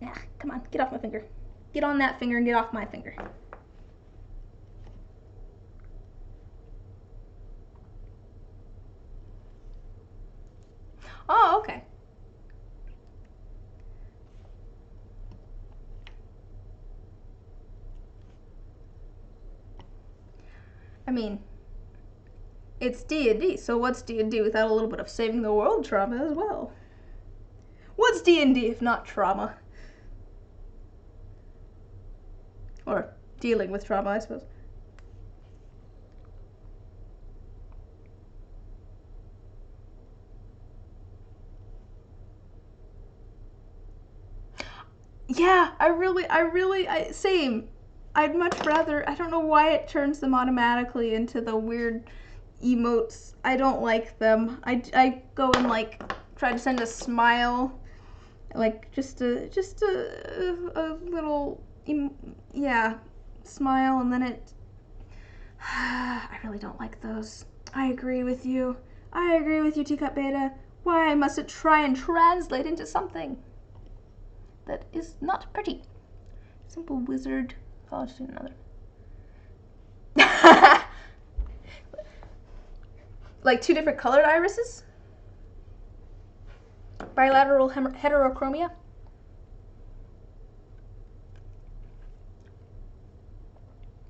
Yeah, come on, get off my finger. Get on that finger and get off my finger. Oh, okay. I mean, it's D&D, so what's D&D without a little bit of saving the world trauma as well? What's D&D if not trauma? Or dealing with trauma, I suppose. Yeah, same. I'd much rather, I don't know why it turns them automatically into the weird emotes. I don't like them. I go and like try to send a smile, like just a little, yeah, smile, and then it, I really don't like those. I agree with you. I agree with you, Teacup Beta. Why must it try and translate into something that is not pretty? Simple wizard. Oh, I'll just do another. Like 2 different colored irises? Bilateral heterochromia?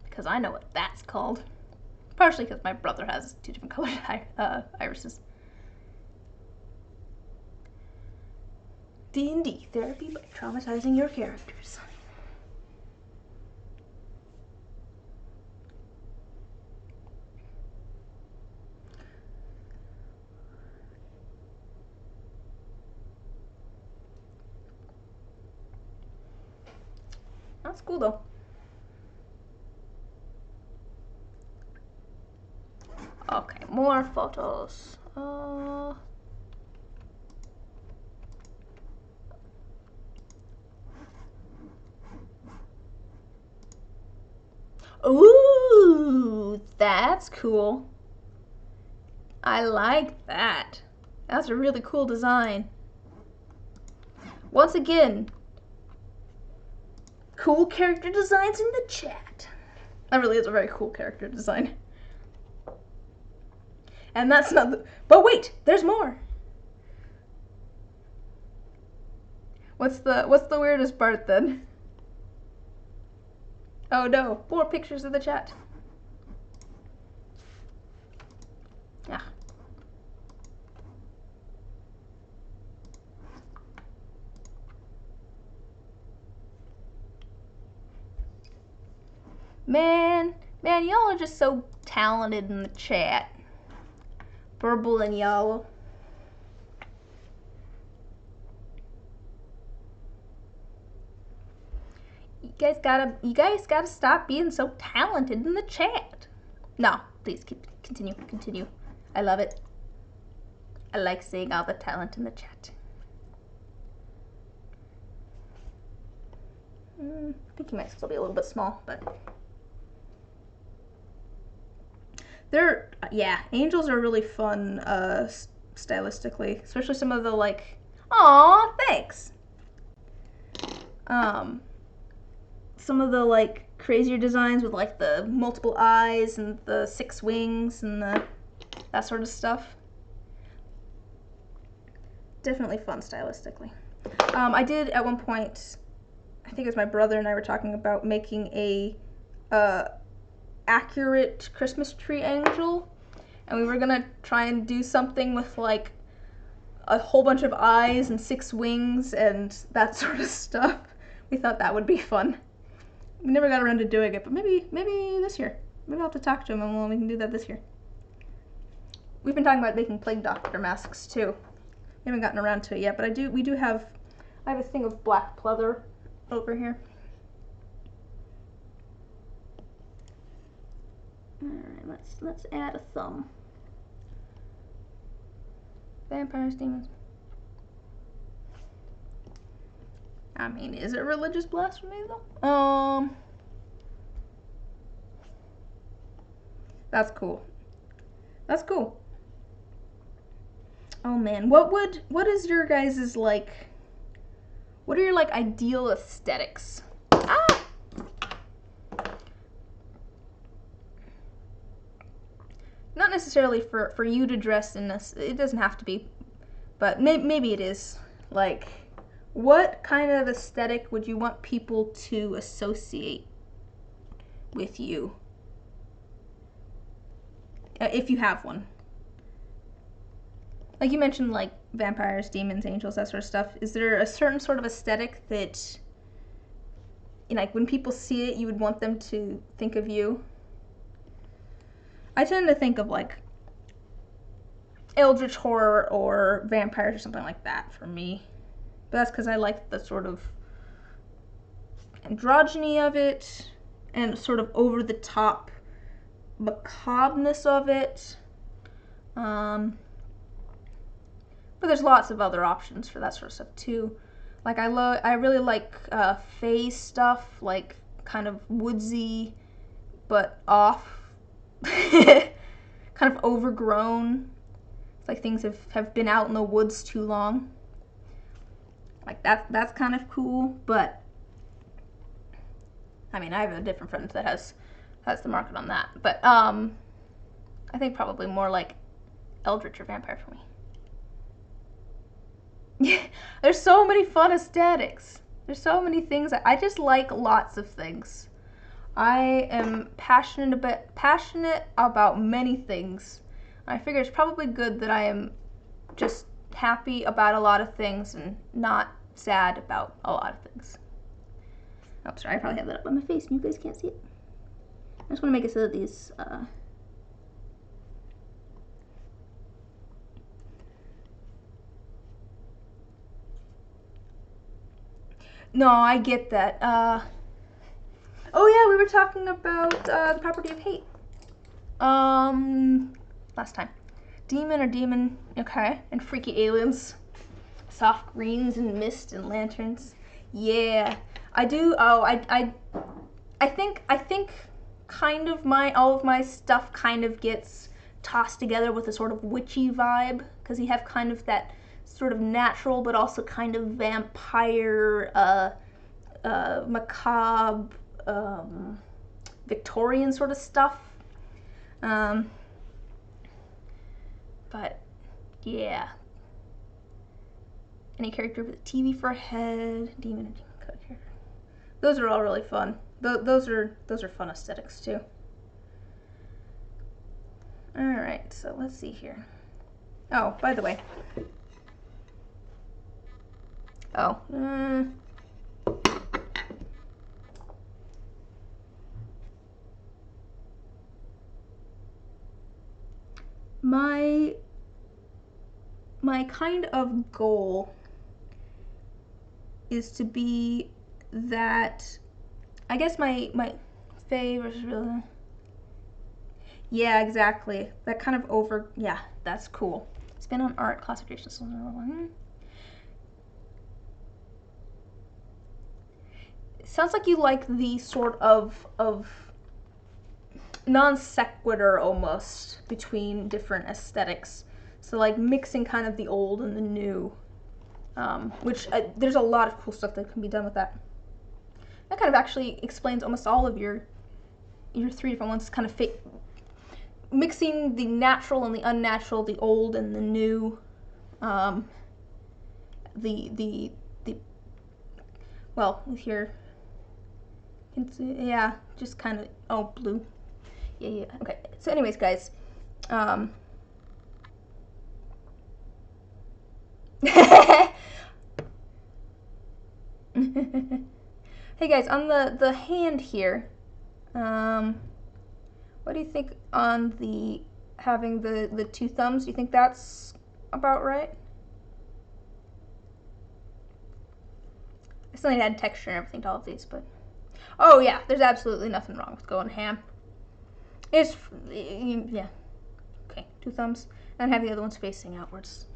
Because I know what that's called. Partially because my brother has 2 different colored irises. D&D therapy by traumatizing your characters. That's cool though. Okay, more photos. Ooh, that's cool. I like that. That's a really cool design. Once again, cool character designs in the chat. That really is a very cool character design. And that's not the, but wait, there's more. What's the weirdest part then? Oh no, more pictures of the chat. Yeah. Man, y'all are just so talented in the chat. Purple and yellow. You guys gotta stop being so talented in the chat. No, please continue. I love it. I like seeing all the talent in the chat. I think you might still be a little bit small, but yeah, angels are really fun stylistically, especially some of the like, aw, thanks. Some of the like crazier designs with like the multiple eyes and the 6 wings and that sort of stuff. Definitely fun stylistically. I did at one point, I think it was my brother and I were talking about making a accurate Christmas tree angel, and we were gonna try and do something with like a whole bunch of eyes and 6 wings and that sort of stuff. We thought that would be fun. We never got around to doing it, but maybe this year. Maybe I'll have to talk to him and we can do that this year. We've been talking about making Plague Doctor masks too. We haven't gotten around to it yet, but I have a thing of black pleather over here. Alright, let's add a thumb. Vampires, demons. I mean, is it religious blasphemy though? That's cool. That's cool. Oh man, what is your guys's like, what are your like ideal aesthetics? Ah! Not necessarily for you to dress in this, it doesn't have to be, but maybe it is. Like, what kind of aesthetic would you want people to associate with you? If you have one. Like you mentioned, like vampires, demons, angels, that sort of stuff. Is there a certain sort of aesthetic that, you know, like when people see it, you would want them to think of you? I tend to think of like eldritch horror or vampires or something like that for me. But that's because I like the sort of androgyny of it, and sort of over the top macabreness of it. But there's lots of other options for that sort of stuff too. Like I really like phase stuff, like kind of woodsy, but off, kind of overgrown. It's like things have been out in the woods too long. Like that's kind of cool, but I mean I have a different friend that has the market on that. But I think probably more like Eldritch or Vampire for me. There's so many fun aesthetics. There's so many things. I just like lots of things. I am passionate about many things. I figure it's probably good that I am just happy about a lot of things and not sad about a lot of things. Oh, sorry, I probably have that up on my face and you guys can't see it. I just want to make it so that these no, I get that. Oh yeah, we were talking about the property of hate. Last time. Demon or demon, okay, and freaky aliens. Soft greens and mist and lanterns. Yeah, I do. Oh, I think kind of all of my stuff kind of gets tossed together with a sort of witchy vibe, because you have kind of that sort of natural but also kind of vampire, macabre, Victorian sort of stuff. But yeah, any character with a TV for a head, demon and demon code character. Those are all really fun. Those are fun aesthetics too. All right, so let's see here. Oh, by the way. Oh. My kind of goal is to be that, I guess my favorite is really, yeah, exactly, that kind of over, yeah, that's cool. Spin on art, classifications. It sounds like you like the sort of non sequitur almost between different aesthetics. So like mixing kind of the old and the new, which there's a lot of cool stuff that can be done with that. That kind of actually explains almost all of your 3 different ones. Kind of mixing the natural and the unnatural, the old and the new. The well, with your, yeah, just kind of, oh, blue. Yeah. Okay. So anyways, guys, hey guys, on the hand here, what do you think on the having the 2 thumbs? Do you think that's about right? I still need to add texture and everything to all of these, but oh yeah, there's absolutely nothing wrong with going ham. It's, yeah, okay, 2 thumbs, and have the other ones facing outwards.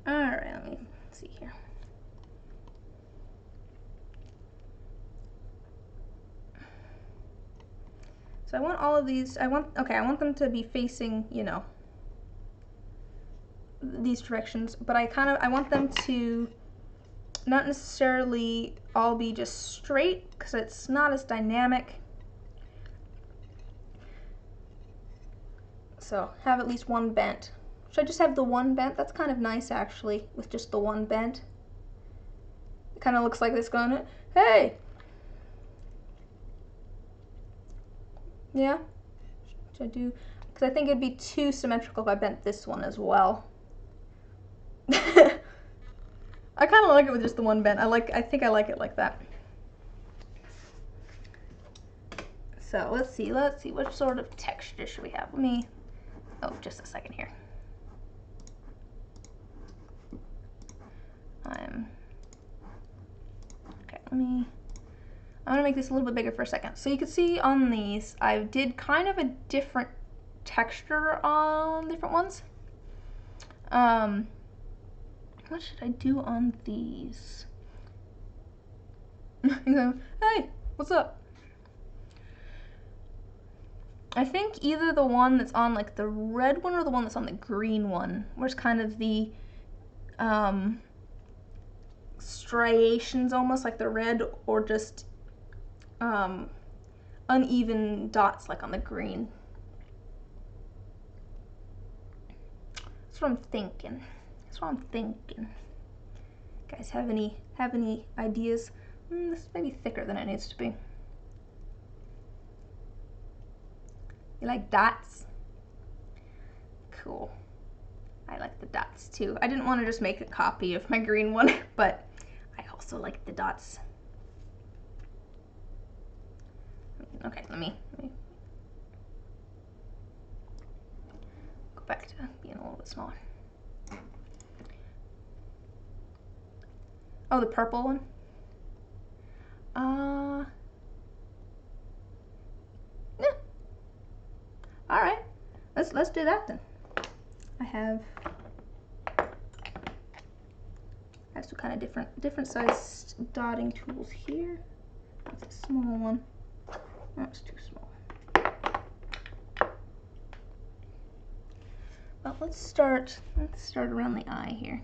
All right, let me see here. So I want all of these, I want them to be facing, you know, these directions, but I want them to not necessarily all be just straight, because it's not as dynamic. So have at least one bent. Should I just have the one bent? That's kind of nice actually, with just the one bent. It kind of looks like this going, hey! Yeah? Should I do, because I think it'd be too symmetrical if I bent this one as well. I kind of like it with just the one bent. I think I like it like that. So let's see, what sort of texture should we have? Let me, oh, just a second here. Okay, let make this a little bit bigger for a second. So you can see on these, I did kind of a different texture on different ones. What should I do on these? Hey, what's up? I think either the one that's on like the red one or the one that's on the green one, where it's kind of the striations almost like the red, or just uneven dots like on the green. That's what I'm thinking. Guys, have any ideas? This is maybe thicker than it needs to be. You like dots? Cool. I like the dots too. I didn't want to just make a copy of my green one, but I also like the dots. Okay, let me go back to being a little bit smaller. Oh, the purple one? Yeah. All right, let's do that then. I have some kind of different sized dotting tools here. That's a small one. That's too small. Well, let's start around the eye here.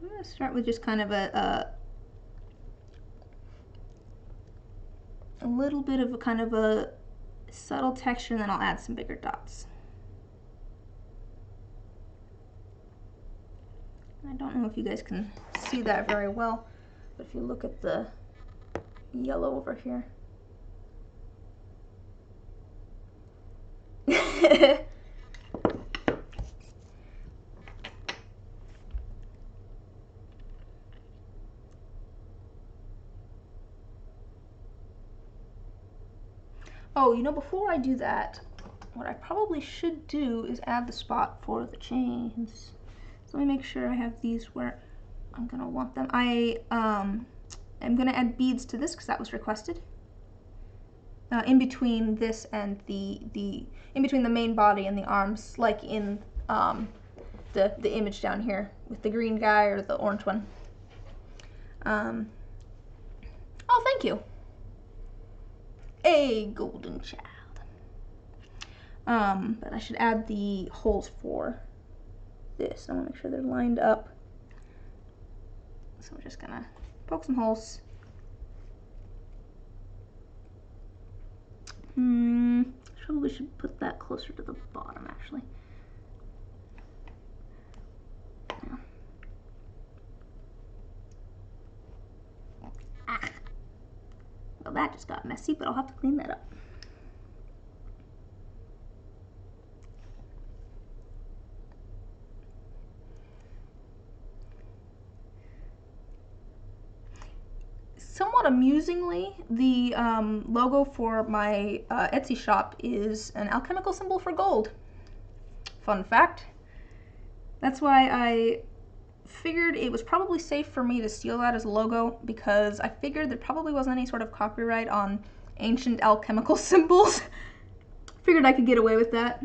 I'm going to start with just kind of a little bit of a kind of a subtle texture, and then I'll add some bigger dots. I don't know if you guys can see that very well, but if you look at the yellow over here. Oh, you know, before I do that, what I probably should do is add the spot for the chains. So let me make sure I have these where I'm gonna want them. I am gonna add beads to this because that was requested. In between this and in between the main body and the arms, like in the image down here with the green guy or the orange one. Oh, thank you. A golden child. But I should add the holes for this. I want to make sure they're lined up. So we're just gonna poke some holes. Probably should put that closer to the bottom, actually. Yeah. Ah. Well, that just got messy, but I'll have to clean that up. Somewhat amusingly, the logo for my Etsy shop is an alchemical symbol for gold. Fun fact. That's why I figured it was probably safe for me to steal that as a logo, because I figured there probably wasn't any sort of copyright on ancient alchemical symbols. Figured I could get away with that.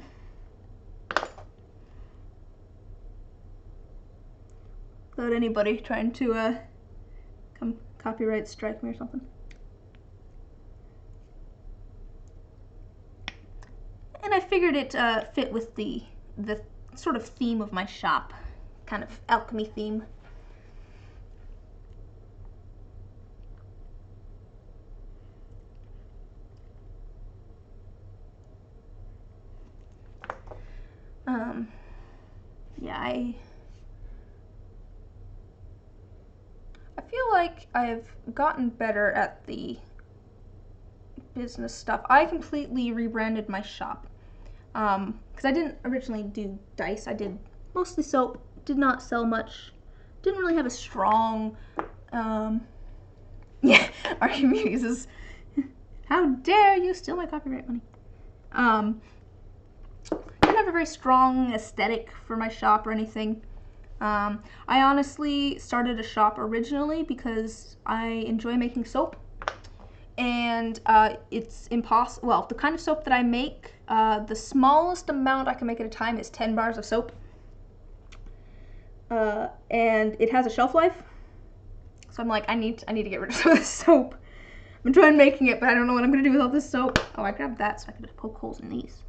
Without anybody trying to come copyright strike me or something. And I figured it fit with the sort of theme of my shop, kind of alchemy theme. Yeah, I feel like I've gotten better at the business stuff. I completely rebranded my shop because I didn't originally do dice. I did mostly soap, did not sell much, didn't really have a strong yeah, Archimedes, how dare you steal my copyright money. Didn't have a very strong aesthetic for my shop or anything. I honestly started a shop originally because I enjoy making soap, and it's impossible. Well, the kind of soap that I make, the smallest amount I can make at a time is 10 bars of soap, and it has a shelf life. So I'm like, I need to get rid of some of this soap. I'm enjoying making it, but I don't know what I'm gonna do with all this soap. Oh, I grabbed that so I could just poke holes in these.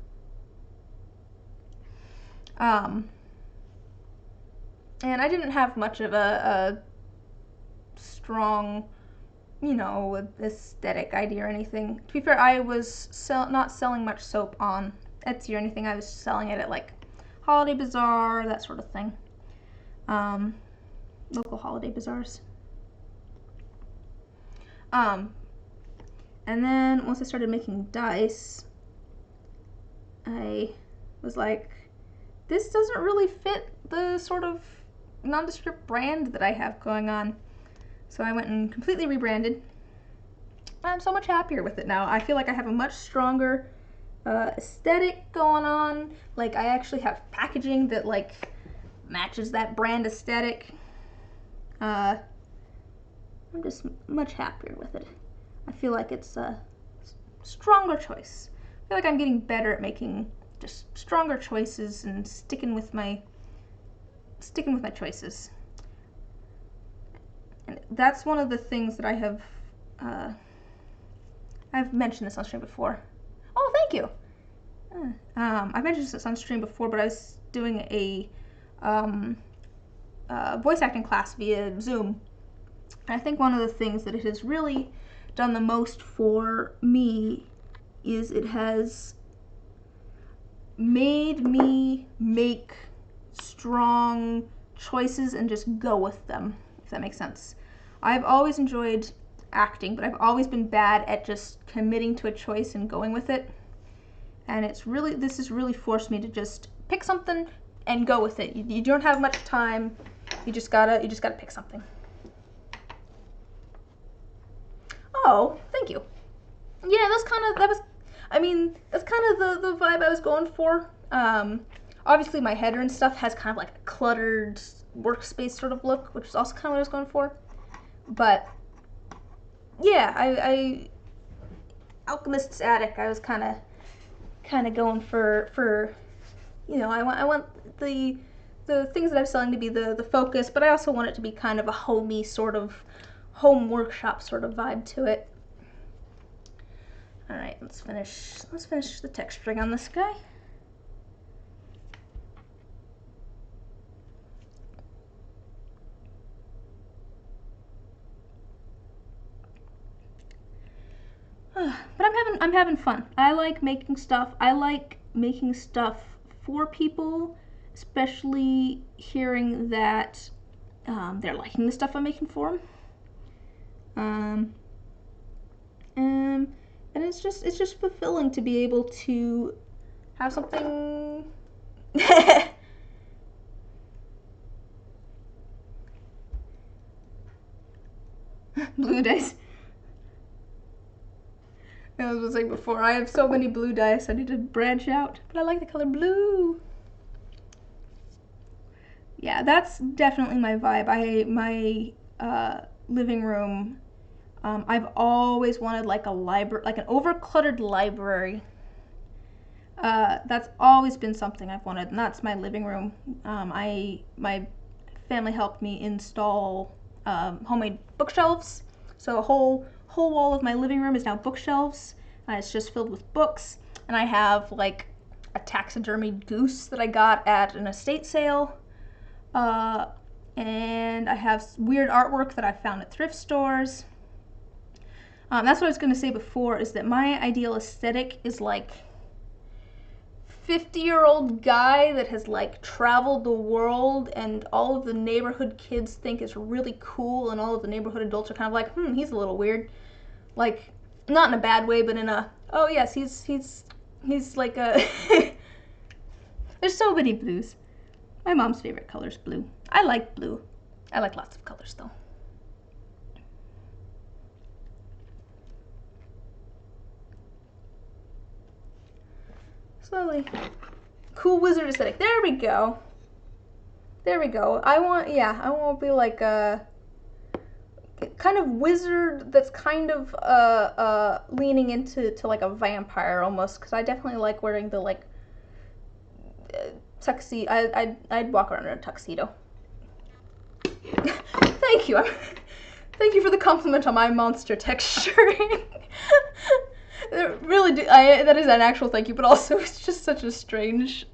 And I didn't have much of a strong, you know, aesthetic idea or anything. To be fair, I was not selling much soap on Etsy or anything. I was selling it at like Holiday Bazaar, that sort of thing. Local holiday bazaars. And then once I started making dice, I was like, this doesn't really fit the sort of nondescript brand that I have going on. So I went and completely rebranded. I'm so much happier with it now. I feel like I have a much stronger aesthetic going on. Like, I actually have packaging that like matches that brand aesthetic. I'm just much happier with it. I feel like it's a stronger choice. I feel like I'm getting better at making just stronger choices and sticking with my choices. And that's one of the things that I have I've mentioned this on stream before. Oh, thank you. I've mentioned this on stream before, but I was doing a voice acting class via Zoom. And I think one of the things that it has really done the most for me is it has made me make strong choices and just go with them, if that makes sense. I've always enjoyed acting, but I've always been bad at just committing to a choice and going with it. And this has really forced me to just pick something and go with it. You don't have much time. You just gotta pick something. Oh, thank you. Yeah, that's kind of the vibe I was going for. Obviously my header and stuff has kind of like a cluttered workspace sort of look, which is also kind of what I was going for. But yeah, I Alchemist's Attic, I was kind of going for, you know, I want the things that I'm selling to be the focus, but I also want it to be kind of a homey sort of home workshop sort of vibe to it. All right, let's finish the texturing on this guy. But I'm having fun. I like making stuff. I like making stuff for people, especially hearing that they're liking the stuff I'm making for them. And it's just fulfilling to be able to have something. Blue dice. I was saying before, I have so many blue dice, I need to branch out, but I like the color blue. Yeah, that's definitely my vibe. My living room, I've always wanted like a library, like an overcluttered library. That's always been something I've wanted, and that's my living room. My family helped me install homemade bookshelves, so a whole wall of my living room is now bookshelves. It's just filled with books, and I have like a taxidermied goose that I got at an estate sale, and I have weird artwork that I found at thrift stores. That's what I was going to say before, is that my ideal aesthetic is like 50-year-old guy that has like traveled the world, and all of the neighborhood kids think is really cool, and all of the neighborhood adults are kind of like, he's a little weird. Like, not in a bad way, but in a, oh yes, he's like a there's so many blues. My mom's favorite color is blue. I like blue. I like lots of colors though. Slowly. Cool wizard aesthetic. There we go. There we go. I want to be like a kind of wizard that's kind of leaning into like a vampire almost, because I definitely like wearing the like tuxedo. I'd walk around in a tuxedo. Thank you. Thank you for the compliment on my monster texturing. Really, that is an actual thank you, but also it's just such a strange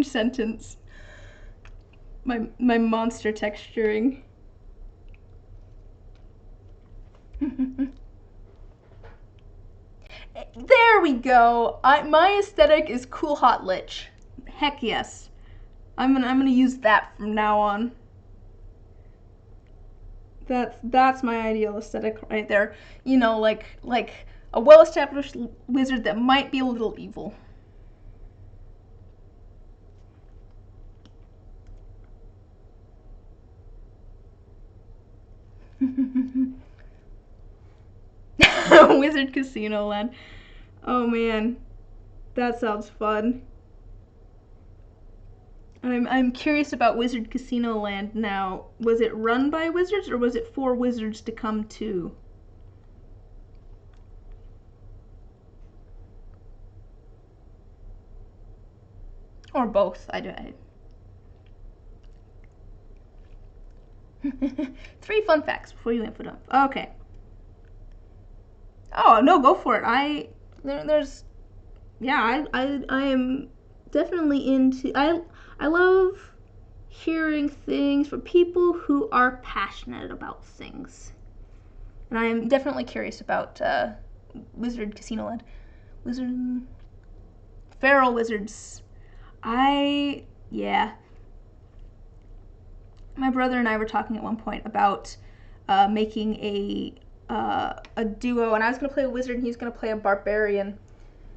sentence. My monster texturing. There we go. My aesthetic is cool hot lich. Heck yes. I'm gonna use that from now on. That's my ideal aesthetic right there. You know, like a well-established wizard that might be a little evil. Wizard Casino Land. Oh man, that sounds fun. I'm curious about Wizard Casino Land now. Was it run by wizards or was it for wizards to come to? Or both. I 3 fun facts before you input them. Okay. Oh no, go for it. I am definitely into. I love hearing things from people who are passionate about things, and I am definitely curious about Wizard Casino Land. Feral wizards. Yeah. My brother and I were talking at one point about making a duo, and I was going to play a wizard and he's going to play a barbarian.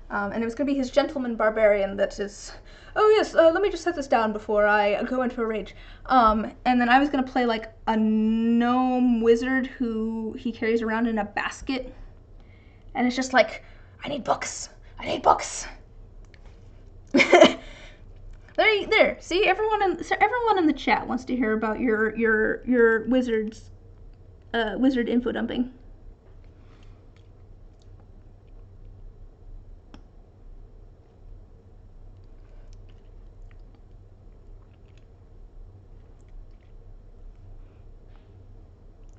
And it was going to be his gentleman barbarian that is... Oh yes, let me just set this down before I go into a rage. And then I was going to play like a gnome wizard who he carries around in a basket. And it's just like, I need books. I need books. There. See, everyone in the chat wants to hear about your wizard info dumping.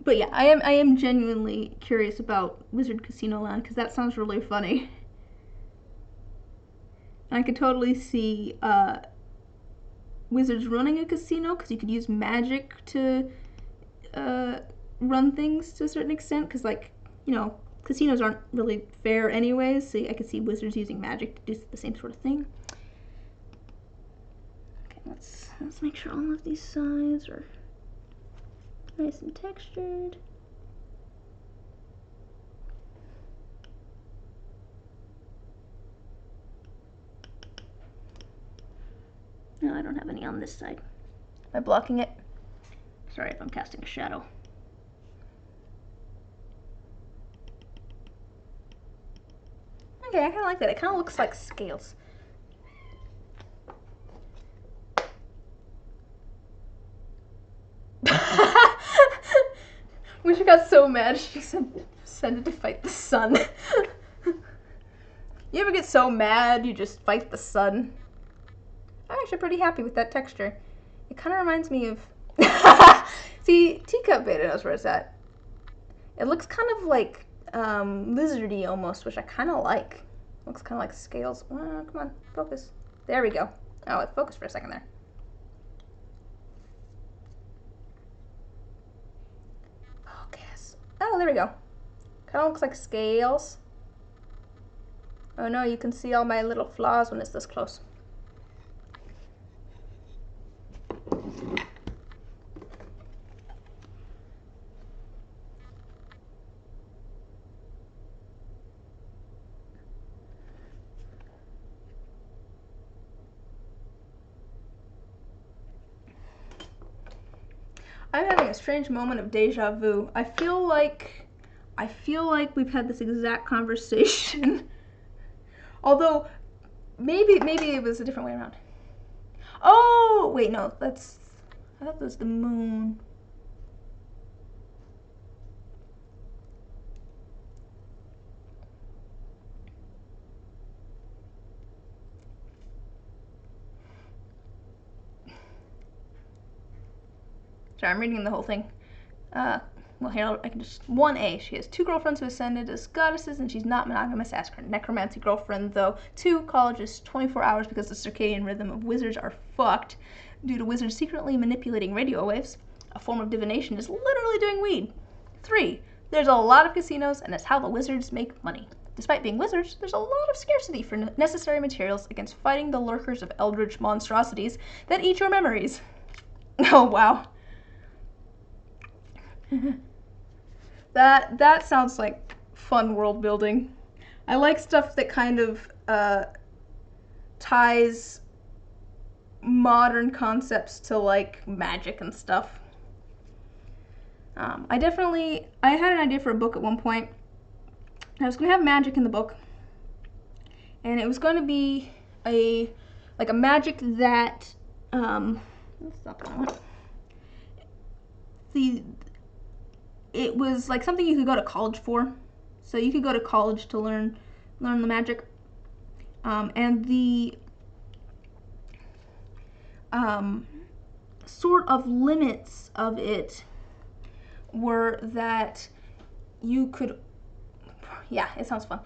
But yeah, I am genuinely curious about Wizard Casino Land because that sounds really funny. I could totally see wizards running a casino because you could use magic to run things to a certain extent. Because, like, you know, casinos aren't really fair anyways, so I could see wizards using magic to do the same sort of thing. Okay, let's make sure all of these sides are nice and textured. No, I don't have any on this side. Am I blocking it? Sorry if I'm casting a shadow. Okay, I kind of like that. It kind of looks like scales. When she got so mad, she sent it to fight the sun. You ever get so mad you just fight the sun? I'm actually pretty happy with that texture. It kind of reminds me of... See, Teacup Beta knows where it's at. It looks kind of like lizardy almost, which I kind of like. It looks kind of like scales. Come on, focus. There we go. Oh, it focused for a second there. Focus. Oh, there we go. Kind of looks like scales. Oh no, you can see all my little flaws when it's this close. I'm having a strange moment of deja vu. I feel like we've had this exact conversation. Although maybe it was a different way around. Oh wait, no, that's I thought that was the moon. Sorry, I'm reading the whole thing. Well, here, I can just... 1A. She has 2 girlfriends who ascended as goddesses, and she's not monogamous as her necromancy girlfriend, though. 2, college is 24 hours because the circadian rhythm of wizards are fucked due to wizards secretly manipulating radio waves. A form of divination is literally doing weed. 3, there's a lot of casinos, and it's how the wizards make money. Despite being wizards, there's a lot of scarcity for necessary materials against fighting the lurkers of eldritch monstrosities that eat your memories. Oh, wow. That sounds like fun world building. I like stuff that kind of ties modern concepts to like magic and stuff. I had an idea for a book at one point. I was going to have magic in the book, and it was going to be a magic that that's not the one. It was like something you could go to college for. So you could go to college to learn the magic. And the sort of limits of it were that you could, yeah, it sounds fun.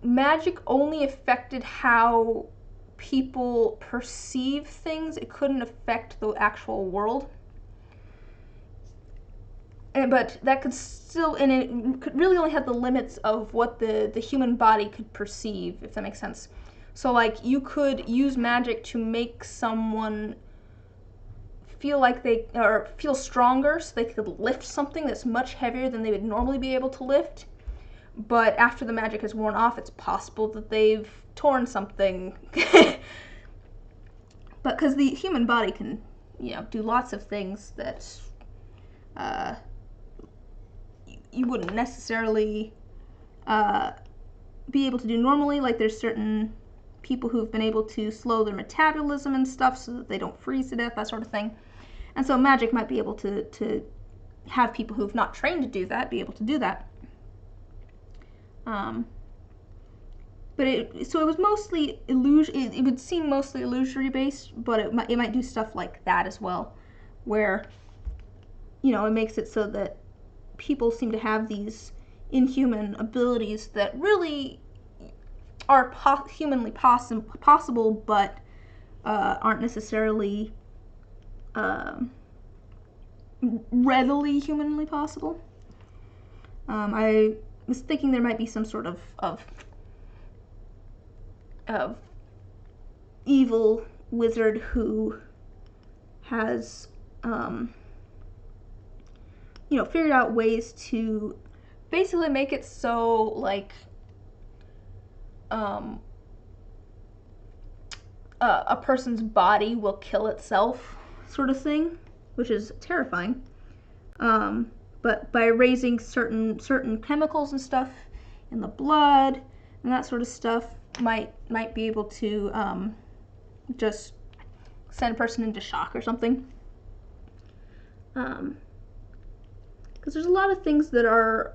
Magic only affected how people perceive things. It couldn't affect the actual world. But that could still, and it could really only have the limits of what the human body could perceive, if that makes sense. So like you could use magic to make someone feel like feel stronger, so they could lift something that's much heavier than they would normally be able to lift. But after the magic has worn off, it's possible that they've torn something. But because the human body can, do lots of things that you wouldn't necessarily be able to do normally. Like there's certain people who've been able to slow their metabolism and stuff so that they don't freeze to death, that sort of thing. And so magic might be able to have people who've not trained to do that be able to do that. But it was mostly illusion. It would seem mostly illusory based, but it might do stuff like that as well, where it makes it so that people seem to have these inhuman abilities that really are humanly possible, but aren't necessarily readily humanly possible. I was thinking there might be some sort of evil wizard who has figured out ways to basically make it so like a person's body will kill itself, sort of thing, which is terrifying. But by raising certain chemicals and stuff in the blood and that sort of stuff, might be able to just send a person into shock or something. Because there's a lot of things that are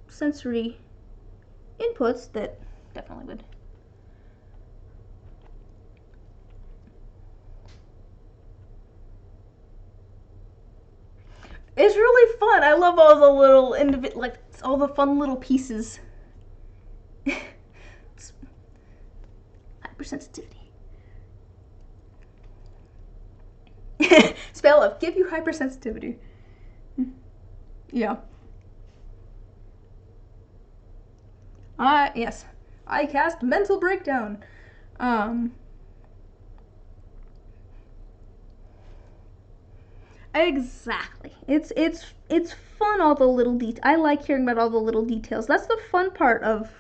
sensory inputs that definitely would. It's really fun. I love all the little all the fun little pieces. Hypersensitivity. Spell of give you hypersensitivity. Yeah. Yes. I cast mental breakdown. Exactly. It's fun, all the little I like hearing about all the little details. That's the fun part of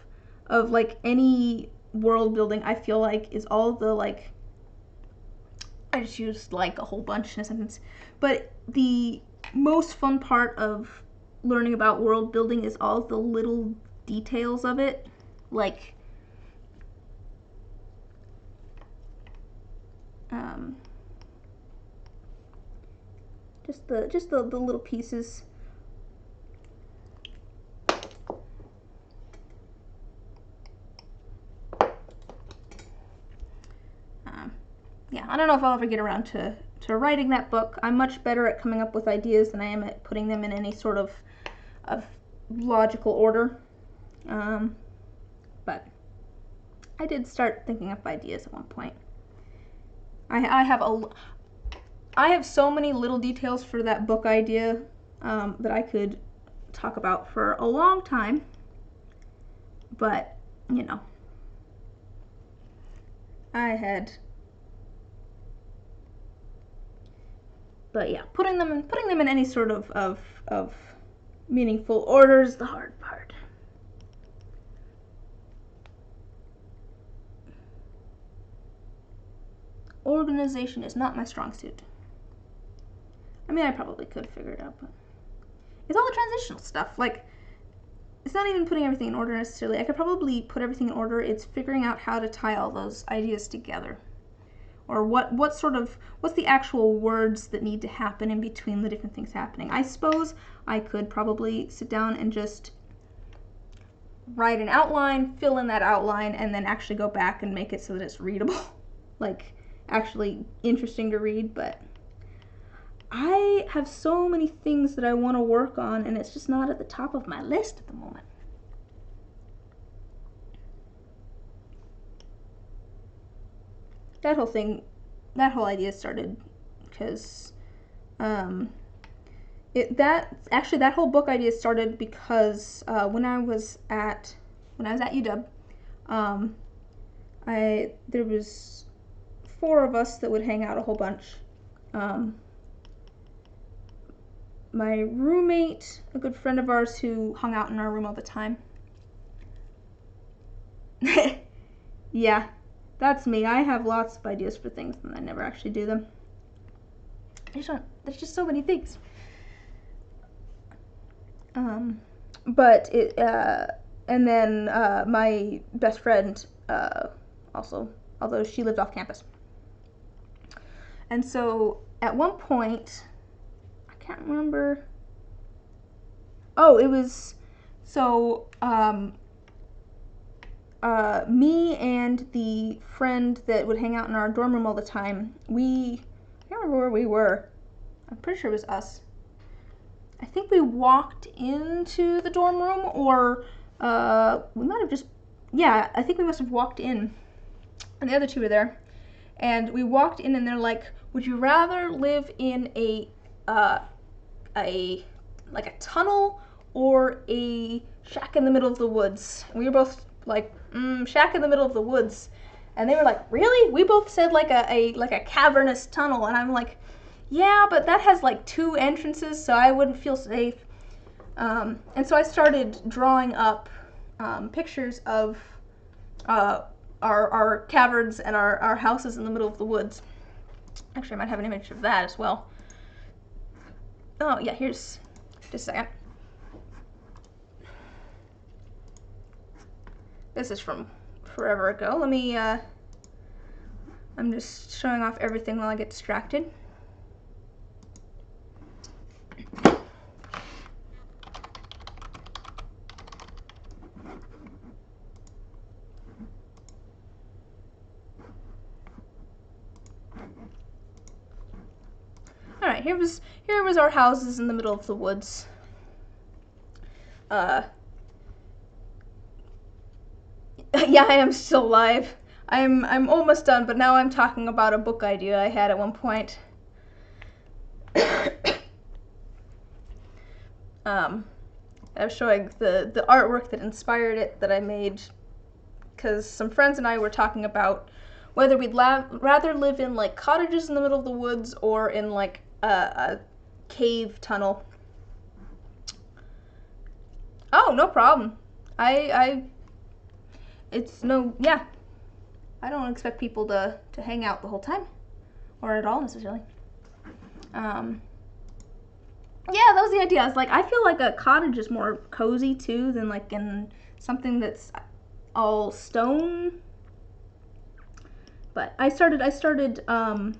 like any world building, I feel like, is all the like, I just used like a whole bunch in a sentence, but the most fun part of learning about world building is all the little details of it. Like just the little pieces. Yeah, I don't know if I'll ever get around to writing that book. I'm much better at coming up with ideas than I am at putting them in any sort of logical order. But I did start thinking up ideas at one point. I have so many little details for that book idea that I could talk about for a long time. But, you know, but yeah, putting them in any sort of meaningful order is the hard part. Organization is not my strong suit. I mean, I probably could figure it out, but it's all the transitional stuff. Like, it's not even putting everything in order necessarily. I could probably put everything in order. It's figuring out how to tie all those ideas together. Or what's the actual words that need to happen in between the different things happening. I suppose I could probably sit down and just write an outline, fill in that outline, and then actually go back and make it so that it's readable. Like, actually interesting to read, but I have so many things that I want to work on, and it's just not at the top of my list at the moment. That whole idea started because that whole book idea started because when I was at UW, there was 4 of us that would hang out a whole bunch. My roommate, a good friend of ours who hung out in our room all the time. Yeah, that's me. I have lots of ideas for things and I never actually do them. There's just so many things. But it, and then my best friend also, although she lived off campus. And so at one point, I can't remember. Oh, it was, so me and the friend that would hang out in our dorm room all the time, I can't remember where we were. I'm pretty sure it was us. I think we walked into the dorm room, or we might have just, yeah, I think we must have walked in, and the other 2 were there. And we walked in and they're like, would you rather live in a tunnel or a shack in the middle of the woods? And we were both like, shack in the middle of the woods. And they were like, really? We both said like a cavernous tunnel. And I'm like, yeah, but that has like 2 entrances, so I wouldn't feel safe. And so I started drawing up pictures of our caverns and our houses in the middle of the woods. Actually, I might have an image of that as well. Oh yeah, here's just a second. This is from forever ago. Let me, I'm just showing off everything while I get distracted. Alright, here was our houses in the middle of the woods. Yeah, I am still alive. I'm almost done, but now I'm talking about a book idea I had at one point. I was showing the artwork that inspired it that I made, because some friends and I were talking about whether we'd rather live in like cottages in the middle of the woods or in like a cave tunnel. Oh, no problem. Yeah. I don't expect people to hang out the whole time, or at all necessarily. Yeah, that was the idea. I was like, I feel like a cottage is more cozy too than like in something that's all stone. But I started kind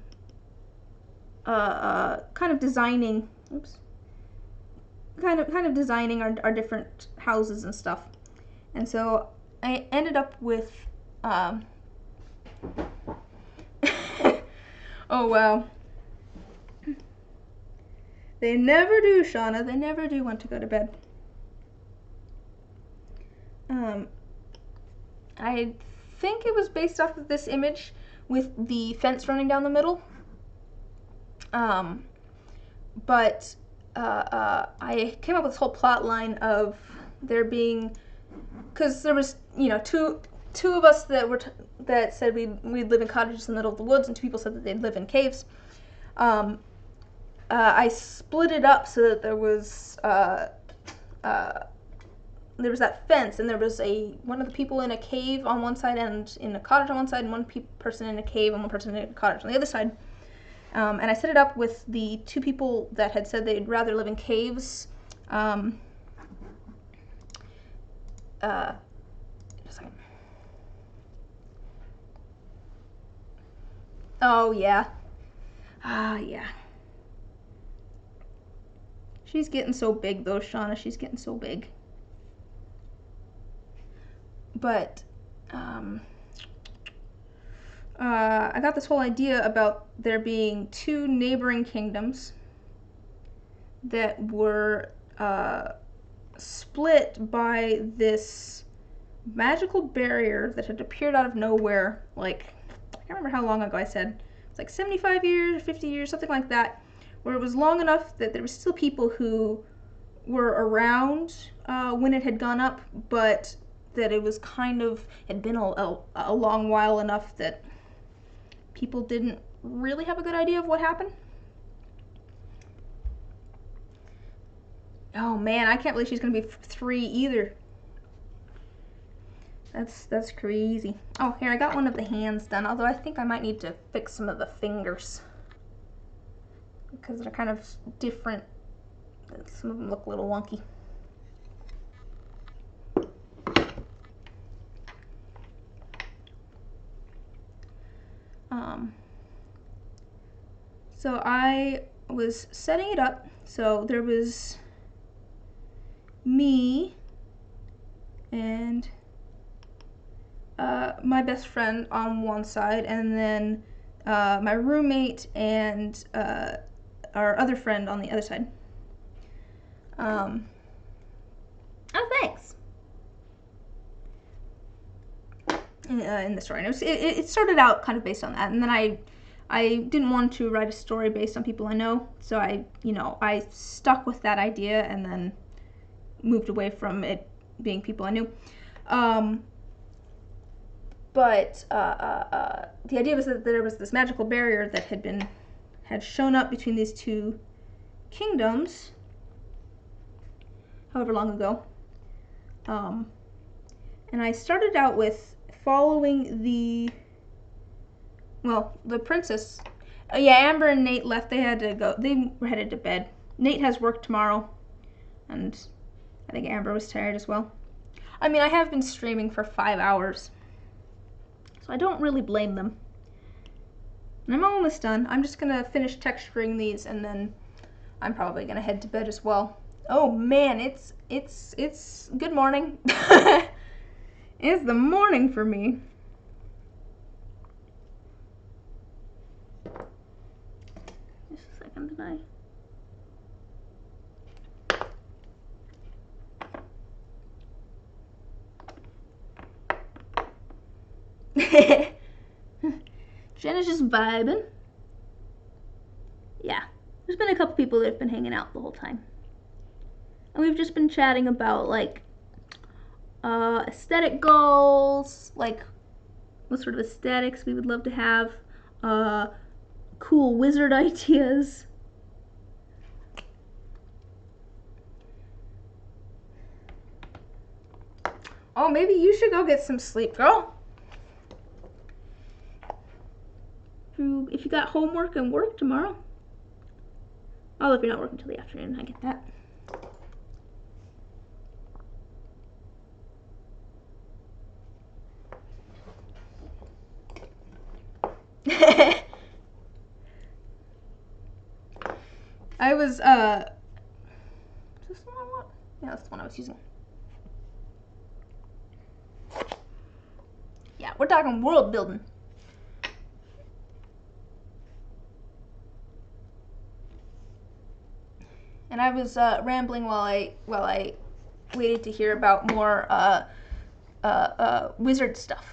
of designing, oops, kind of designing our different houses and stuff. And so I ended up with, oh wow. They never do, Shauna. They never do want to go to bed. I think it was based off of this image with the fence running down the middle. But I came up with this whole plot line of there being, because there was, you know, two of us that said we'd live in cottages in the middle of the woods, and 2 people said that they'd live in caves. I split it up so that there was that fence, and there was one of the people in a cave on one side and in a cottage on one side, and one person in a cave and one person in a cottage on the other side. And I set it up with the 2 people that had said they'd rather live in caves. Just a second. Oh yeah. Yeah. She's getting so big though, Shauna. She's getting so big. But I got this whole idea about there being 2 neighboring kingdoms that were split by this magical barrier that had appeared out of nowhere. Like, I can't remember how long ago I said. It's like 75 years, 50 years, something like that, where it was long enough that there were still people who were around when it had gone up, but that it was had been a long while enough that people didn't really have a good idea of what happened. Oh man, I can't believe she's gonna be 3 either. That's crazy. Oh, here, I got one of the hands done, although I think I might need to fix some of the fingers because they're kind of different. Some of them look a little wonky. So I was setting it up. So there was me and my best friend on one side, and then my roommate and our other friend on the other side. Oh, thanks. In the story, and it started out kind of based on that, and then I didn't want to write a story based on people I know, so I stuck with that idea and then moved away from it being people I knew. But the idea was that there was this magical barrier that had shown up between these 2 kingdoms however long ago. And I started out with following the princess. Yeah, Amber and Nate left. They had to go. They were headed to bed. Nate has work tomorrow, and I think Amber was tired as well. I mean, I have been streaming for 5 hours, so I don't really blame them. And I'm almost done. I'm just gonna finish texturing these, and then I'm probably gonna head to bed as well. Oh man, it's good morning. It's the morning for me. Just a second, did I? Jenna's just vibing. Yeah, there's been a couple people that have been hanging out the whole time. And we've just been chatting about, like, aesthetic goals, like what sort of aesthetics we would love to have, cool wizard ideas. Oh, maybe you should go get some sleep, girl. If you got homework and work tomorrow. Oh, if you're not working till the afternoon, I get that. I was, is this the one I want? Yeah, that's the one I was using. Yeah, we're talking world building. And I was rambling while I waited to hear about more wizard stuff.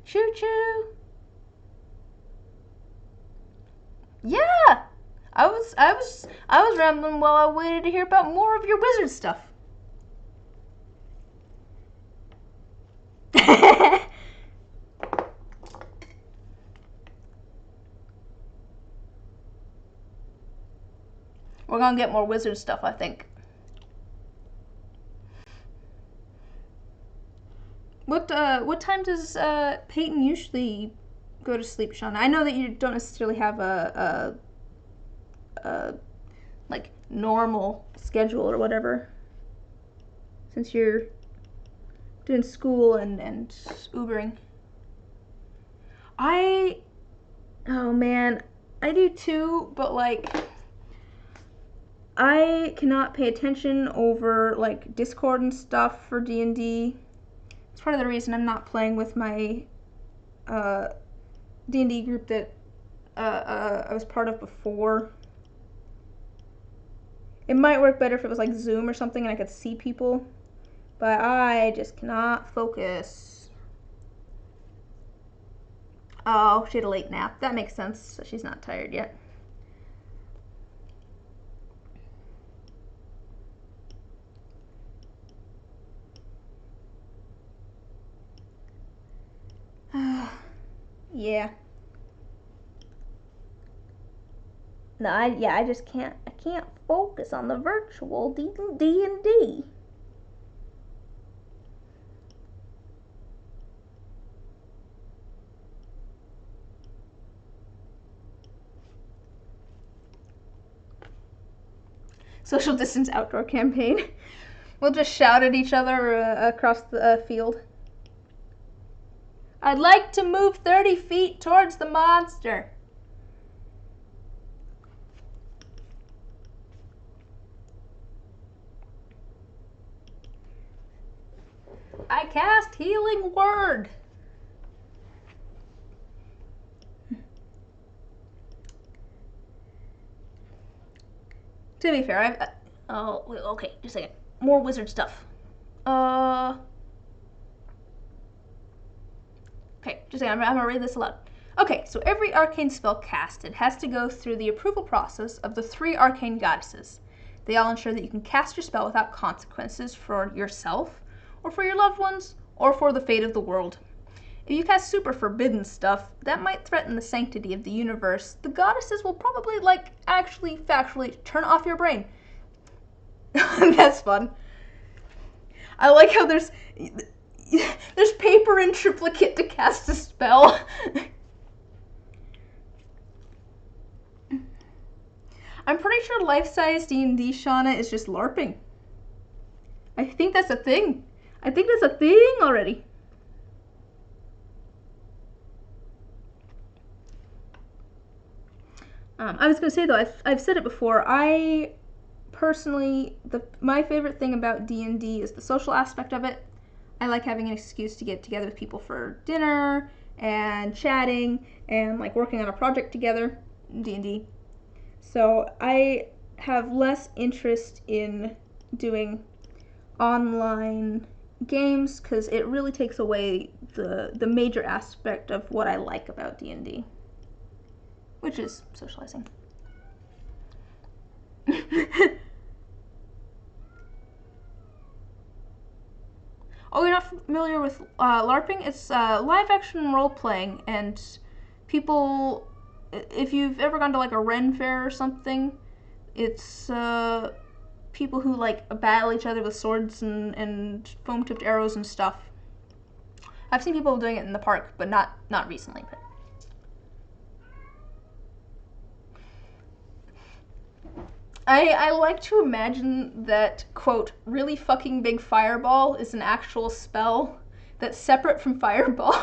Choo choo. Yeah, I was rambling while I waited to hear about more of your wizard stuff. We're gonna get more wizard stuff, I think. What time does Peyton usually go to sleep, Shauna? I know that you don't necessarily have a like normal schedule or whatever, since you're doing school and Ubering. Oh man, I do too, but like I cannot pay attention over like Discord and stuff for D&D. It's part of the reason I'm not playing with my D&D group that I was part of before. It might work better if it was like Zoom or something and I could see people, but I just cannot focus. Oh, she had a late nap. That makes sense. So she's not tired yet. Yeah. No, I just can't. I can't focus on the virtual D&D. Social distance outdoor campaign. We'll just shout at each other across the field. I'd like to move 30 feet towards the monster. I cast Healing Word. To be fair, oh, okay, just a second. More wizard stuff. Okay, just a second. I'm gonna read this aloud. Okay, so every arcane spell casted has to go through the approval process of the 3 arcane goddesses. They all ensure that you can cast your spell without consequences for yourself, or for your loved ones, or for the fate of the world. If you cast super forbidden stuff that might threaten the sanctity of the universe, the goddesses will probably, actually, factually turn off your brain. That's fun. I like how there's paper in triplicate to cast a spell. I'm pretty sure life-size D&D, Shauna, is just LARPing. I think that's a thing. I think that's a thing already. I was going to say, though, I've said it before, I personally, my favorite thing about D&D is the social aspect of it. I like having an excuse to get together with people for dinner and chatting and working on a project together in D&D. So I have less interest in doing online games because it really takes away the major aspect of what I like about D&D, which is socializing. Oh, you're not familiar with LARPing? It's live action role playing, and people, if you've ever gone to a Ren fair or something, it's people who battle each other with swords and foam tipped arrows and stuff. I've seen people doing it in the park, but not recently. But I like to imagine that, quote, really fucking big fireball is an actual spell that's separate from Fireball.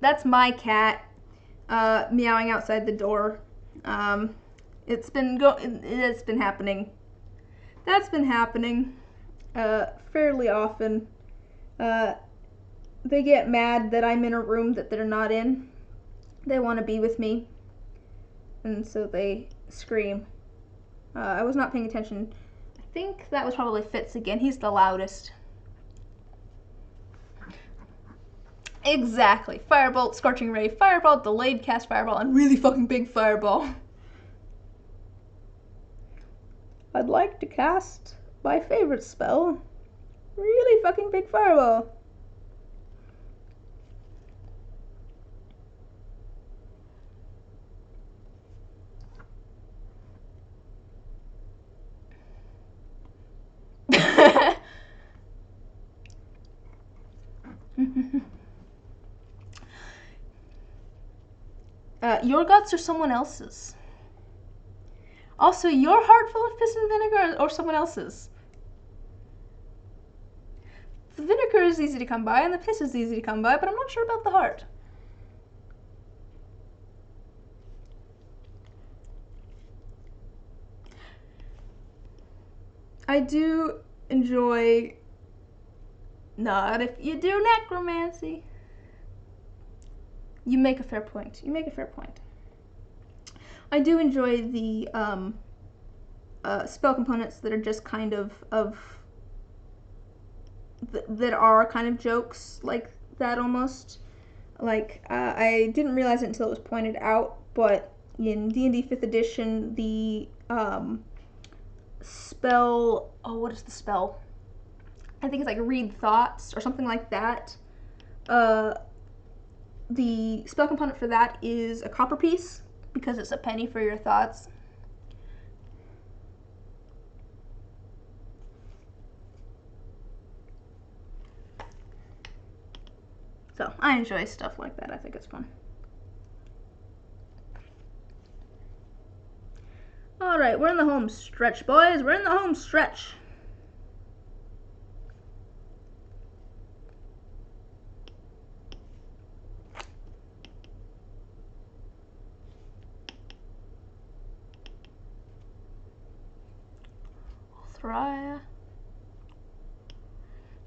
That's my cat meowing outside the door. It's been happening. That's been happening fairly often. They get mad that I'm in a room that they're not in. They want to be with me, and so they scream. I was not paying attention. I think that was probably Fitz again. He's the loudest. Exactly. Firebolt, Scorching Ray, Fireball, Delayed Cast Fireball, and really fucking big Fireball. I'd like to cast my favorite spell. Really fucking big Fireball. Your guts or someone else's? Also, your heart full of piss and vinegar or someone else's? The vinegar is easy to come by and the piss is easy to come by, but I'm not sure about the heart. I do enjoy... Not if you do necromancy. You make a fair point. You make a fair point. I do enjoy the spell components that are just kind of that are kind of jokes like that almost. Like I didn't realize it until it was pointed out, but in D&D 5th edition, the spell. Oh, what is the spell? I think it's like read thoughts or something like that. The spell component for that is a copper piece because it's a penny for your thoughts. So I enjoy stuff like that. I think it's fun. Alright, we're in the home stretch, boys. We're in the home stretch. Othria.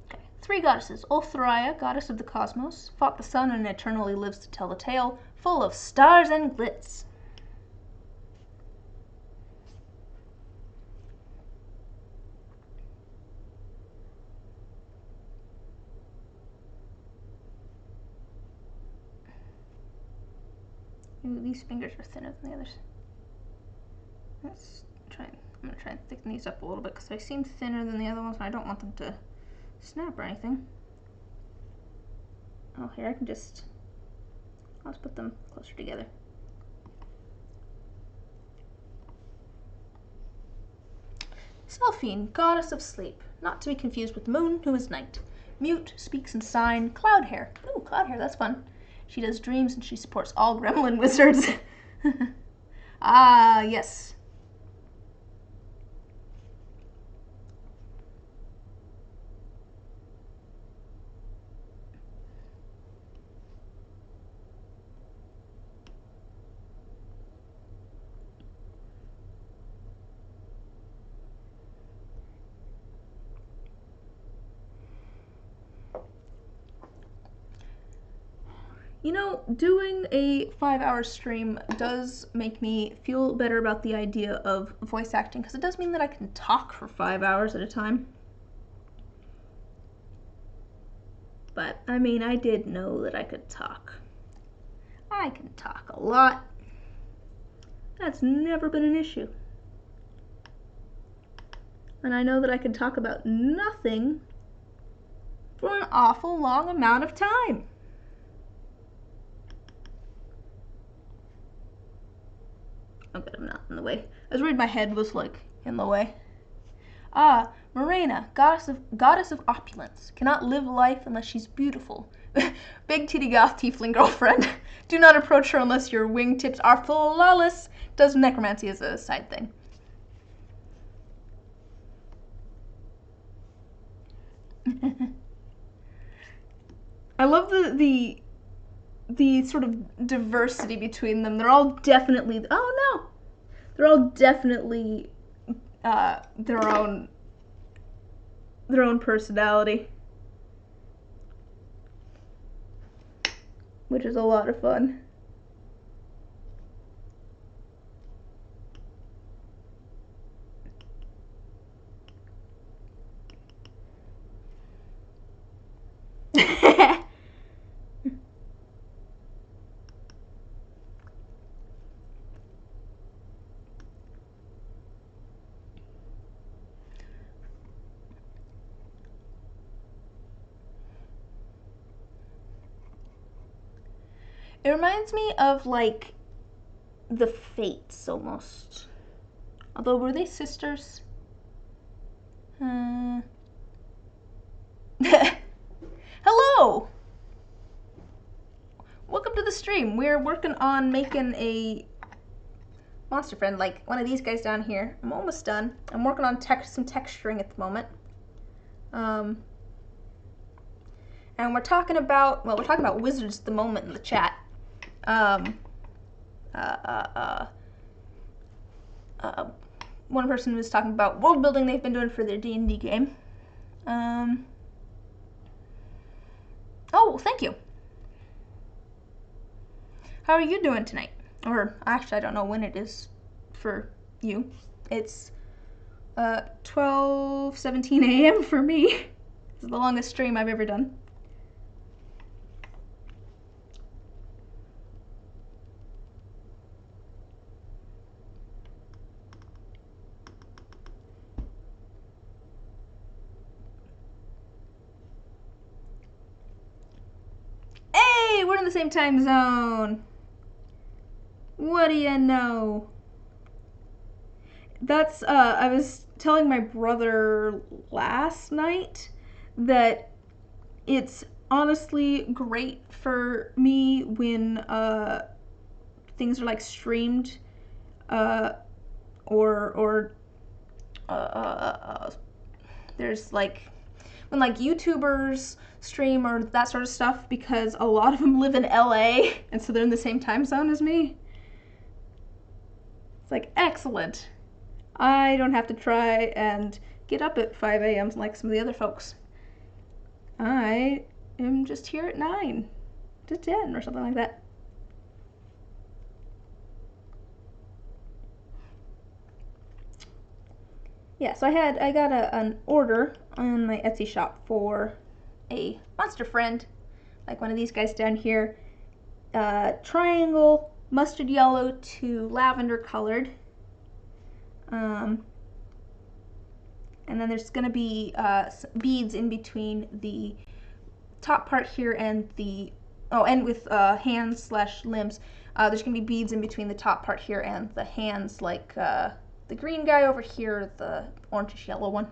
Okay, 3 goddesses. Othria, goddess of the cosmos, fought the sun and eternally lives to tell the tale, full of stars and glitz. Ooh, these fingers are thinner than the others. I'm gonna try and thicken these up a little bit because they seem thinner than the other ones and I don't want them to snap or anything. Oh, here I'll just put them closer together. Selphine, goddess of sleep, not to be confused with the moon, who is night. Mute, speaks in sign, cloud hair. Ooh, cloud hair, that's fun. She does dreams and she supports all gremlin wizards. Ah, yes. You know, doing a 5-hour stream does make me feel better about the idea of voice acting, because it does mean that I can talk for 5 hours at a time. But, I mean, I did know that I could talk. I can talk a lot. That's never been an issue. And I know that I can talk about nothing for an awful long amount of time. Oh, good, I'm not in the way. I was worried my head was, like, in the way. Ah, Morena, goddess of opulence, cannot live life unless she's beautiful. Big titty goth tiefling girlfriend. Do not approach her unless your wingtips are flawless. Does necromancy as a side thing. I love the sort of diversity between them. They're all definitely they're all definitely their own personality, which is a lot of fun. It reminds me of like the Fates almost. Although, were they sisters? Hello! Welcome to the stream. We're working on making a monster friend, like one of these guys down here. I'm almost done. I'm working on some texturing at the moment. And we're talking about wizards at the moment in the chat. One person was talking about world building they've been doing for their D&D game. Oh, thank you. How are you doing tonight? Or actually, I don't know when it is for you. It's 12:17 a.m. for me. This is the longest stream I've ever done. Hey, we're in the same time zone. What do you know? That's, I was telling my brother last night that it's honestly great for me when, things are like streamed, there's like, when like YouTubers stream or that sort of stuff, because a lot of them live in LA and so they're in the same time zone as me. It's like, excellent. I don't have to try and get up at 5 a.m. like some of the other folks. I am just here at 9 to 10 or something like that. Yeah, so I got an order on my Etsy shop for a monster friend, like one of these guys down here. Triangle, mustard yellow to lavender colored. And then there's going to be beads in between the top part here and the, and with hands/limbs. There's going to be beads in between the top part here and the hands, like the green guy over here, the orangish yellow one.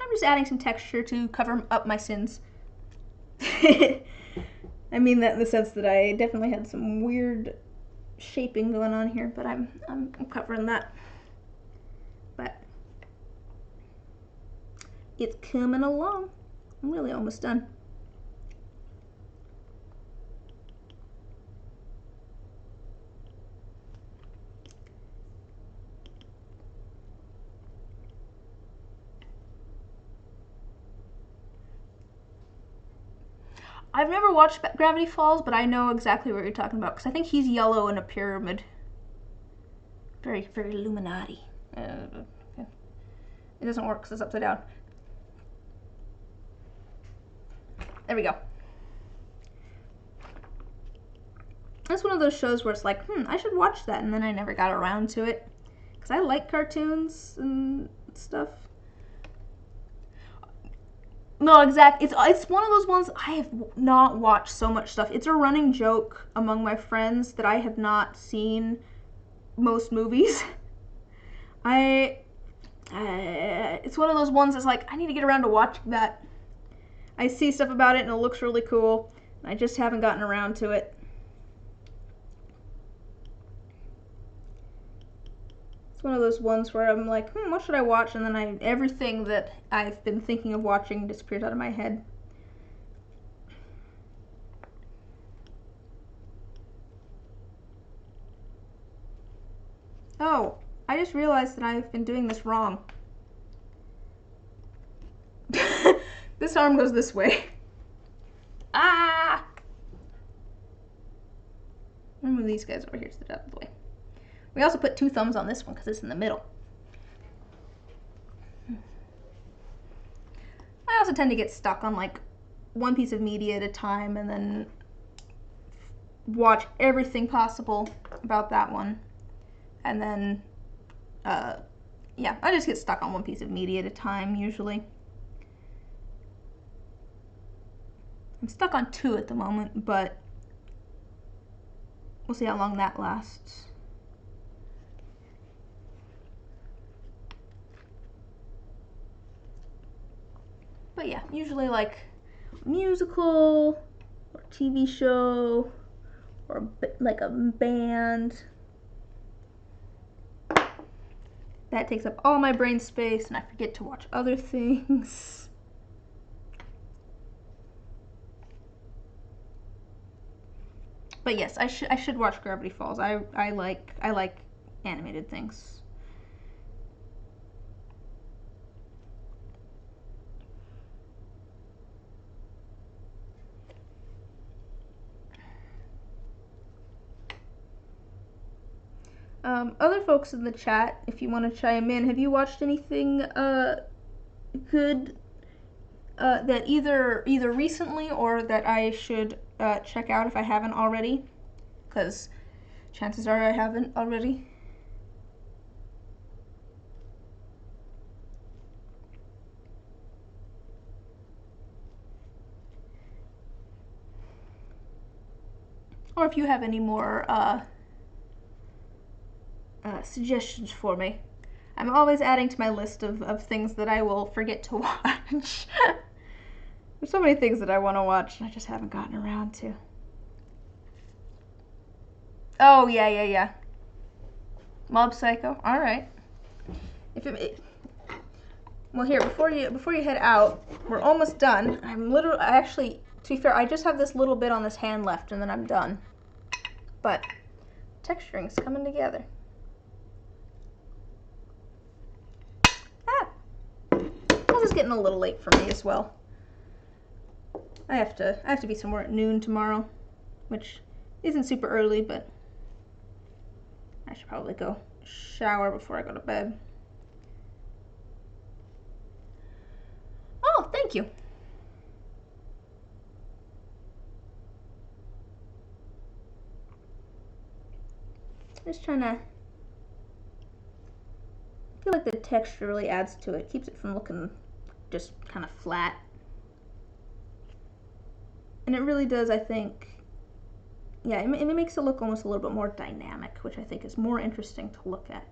I'm just adding some texture to cover up my sins. I mean that in the sense that I definitely had some weird shaping going on here, but I'm covering that. But it's coming along. I'm really almost done. I've never watched Gravity Falls, but I know exactly what you're talking about, because I think he's yellow in a pyramid. Very, very Illuminati. It doesn't work because it's upside down. There we go. That's one of those shows where it's like, I should watch that, and then I never got around to it. Because I like cartoons and stuff. No, exactly. It's one of those ones I have not watched so much stuff. It's a running joke among my friends that I have not seen most movies. It's one of those ones that's like, I need to get around to watching that. I see stuff about it and it looks really cool, and I just haven't gotten around to it. It's one of those ones where I'm like, what should I watch? And then everything that I've been thinking of watching disappears out of my head. Oh, I just realized that I've been doing this wrong. This arm goes this way. Ah! I'll move these guys over here to the top of the way. We also put 2 thumbs on this one because it's in the middle. I also tend to get stuck on like one piece of media at a time and then watch everything possible about that one. And then, yeah, I just get stuck on one piece of media at a time usually. I'm stuck on 2 at the moment, but we'll see how long that lasts. But yeah, usually like a musical or TV show or like a band. That takes up all my brain space and I forget to watch other things. But yes, I should watch Gravity Falls. I like animated things. Other folks in the chat, if you want to chime in, have you watched anything good that either recently or that I should check out if I haven't already? Because chances are I haven't already. Or if you have any more suggestions for me. I'm always adding to my list of things that I will forget to watch. There's so many things that I want to watch and I just haven't gotten around to. Oh, yeah. Mob Psycho. All right. Well, here, before you head out, we're almost done. Actually, to be fair, I just have this little bit on this hand left and then I'm done. But texturing's coming together. This is getting a little late for me as well. I have to be somewhere at noon tomorrow, which isn't super early, but I should probably go shower before I go to bed. Oh, thank you. Just trying to, I feel like the texture really adds to it. Keeps it from looking just kind of flat. And it really does, I think, yeah, it makes it look almost a little bit more dynamic, which I think is more interesting to look at.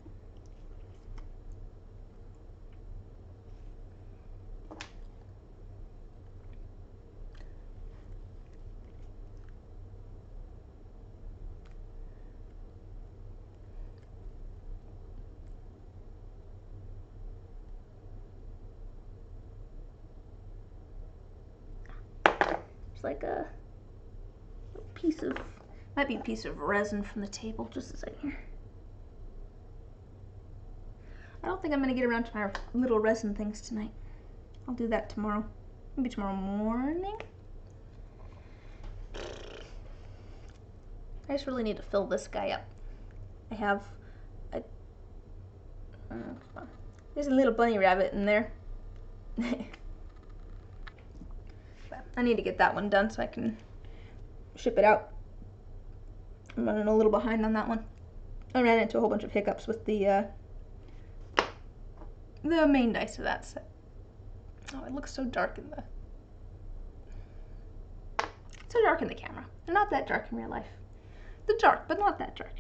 Like a piece of, might be a piece of resin from the table. Just a second here. I don't think I'm gonna get around to my little resin things tonight. I'll do that tomorrow. Maybe tomorrow morning. I just really need to fill this guy up. I have a, there's a little bunny rabbit in there. I need to get that one done so I can ship it out. I'm running a little behind on that one. I ran into a whole bunch of hiccups with the main dice of that set. Oh, it looks so dark in the camera. They're not that dark in real life. They're dark, but not that dark.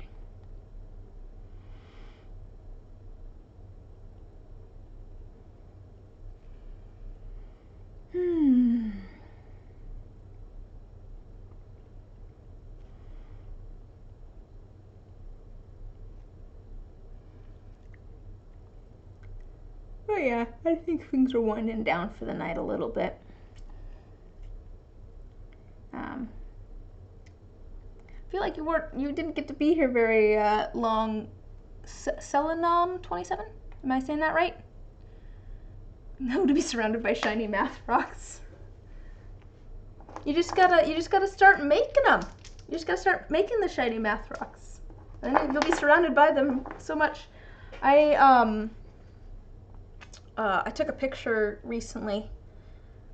Oh yeah, I think things are winding down for the night a little bit. I feel like you didn't get to be here very long. Selenom 27? Am I saying that right? No, to be surrounded by shiny math rocks. You just gotta start making them. You just gotta start making the shiny math rocks, and then you'll be surrounded by them so much. I took a picture recently.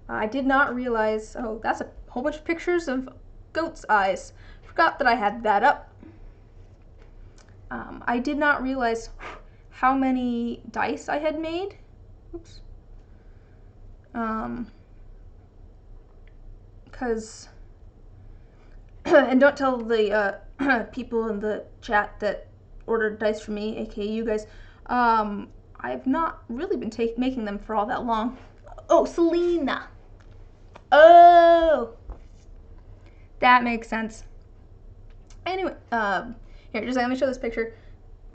I did not realize. Oh, that's a whole bunch of pictures of goat's eyes. Forgot that I had that up. I did not realize how many dice I had made. Oops. Because and don't tell the people in the chat that ordered dice from me, aka you guys. I've not really been making them for all that long. Oh, Selena. Oh, that makes sense. Anyway, here, just let me show this picture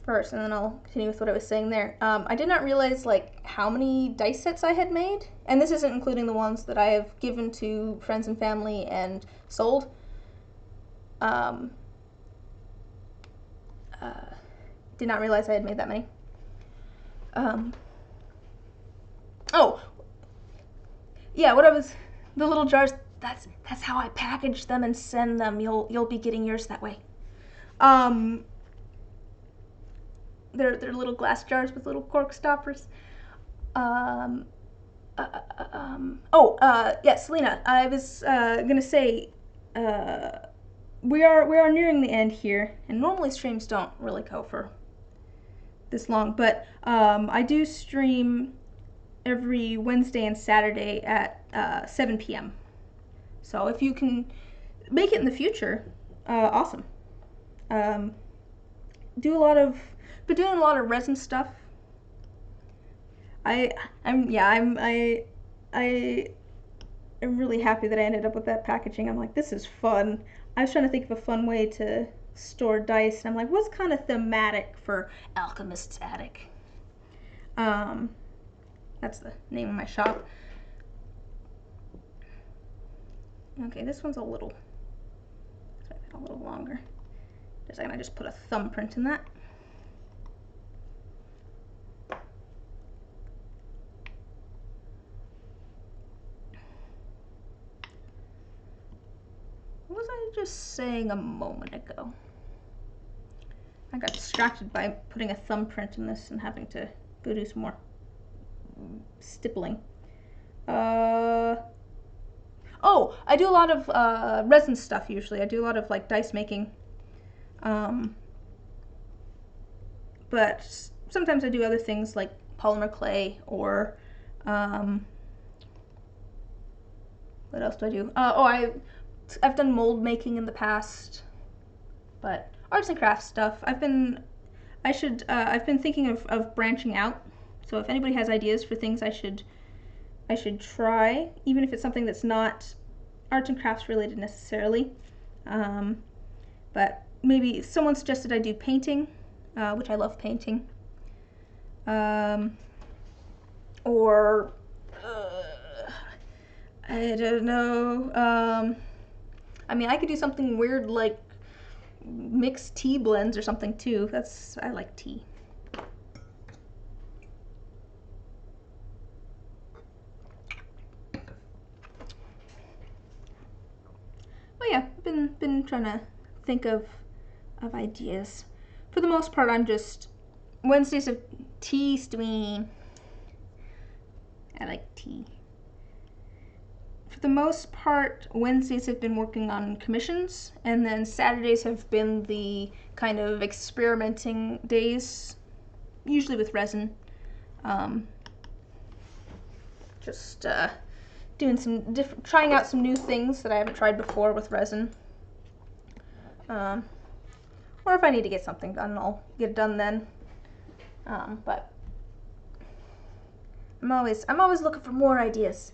first, and then I'll continue with what I was saying there. I did not realize like how many dice sets I had made, and this isn't including the ones that I have given to friends and family and sold. Did not realize I had made that many. Oh, yeah, the little jars. That's how I package them and send them. You'll be getting yours that way. They're little glass jars with little cork stoppers. Yeah, Selena, I was gonna say, we are nearing the end here, and normally streams don't really go for this long, but I do stream every Wednesday and Saturday at 7 p.m. So if you can make it in the future, awesome. Been doing a lot of resin stuff. I'm really happy that I ended up with that packaging. I'm like, this is fun. I was trying to think of a fun way to store dice, and I'm like, what's kind of thematic for Alchemist's Attic? That's the name of my shop. Okay, this one's a little longer. Just I'm gonna just put a thumbprint in that. What was I just saying a moment ago? I got distracted by putting a thumbprint in this and having to go do some more stippling. Oh, I do a lot of resin stuff usually. I do a lot of like dice making. But sometimes I do other things like polymer clay or what else do I do? I've done mold making in the past, but arts and crafts stuff. I've been thinking of branching out. So if anybody has ideas for things I should try, even if it's something that's not arts and crafts related necessarily. But maybe someone suggested I do painting, which I love painting. Or I don't know. I mean, I could do something weird like mixed tea blends or something too. I like tea. Oh yeah, been trying to think of ideas. For the most part, I'm just Wednesdays of tea stream. I like tea. For the most part, Wednesdays have been working on commissions, and then Saturdays have been the kind of experimenting days, usually with resin. Just doing some trying out some new things that I haven't tried before with resin. Or if I need to get something done, I'll get it done then. But I'm always looking for more ideas.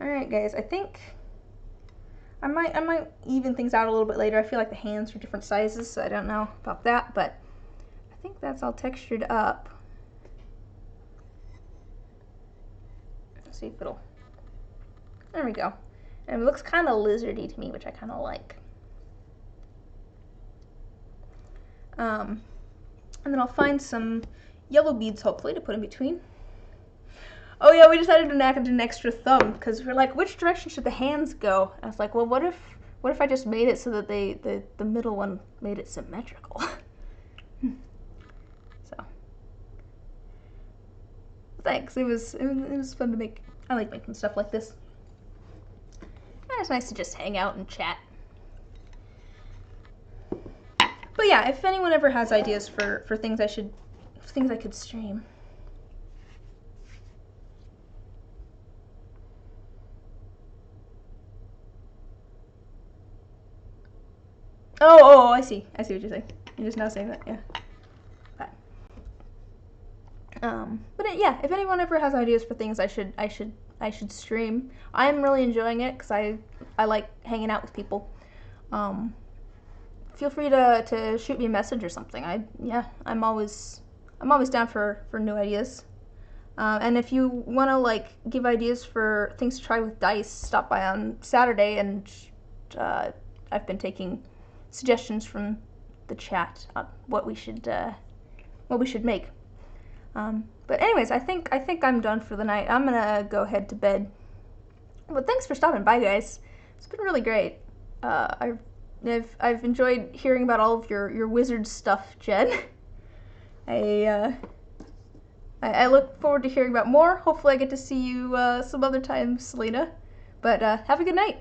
All right, guys. I think I might even things out a little bit later. I feel like the hands are different sizes, so I don't know about that. But I think that's all textured up. see if it'll, there we go. And it looks kind of lizardy to me, which I kind of like. And then I'll find some yellow beads, hopefully, to put in between. Oh yeah, we decided to add an extra thumb, because we're like, which direction should the hands go? I was like, well, what if I just made it so that the middle one made it symmetrical? So, thanks. It was fun to make. I like making stuff like this. And it's nice to just hang out and chat. But yeah, if anyone ever has ideas for things I could stream. Oh, I see what you're saying. You're just now saying that, yeah. But yeah, if anyone ever has ideas for things I should stream, I'm really enjoying it because I like hanging out with people. Feel free to shoot me a message or something. I'm always down for new ideas. And if you want to like give ideas for things to try with dice, stop by on Saturday, and I've been taking suggestions from the chat on what we should make. But anyways, I think I'm done for the night. I'm gonna go head to bed. But thanks for stopping by, guys. It's been really great. I've enjoyed hearing about all of your wizard stuff, Jen. I look forward to hearing about more. Hopefully I get to see you some other time, Selena. But have a good night.